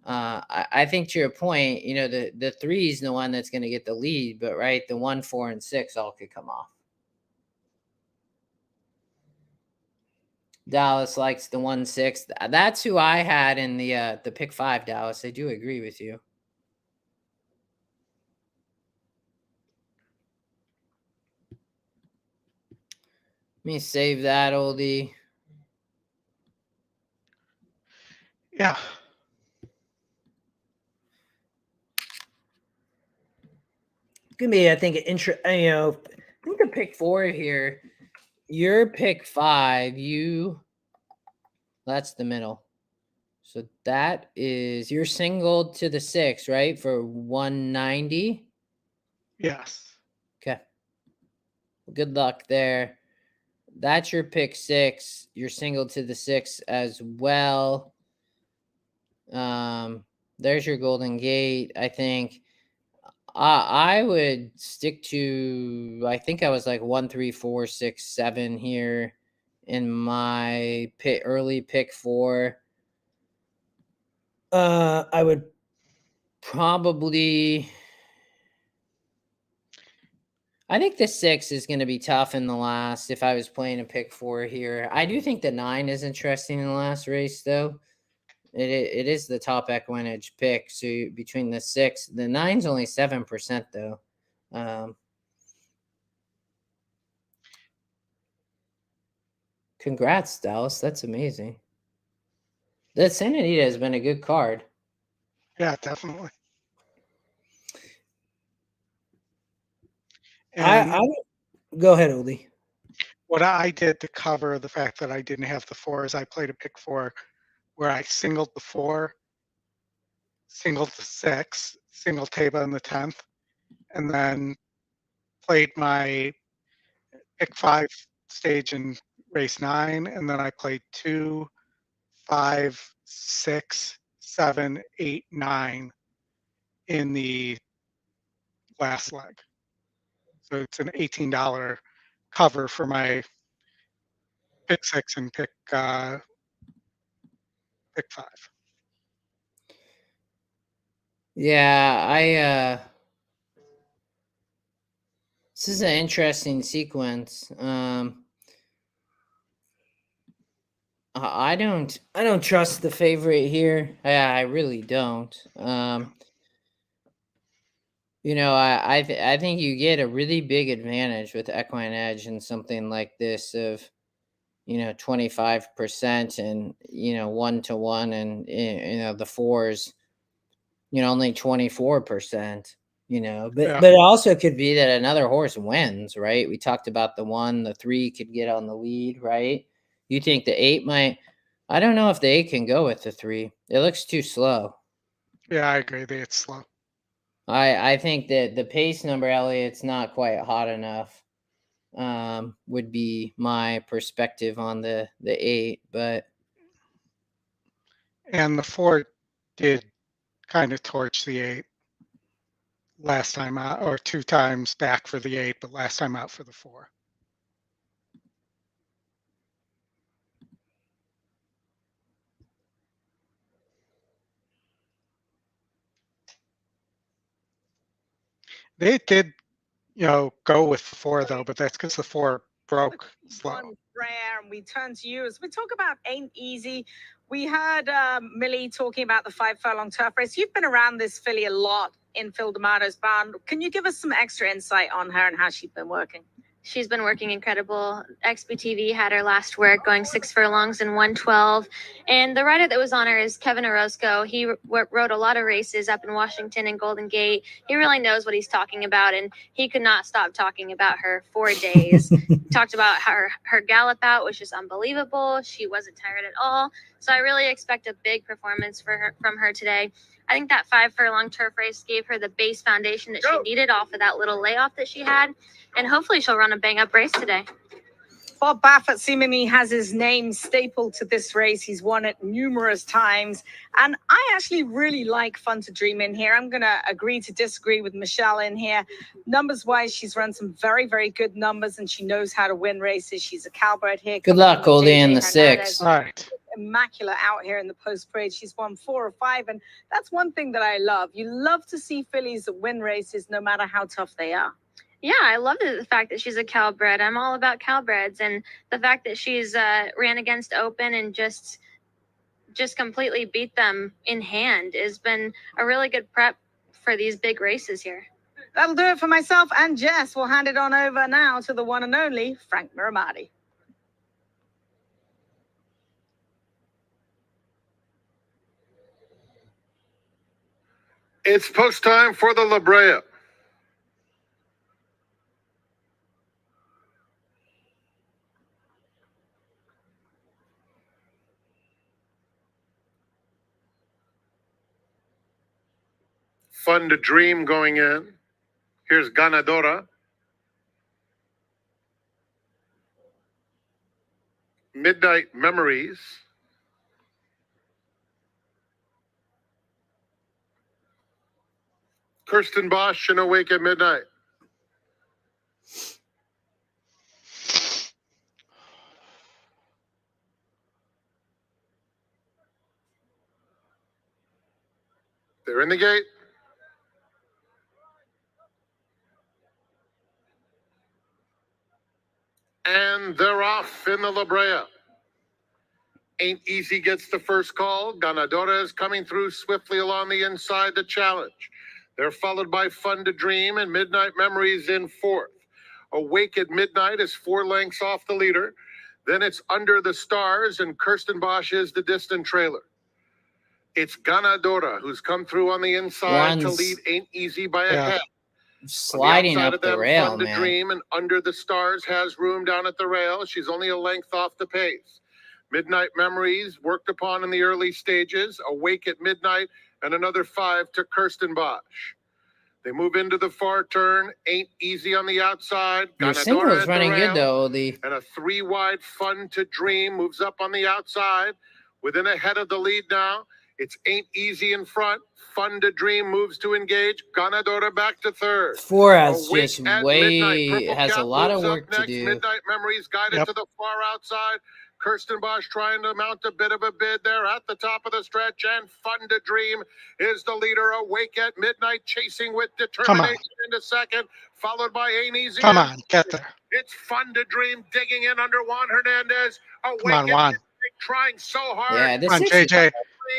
I think to your point, the 3 is the one that's going to get the lead, but right, the 1, 4, and 6 all could come off. Dallas likes the 1, 6. That's who I had in the pick 5, Dallas. I do agree with you. Let me save that, Oldie. Yeah. It's gonna be, I think, I think the pick 4 here. Your pick 5, that's the middle. So that is your single to the 6, right? For 190. Yes. Okay. Good luck there. That's your pick 6. You're single to the 6 as well. There's your Golden Gate. I think I would stick to, I think I was like 1, 3, 4, 6, 7 here in my early pick 4. I would probably, I think the 6 is going to be tough in the last. If I was playing a pick 4 here, I do think the 9 is interesting in the last race, though. It is the top EquinEdge pick. So between the 6, the 9's only 7%, though. Congrats, Dallas. That's amazing. The Santa Anita has been a good card. Yeah, definitely. I go ahead, Oldie. What I did to cover the fact that I didn't have the 4 is I played a pick 4 where I singled the 4, singled the 6, singled Taba in the 10th, and then played my pick 5 stage in race 9, and then I played 2, 5, 6, 7, 8, 9 in the last leg. So it's an $18 cover for my pick 6 and pick 5. Yeah, this is an interesting sequence. I don't trust the favorite here. I really don't. I think you get a really big advantage with EquinEdge and something like this of 25% and 1-1 and the 4s only 24%, but Yeah. but it also could be that another horse wins, right? We talked about the 3 could get on the lead, right? You think the 8 might? I don't know if the 8 can go with the 3. It looks too slow. Yeah, I agree. It's slow. I think that the pace number, Elliot's not quite hot enough. Would be my perspective on the 8, but And the 4 did kind of torch the 8 last time out, or 2 times back for the 8, but last time out for the 4. They did, go with the 4 though, but that's because the 4 broke slow. One rare, and we turn to you as we talk about Ain't Easy. We heard Millie talking about the 5 furlong turf race. You've been around this filly a lot in Phil D'Amato's barn. Can you give us some extra insight on her and how she's been working? She's been working incredible. XBTV had her last work going 6 furlongs in 112. And the rider that was on her is Kevin Orozco. He rode a lot of races up in Washington and Golden Gate. He really knows what he's talking about, and he could not stop talking about her for days. Talked about her gallop out, which is unbelievable. She wasn't tired at all. So I really expect a big performance from her today. I think that 5 furlong turf race gave her the base foundation that she needed off of that little layoff that she had. And hopefully she'll run a bang-up race today. Bob Baffert seemingly has his name stapled to this race. He's won it numerous times. And I actually really like Fun to Dream in here. I'm going to agree to disagree with Michelle in here. Numbers-wise, she's run some very, very good numbers, and she knows how to win races. She's a cowbird here. good luck, Oldie, in the 6. All right. Immaculate out here in the post parade. She's won 4 or 5, and that's one thing that I love. You love to see fillies that win races no matter how tough they are. Yeah, I love the fact that she's a cowbred. I'm all about cowbreds, and the fact that she's ran against Open and just completely beat them in hand has been a really good prep for these big races here. That'll do it for myself and Jess. We'll hand it on over now to the one and only Frank Miramati. It's post time for the La Brea. Fun to Dream going in. Here's Ganadora. Midnight Memories. Kirsten Bosch and Awake at Midnight. They're in the gate. And they're off in the La Brea. Ain't Easy gets the first call. Ganadora is coming through swiftly along the inside to challenge. They're followed by Fun to Dream and Midnight Memories in 4th. Awake at Midnight is 4 lengths off the leader. Then it's Under the Stars, and Kirsten Bosch is the distant trailer. It's Ganadora who's come through on the inside to lead Ain't Easy by a head. Sliding up the rail, Fun to man. Dream and Under the Stars has room down at the rail. She's only a length off the pace. Midnight Memories worked upon in the early stages. Awake at Midnight and another 5 to Kirsten Bosch. They move into the far turn. Ain't Easy on the outside. Your single is running good though, Oldie. And a 3 wide Fun to Dream moves up on the outside. Within ahead of the lead now. It's Ain't Easy in front. Fun to Dream moves to engage. Ganadora back to 3rd. 4 has Awake just at way Midnight. has Purple a lot Cap of moves work up to next. do. Midnight Memories guided to the far outside. Kirsten Bosch trying to mount a bit of a bid there at the top of the stretch, and Fun to Dream is the leader. Awake at Midnight chasing with determination into second, followed by Ain't Easy. Come on, get there. It's Fun to Dream digging in under Juan Hernandez. Awake Come on, Juan. trying so hard. Yeah, this Come on, is JJ.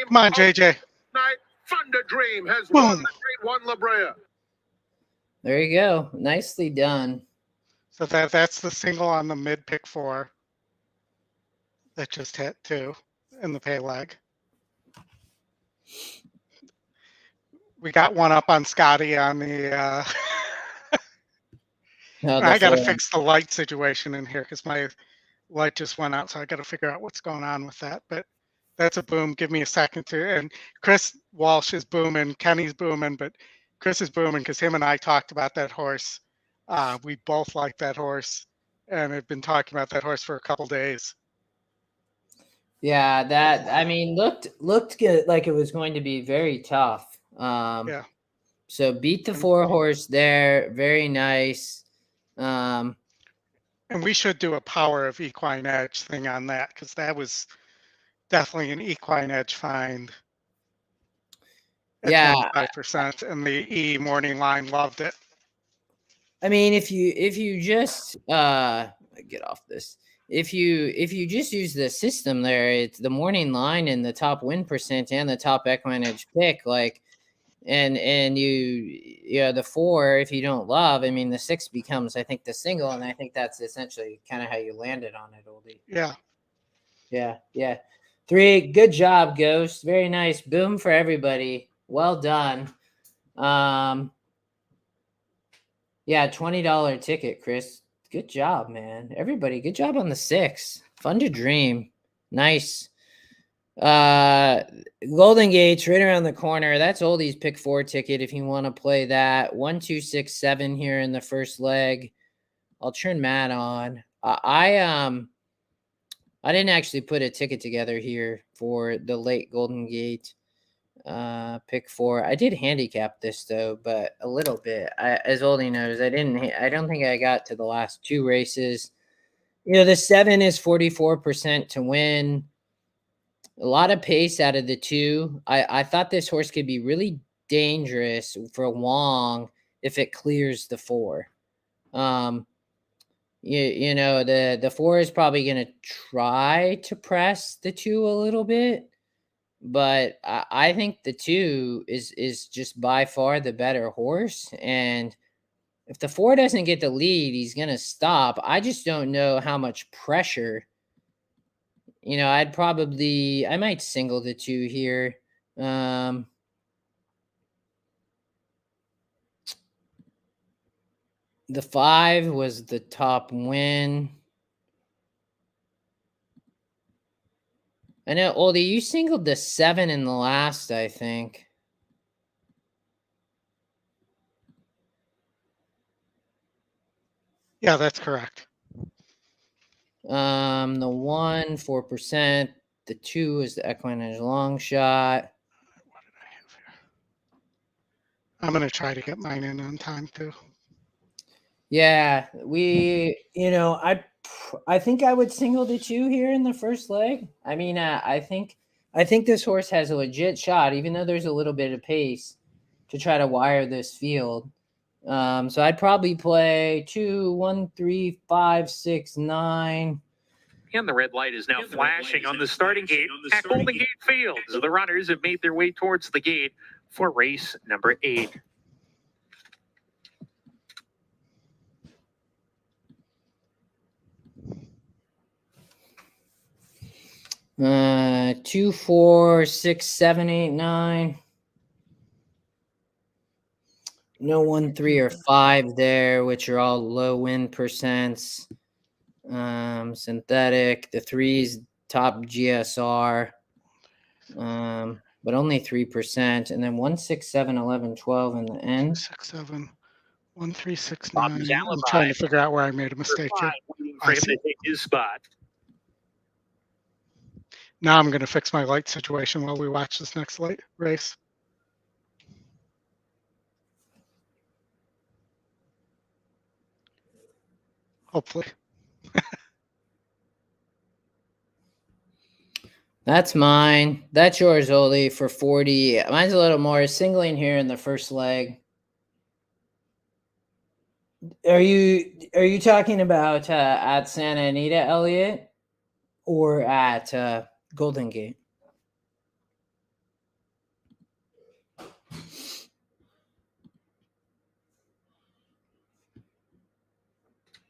Come on, JJ. Night, Fun to Dream has Boom. won the Grade 1 La Brea. There you go. Nicely done. So that's the single on the mid pick 4 that just hit 2 in the pay leg. We got one up on Scotty on the. No, I got to four. fix the light situation in here because my light just went out, so I got to figure out what's going on with that. But that's a boom. Give me a second to. And Chris Walsh is booming. Kenny's booming, but Chris is booming because him and I talked about that horse. We both like that horse, and have been talking about that horse for a couple days. Yeah, that I mean looked good, like it was going to be very tough. Yeah. So beat the 4 horse there, very nice. And we should do a power of EquinEdge thing on that because that was definitely an EquinEdge find. At Yeah, 25%, and the E morning line loved it. I mean, if you just get off this, if you just use the system there, it's the morning line and the top win percent and the top EquinEdge pick, like, and the 4, if you don't love, I mean, the 6 becomes, I think, the single, and I think that's essentially kind of how you landed on it, Oldie. Yeah. 3, good job, Ghost. Very nice. Boom for everybody. Well done. Yeah, $20 ticket, Chris. Good job, man. Everybody, good job on the 6. Fun to dream. Nice. Golden Gate's right around the corner. That's Oldie's pick 4 ticket if you want to play that. 1, 2, 6, 7 here in the first leg. I'll turn Matt on. I didn't actually put a ticket together here for the late Golden Gate pick 4. I did handicap this though, but a little bit. As Oldie knows, I don't think I got to the last 2 races. The 7 is 44% to win. A lot of pace out of the 2. I thought this horse could be really dangerous for long if it clears the 4. The 4 is probably going to try to press the 2 a little bit, but I think the 2 is just by far the better horse. And if the 4 doesn't get the lead, he's going to stop. I just don't know how much pressure. I might single the 2 here. The 5 was the top win. I know, Oldie, you singled the 7 in the last, I think. Yeah, that's correct. The 1, 4%. The 2 is the EquinEdge long shot. What did I have here? I'm going to try to get mine in on time too. Yeah, I think I would single the 2 here in the first leg. I mean, I think this horse has a legit shot, even though there's a little bit of pace to try to wire this field. So I'd probably play 2, 1, 3, 5, 6, 9. And the red light is now flashing on the starting gate at Golden Gate Field. So the runners have made their way towards the gate for race number 8. Uh, 2, 4, 6, 7, 8, 9. No 1, 3, or 5 there, which are all low win percents. Synthetic. The 3's top GSR, but only 3%. And then 1, 6, 7, 11, 12 in the end. 6, 7, 1, 3, 6, 9. Bobby's I'm alibi. trying to figure out where I made a mistake here. For him to take his spot. Now I'm going to fix my light situation while we watch this next light race. Hopefully. That's mine. That's yours, Oldie, for 40. Mine's a little more singling here in the first leg. Are you talking about at Santa Anita, Elliot, or at Golden Gate?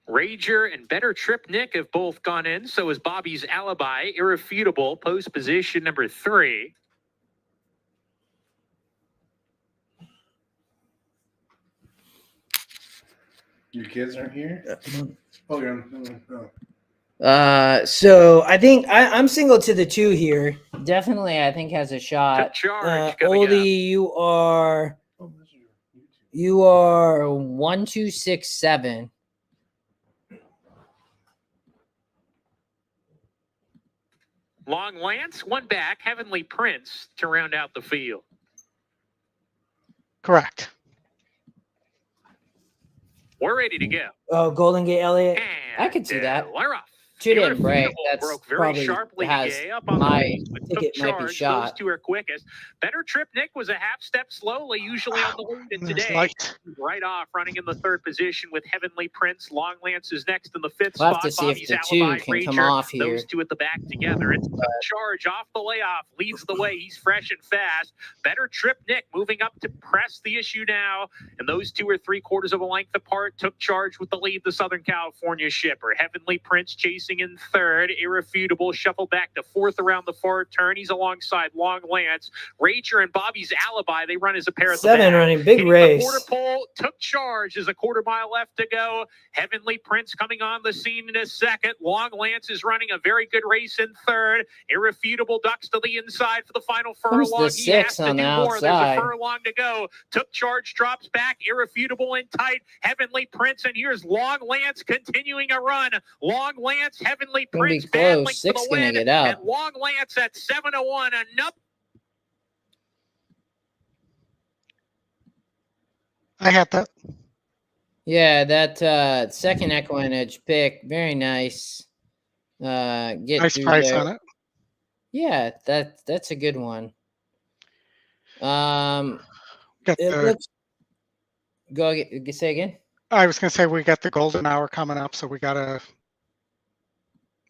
Rager and Better Trip Nick have both gone in. So is Bobby's Alibi. Irrefutable, post position number 3. Your kids aren't here? Oh, you're on. So I think I'm single to the 2 here. Definitely, I think has a shot. Charge coming up. Oldie, you are 1267. Long Lance, one back. Heavenly Prince to round out the field. Correct. We're ready to go. Oh, Golden Gate Elliott. I And, could see that. We're off. 2 didn't break. Irrefutable That's broke very probably sharply has today, up on my the lead, but ticket took might be charge. shot. Those two are quickest. Better Trip Nick was a half step slowly, usually on the lead, and There's today light. right off, running in the 3rd position with Heavenly Prince. Long Lance is next in the 5th We'll have spot. to see Bobby's if the 2 Alibi can come Rager, off here. those two at the back together. It's charge off the layoff, leads the way. He's fresh and fast. Better Trip Nick moving up to press the issue now, and those two are 3/4 of a length apart. Took charge with the lead, the Southern California shipper. Heavenly Prince chasing in 3rd. Irrefutable shuffled back to 4th around the far turn. He's alongside Long Lance. Rager and Bobby's Alibi, they run as a pair at the 7 back. running, big Hitting race. the quarter pole, took charge. There's a 1/4 mile left to go. Heavenly Prince coming on the scene in a 2nd. Long Lance is running a very good race in 3rd. Irrefutable ducks to the inside for the final Comes furlong. the 6 on the outside. There's a furlong to go. Took charge, drops back. Irrefutable in tight. Heavenly Prince, and here's Long Lance continuing a run. Long Lance, Heavenly Gonna be Prince battling close. for 6 the gonna win. get out. And Long Lance at 7-1. Enough. I had that. Yeah, that 2nd EquinEdge pick, very nice. Get Nice through price there. on it. Yeah, that's a good one. Got It the, looks. Say again. I was going to say we got the golden hour coming up, so we got to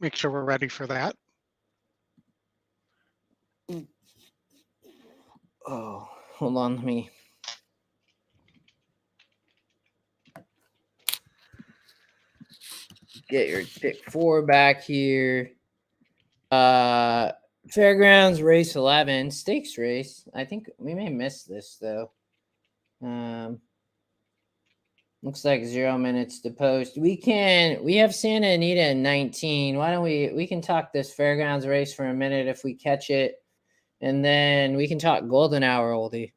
make sure we're ready for that. Oh, hold on, let me. Get your pick 4 back here. Fairgrounds race 11, stakes race. I think we may miss this though. Looks like 0 minutes to post. We have Santa Anita in 19. Why don't we can talk this Fairgrounds race for a minute if we catch it, and then we can talk golden hour, Oldie.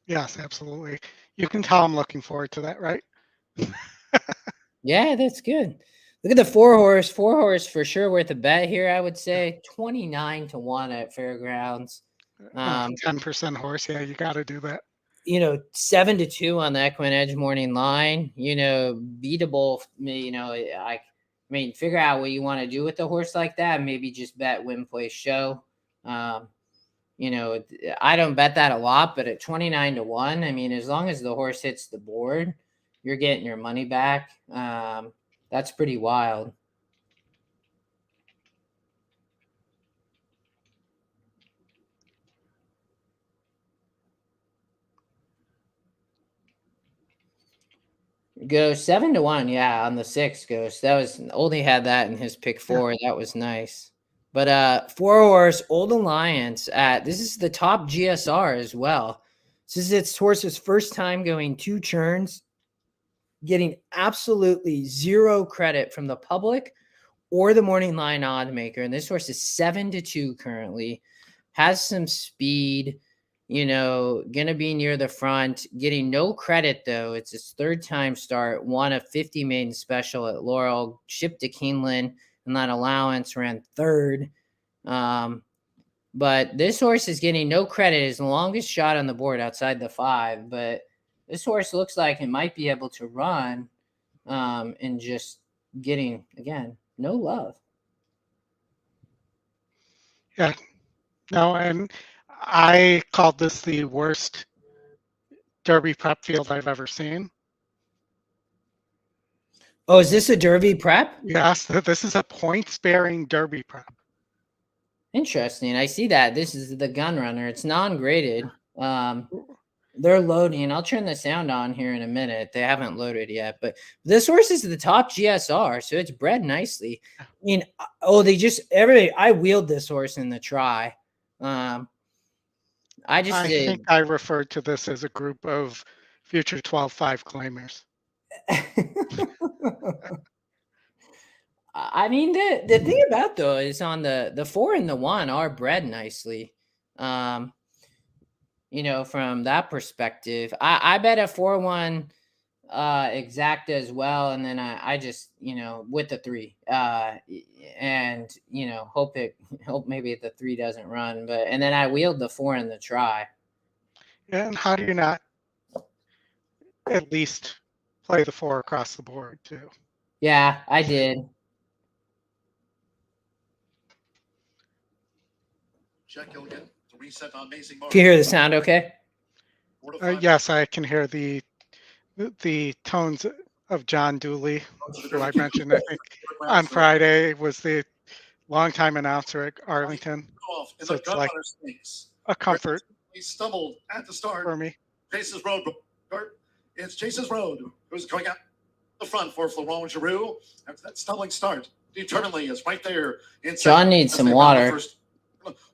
Yes, absolutely. You can tell I'm looking forward to that, right? Yeah, that's good. Look at the 4 horse. 4 horse for sure worth a bet here, I would say. 29-1 at Fairgrounds. 10% horse. Yeah, you got to do that. 7-2 on the EquinEdge morning line. Beatable. I mean, figure out what you want to do with a horse like that. Maybe just bet win, play, show. I don't bet that a lot, but at 29-1, I mean, as long as the horse hits the board, you're getting your money back. That's pretty wild. Go 7-1, yeah, on the 6 Ghost. That was Oldie had that in his pick 4. Yeah. That was nice. But 4 horse Old Alliance this is the top GSR as well. This is its horse's first time going 2 churns, getting absolutely 0 credit from the public or the morning line odd maker. And this horse is 7-2 currently, has some speed. Gonna be near the front, getting no credit though. It's his 3rd time start, won a 50 maiden special at Laurel, shipped to Keeneland, and that allowance ran 3rd. But this horse is getting no credit. His longest shot on the board outside the 5, but this horse looks like it might be able to run, and just getting, again, no love. Yeah. No, and I called this the worst Derby prep field I've ever seen. Oh, is this a Derby prep? Yes, this is a points-bearing Derby prep. Interesting. I see that. This is the gun runner. It's non-graded. They're loading. I'll turn the sound on here in a minute. They haven't loaded yet, but this horse is the top GSR, so it's bred nicely. I mean, I wheeled this horse in the try. I think I referred to this as a group of future 12-5 claimers. I mean, the thing about though is on the 4 and the 1 are bred nicely. You know, from that perspective, I bet a 4-1 exact as well, and then I just, you know, with the 3 and, you know, hope maybe the 3 doesn't run, but and then I wheeled the 4 in the try. And how do you not at least play the 4 across the board too? Yeah, I did. Check Gilligan to reset on Amazing Mark. Can you hear the sound okay? Yes, I can hear the tones of John Dooley, who I mentioned, I think, on Friday, was the longtime announcer at Arlington. So it's like a comfort. He stumbled at the start for me. Chase's Road. It's Chase's Road who's going out the front for Florent Giroux. After that stumbling start, determinedly is right there. John needs some water. First,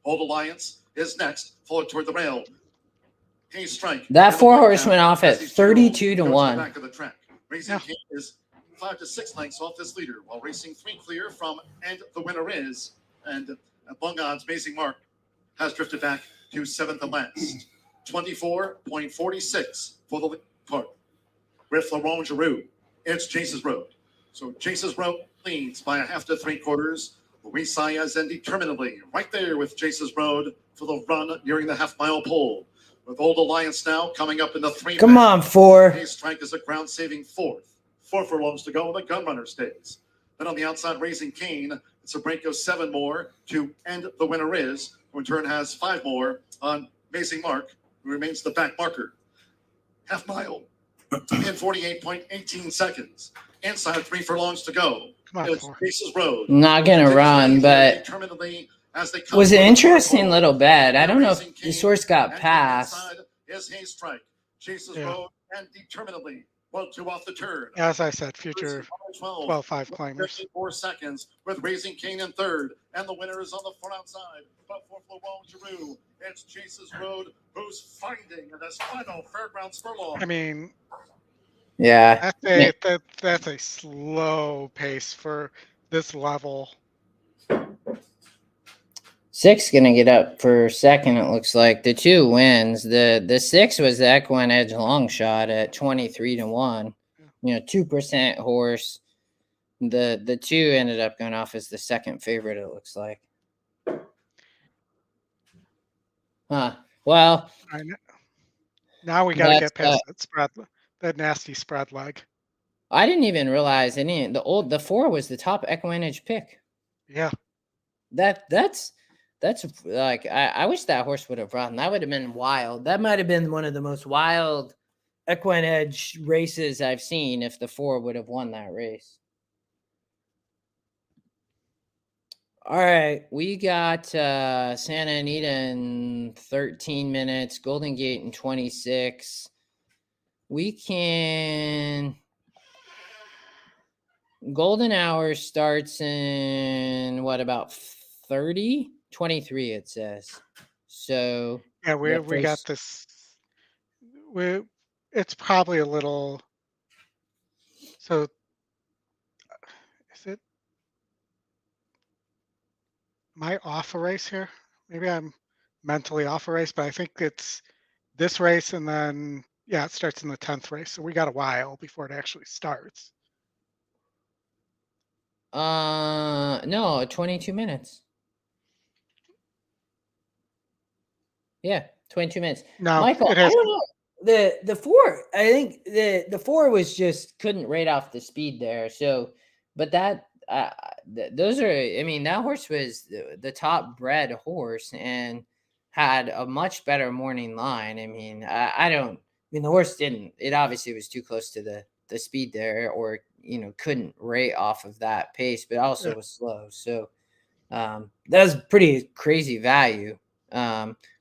Old Alliance is next, forward toward the rail. Strike. That 4 horse went off at 32 to 1. Back of the track. Racing King is 5 to 6 lengths off this leader, while Racing 3 clear from and the winner is. And long odds, Amazing Mark has drifted back to 7th and last. 24.46 for the part. With Florent Giroux, it's Chase's Road. So Chase's Road leads by a half to 3/4. Luis Saez and determinedly right there with Chase's Road for the run nearing the half-mile pole. With Old Alliance now coming up in the 3. Come on, 4. Strike is a ground-saving 4th. 4 furlongs to go, and the Gunrunner stays. Then on the outside, Raising Cane. It's a break of 7 more to end the winner is, who in turn has 5 more on Amazing Mark, who remains the back marker. Half mile in 48.18 seconds. Inside 3 furlongs to go. It's Chase's Road. Not gonna run, but was an interesting little bet. I don't know if the source got passed. Is Hayes Strike. Chase's Road and determinedly 1-2 off the turn. As I said, future 12-5 claimers. 4 seconds with Raising Cane in 3rd, and the winner is on the front outside. But for Florent Giroux, it's Chase's Road who's finding in this final Fairgrounds furlong. I mean, yeah, that's a slow pace for this level. 6 gonna get up for 2nd. It looks like the 2 wins. The 6 was the EquinEdge long shot at 23 to 1. You know, 2% horse. The 2 ended up going off as the 2nd favorite. It looks like. Huh. Well, now we got to get past that spread, that nasty spread leg. I didn't even realize the 4 was the top EquinEdge pick. Yeah. That's like I wish that horse would have run. That would have been wild. That might have been one of the most wild EquinEdge races I've seen if the 4 would have won that race. All right, we got Santa Anita in 13 minutes, Golden Gate in 26. We can Golden Hour starts in what, about 30? 23 it says. So yeah, we got this. It's probably a little. So is it? Am I off a race here? Maybe I'm mentally off a race, but I think it's this race and then it starts in the 10th race. So we got a while before it actually starts. No, 22 minutes. Yeah, 22 minutes. No, Michael, I don't know. The 4, I think the 4 was just couldn't rate off the speed there. So, but that those are, I mean, that horse was the top bred horse and had a much better morning line. I mean, the horse didn't, it obviously was too close to the speed there, or, you know, couldn't rate off of that pace, but also was slow. So, that was pretty crazy value.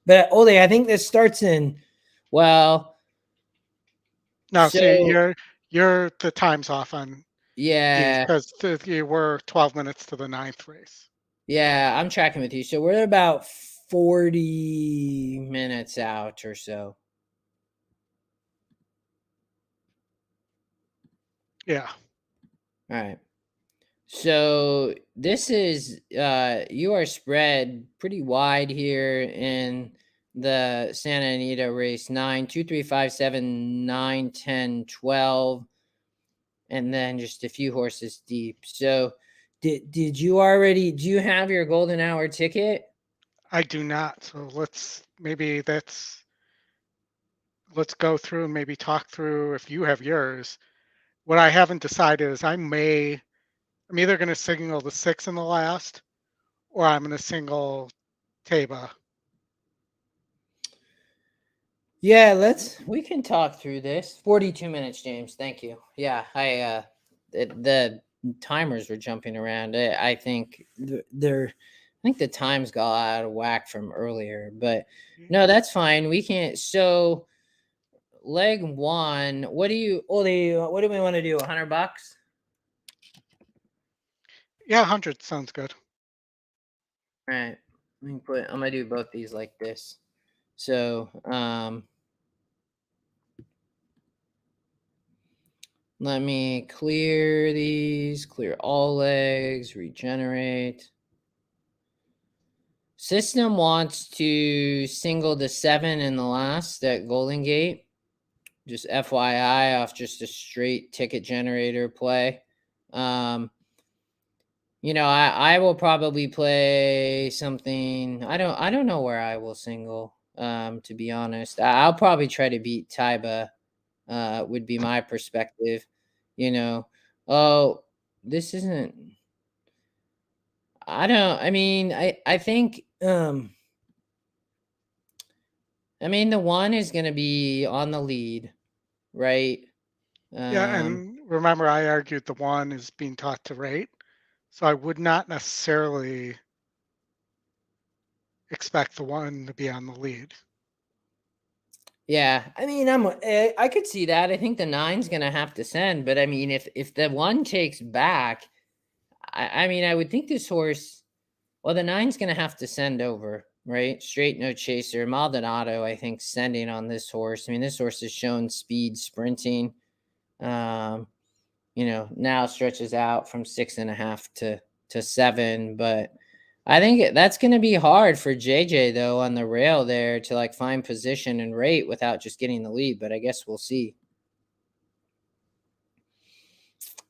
But Oldy, I think this starts in, well. No, so you're the time's off on. Yeah. Because you were 12 minutes to the 9th race. Yeah, I'm tracking with you. So we're about 40 minutes out or so. Yeah. All right. So this is you are spread pretty wide here in the Santa Anita race 9, 2, 3, 5, 7, 9, 10, 12, and then just a few horses deep. So did you already do you have your golden hour ticket? I do not. So let's go through and maybe talk through if you have yours. What I haven't decided is I'm either going to single the 6 in the last, or I'm going to single Taba. Yeah, we can talk through this. 42 minutes, James. Thank you. Yeah, the timers were jumping around. I think I think the times got out of whack from earlier, but no, that's fine. We can't. So leg 1, what do we want to do? $100? Yeah, 100 sounds good. All right. I'm gonna do both these like this. So, let me clear these, clear all legs, regenerate. System wants to single the 7 in the last at Golden Gate. Just FYI, off just a straight ticket generator play. You know, I will probably play something. I don't know where I will single. To be honest, I'll probably try to beat Taiba. Would be my perspective. You know, oh, this isn't. I don't. I mean, I think. I mean, the 1 is going to be on the lead, right? Yeah, and remember, I argued the 1 is being taught to rate, so I would not necessarily expect the 1 to be on the lead. Yeah, I mean, I could see that. I think the 9's gonna have to send, but I mean, if the 1 takes back, I mean, I would think this horse. Well, the 9's gonna have to send over, right? Straight no chaser. Maldonado, I think, sending on this horse. I mean, this horse has shown speed sprinting. You know, now stretches out from 6.5 to 7, but I think that's going to be hard for JJ though on the rail there to like find position and rate without just getting the lead, but I guess we'll see.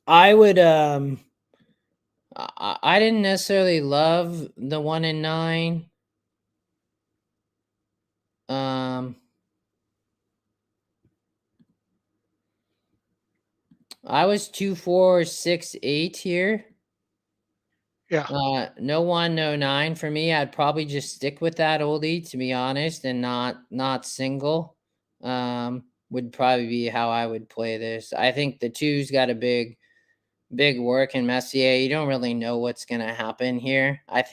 I would I didn't necessarily love the 1 and 9. I was 2, 4, 6, 8 here. Yeah. No 1, no 9 for me. I'd probably just stick with that oldie, to be honest, and not single. Would probably be how I would play this. I think the 2's got a big work in Messier. You don't really know what's gonna happen here. I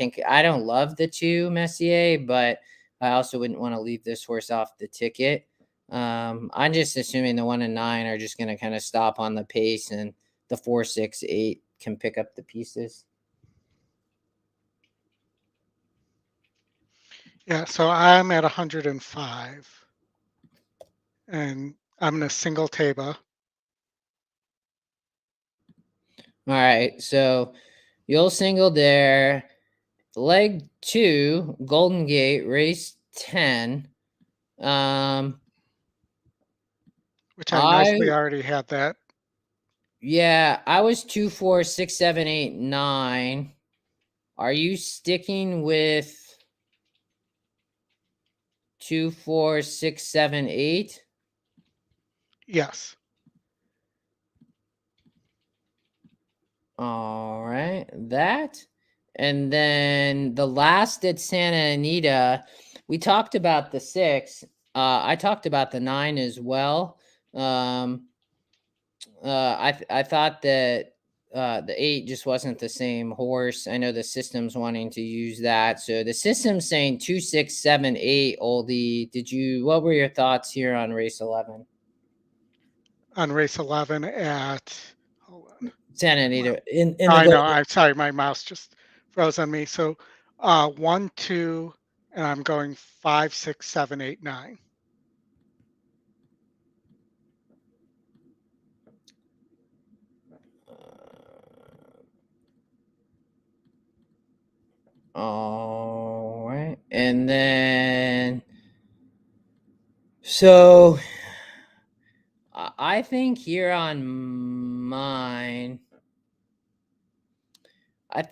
don't love the 2 Messier, but I also wouldn't want to leave this horse off the ticket. I'm just assuming the 1 and 9 are just gonna kind of stop on the pace, and the 4, 6, 8 can pick up the pieces. Yeah, so I'm at 105, and I'm in a single Taba. All right, so you'll single there. Leg 2, Golden Gate, race 10. Which I nicely already had that. Yeah, I was 2, 4, 6, 7, 8, 9. Are you sticking with 2, 4, 6, 7, 8? Yes. All right, that. And then the last at Santa Anita, we talked about the 6. I talked about the 9 as well. I thought that the 8 just wasn't the same horse. I know the system's wanting to use that. So the system's saying 2, 6, 7, 8. Oldie, what were your thoughts here on race 11? On race 11 at, hold on. Santa Anita. I know. I'm sorry, my mouse just froze on me. So 1, 2, and I'm going 5, 6, 7, 8, 9. All right. And then, so I think here on mine,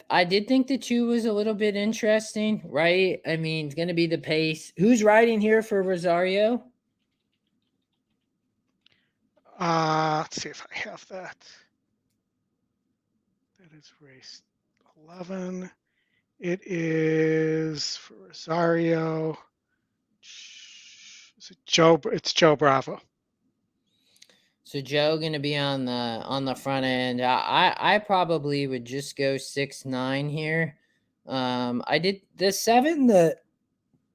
I did think the 2 was a little bit interesting, right? I mean, it's going to be the pace. Who's riding here for Rosario? Let's see if I have that. That is race 11. It is for Rosario. Is it Joe? It's Joe Bravo. So Joe going to be on the front end. I probably would just go 6-9 here. I did the 7. The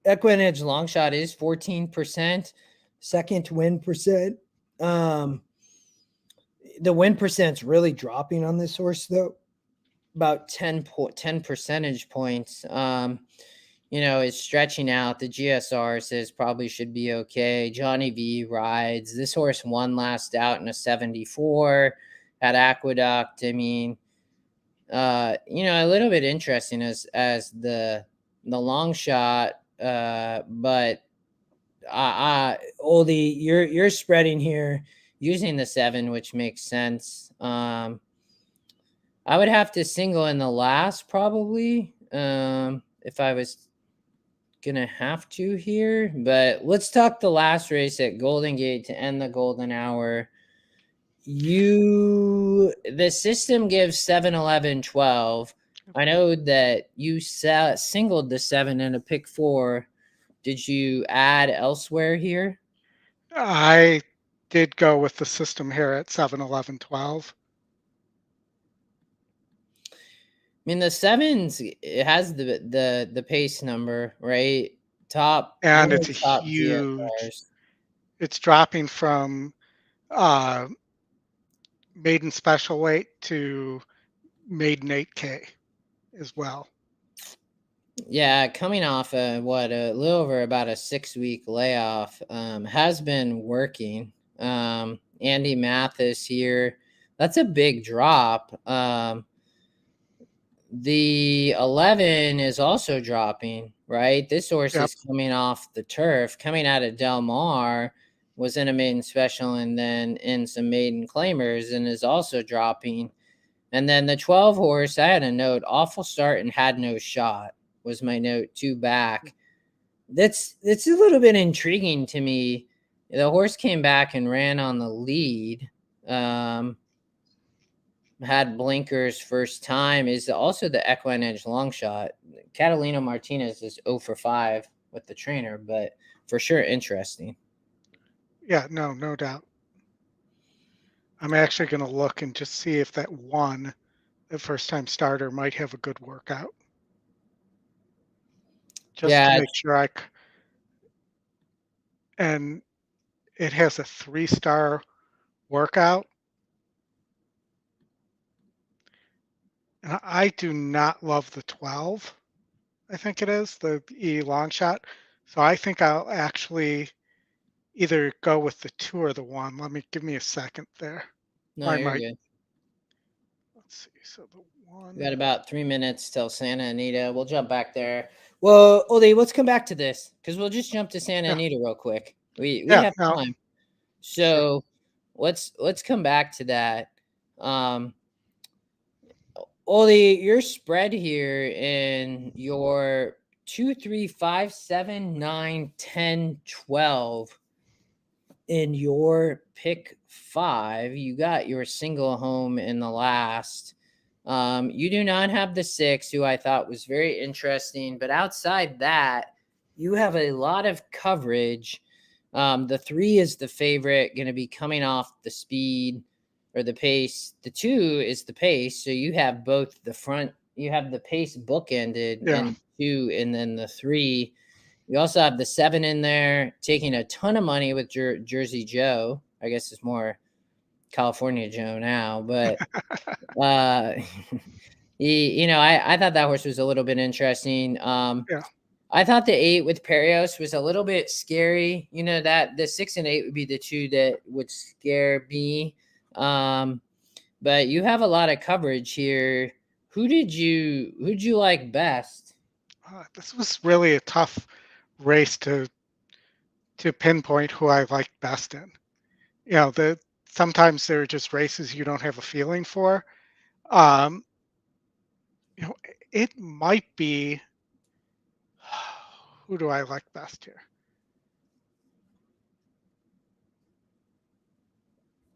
EquinEdge long shot is 14%. Second win percent. The win percent's really dropping on this horse though, about 10 percentage points. It's stretching out. The GSR says probably should be okay. Johnny V rides. This horse won last out in a 74 at Aqueduct. I mean, a little bit interesting as the long shot. But Oldy, you're spreading here using the 7, which makes sense. I would have to single in the last probably, if I was gonna have to here. But let's talk the last race at Golden Gate to end the golden hour. The system gives 7, 11, 12. I know that you singled the 7 in a pick 4. Did you add elsewhere here? I did go with the system here at 7, 11, 12. I mean, the 7s, it has the pace number, right? Top, and it's a top huge. GSRs. It's dropping from maiden special weight to maiden 8K as well. Yeah, coming off a little over about a 6-week layoff, has been working. Andy Mathis here, that's a big drop. The 11 is also dropping, right? This horse is coming off the turf, coming out of Del Mar, was in a maiden special and then in some maiden claimers and is also dropping. And then the 12 horse, I had a note, awful start and had no shot was my note, 2 back. That's a little bit intriguing to me. The horse came back and ran on the lead. Had blinkers first time, is also the EquinEdge long shot. Catalina Martinez is 0 for 5 with the trainer, but for sure interesting. Yeah, no doubt. I'm actually going to look and just see if that 1, the first time starter, might have a good workout. Just to make sure and it has a 3-star workout. And I do not love the 12, I think it is, the E long shot. So I think I'll actually either go with the 2 or the 1. Give me a second there. No, you're good. Let's see. So the 1. We got about 3 minutes till Santa Anita. We'll jump back there. Well, Oldy, let's come back to this because we'll just jump to Santa Anita real quick. We have time. So let's come back to that. Oldy, your spread here in your 2, 3, 5, 7, 9, 10, 12 in your pick 5, you got your single home in the last. You do not have the 6, who I thought was very interesting, but outside that, you have a lot of coverage. The 3 is the favorite, going to be coming off the speed or the pace. The 2 is the pace, so you have both the front. You have the pace bookended, and 2, and then the 3. You also have the 7 in there, taking a ton of money with Jersey Joe. I guess it's more California Joe now, but I thought that horse was a little bit interesting. I thought the 8 with Perios was a little bit scary. That the 6 and 8 would be the 2 that would scare me. But you have a lot of coverage here. Who'd you like best? This was really a tough race to pinpoint who I like best in. You know, sometimes there are just races you don't have a feeling for. Um, you know, it might be, who do I like best here?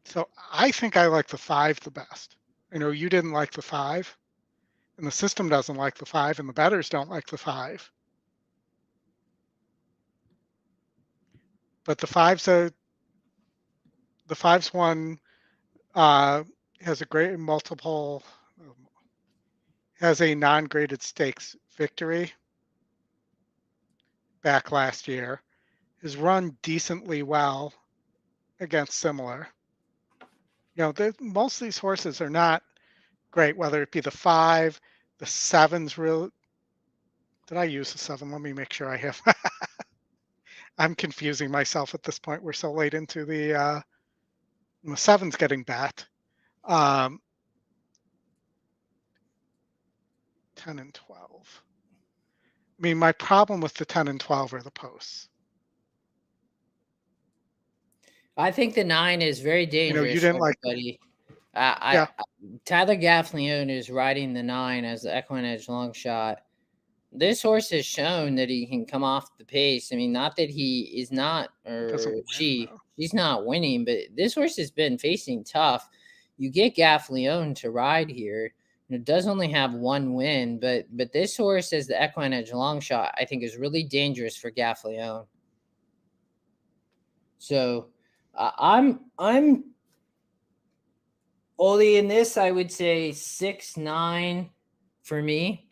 So I think I like the 5 the best. I know you didn't like the 5, and the system doesn't like the 5, and the bettors don't like the 5. But the 5's one has a great multiple, has a non-graded stakes victory back last year, has run decently well against similar. You know, most of these horses are not great, whether it be the 5, the 7's real. Did I use the 7? Let me make sure I have. I'm confusing myself at this point. We're so late into the 7's getting bat. 10 and 12. I mean, my problem with the 10 and 12 are the posts. I think the 9 is very dangerous. You didn't like. Everybody. Yeah. Tyler Gaffleone is riding the 9 as the EquinEdge long shot. This horse has shown that he can come off the pace. I mean, not that he is not, or she's not winning, but this horse has been facing tough. You get Gaffleone to ride here. It does only have one win, but this horse as the EquinEdge long shot, I think, is really dangerous for Gaffleone. So I'm Oldy in this. I would say 6-9 for me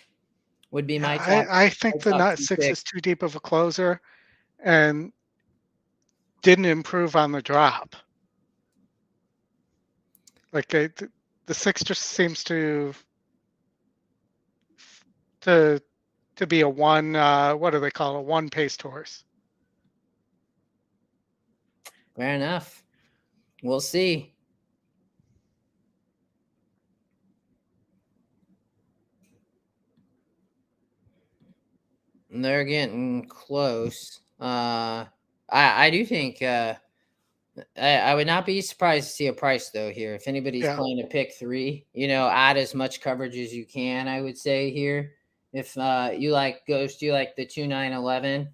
would be my top. I think the 6 is too deep of a closer and didn't improve on the drop. Like the 6 just seems to be a one. What do they call it? A one-paced horse. Fair enough. We'll see. They're getting close. I do think I would not be surprised to see a price though here. If anybody's playing a pick 3, add as much coverage as you can. I would say here, if you like Ghost, you like the 2-9-11.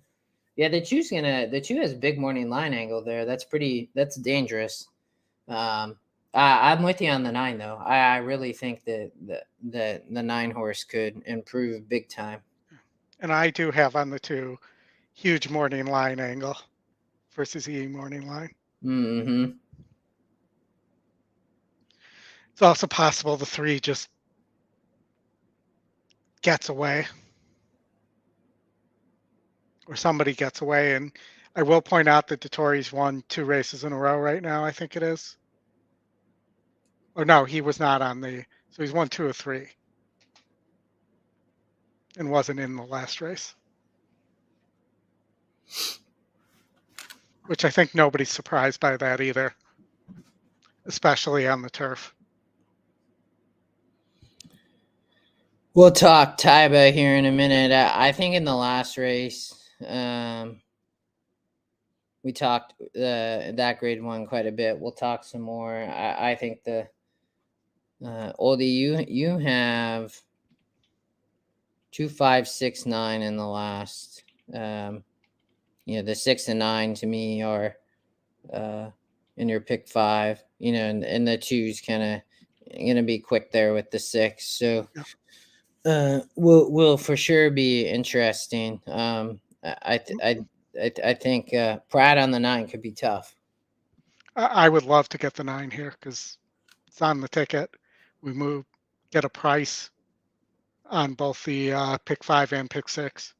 Yeah, the 2 has big morning line angle there. That's dangerous. I'm with you on the 9 though. I really think that the 9 horse could improve big time. And I do have on the 2 huge morning line angle versus E morning line. Mm-hmm. It's also possible the 3 just gets away. Or somebody gets away. And I will point out that Dettori's won 2 races in a row right now, I think it is. Or no, he was not on so he's won 2 or 3. And wasn't in the last race. Which I think nobody's surprised by that either. Especially on the turf. We'll talk Taiba here in a minute. I think in the last race, we talked that grade 1 quite a bit. We'll talk some more. I think the Oldy, you have 2, 5, 6, 9 in the last. The 6 and 9 to me are in your pick 5. And the 2's kind of gonna be quick there with the 6. So will for sure be interesting. I think Pratt on the 9 could be tough. I would love to get the 9 here because it's on the ticket. We get a price on both the pick 5 and pick 6.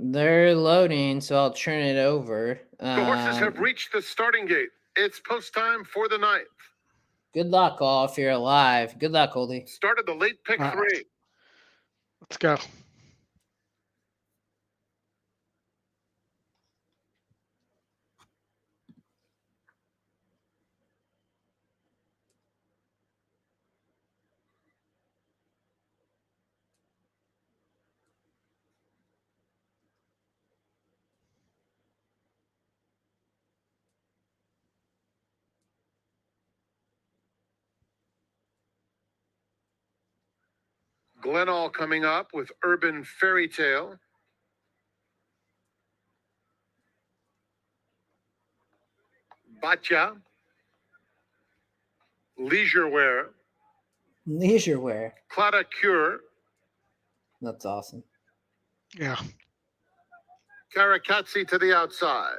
They're loading, so I'll turn it over. The horses have reached the starting gate. It's post time for the 9th. Good luck, all, if you're alive. Good luck, Oldy. Started the late pick 3. Let's go. Glenall coming up with Urban Fairy Tale. Batya. Leisure Wear. Leisure wear. Clada Cure. That's awesome. Yeah. Karakatsi to the outside.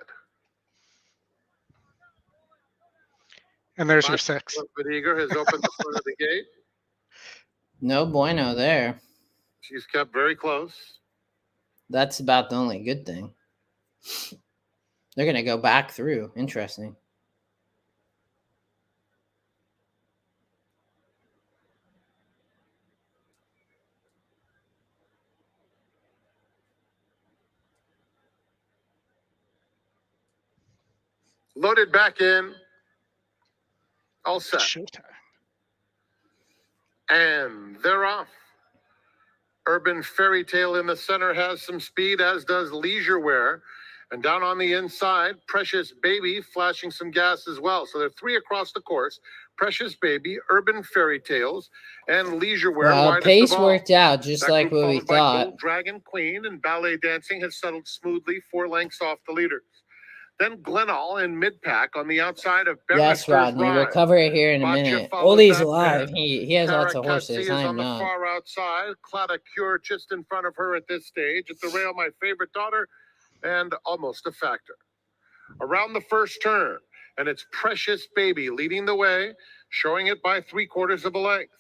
And there's your 6. Eager has opened the front of the gate. No bueno there. She's kept very close. That's about the only good thing. They're going to go back through. Interesting. Loaded back in. All set. Showtime. And they're off. Urban Fairy Tale in the center has some speed, as does Leisure Wear. And down on the inside, Precious Baby flashing some gas as well. So there are 3 across the course. Precious Baby, Urban Fairy Tales, and Leisure Wear. Well, pace worked out just like what we thought. Gold Dragon Queen and Ballet Dancing has settled smoothly 4 lengths off the leaders. Then Glenall in mid-pack on the outside of Yes, Rodney. We'll cover it here in a minute. Oldie's alive. He has lots of horses. I'm on not. the far outside. Clada Cure just in front of her at this stage. At the rail, My Favorite Daughter, and Almost a Factor. Around the first turn, and it's Precious Baby leading the way, showing it by 3/4 of a length.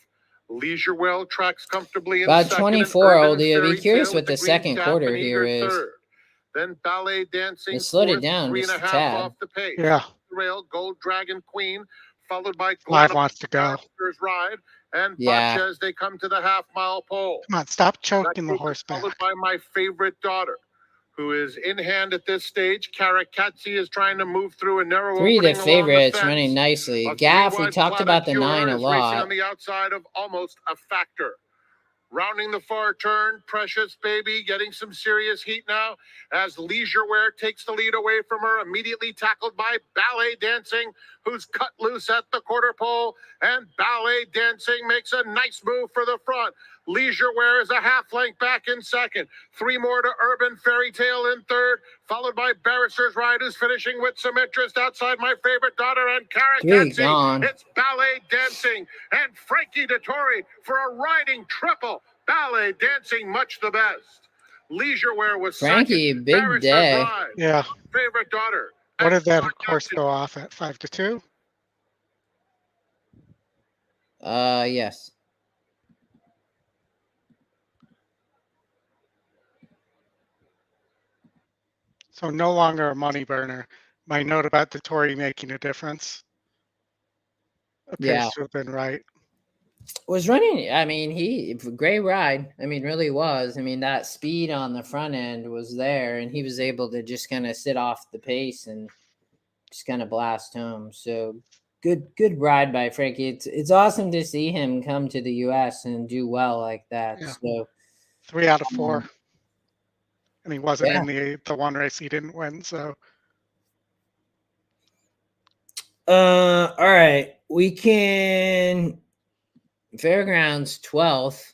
Leisure Well tracks comfortably in About second, 24, and Urban Oldie. I'd be Fairy curious Tale what the with green second cap quarter and here Eager is. third. Then Ballet Dancing. They slowed it fourth, down 3 just and a a half tad. off the pace. Yeah. Rail, Gold Dragon Queen, followed by Live wants to go. Ride, and Yeah. Batya as they come to the half-mile pole. Come on, stop That choking the group is horse back. followed by My Favorite Daughter, who is in hand at this stage. Karakatsi is trying to move through a narrow 3 opening the along favorites fence. running nicely. A Gaff, we 3-wide talked Clada about the Cure 9 a is racing on lot. the outside of Almost a Factor. Rounding the far turn, Precious Baby getting some serious heat now as Leisure Wear takes the lead away from her, immediately tackled by Ballet Dancing, who's cut loose at the quarter pole, and Ballet Dancing makes a nice move for the front. Leisure Wear is a half length back in second. 3 more to Urban Fairy Tale in third, followed by Barrister's Ride, who's finishing with some interest outside My Favorite Daughter and 3 Karakatsi. gone. It's Ballet Dancing and Frankie Dettori for a riding triple. Ballet Dancing much the best. Leisure Wear was Frankie, second. big Barrister's day. Ride, Yeah. Favorite Daughter. What and did that Karakatsi. horse go off at? 5-2? Yes. So no longer a money burner. My note about Dettori making a difference appears Yeah. to have been right. Was running, I mean, great ride. I mean, really was. I mean, that speed on the front end was there, and he was able to just kind of sit off the pace and just kind of blast home. So good ride by Frankie. It's awesome to see him come to the US and do well like that. Yeah. So 3 out of 4. And he wasn't yeah. in the one race he didn't win, so all right. We can Fairgrounds 12th.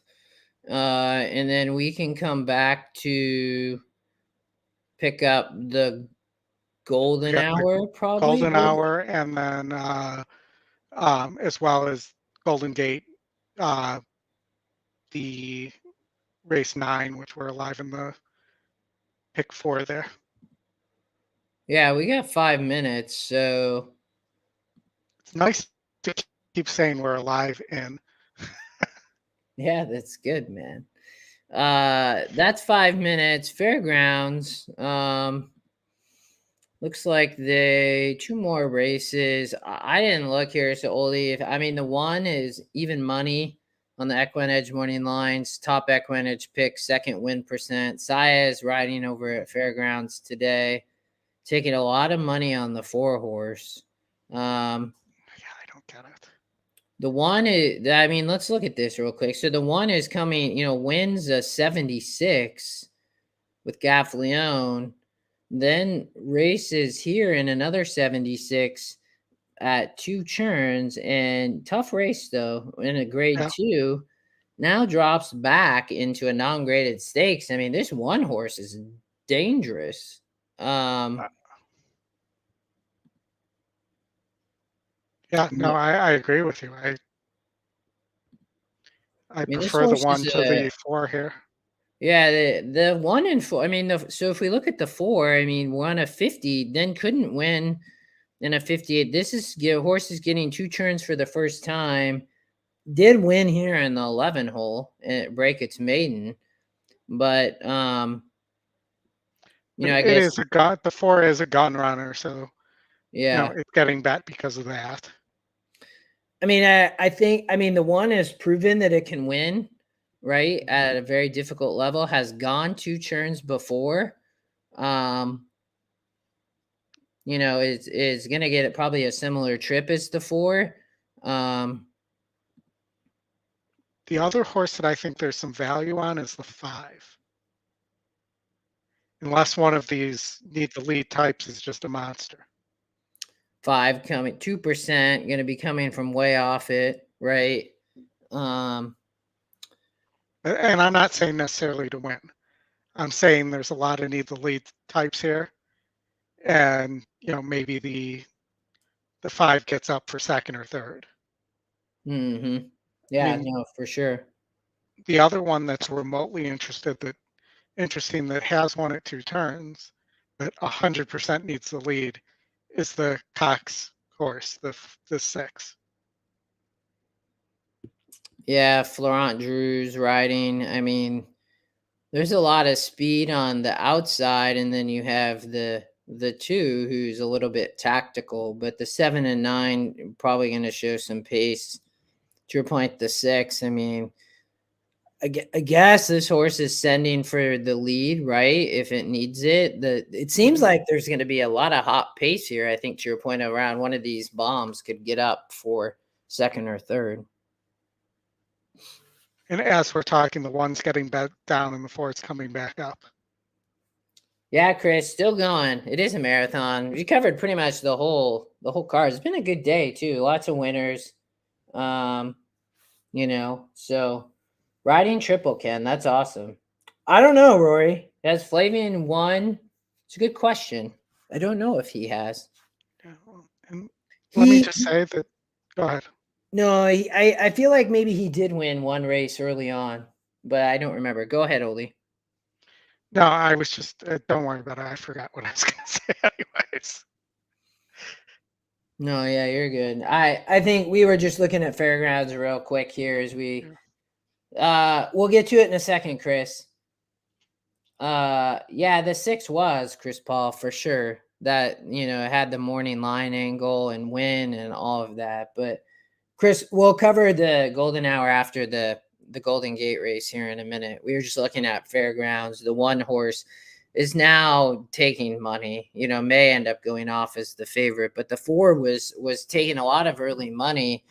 And then we can come back to pick up the Golden Hour, probably. Golden Hour, and then as well as Golden Gate, the race 9, which we're alive in the pick 4 there. Yeah, we got 5 minutes, so It's nice to keep saying we're alive in. yeah, that's good, man. That's 5 minutes. Fairgrounds. Looks like 2 more races. I didn't look here, so Oldie. The one is even money on the EquinEdge morning lines. Top EquinEdge pick, second win percent. Saya is riding over at Fairgrounds today, taking a lot of money on the 4-horse. Yeah, I don't get it. The one is, let's look at this real quick. So the one is coming, wins a 76 with Gaff Leone, then races here in another 76 at 2 churns, and tough race though in a grade 2. now drops back into a non-graded stakes. I mean, this one horse is dangerous. Yeah, no, I agree with you. I mean, this prefer the horse one is to the 4 here. yeah, the 1 and 4. I mean, so if we look at the 4, I mean, won a 50, then couldn't win in a 58. This is horse is getting 2 turns for the first time. Did win here in the 11 hole and break its maiden, but you know, I It guess is a gun. The 4 is a gun runner, so yeah. it's getting bet because of that. I mean, I think the 1 has proven that it can win, right, at a very difficult level. Has gone 2 turns before. You know, is gonna get probably a similar trip as the 4. The other horse that I think there's some value on is the 5. Unless one of these need the lead types is just a monster. 5 coming 2%, gonna be coming from way off it, right? And I'm not saying necessarily to win. I'm saying there's a lot of need the lead types here. And maybe the 5 gets up for second or third. Mm-hmm. Yeah, I mean, no, for sure. The other one that's remotely interesting that has won at 2 turns, but 100% needs the lead is the Cox horse, the 6. Yeah, Florent Drew's riding. I mean, there's a lot of speed on the outside, and then you have the 2 who's a little bit tactical, but the 7 and 9 probably going to show some pace. To your point, the 6. I mean, I guess this horse is sending for the lead, right? If it needs it. It seems like there's going to be a lot of hot pace here. I think to your point, around one of these bombs could get up for second or third. And as we're talking, the 1's getting bet down and the 4's coming back up. Yeah, Chris, still going. It is a marathon. We covered pretty much the whole card. It's been a good day too. Lots of winners. So riding triple, Ken. That's awesome. I don't know, Rory. Has Flavian won? It's a good question. I don't know if he has. Yeah, and let me just say that. Go ahead. No, I feel like maybe he did win one race early on, but I don't remember. Go ahead, Oldy. No, I was just, don't worry about it. I forgot what I was going to say anyways. No, yeah, you're good. I think we were just looking at Fairgrounds real quick here as we, we'll get to it in a second, Chris. Yeah, the 6 was Chris Paul for sure. That, had the morning line angle and win and all of that. But Chris, we'll cover the golden hour after the Golden Gate race here in a minute. We were just looking at Fairgrounds. The 1 horse is now taking money, may end up going off as the favorite, but the 4 was taking a lot of early money.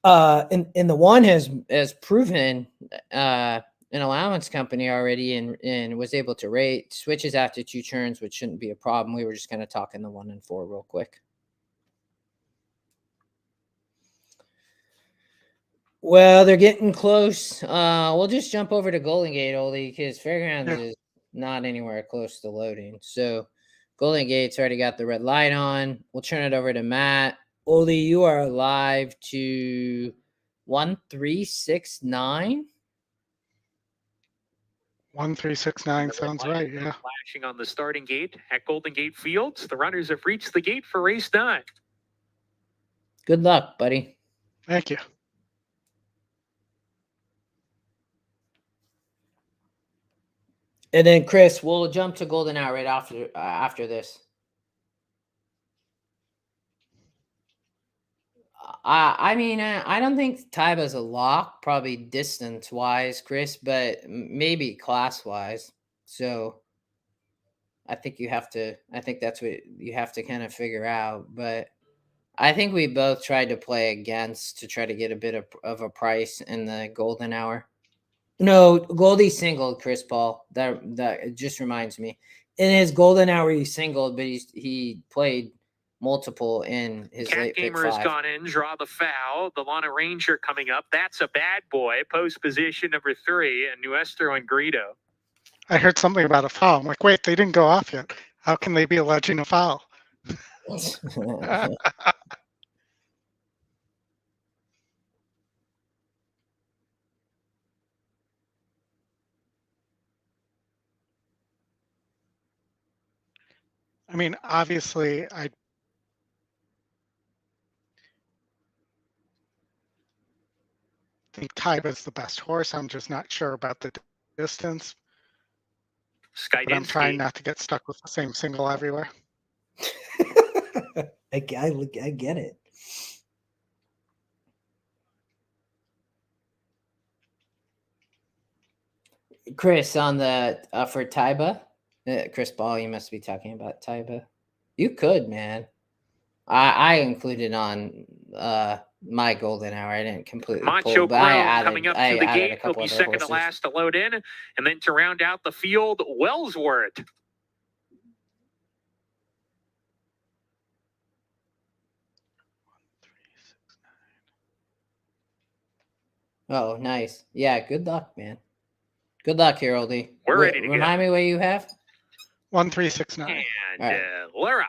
And the 1 has proven an allowance company already and was able to rate switches after 2 turns, which shouldn't be a problem. We were just going to talk in the 1 and 4 real quick. Well, they're getting close. We'll just jump over to Golden Gate, Oldy, because Fairgrounds is not anywhere close to loading. So Golden Gate's already got the red light on. We'll turn it over to Matt. Oldy, you are live to 1369. 1369 sounds right, yeah. Flashing on the starting gate at Golden Gate Fields. The runners have reached the gate for race 9. Good luck, buddy. Thank you. And then Chris, we'll jump to Golden Hour right after this. I mean, I don't think Taiba's a lock, probably distance-wise, Chris, but maybe class-wise. So I think that's what you have to kind of figure out. But I think we both tried to play against to try to get a bit of a price in the Golden Hour. No, Goldie singled Chris Paul. That just reminds me. In his Golden Hour, he singled, but he played multiple in his Cat late pick Gamer has 5. gone in, draw the foul. The Lana Ranger coming up. That's a bad boy. Post position number 3, and Nuestro and Greedo. I heard something about a foul. I'm like, wait, they didn't go off yet. How can they be alleging a foul? I mean, obviously, I think Taiba's the best horse. I'm just not sure about the distance. But I'm trying not to get stuck with the same single everywhere. I get it. Chris, on the for Taiba, Chris Ball, you must be talking about Taiba. You could, man. I included on my golden hour. I didn't completely Macho pull, but I Chrome added, coming up I to the added a gate. He'll couple be other second to horses. last to load in. And then to round out the field, Wellsworth. Oh, nice. Yeah, good luck, man. Good luck here, Oldie. We're ready to go. Remind me what you have. 1369. And All right. Lara.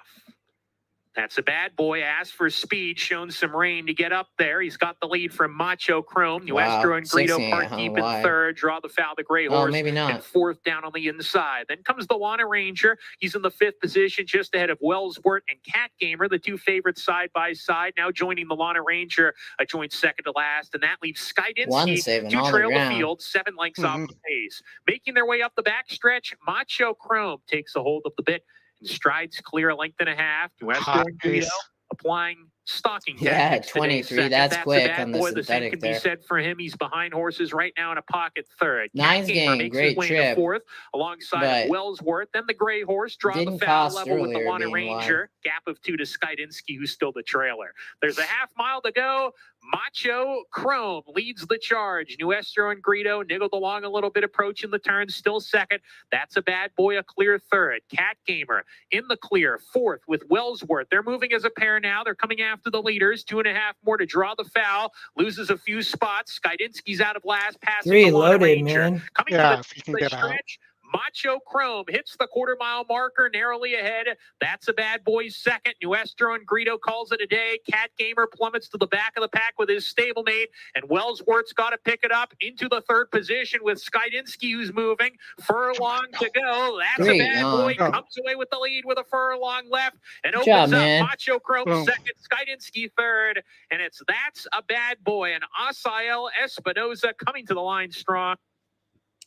That's a bad boy. Asked for speed, shown some rain to get up there. He's got the lead from Macho Chrome. Nuestro and Greedo 16, Park deep in third. Draw the foul, the gray horse. maybe not. And fourth down on the inside. Then comes the Lana Ranger. He's in the 5th position, just ahead of Wellsworth and Cat Gamer, the 2 favorites side by side. Now joining the Lana Ranger, a joint second to last. And that leaves Skydinsky to trail the field, 7 lengths off the pace. Making their way up the backstretch, Macho Chrome takes a hold of the bit. Strides clear a length and a half. Nuestro and Greedo applying stalking tactics. 23. That's quick on the boy. The same synthetic can there. be said for him. He's behind horses right now in a pocket third. Nine's Cat Gamer game, makes great his way trip, into fourth alongside Wellsworth. Then the gray horse draw the didn't foul cost level with the earlier Lana being wide. Ranger. Gap of 2 to Skydinsky, who's still the trailer. There's a half mile to go. Macho Chrome leads the charge. Nuestro and Greedo niggled along a little bit, approaching the turn, still second. That's a bad boy, a clear third. Cat Gamer in the clear, fourth with Wellsworth. They're moving as a pair now. They're coming after the leaders. 2.5 more to draw the foul. Loses a few spots. Skydinsky's out of last, passing the Lana Reloaded, Ranger. man. Coming Yeah, to if you can the get out. stretch. Macho Chrome hits the quarter-mile marker, narrowly ahead. That's a bad boy's second. Nuestro and Greedo calls it a day. Cat Gamer plummets to the back of the pack with his stablemate, and Wellsworth's got to pick it up into the 3rd position with Skydinsky, who's moving. Furlong to go. That's Great, a bad boy. Comes away with the lead with a furlong left and Good opens job, up. man. Macho Chrome Boom. second, Skydinsky third, and it's That's a Bad Boy. And Asael Espinoza coming to the line strong.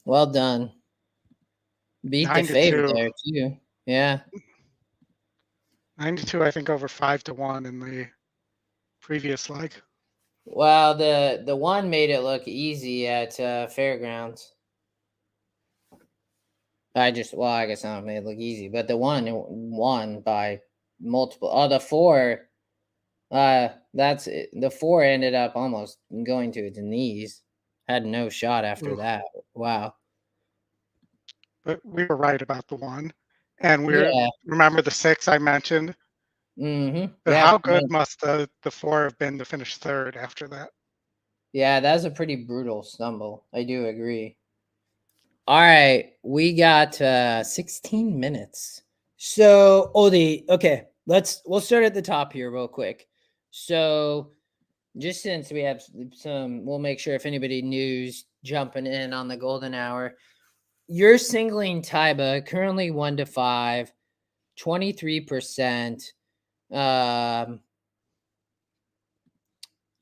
Well done. Beat the 92. favorite there too. Yeah. 92, I think, over 5-1 in the previous leg. Well, the one made it look easy at Fairgrounds. I guess not made it look easy, but the one won by multiple. Oh, the 4. That's it. The 4 ended up almost going to its knees. Had no shot after that. Wow. But we were right about the 1. And remember the 6 I mentioned? Mm-hmm. But how good must the 4 have been to finish third after that? Yeah, that's a pretty brutal stumble. I do agree. All right, we got 16 minutes. So, Oldie, okay, we'll start at the top here real quick. So, just since we have we'll make sure if anybody new's jumping in on the golden hour. You're singling Taiba, currently 1-5, 23%.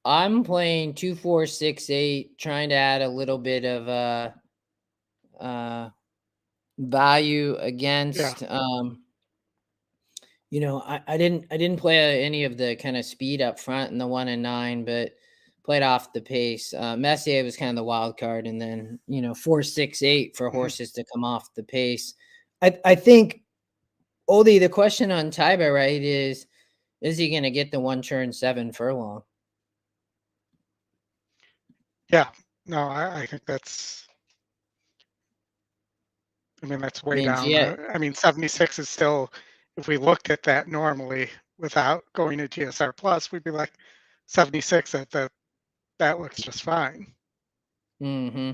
I'm playing 2, 4, 6, 8, trying to add a little bit of value against. I didn't play any of the kind of speed up front in the 1 and 9, but played off the pace. Messier was kind of the wild card, and then 4, 6, 8 for horses to come off the pace. I think, Oldie, the question on Taiba, right, is he going to get the 1 turn 7 furlong? Yeah, no, I think that's. That's way down. 76 is still, if we looked at that normally, without going to GSR Plus, we'd be like 76. That looks just fine. Mm-hmm.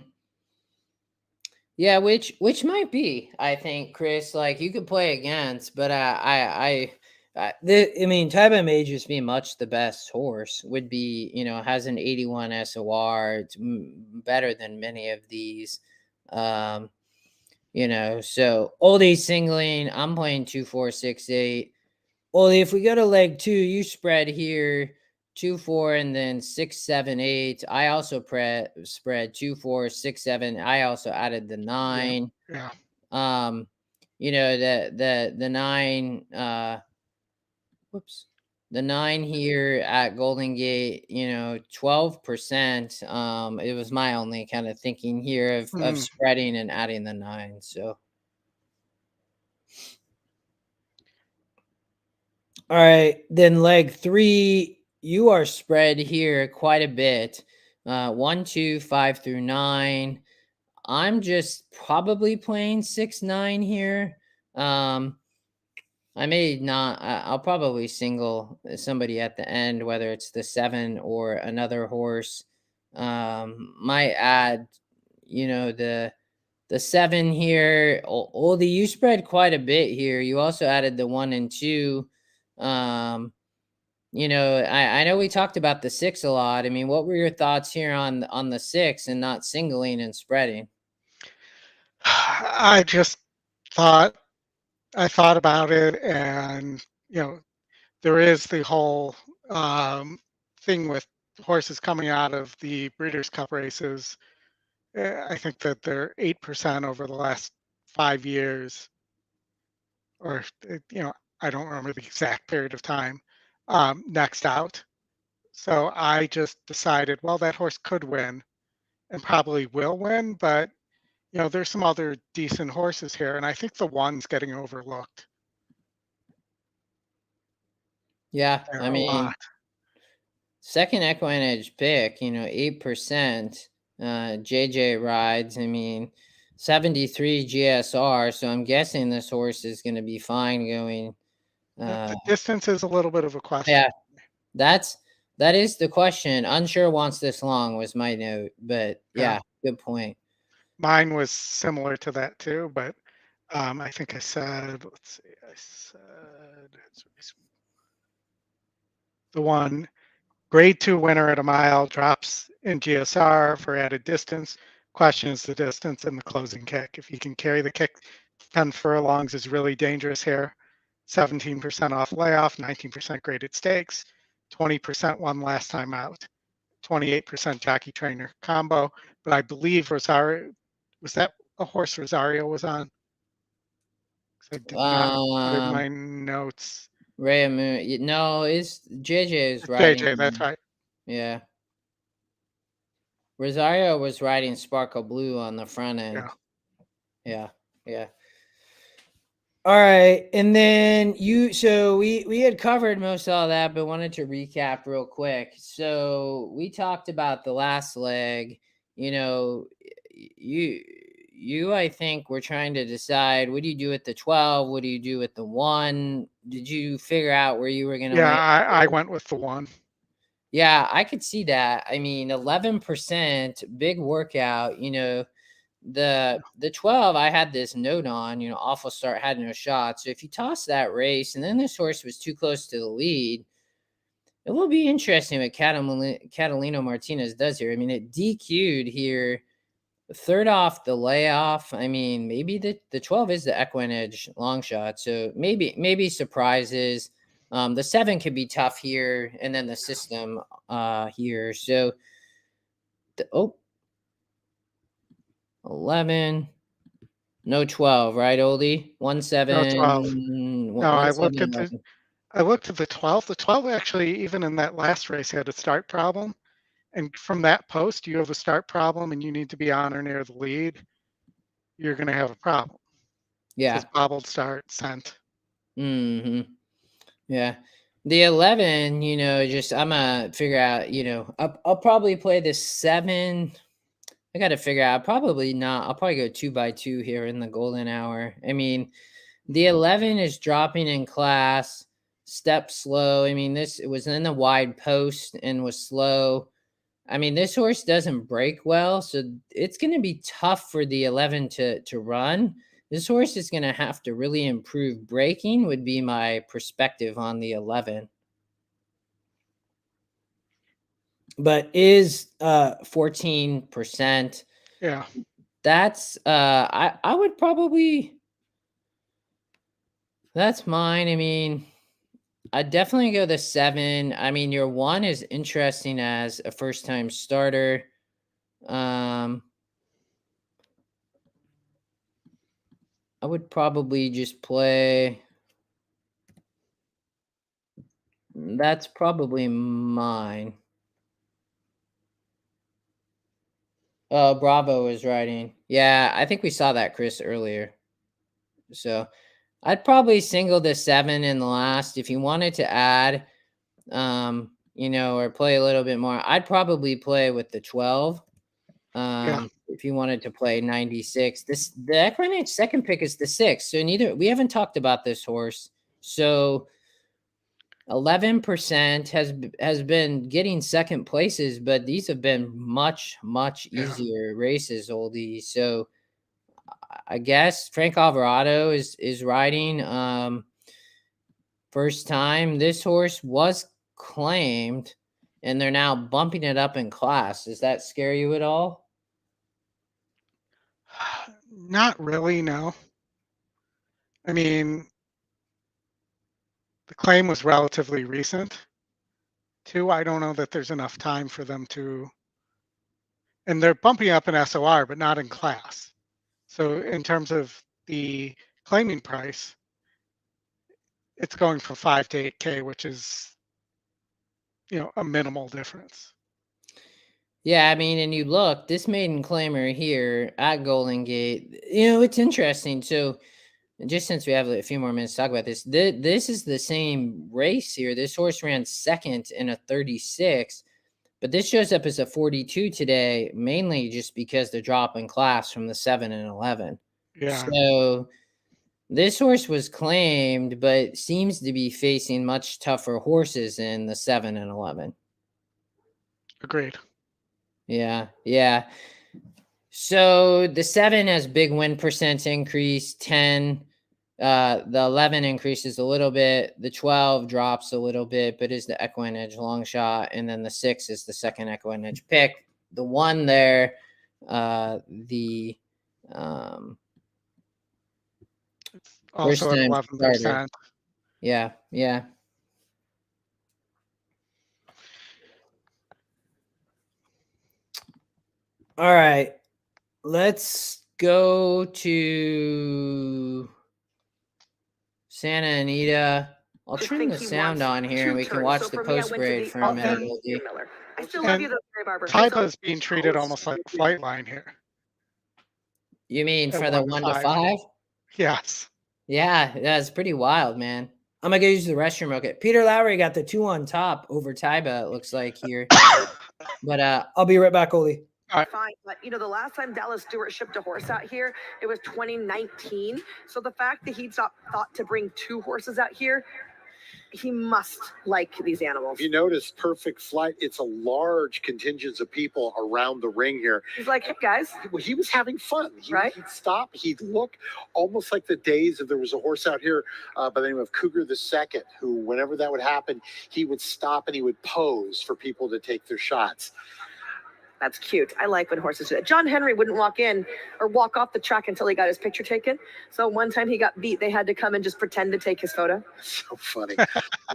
Yeah, which might be, I think, Chris, like you could play against, but I mean, Type of may just be much the best horse. Would be, has an 81 SOR. It's better than many of these. So Oldy singling. I'm playing 2, 4, 6, 8. Oldy, if we go to leg 2, you spread here 2, 4, and then 6, 7, 8. I also spread 2, 4, 6, 7. I also added the 9. Yeah. The 9. The 9 here at Golden Gate. 12%. It was my only kind of thinking here of spreading and adding the 9. So. All right, then leg 3, you are spread here quite a bit. 1, 2, 5 through 9. I'm just probably playing 6, 9 here. I may not. I'll probably single somebody at the end, whether it's the 7 or another horse. Might add, the 7 here. Oldy, you spread quite a bit here. You also added the 1 and 2. I know we talked about the 6 a lot. I mean, what were your thoughts here on the 6 and not singling and spreading? I just thought about it, and there is the whole thing with horses coming out of the Breeders' Cup races. I think that they're 8% over the last 5 years, or I don't remember the exact period of time. Next out. So I just decided, well, that horse could win and probably will win, but there's some other decent horses here, and I think the 1's getting overlooked. Yeah, a I mean, lot. Second EquinEdge pick, 8%. JJ rides. I mean, 73 GSR. So I'm guessing this horse is going to be fine going. The distance is a little bit of a question. Yeah, that is the question. Unsure wants this long was my note, but yeah, good point. Mine was similar to that too, but I think I said, let's see, the 1 grade 2 winner at a mile drops in GSR for added distance. Question is the distance and the closing kick. If you can carry the kick 10 furlongs is really dangerous here. 17% off layoff, 19% graded stakes, 20% won last time out, 28% jockey trainer combo. But I believe Rosario, was that a horse Rosario was on? I did not put in my notes. Ray Moon. No, it's JJ is riding. JJ, that's right. Yeah. Rosario was riding Sparkle Blue on the front end. Yeah. All right. And then so we had covered most of all that, but wanted to recap real quick. So we talked about the last leg. You I think we're trying to decide, what do you do with the 12? What do you do with the 1? Did you figure out where you were going to Yeah, I went with the 1. Yeah, I could see that. I mean, 11%, big workout. The 12, I had this note on, awful start, had no shot. So if you toss that race and then this horse was too close to the lead, it will be interesting what Catalino Martinez does here. I mean, it DQ'd here, third off the layoff. I mean, maybe the 12 is the EquinEdge long shot. So maybe surprises. The 7 could be tough here, and then the system here. So 11, no 12, right, Oldie? 1, 7. No 12. No, I looked at the 12. The 12 actually, even in that last race, had a start problem. And from that post, you have a start problem and you need to be on or near the lead, you're going to have a problem. Yeah. It's bobbled start, sent. Mm-hmm. Yeah. The 11, just I'm going to figure out, I'll probably play the 7. I got to figure out, probably not. I'll probably go 2x2 here in the golden hour. I mean, the 11 is dropping in class. step slow. I mean, it was in the wide post and was slow. I mean, this horse doesn't break well, so it's going to be tough for the 11 to run. This horse is going to have to really improve breaking, would be my perspective on the 11. But is 14%. Yeah. That's I would probably, that's mine. I mean, I'd definitely go the 7. I mean, your 1 is interesting as a first-time starter. I would probably just play. That's probably mine. Oh, Bravo is writing. Yeah, I think we saw that, Chris, earlier. So I'd probably single the 7 in the last. If you wanted to add, you know, or play a little bit more, I'd probably play with the 12. If you wanted to play 96, the EquinEdge second pick is the 6. So we haven't talked about this horse. So 11% has been getting second places, but these have been much easier races, Oldie. So I guess Frank Alvarado is riding. First time this horse was claimed, and they're now bumping it up in class. Does that scare you at all? Not really, no. I mean, the claim was relatively recent. 2, I don't know that there's enough time for them to, and they're bumping up in SOR, but not in class. So in terms of the claiming price, it's going from 5 to 8K, which is, you know, a minimal difference. Yeah, I mean, and you look, this maiden claimer here at Golden Gate, you know, it's interesting. So just since we have a few more minutes to talk about this, this is the same race here. This horse ran second in a 36, but this shows up as a 42 today, mainly just because the drop in class from the 7 and 11. Yeah. So this horse was claimed, but seems to be facing much tougher horses in the 7 and 11. Agreed. Yeah. So the 7 has big win percent increase, 10. The 11 increases a little bit. The 12 drops a little bit, but is the EquinEdge long shot. And then the 6 is the second EquinEdge pick. The 1 there, the also at 11%. Yeah. All right. Let's go to Santa Anita. I'll turn the sound on here and we can watch the post grade for a minute. I still love you, though, Barber. Taiba is being treated almost like a flight line here. You mean for the 1 to 5? Yes. Yeah, that's pretty wild, man. I'm gonna go use the restroom. Okay. Peter Lowry got the 2 on top over Taiba, it looks like here. But I'll be right back, Oli. Fine, but you know, the last time Dallas Stewart shipped a horse out here, it was 2019. So the fact that he's thought to bring 2 horses out here, he must like these animals. If you notice, Perfect Flight, it's a large contingent of people around the ring here. He's like, hey guys. He was having fun. Right? He'd stop, he'd look almost like the days of there was a horse out here by the name of Cougar II, who whenever that would happen, he would stop and he would pose for people to take their shots. That's cute. I like when horses do that. John Henry wouldn't walk in or walk off the track until he got his picture taken. So one time he got beat, they had to come and just pretend to take his photo. So funny.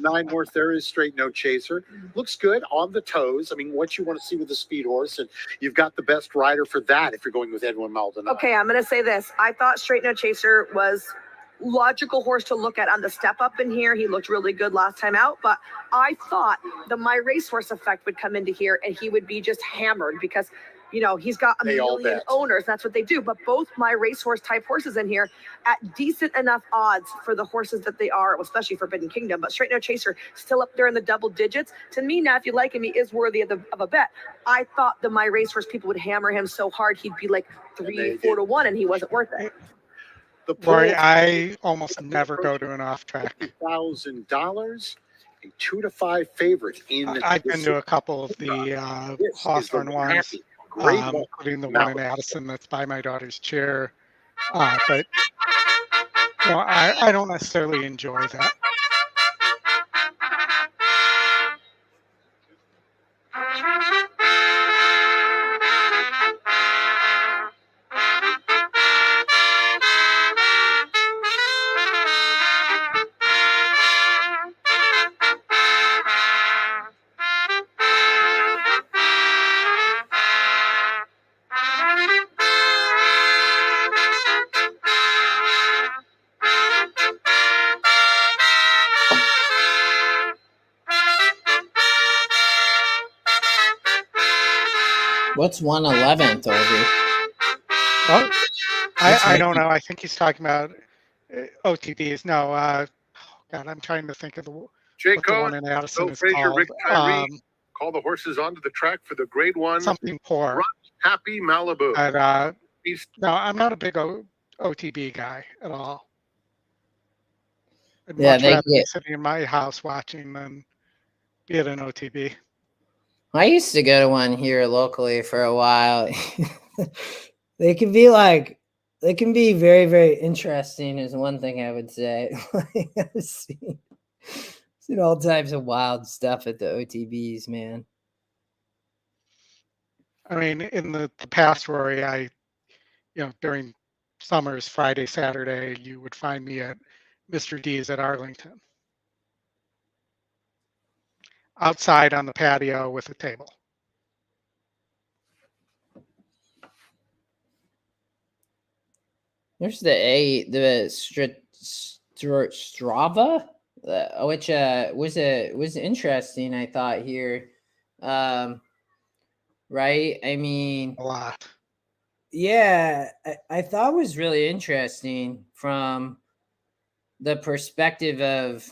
9 North, there is Straight No Chaser. Looks good on the toes. I mean, what you want to see with the speed horse, and you've got the best rider for that if you're going with Edwin Maldonado. Okay, I'm going to say this. I thought Straight No Chaser was logical horse to look at on the step up in here. He looked really good last time out, but I thought the My Racehorse effect would come into here and he would be just hammered because, you know, he's got a million owners. That's what they do. But both My Racehorse type horses in here at decent enough odds for the horses that they are, especially Forbidden Kingdom, but Straight No Chaser still up there in the double digits. To me, now, if you like him, he is worthy of a bet. I thought the My Racehorse people would hammer him so hard he'd be like 3, 4 to 1, and he wasn't worth it. The pool Rory, I almost never go to an off track. $50,000, a 2-5 favorite in. I've the been to a couple of the This is the Hawthorne ones, happy, great one. including the one in Addison that's by my daughter's chair. But you know, I don't necessarily enjoy that. What's 111th, Oldy? Well, I don't know. I think he's talking about OTBs. No, God, I'm trying to think of Jay what the one Cohen, in Addison Bill is Frazier, called. Rick Tyree, call the horses onto the track for the grade one. Something poor. Run Happy Malibu. But, He's no, I'm not a big OTB guy at all. I'd Yeah, much they rather be get. sitting in my house watching than be at an OTB. I used to go to one here locally for a while. They can be very, very interesting is one thing I would say. I've seen all types of wild stuff at the OTBs, man. I mean, in the past, Rory, during summers, Friday, Saturday, you would find me at Mr. D's at Arlington. Outside on the patio with a table. There's the Strava, which was interesting. I thought here, right? I mean, A lot. yeah, I thought was really interesting from the perspective of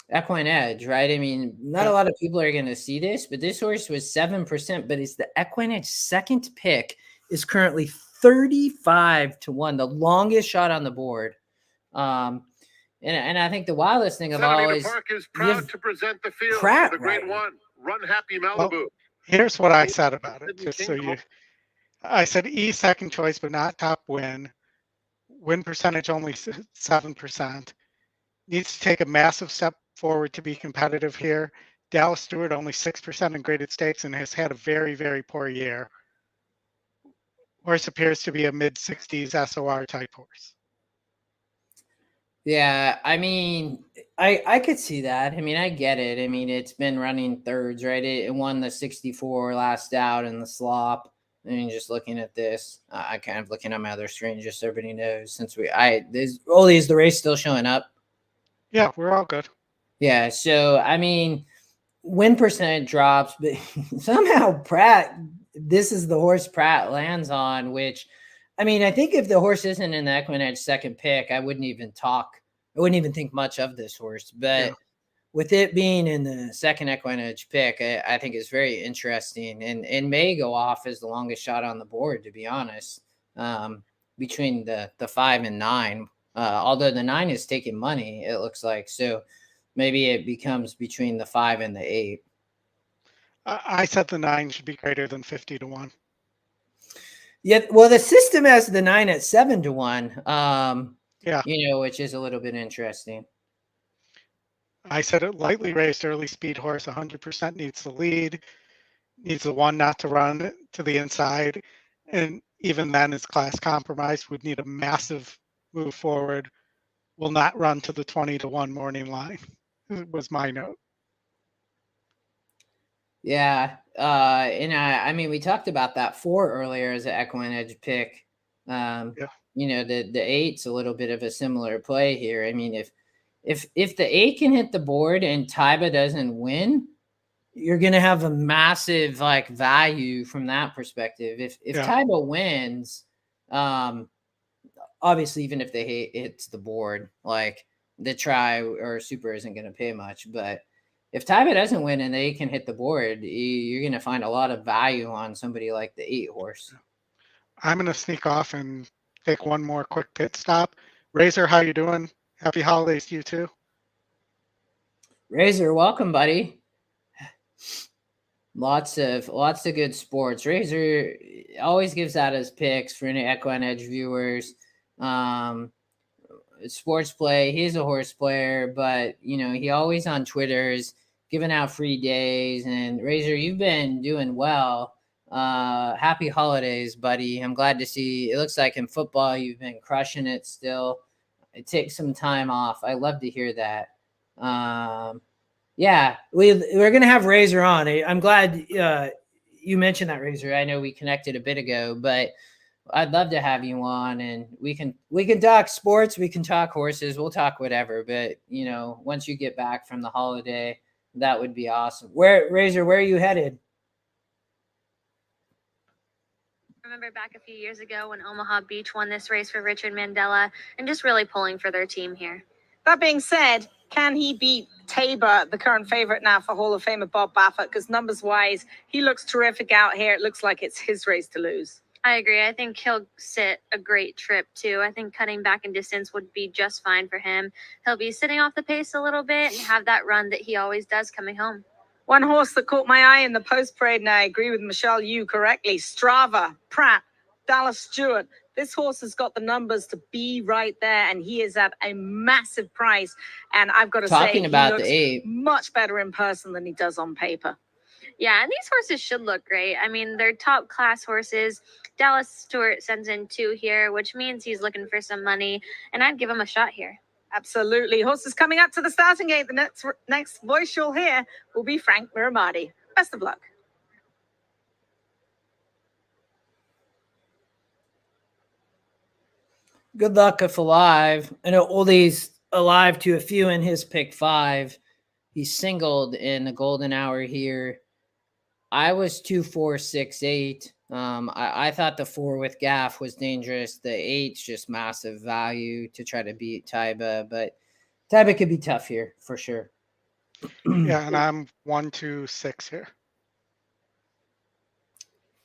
EquinEdge, right? I mean, not a lot of people are going to see this, but this horse was 7%, but it's the EquinEdge second pick is currently 35-1, the longest shot on the board. And I think the wildest thing of all Anita is Park is proud to present the field Pratt for the grade riding. one. Run Happy Malibu. Well, here's what I said about it. Just so I said E second choice, but not top win. Win percentage only 7%. Needs to take a massive step forward to be competitive here. Dallas Stewart only 6% in graded stakes and has had a very, very poor year. Horse appears to be a mid-60s SOR type horse. Yeah, I mean, I could see that. I mean, I get it. I mean, it's been running thirds, right? It won the 64 last out in the slop. I mean, just looking at this, I kind of looking at my other screen, just so everybody knows. Since is the race still showing up? Yeah, we're all good. Yeah, so I mean, win percentage drops, but somehow Pratt, this is the horse Pratt lands on, which, I mean, I think if the horse isn't in the EquinEdge second pick, I wouldn't even think much of this horse. But with it being in the second EquinEdge pick, I think it's very interesting and may go off as the longest shot on the board, to be honest, between the 5 and 9. Although the 9 is taking money, it looks like. So maybe it becomes between the 5 and the 8. I said the 9 should be greater than 50-1. Yeah, well, the system has the 9 at 7-1. Yeah, which is a little bit interesting. I said it lightly raced early speed horse, 100% needs the lead, needs the 1 not to run to the inside, and even then is class compromised, would need a massive move forward, will not run to the 20-1 morning line, was my note. Yeah, and I mean, we talked about that 4 earlier as an EquinEdge pick. The 8's a little bit of a similar play here. I mean, if the 8 can hit the board and Taiba doesn't win, you're gonna have a massive value from that perspective. If Taiba wins, obviously, even if they hits the board, the try or super isn't gonna pay much, but if Taiba doesn't win and they can hit the board, you're going to find a lot of value on somebody like the 8 horse. I'm going to sneak off and take one more quick pit stop. Razor, how you doing? Happy holidays to you too. Razor, welcome, buddy. Lots of good sports. Razor always gives out his picks for any EquinEdge viewers. Sports play. He's a horse player, but he always on Twitter is giving out free days. And Razor, you've been doing well. Happy holidays, buddy. I'm glad to see. It looks like in football you've been crushing it still. It takes some time off. I love to hear that. Yeah, we're gonna have Razor on. I'm glad you mentioned that, Razor. I know we connected a bit ago, but I'd love to have you on, and we can talk sports, we can talk horses, we'll talk whatever. But once you get back from the holiday, that would be awesome. Razor, where are you headed? I remember back a few years ago when Omaha Beach won this race for Richard Mandela, and just really pulling for their team here. That being said, can he beat Tabor, the current favorite now for Hall of Famer Bob Baffert? Because numbers-wise, he looks terrific out here. It looks like it's his race to lose. I agree. I think he'll sit a great trip, too. I think cutting back in distance would be just fine for him. He'll be sitting off the pace a little bit and have that run that he always does coming home. One horse that caught my eye in the post-parade, and I agree with Michelle Yu correctly, Strava, Pratt, Dallas Stewart. This horse has got the numbers to be right there, and he is at a massive price. And I've got to say, he looks much better in person than he does on paper. Yeah, and these horses should look great. I mean, they're top-class horses. Dallas Stewart sends in 2 here, which means he's looking for some money, and I'd give him a shot here. Absolutely. Horses coming up to the starting gate. The next voice you'll hear will be Frank Miramati. Best of luck. Good luck if alive. I know Oldie's alive to a few in his pick 5. He singled in the golden hour here. I was 2, 4, 6, 8. I thought the 4 with Gaff was dangerous. The 8's just massive value to try to beat Taiba, but Taiba could be tough here for sure. Yeah, and I'm 1, 2, 6 here.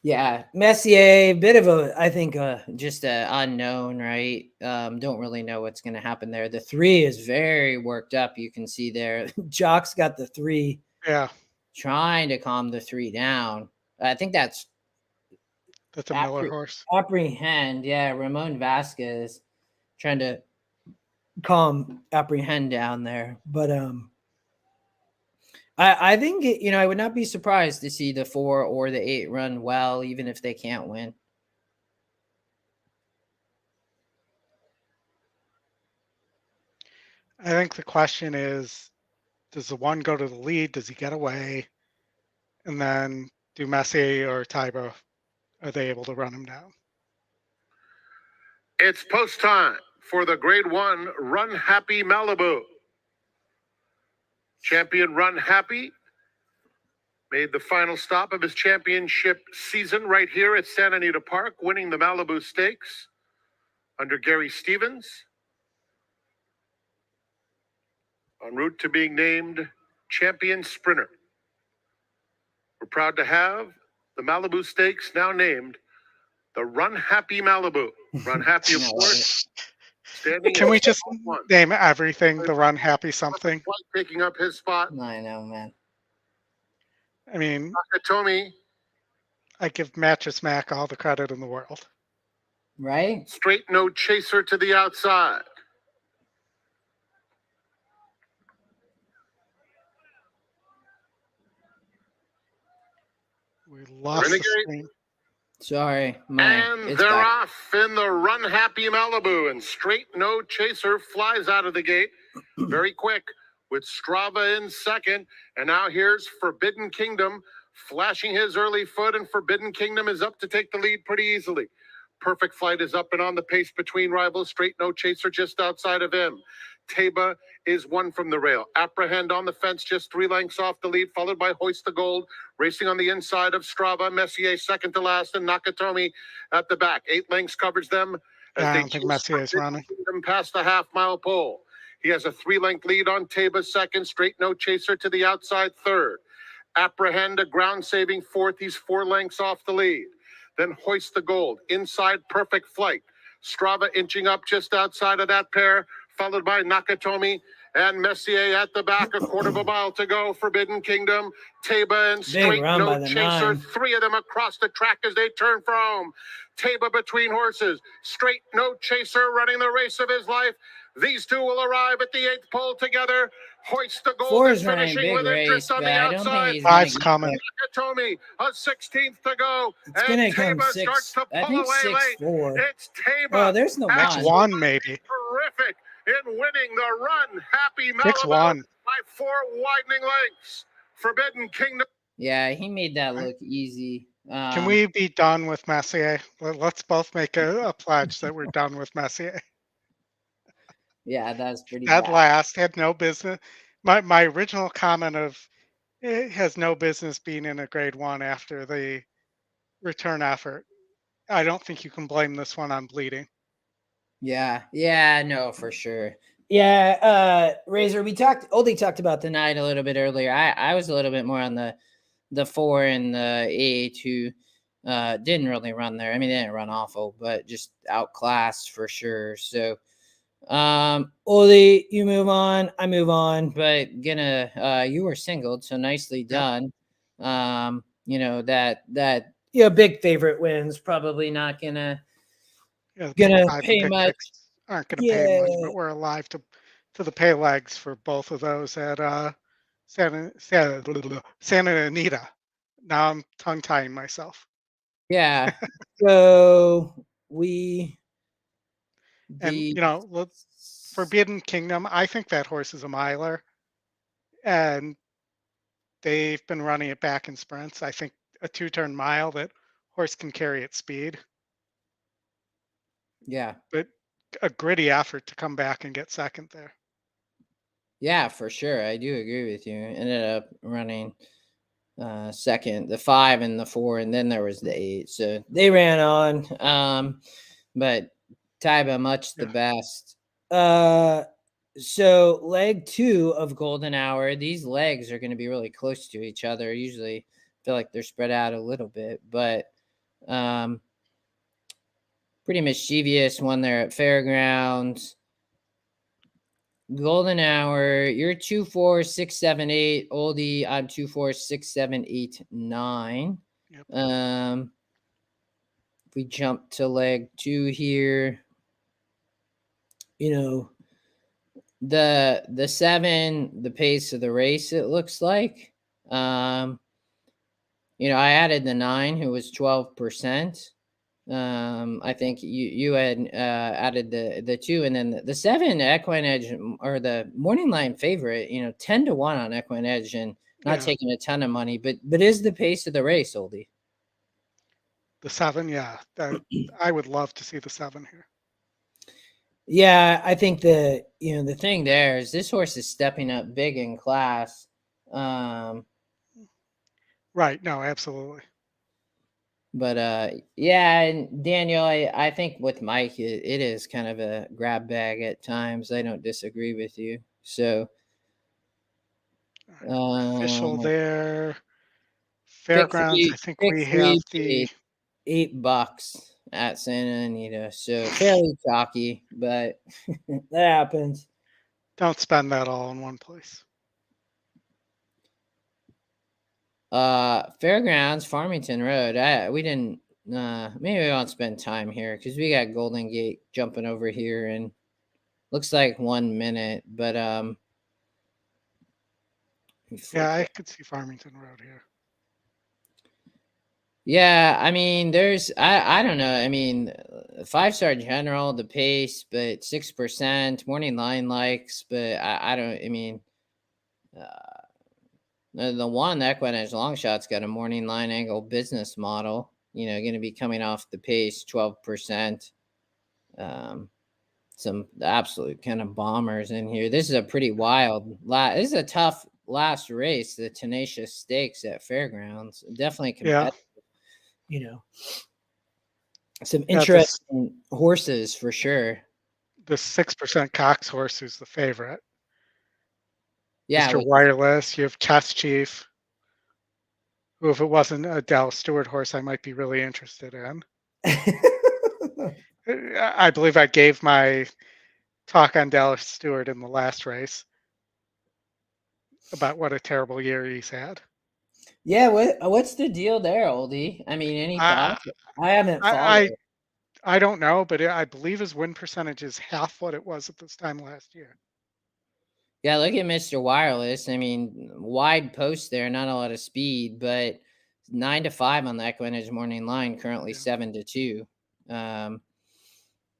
Yeah, Messier, bit of I think just a unknown, right? Don't really know what's going to happen there. The 3 is very worked up. You can see there. Jock's got the 3. Yeah. Trying to calm the 3 down. I think that's a Miller horse. Apprehend, yeah. Ramon Vasquez trying to calm Apprehend down there. But I think I would not be surprised to see the 4 or the 8 run well, even if they can't win. I think the question is, does the 1 go to the lead? Does he get away? And then do Messier or Taiba, are they able to run him down? It's post time for the Grade 1 Run Happy Malibu. Champion Run Happy made the final stop of his championship season right here at Santa Anita Park, winning the Malibu Stakes under Gary Stevens. En route to being named champion sprinter. We're proud to have the Malibu Stakes now named the Run Happy Malibu. Run Happy, of course. Can we just name everything the Run Happy something? Taking up his spot. I know, man. I mean, Nakatomi. I give Matches Mac all the credit in the world. Right? Straight No Chaser to the outside. We lost the screen. Sorry. And they're off in the Run Happy Malibu, and Straight No Chaser flies out of the gate very quick with Strava in second. And now here's Forbidden Kingdom flashing his early foot, and Forbidden Kingdom is up to take the lead pretty easily. Perfect Flight is up and on the pace between rivals. Straight No Chaser just outside of him. Taba is 1 from the rail. Apprehend on the fence, just 3 lengths off the lead, followed by Hoist the Gold, racing on the inside of Strava. Messier second to last, and Nakatomi at the back. 8 lengths covers them as I don't think Messier is running. Past the half-mile pole. He has a 3-length lead on Taba second. Straight No Chaser to the outside third. Apprehend a ground-saving 4th. He's 4 lengths off the lead. Then Hoist the Gold. Inside Perfect Flight. Strava inching up just outside of that pair, followed by Nakatomi and Messier at the back. A quarter of a mile to go. Forbidden Kingdom, Taba and Straight run by No the Chaser. 9. 3 of them across the track as they turn for home. Taba between horses. Straight No Chaser running the race of his life. These two will arrive at the 8th pole together. Hoist the goal. 4 is running a finishing big with race, interest on but the I don't think outside. he's going Five's to get coming. there. Nakatomi, a 16th to go. It's going to come Taba 6. starts to I pull think away late. 6-4. It's Taba. Oh, there's the 1. 6-1 maybe. Terrific in winning the run. Happy Malibu 6-1. by 4 widening lengths. Forbidden Kingdom. Yeah, he made that look easy. Can we be done with Messier? Let's both make a pledge that we're done with Messier. Yeah, that's pretty That bad. last had no business. My original comment of it has no business being in a grade 1 after the return effort. I don't think you can blame this one on bleeding. Yeah, no, for sure. Yeah, Razor, Oldie talked about the 9 a little bit earlier. I was a little bit more on the 4 and the 8 who didn't really run there. I mean, they didn't run awful, but just outclassed for sure. So Oldie, you move on, I move on, but you were singled, so nicely done. You know, that big favorite wins, probably not gonna pay much. Aren't gonna pay much, but we're alive to the pay legs for both of those at Santa Anita. Now I'm tongue tying myself. Yeah. So Forbidden Kingdom, I think that horse is a miler, and they've been running it back in sprints. I think a 2-turn mile, that horse can carry its speed. Yeah. But a gritty effort to come back and get second there. Yeah, for sure. I do agree with you. Ended up running second, the 5 and the 4, and then there was the 8. So they ran on. But Taiba much the best. So leg 2 of Golden Hour. These legs are going to be really close to each other. Usually feel like they're spread out a little bit, but pretty mischievous one there at Fairgrounds. Golden Hour, you're 2-4-6-7-8. Oldie, I'm 2-4-6-7-8-9. Yep. If we jump to leg 2 here, you know, the 7, the pace of the race, it looks like. You know, I added the 9, who was 12%. I think you had added the 2, and then the 7 EquinEdge, or the morning line favorite, you know, 10-1 on EquinEdge, and not taking a ton of money, but is the pace of the race, Oldie? The 7, yeah. I would love to see the 7 here. Yeah, I think the thing there is this horse is stepping up big in class. Right. No, absolutely. But yeah, and Daniel, I think with Mike, it is kind of a grab bag at times. I don't disagree with you. So official there. Fairgrounds, I think we have the $8 at Santa Anita. So fairly chalky, but that happens. Don't spend that all in one place. Fairgrounds, Farmington Road. We didn't maybe we won't spend time here because we got Golden Gate jumping over here, and looks like 1 minute, but yeah, I could see Farmington Road here. Yeah, I mean, I don't know. I mean, 5-star general, the pace, but 6%. Morning line likes, but I don't. I mean, the one EquinEdge long shot's got a morning line angle business model. You know, going to be coming off the pace, 12%. Some absolute kind of bombers in here. This is a pretty wild. This is a tough last race. The Tenacious Stakes at Fairgrounds, definitely competitive. You know, some interesting horses for sure. The 6% Cox horse who's the favorite. Yeah, Mr. Wireless. You have Chess Chief, who, if it wasn't a Dallas Stewart horse, I might be really interested in. I believe I gave my talk on Dallas Stewart in the last race about what a terrible year he's had. Yeah, what's the deal there, Oldie? I mean, any thoughts? I haven't followed. I don't know, but I believe his win percentage is half what it was at this time last year. Yeah, look at Mr. Wireless. I mean, wide post there, not a lot of speed, but 9-5 on the EquinEdge morning line, currently 7-2.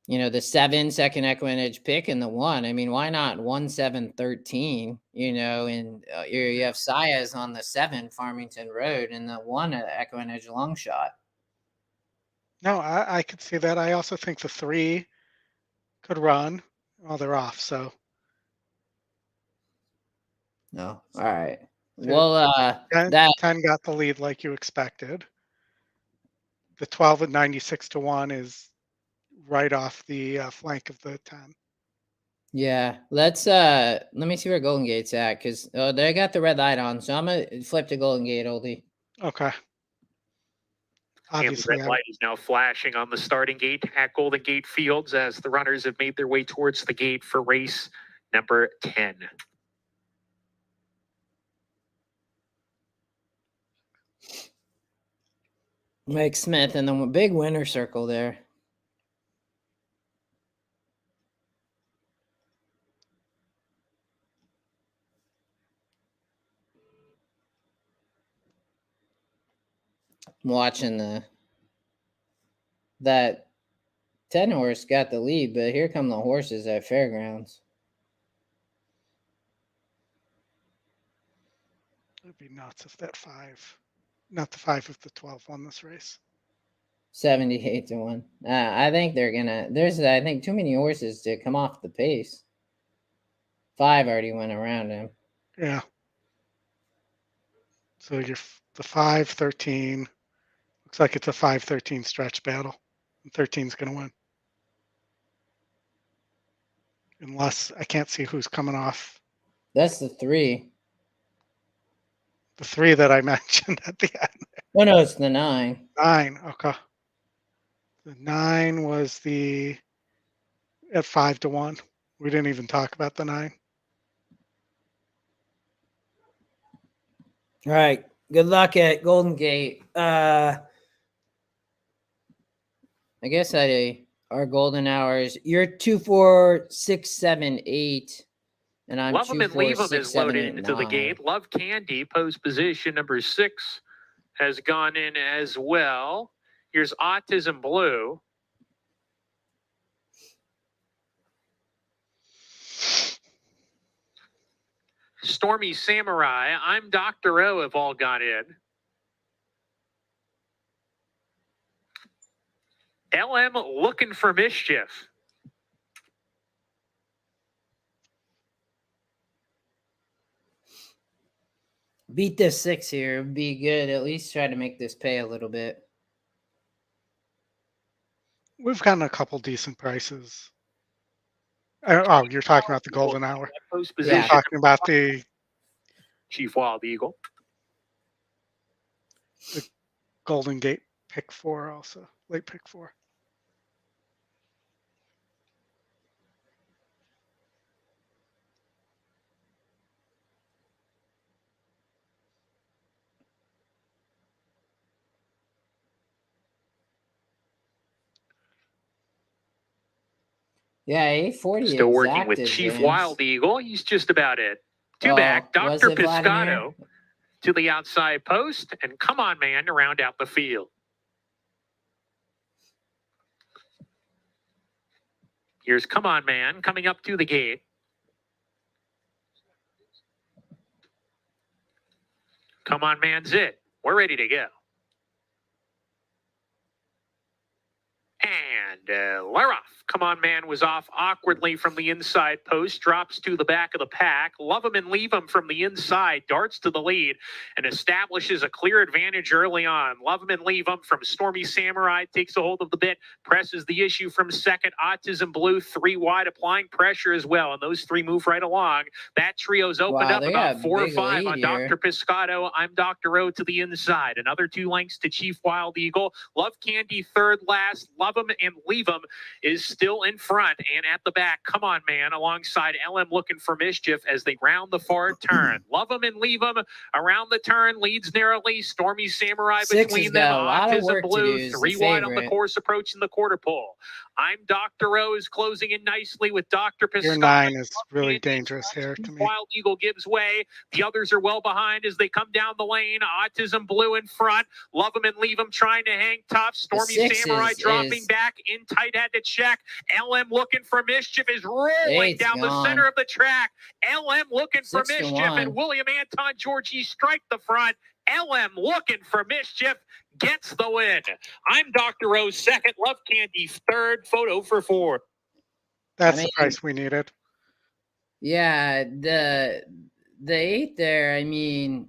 You know, the 7-second EquinEdge pick and the 1. I mean, why not 1-7-13? You know, and you have Saez on the 7 Farmington Road and the 1 at EquinEdge long shot. No, I could see that. I also think the 3 could run. Well, they're off, so. No, all right. Well, 10 got the lead like you expected. The 12 at 96-1 is right off the flank of the 10. Yeah, let me see where Golden Gate's at, because they got the red light on, so I'm gonna flip to Golden Gate, Oldie. Okay. Obviously, and the red light is now flashing on the starting gate at Golden Gate Fields as the runners have made their way towards the gate for race number 10. Mike Smith and the big winner circle there. I'm watching that 10 horse got the lead, but here come the horses at Fairgrounds. It'd be nuts if that 5, not the 5 if the 12 won this race. 78-1. I think they're gonna. There's I think too many horses to come off the pace. 5 already went around him. Yeah. So you're the 5-13. Looks like it's a 5-13 stretch battle. 13's going to win. Unless I can't see who's coming off. That's the 3. The 3 that I mentioned at the end. Oh, no, it's the 9. 9, okay. The 9 was at 5-1. We didn't even talk about the 9. All right. Good luck at Golden Gate. I guess our golden hours. You're 2, 4, 6, 7, 8. And I'm Love 2, 'em and 4, leave 'em 6, is 7, loaded 8, into the 9. gate. Love Candy, post position number 6, has gone in as well. Here's Autism Blue. Stormy Samurai, I'm Dr. O have all gone in. LM Looking for Mischief. Beat this 6 here. It'd be good. At least try to make this pay a little bit. We've gotten a couple decent prices. Oh, you're talking about the golden hour. Yeah. You're talking about the Chief Wild Eagle. The Golden Gate pick 4 also. Late pick 4. Yeah, 840. Still working with Chief Wild Eagle. He's just about it. Two back, Dr. Piscato to the outside post, and Come On Man to round out the field. Here's Come On Man coming up to the gate. Come On Man's it. We're ready to go. And we're off. Come On Man was off awkwardly from the inside post, drops to the back of the pack. Love Him and Leave Him from the inside, darts to the lead, and establishes a clear advantage early on. Love Him and Leave Him from Stormy Samurai, takes a hold of the bit, presses the issue from second. Autism Blue, 3 wide, applying pressure as well, and those 3 move right along. That trio's opened up about 4 or 5 on Dr. Piscato. I'm Dr. O to the inside. Another 2 lengths to Chief Wild Eagle. Love Candy third last. Love Love 'em and Leave 'em is still in front and at the back. Come on, man, alongside LM Looking for Mischief as they round the far turn. Love 'em and Leave 'em around the turn, leads narrowly. Stormy Samurai Six between has them. got a lot of Autism work to do, Blue, is the 3 wide on the favorite. course, approaching the quarter pole. I'm Dr. Rose, closing in nicely with Dr. Your Piscata. 9 is really dangerous here to me. Wild Eagle gives way. The others are well behind as they come down the lane. Autism Blue in front. Love 'em and Leave 'em trying to hang tough. Stormy Samurai dropping back in tight, had to check. LM Looking for Mischief is rolling down the center of the track. LM Looking for 6 to Mischief 1. and William Anton Georgie strike the front. LM Looking for Mischief gets the win. I'm Dr. Rose second. Love Candy third. Photo for 4. That's the price we needed. Yeah, the 8 there, I mean,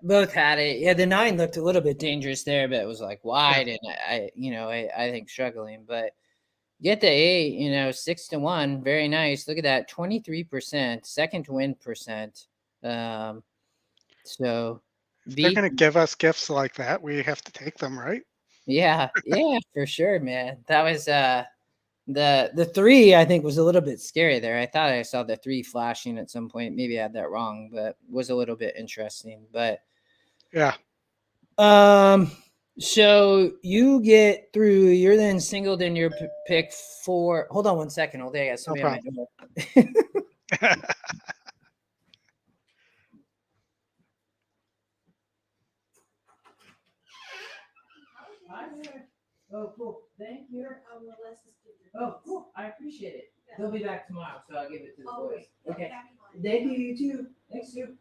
both had it. Yeah, the 9 looked a little bit dangerous there, but it was like wide, and I think struggling. But get the 8, 6 to 1, very nice. Look at that, 23%, second to win percent. So if they're gonna give us gifts like that, we have to take them, right? Yeah, for sure, man. That was the 3, I think, was a little bit scary there. I thought I saw the 3 flashing at some point. Maybe I had that wrong, but was a little bit interesting. But yeah. So you get through. You're then singled in your pick 4. Hold on 1 second. Hold on, I got somebody on my door. Oh, cool. Thank you. Oh, cool. I appreciate it. They'll be back tomorrow, so I'll give it to the boys. Okay. Thank you, you too. Thanks, you.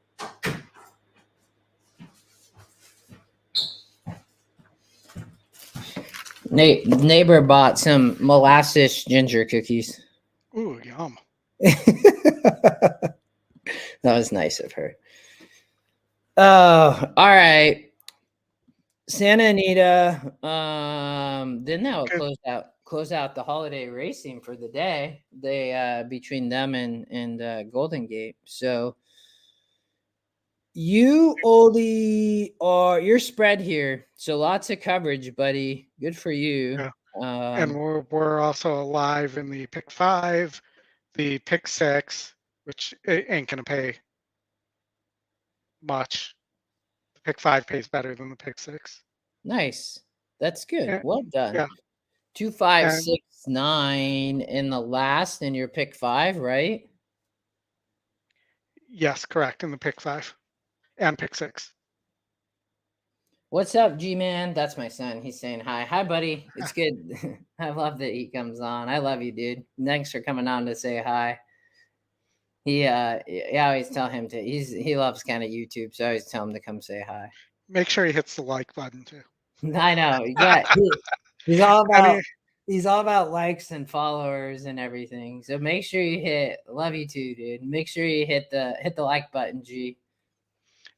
Neighbor bought some molasses ginger cookies. Ooh, yum. That was nice of her. Oh, all right. Santa Anita. Then that will close out the holiday racing for the day. They between them and Golden Gate. So you, Oldy, you're spread here. So lots of coverage, buddy. Good for you. Yeah. And we're also alive in the pick 5, the pick 6, which ain't gonna pay much. The pick 5 pays better than the pick 6. Nice. That's good. Yeah. Well done. Yeah. 2, 5, 6, 9 in the last in your pick 5, right? Yes, correct. In the pick 5 and pick 6. What's up, G-Man? That's my son. He's saying hi. Hi, buddy. It's good. I love that he comes on. I love you, dude. Thanks for coming on to say hi. I always tell him to. He loves kind of YouTube, so I always tell him to come say hi. Make sure he hits the like button too. I know. Yeah, he's all about he's all about likes and followers and everything. So make sure you hit. Love you too, dude. Make sure you hit the like button, G.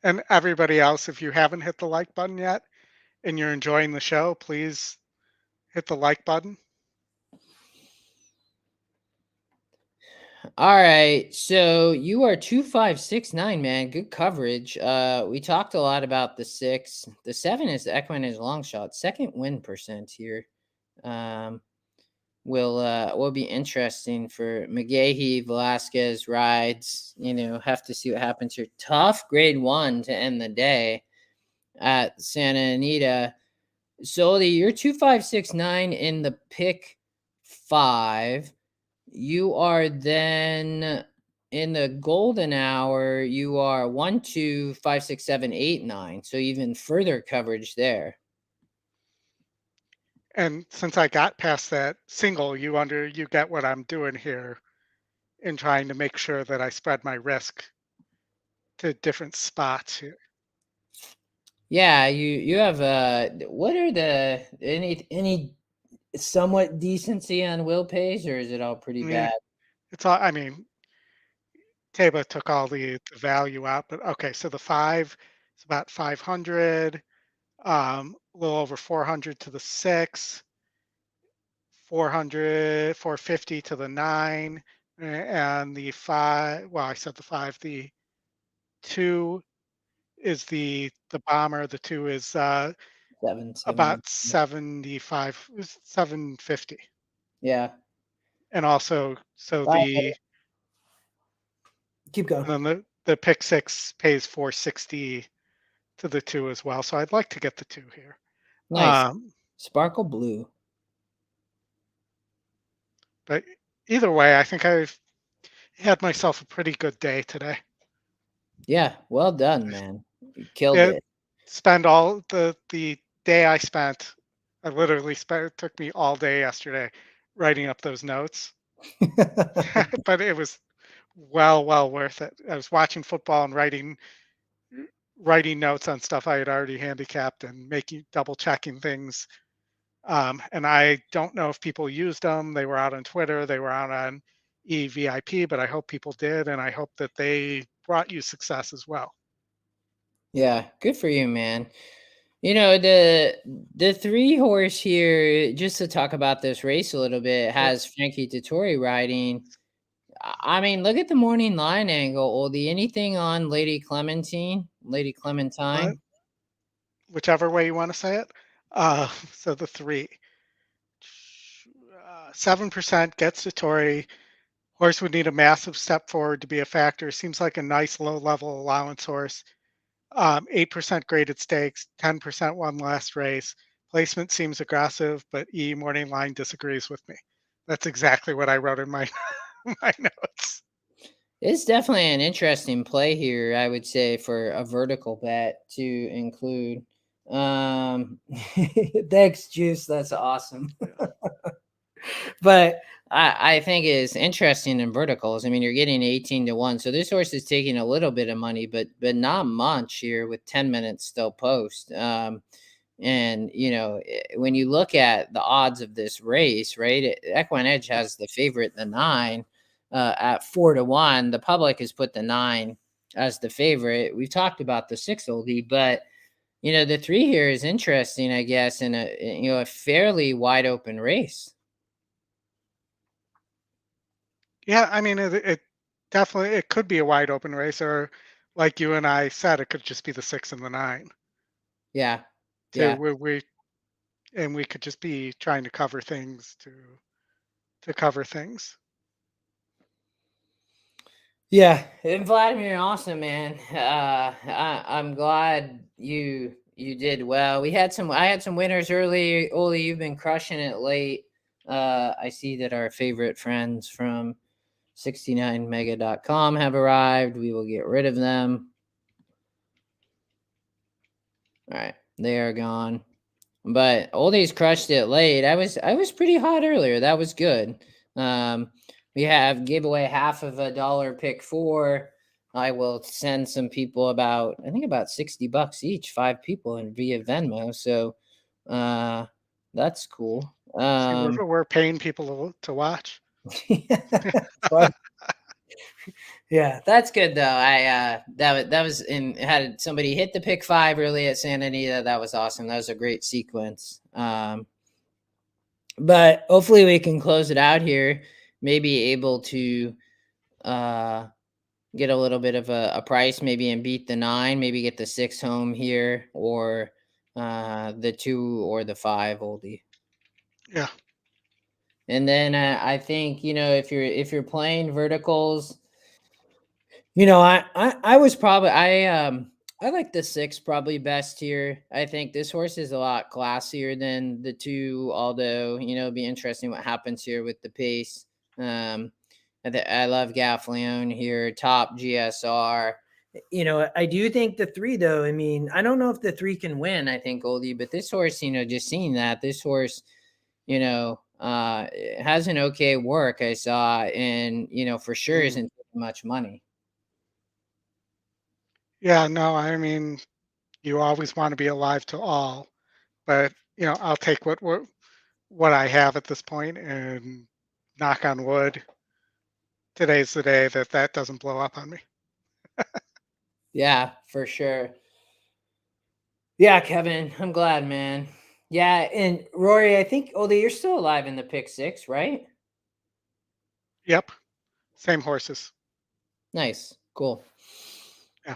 And everybody else, if you haven't hit the like button yet and you're enjoying the show, please hit the like button. All right, so you are 2569, man. Good coverage. We talked a lot about the 6. The 7 is the EquinEdge long shot. Second win percent here. Will be interesting for McGahee. Velasquez rides. Have to see what happens here. Tough grade 1 to end the day at Santa Anita. So you're 2569 in the pick 5. You are then in the golden hour. You are 1, 2, 5, 6, 7, 8, 9. So even further coverage there. And since I got past that single, you get what I'm doing here in trying to make sure that I spread my risk to different spots here. Yeah, you have what are the any somewhat decency on Will Pays, or is it all pretty bad? It's all, I mean, Taba took all the value out, but okay, so the 5 is about 500, a little over 400 to the 6, 400, 450 to the 9, and the 5, well, I said the 5, the 2 is the bomber, the 2 is about 75, 750. Yeah. And also, so Wow. the Keep going. and then the pick six pays 460 to the 2 as well. So I'd like to get the 2 here. Nice. Sparkle blue. But either way, I think I've had myself a pretty good day today. Yeah, well done, man. You killed it. Spend all the day I spent. I literally spent. It took me all day yesterday writing up those notes, but it was well worth it. I was watching football and writing notes on stuff I had already handicapped and double checking things. And I don't know if people used them. They were out on Twitter. They were out on EVIP, but I hope people did, and I hope that they brought you success as well. Yeah, good for you, man. You know, the 3-horse here, just to talk about this race a little bit, has Frankie Dettori riding. I mean, look at the morning line angle, Oldie. Anything on Lady Clementine? Whichever way you want to say it. So the 3. 7% gets Dettori. Horse would need a massive step forward to be a factor. Seems like a nice low-level allowance horse. 8% graded stakes, 10% won last race. Placement seems aggressive, but morning line disagrees with me. That's exactly what I wrote in my my notes. It's definitely an interesting play here, I would say, for a vertical bet to include. Thanks, Juice. That's awesome. But I think it's interesting in verticals. I mean, you're getting 18-1. So this horse is taking a little bit of money, but not much here with 10 minutes still post. And, you know, when you look at the odds of this race, right, EquinEdge has the favorite, the 9, at 4-1. The public has put the 9 as the favorite. We've talked about the 6 Oldie, but, you know, the 3 here is interesting, I guess, in a fairly wide open race. Yeah, I mean, it definitely, it could be a wide open race, or like you and I said, it could just be the 6 and the 9. Yeah. Yeah. We could just be trying to cover things to cover things. Yeah, and Vladimir, awesome, man. I'm glad you did well. I had some winners early. Oli, you've been crushing it late. I see that our favorite friends from 69mega.com have arrived. We will get rid of them. All right, they are gone. But Oldie's crushed it late. I was pretty hot earlier. That was good. We gave away half of $1 pick 4. I will send some people about $60 each, 5 people, and via Venmo. So that's cool. We're paying people to watch. Yeah, that's good though. That was had somebody hit the pick 5 early at Santa Anita. That was awesome. That was a great sequence. But hopefully we can close it out here. Maybe able to get a little bit of a price, maybe, and beat the 9. Maybe get the 6 home here, or the 2 or the 5 Oldie. Yeah. And then I think, you know, if you're playing verticals, you know, I was probably I like the 6 probably best here. I think this horse is a lot classier than the 2, although, you know, it'd be interesting what happens here with the pace. I love Gaffleone here, top GSR. You know, I do think the 3, though. I mean, I don't know if the 3 can win, I think, Oldie, but this horse, you know, just seeing that, this horse, you know, has an okay work I saw, and, you know, for sure isn't much money. Yeah, no, I mean, you always want to be alive to all, but, you know, I'll take what I have at this point, and knock on wood, today's the day that doesn't blow up on me. Yeah, for sure. Yeah, Kevin, I'm glad, man. Yeah, and Rory, I think, Oldie, you're still alive in the pick 6, right? Yep. Same horses. Nice. Cool. Yeah.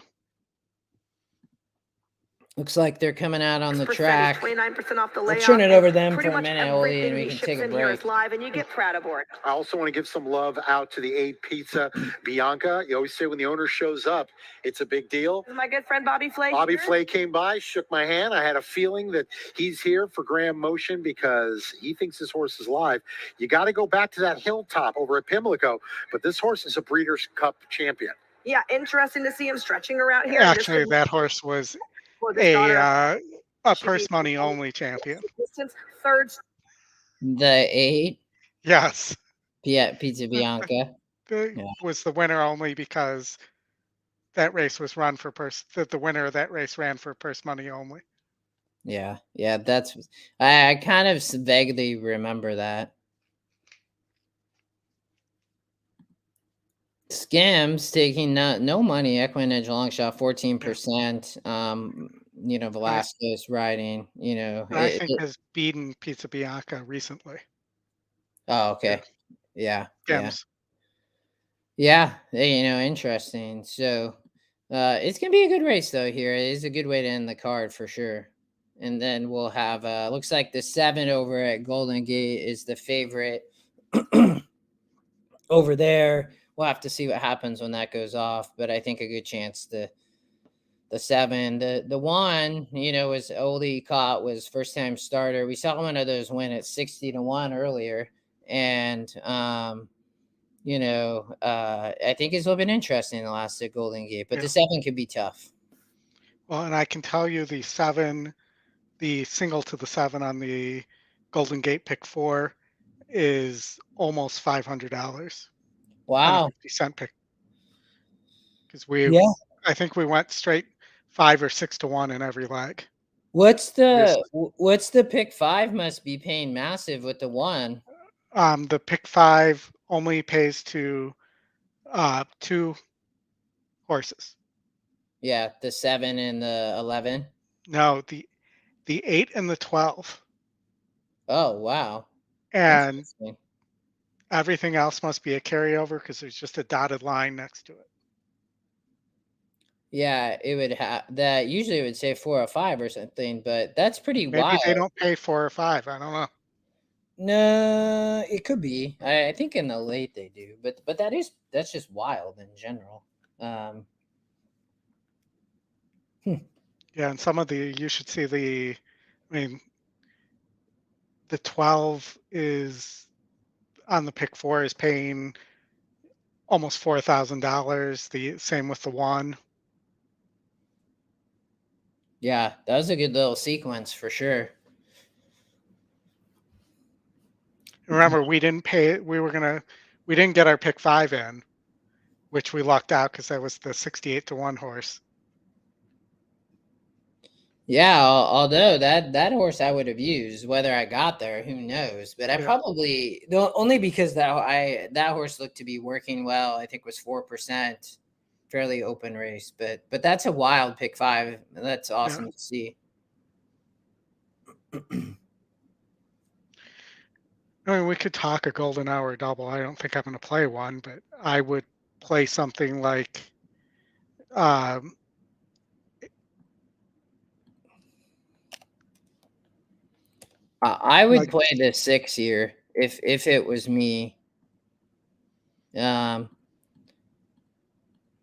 Looks like they're coming out on the track. 29% off the I'll layout. turn it over to them Pretty for a much minute, Ollie, and everything we he can ships take a in here break. is live, and you get Prada board. I also want to give some love out to the 8 Pizza Bianca. You always say when the owner shows up, it's a big deal. This is my good friend Bobby Flay. Bobby here. Flay came by, shook my hand. I had a feeling that he's here for Graham Motion because he thinks his horse is live. You got to go back to that hilltop over at Pimlico, but this horse is a Breeders' Cup champion. Yeah, interesting to see him stretching around here. And this Actually, could- that horse was for this daughter, a she purse beat money only champion. distance, third. The 8, Yes. Pizza Bianca. Was the winner only because that race was run for the winner of that race ran for purse money only. Yeah, that's I kind of vaguely remember that. Skims taking no money. EquinEdge long shot 14%. Velasquez riding. I think has beaten Pizza Bianca recently. Oh, okay. Yeah. Skims. Yeah. Interesting. So it's gonna be a good race though here. It is a good way to end the card for sure. And then we'll have looks like the 7 over at Golden Gate is the favorite over there. We'll have to see what happens when that goes off, but I think a good chance the 7. The 1, was Oldy caught, was first time starter. We saw one of those win at 60-1 earlier, and I think it's a little bit interesting in the last at Golden Gate, but the 7 could be tough. Well, and I can tell you the 7, the single to the 7 on the Golden Gate pick 4 is almost $500. Wow. 50-cent pick. Because I think we went straight 5 or 6 to 1 in every leg. What's the pick 5 must be paying massive with the 1? The pick 5 only pays to 2 horses. Yeah, the 7 and the 11. No, the 8 and the 12. Oh, wow. And everything else must be a carryover because there's just a dotted line next to it. Yeah, it would have that. Usually it would say 4 or 5 or something, but that's pretty wild. Maybe they don't pay 4 or 5. I don't know. No, it could be. I think in the late they do, but that's just wild in general. Yeah, and some of you should see the 12 is on the pick 4 is paying almost $4,000. The same with the 1. Yeah, that was a good little sequence for sure. Remember, we didn't pay it. We didn't get our pick 5 in, which we lucked out because that was the 68-1 horse. Yeah, although that horse I would have used, whether I got there, who knows? But I probably only because that horse looked to be working well. I think was 4%, fairly open race. But that's a wild pick 5. That's awesome to see. I mean, we could talk a golden hour double. I don't think I'm going to play one, but I would play something like I would play the 6 here if it was me. That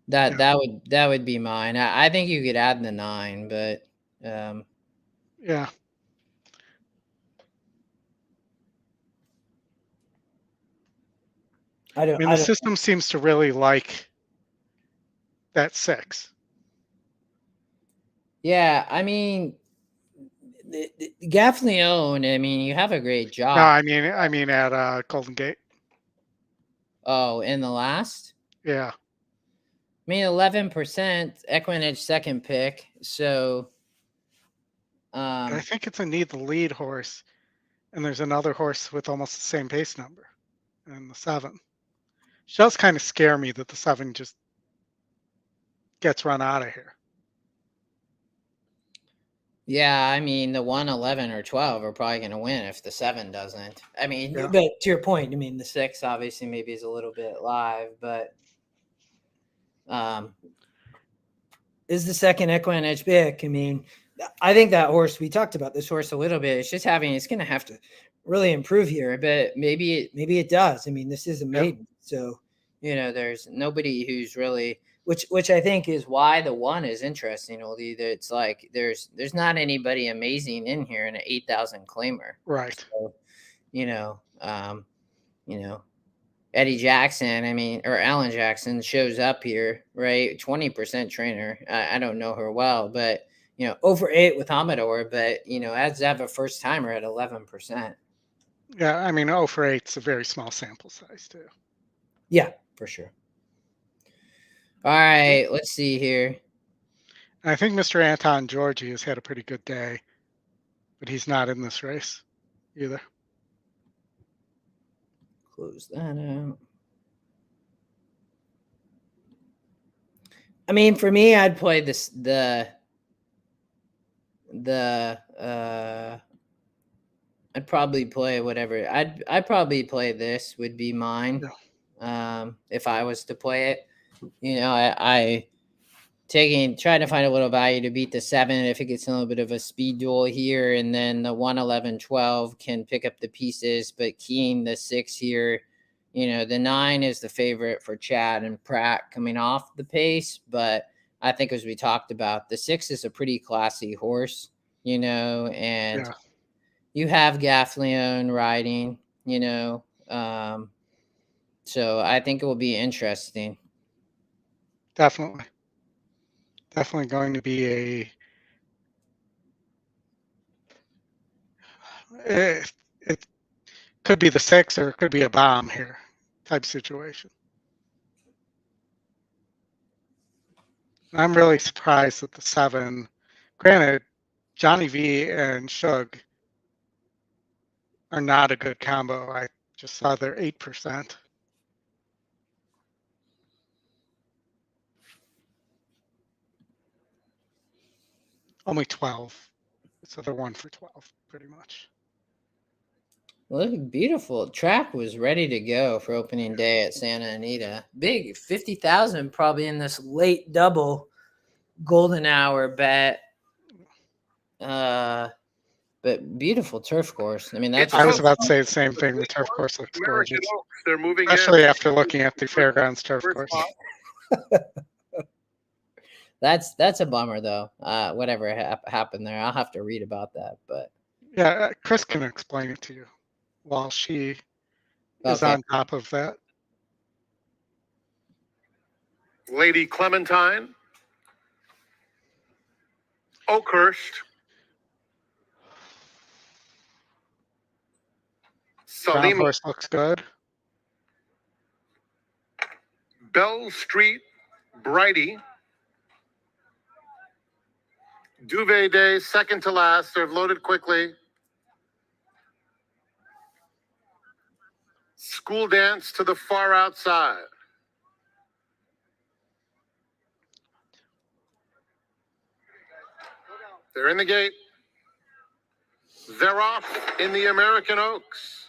would be mine. I think you could add the 9, but yeah. The system seems to really like that 6. Yeah, I mean, Gaffleone. I mean, you have a great job. No, I mean at Golden Gate. Oh, in the last? Yeah. I mean, 11%, EquinEdge second pick. So, I think it's a need the lead horse, and there's another horse with almost the same pace number, and the 7. It does kind of scare me that the 7 just gets run out of here. Yeah, I mean, the 1, 11, or 12 are probably going to win if the 7 doesn't. I mean, but to your point, I mean, the 6 obviously maybe is a little bit live, but is the second EquinEdge pick. I mean, I think that horse, we talked about this horse a little bit. It's going to have to really improve here, but maybe it does. I mean, this is a maiden. So, there's nobody who's really, which I think is why the 1 is interesting, Oldy. That it's like, there's not anybody amazing in here in an 8,000 claimer. Right. So, Eddie Jackson, or Alan Jackson shows up here, right? 20% trainer. I don't know her well, but, over 8 with Amador, but, adds to have a first timer at 11%. Yeah, 0 for 8 is a very small sample size, too. Yeah, for sure. All right, let's see here. I think Mr. Anton Georgi has had a pretty good day, but he's not in this race either. Close that out. For me, I'd play this I'd probably play whatever. I'd probably play this would be mine. If I was to play it, I trying to find a little value to beat the 7 if it gets a little bit of a speed duel here, and then the 1, 11, 12 can pick up the pieces, but keying the 6 here, the 9 is the favorite for Chad and Pratt coming off the pace, but I think as we talked about, the 6 is a pretty classy horse, and you have Gaffleon riding, so I think it will be interesting. Definitely going to be it could be the 6 or it could be a bomb here type situation. I'm really surprised that the 7, granted, Johnny V and Shug are not a good combo. I just saw they're 8%. Only 12. So they're 1 for 12, pretty much. Look, beautiful. Track was ready to go for opening day at Santa Anita. Big 50,000 probably in this late double golden hour bet. But beautiful turf course. That's I was about to say the same thing. The turf course looks gorgeous. They're moving especially after looking at the Fairgrounds turf course. That's a bummer though. Whatever happened there, I'll have to read about that. But yeah, Chris can explain it to you while she is on top of that. Lady Clementine, Oakhurst, Brown horse looks good. Bell Street, Brighty, Duvet Day, second to last. They're loaded quickly. School Dance to the far outside. They're in the gate. They're off in the American Oaks.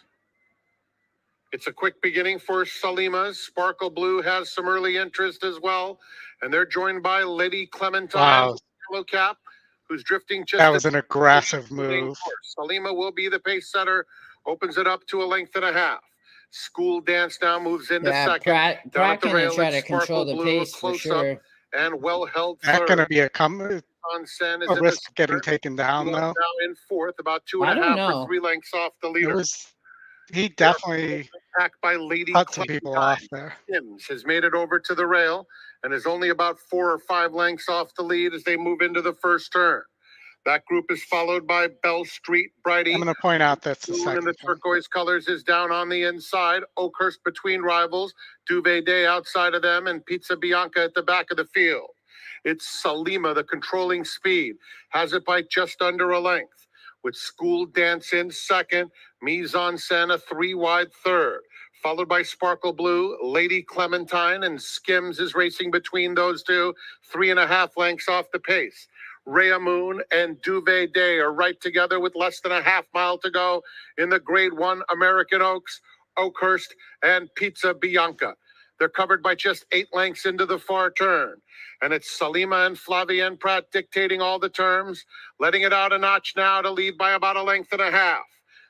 It's a quick beginning for Salima's. Sparkle Blue has some early interest as well. And they're joined by Lady Clementine, yellow cap, who's drifting just. That was an aggressive move. Salima will be the pace setter. Opens it up to a length and a half. School Dance now moves into second. Pratt going to try to control the pace for sure. And well held third. That's going to be a risk of getting taken down, though. Now in fourth, about 2.5 or 3 lengths off the leader. He definitely by Lady cut some people off there. Sims has made it over to the rail and is only about 4 or 5 lengths off the lead as they move into the first turn. That group is followed by Bell Street, Brighty. I'm going to point out that's the second. And the turquoise colors is down on the inside. Oakhurst between rivals. Duvet Day outside of them, and Pizza Bianca at the back of the field. It's Salima, the controlling speed. Has it by just under a length. With School Dance in second. Mise en Scène 3 wide third. Followed by Sparkle Blue, Lady Clementine, and Skims is racing between those two. 3.5 lengths off the pace. Rhea Moon and Duvet Day are right together with less than a half mile to go in the Grade 1 American Oaks, Oakhurst, and Pizza Bianca. They're covered by just 8 lengths into the far turn. And it's Salima and Flavien Prat dictating all the terms, letting it out a notch now to lead by about 1.5 lengths.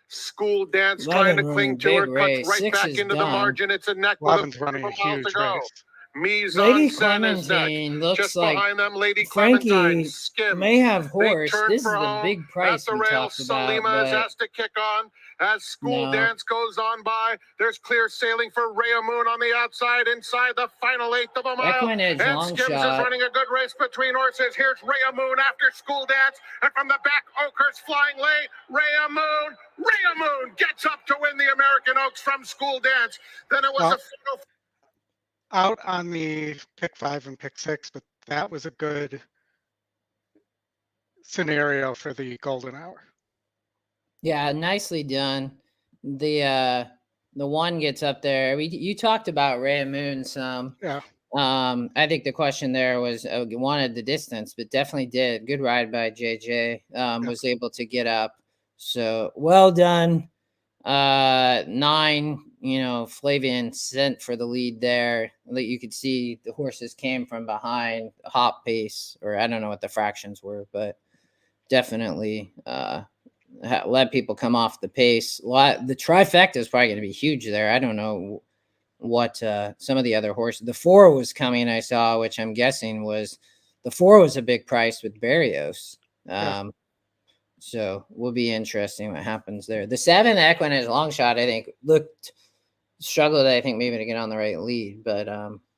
School Dance trying to cling to her, cuts right back into the margin. It's a neck with 11's running a mile to huge go. race. Mise Lady en scène is Clementine next. looks Just like behind them, Lady Frankie Clementine skims. may have They horse. turn This is for the home. big price At the we rail, talked about, Salima but has to kick on as School no. Dance goes on by. There's clear sailing for Rhea Moon on the outside, inside the final 1/8 of a mile. EquinEdge And long Skims shot. is running a good race between horses. Here's Rhea Moon after School Dance, and from the back, Oakhurst flying late. Rhea Moon gets up to win the American Oaks from School Dance. Then it was Well, a final. Out on the pick 5 and pick 6, but that was a good scenario for the golden hour. Yeah, nicely done. The one gets up there. You talked about Rhea Moon some. Yeah. I think the question there was wanted the distance, but definitely did. Good ride by JJ. Was able to get up. So well done. 9, Flavian sent for the lead there. You could see the horses came from behind hop pace, or I don't know what the fractions were, but definitely let people come off the pace. The trifecta is probably going to be huge there. I don't know what some of the other horses. The 4 was coming, I saw, which I'm guessing was the 4 was a big price with Barrios. So will be interesting what happens there. The 7, EquinEdge long shot, I think struggled, I think, maybe to get on the right lead, but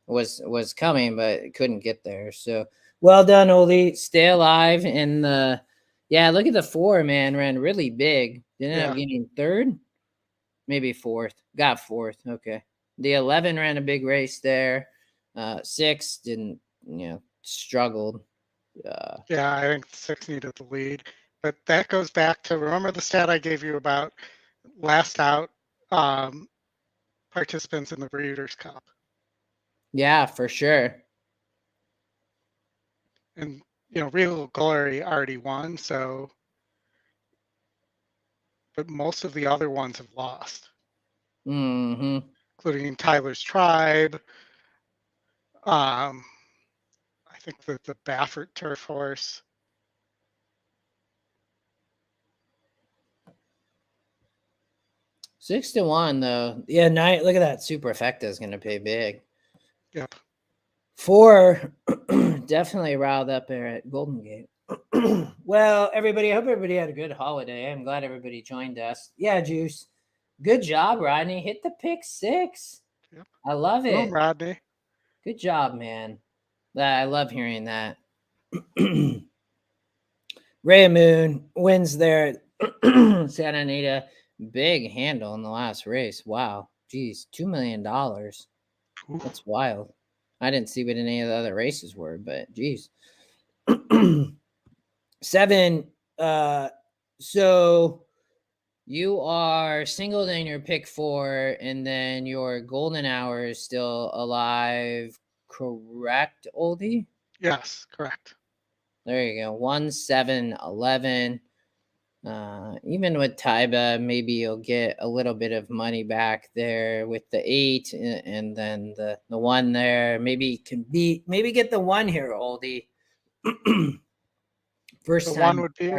was coming, but couldn't get there. So well done, Oldy. Stay alive. And look at the 4, man, ran really big. Didn't end up getting 3rd, maybe 4th. Got 4th. Okay. The 11 ran a big race there. 6 didn't, struggled. I think 6 needed the lead. But that goes back to, remember the stat I gave you about last out participants in the Breeders' Cup? Yeah, for sure. And, Real Glory already won, so, but most of the other ones have lost. Mm-hmm. Including Tyler's Tribe. I think the Baffert Turf Horse. $6-1 though. Yeah, 9. Look at that. Superfecta is going to pay big. Yep. 4 definitely riled up there at Golden Gate. Well, everybody, I hope everybody had a good holiday. I'm glad everybody joined us. Yeah, Juice. Good job, Rodney. Hit the pick 6. Yep. I love it. Boom, Rodney. Good job, man. I love hearing that. Rhea Moon wins there at Santa Anita. Big handle in the last race. Wow. Geez, $2 million. That's wild. I didn't see what any of the other races were, but geez. 7. So you are singled in your pick 4, and then your golden hour is still alive, correct, Oldie? Yes, correct. There you go. 1, 7, 11. Even with Taiba, maybe you'll get a little bit of money back there with the 8, and then the 1 there. Maybe get the 1 here, Oldie. First The time 1 would be.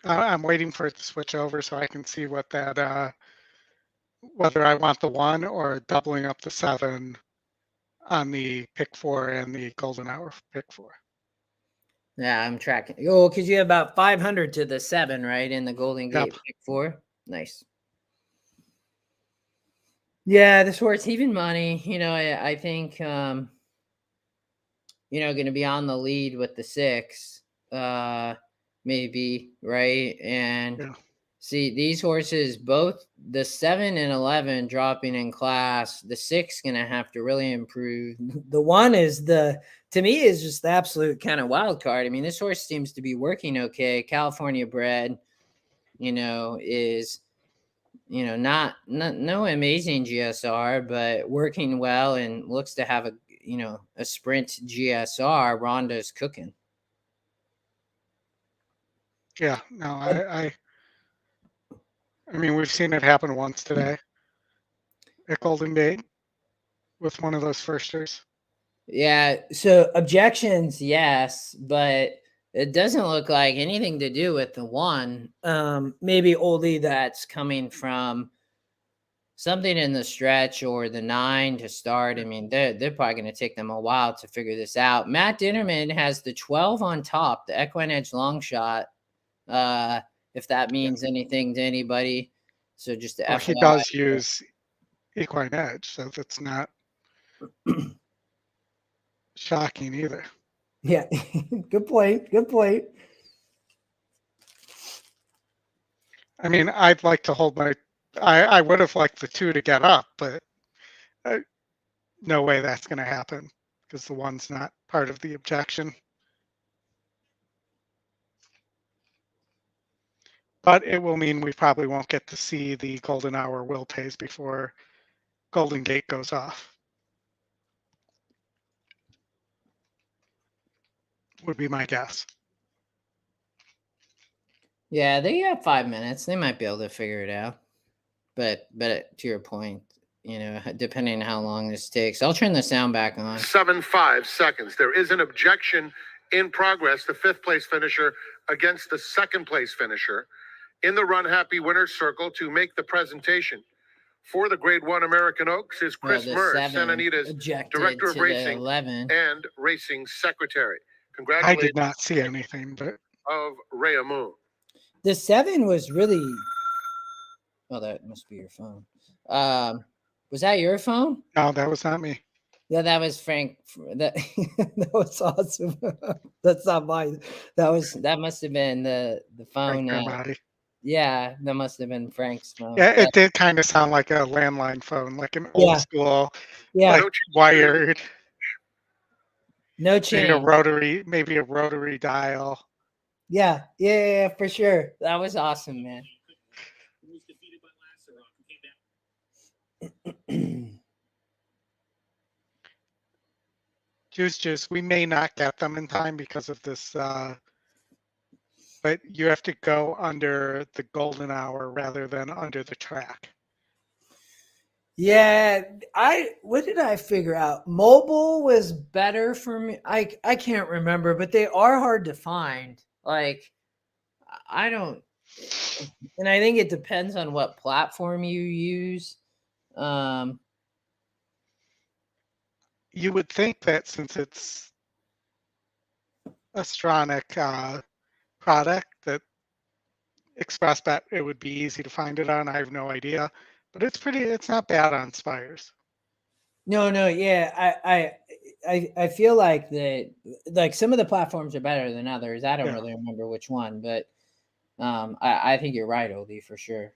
I'm waiting for it to switch over so I can see what that. Whether I want the 1 or doubling up the 7 on the pick 4 and the golden hour pick 4. Yeah, I'm tracking. Oh, because you have about 500 to the 7, right? In the Golden Gate pick 4. Nice. Yeah, this horse, even money. I think, going to be on the lead with the 6, maybe, right? And see, these horses, both the 7 and 11 dropping in class. The 6 going to have to really improve. The 1 is to me, is just the absolute kind of wild card. I mean, this horse seems to be working okay. California bred, is, not no amazing GSR, but working well and looks to have a sprint GSR. Rhonda's cooking. Yeah, no, I mean, we've seen it happen once today at Golden Gate. with one of those firsters. Yeah. So objections, yes, but it doesn't look like anything to do with the one. Maybe Oldy that's coming from something in the stretch or the 9 to start. I mean, they're probably going to take them a while to figure this out. Matt Dinnerman has the 12 on top, the EquinEdge long shot. If that means anything to anybody. So just Well, he does use EquinEdge, so that's not shocking either. Yeah. Good point. Good point. I mean, I'd like to hold my. I would have liked the 2 to get up, but no way that's going to happen because the 1's not part of the objection. But it will mean we probably won't get to see the golden hour will pays before Golden Gate goes off. Would be my guess. Yeah, they have 5 minutes. They might be able to figure it out. But to your point, you know, depending on how long this takes, I'll turn the sound back on. 7.5 seconds. There is an objection in progress. The 5th place finisher against the 2nd place finisher in the Run Happy Winners Circle to make the presentation for the Grade 1 American Oaks is Chris Murr, Santa Anita's Director of Racing 11. and Racing Secretary. I Congratulations. did not see anything, but Of Rhea Moon. The 7 was really. Oh, that must be your phone. Was that your phone? no, that was not me. Yeah, that was Frank. That that was awesome. That's not mine. That must have been the phone. Frank Carmody. Yeah, that must have been Frank's phone. Yeah, it did kind of sound like a landline phone, like an old school, Yeah, like wired, no change. maybe a rotary dial. Yeah, for sure. That was awesome, man. Juice, we may not get them in time because of this, but you have to go under the golden hour rather than under the track. Yeah, what did I figure out? Mobile was better for me. I can't remember, but they are hard to find. Like, I don't, and I think it depends on what platform you use. You would think that since it's a Stronic product that ExpressBet, it would be easy to find it on. I have no idea, but it's not bad on Spires. No, yeah, I feel like that, like some of the platforms are better than others. I don't really remember which one, but I think you're right, Oldie, for sure.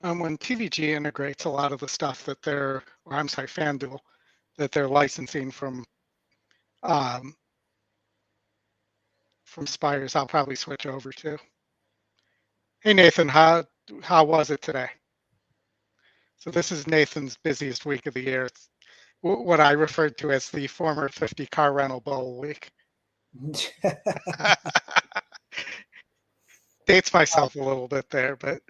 When TVG integrates a lot of the stuff that FanDuel, that they're licensing from Spires, I'll probably switch over to. Hey Nathan, how was it today? So this is Nathan's busiest week of the year. It's what I referred to as the former 50 car rental bowl week. Dates myself a little bit there, but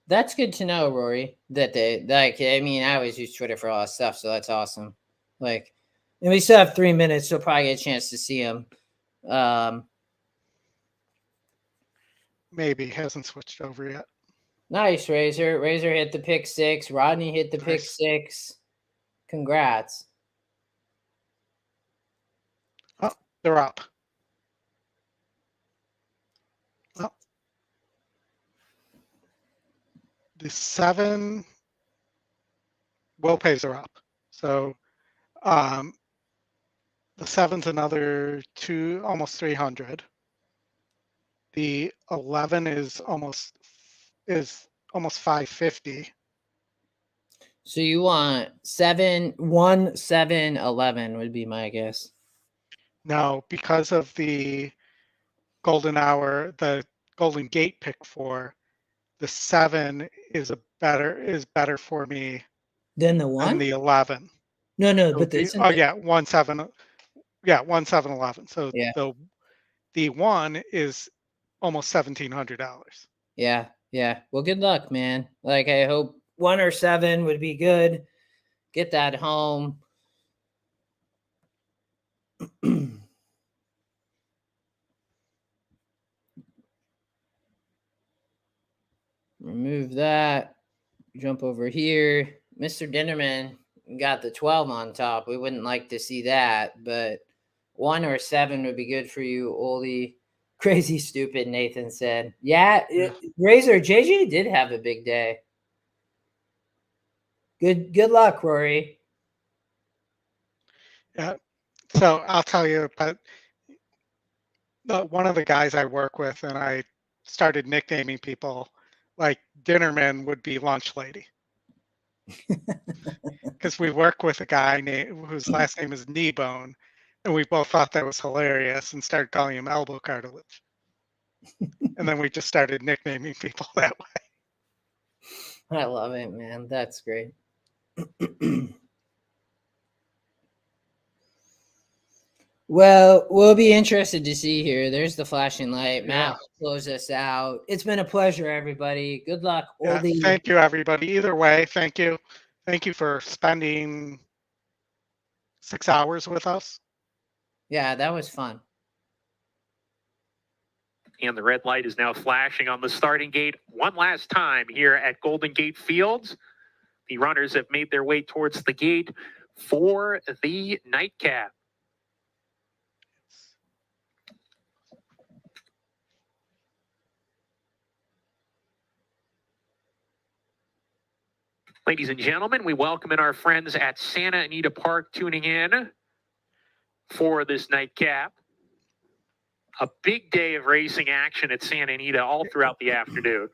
that's good to know, Rory. That they like. I mean, I always use Twitter for all that stuff, so that's awesome. Like, and we still have 3 minutes, so probably get a chance to see him. Maybe hasn't switched over yet. Nice, Razor. Razor hit the pick 6. Rodney hit the pick 6. Congrats. Oh, they're up. Oh. The 7 will pays are up. So the 7's another almost 300. The 11 is almost 550. So you want 7, 1, 7, 11 would be my guess. No, because of the golden hour, the Golden Gate pick 4, the 7 is better for me than the 1 and the 11. No, So but this. 1, 7. Yeah, 1, 7, 11. So yeah. the 1 is almost $1,700. Yeah, Yeah. Well, good luck, man. Like, I hope 1 or 7 would be good. Get that home. Remove that. Jump over here. Mr. Dinnerman got the 12 on top. We wouldn't like to see that, but 1 or 7 would be good for you, Oldy. Crazy stupid, Nathan said. Yeah, Razor, JJ did have a big day. Good luck, Rory. Yeah. So I'll tell you, but one of the guys I work with, and I started nicknaming people, like Dinnerman would be Lunch Lady. Because we work with a guy whose last name is Kneebone, and we both thought that was hilarious and started calling him Elbow Cartilage. And then we just started nicknaming people that way. I love it, man. That's great. Well, we'll be interested to see here. There's the flashing light. Matt will close us out. It's been a pleasure, everybody. Good luck. Yeah, thank you, everybody. Either way, thank you. Thank you for spending 6 hours with us. Yeah, that was fun. And the red light is now flashing on the starting gate one last time here at Golden Gate Fields. The runners have made their way towards the gate for the nightcap. Ladies and gentlemen, we welcome in our friends at Santa Anita Park tuning in for this nightcap. A big day of racing action at Santa Anita all throughout the afternoon.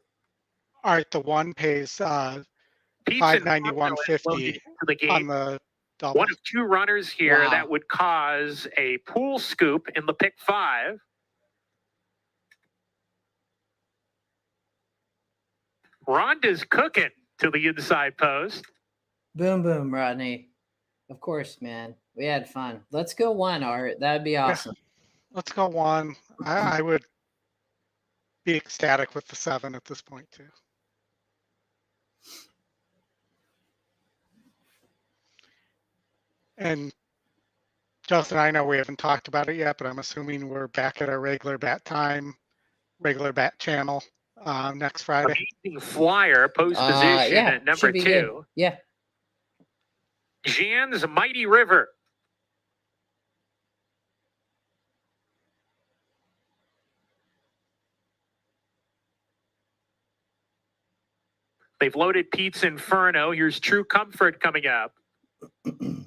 All right, the one pays $591.50 on the double. One of 2 runners here that would cause a pool scoop in the pick 5. Rhonda's cooking to the inside post. Boom, boom, Rodney. Of course, man. We had fun. Let's go 1, Art. That'd be awesome. Yeah. Let's go 1. I would be ecstatic with the 7 at this point, too. And Justin, I know we haven't talked about it yet, but I'm assuming we're back at our regular bat time, regular bat channel next Friday. Amazing flyer post position at number 2. Good. Yeah. Jan's Mighty River. They've loaded Pete's Inferno. Here's True Comfort coming up. Good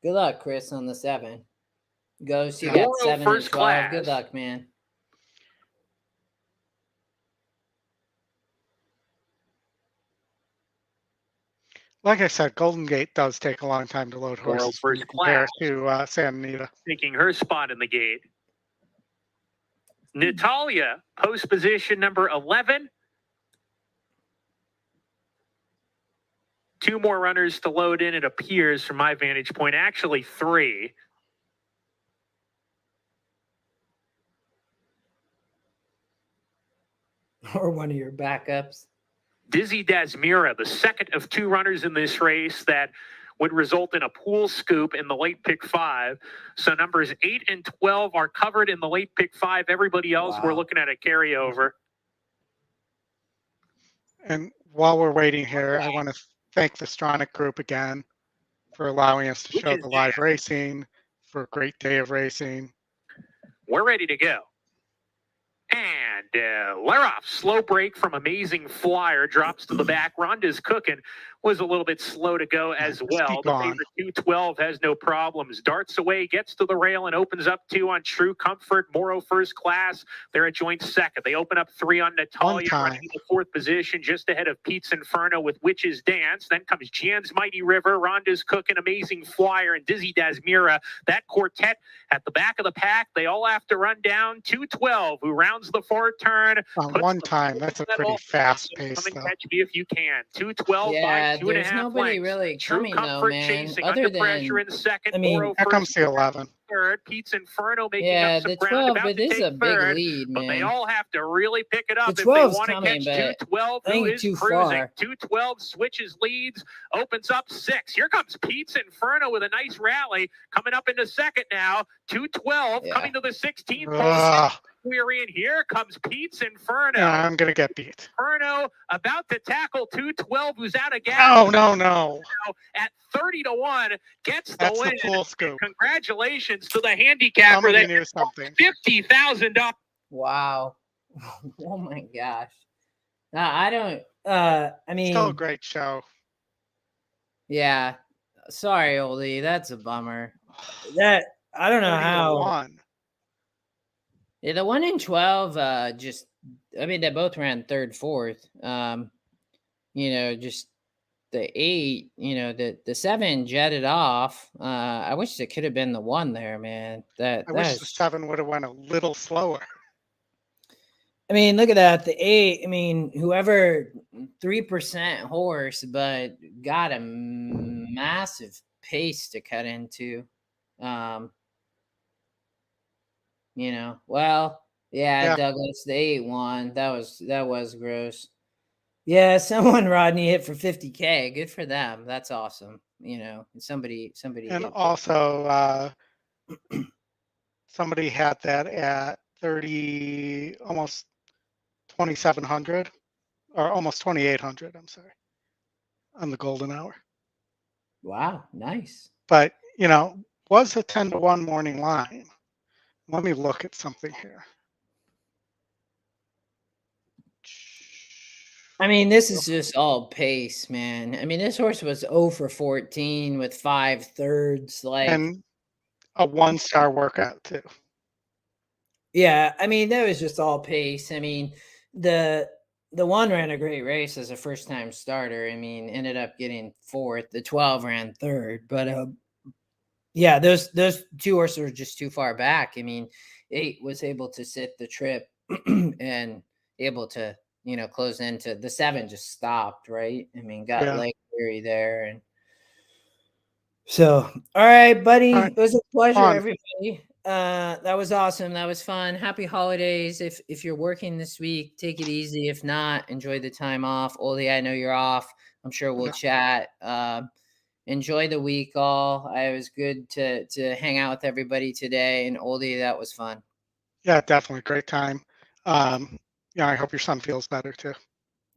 luck, Chris, on the 7. Go see that 7 first and 12. class. Good luck, man. Like I said, Golden Gate does take a long time to load horses first compared class. to Santa Anita. Taking her spot in the gate. Natalia, post position number 11. 2 more runners to load in, it appears, from my vantage point. Actually, 3. Or one of your backups. Dizzy Dasmira, the second of 2 runners in this race that would result in a pool scoop in the late pick 5. So numbers 8 and 12 are covered in the late pick 5. Everybody else, we're looking at a carryover. And while we're waiting here, I want to thank the Stronach Group again for allowing us to show the live racing, for a great day of racing. We're ready to go. And Leroff, slow break from Amazing Flyer, drops to the back. Rhonda's cooking was a little bit slow to go as well. The favorite 212 has no problems. Darts away, gets to the rail, and opens up 2 on True Comfort. Morrow first class. They're at joint second. They open up 3 on Natalia, running in the 4th position, just ahead of Pete's Inferno with Witch's Dance. Then comes Jan's Mighty River, Rhonda's Cooking, Amazing Flyer, and Dizzy Dasmira. That quartet at the back of the pack. They all have to run down. 212, who rounds the 4th turn. On one time, that's a pretty fast pace, Come and though. catch me if you can. 212 by Yeah, Two and a there's half nobody lengths. really True coming though, Comfort man. chasing Other under pressure than, in second. I mean, Moro Here first, comes the 11. third. Pete's Inferno making yeah, up some the ground, 12, about but to this is take a big third. lead, But they man. all have to really pick it up The if they 12's want to coming, catch but 212, I who think is too cruising. far. 212 switches leads, opens up 6. Here comes Pete's Inferno with a nice rally coming up into second now. 212 Yeah. coming to the 16th post. Ugh. We're in. Here comes Pete's Inferno. Yeah, I'm going to get beat. Inferno about to tackle 212, who's out of gas. No. Now at 30-1, gets the That's win. the pool scoop. Congratulations to the handicapper. Somebody That knew something. $50,000. Wow. Oh my gosh. I don't, I mean, Still a great show. yeah. Sorry, Oldie. That's a bummer. That, I don't know 30 to how. 1. Yeah, the 1 in 12, just, I mean, they both ran third, fourth. Just the 8, the 7 jetted off. I wish it could have been the 1 there, man. I wish the 7 would have went a little slower. I mean, look at that. The 8, I mean, whoever 3% horse, but got a massive pace to cut into. Well, yeah, Douglas, the 8 won. That was gross. Yeah, someone Rodney hit for 50K. Good for them. That's awesome. Somebody. And also, somebody had that at 30, almost 2,700 or almost 2,800. I'm sorry, on the golden hour. Wow, nice. But was a 10 to 1 morning line. Let me look at something here. I mean, this is just all pace, man. I mean, this horse was 0 for 14 with 5 thirds, and a 1-star workout too. Yeah, I mean, that was just all pace. I mean, the 1 ran a great race as a first-time starter. I mean, ended up getting 4th. The 12 ran 3rd, but yeah, those 2 horses were just too far back. I mean, 8 was able to sit the trip and able to, close into the 7 just stopped, right? I mean, got leg weary there. And so, all right, buddy. It was a pleasure, everybody. That was awesome. That was fun. Happy holidays. If you're working this week, take it easy. If not, enjoy the time off. Oldie, I know you're off. I'm sure we'll chat. Enjoy the week, all. It was good to hang out with everybody today. And Oldie, that was fun. Yeah, definitely. Great time. I hope your son feels better too.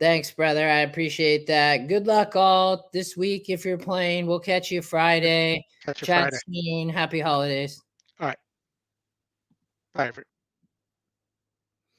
Thanks, brother. I appreciate that. Good luck all this week if you're playing. We'll catch you Friday. Catch you Chat Friday. soon. Happy holidays. All right. Bye, everyone.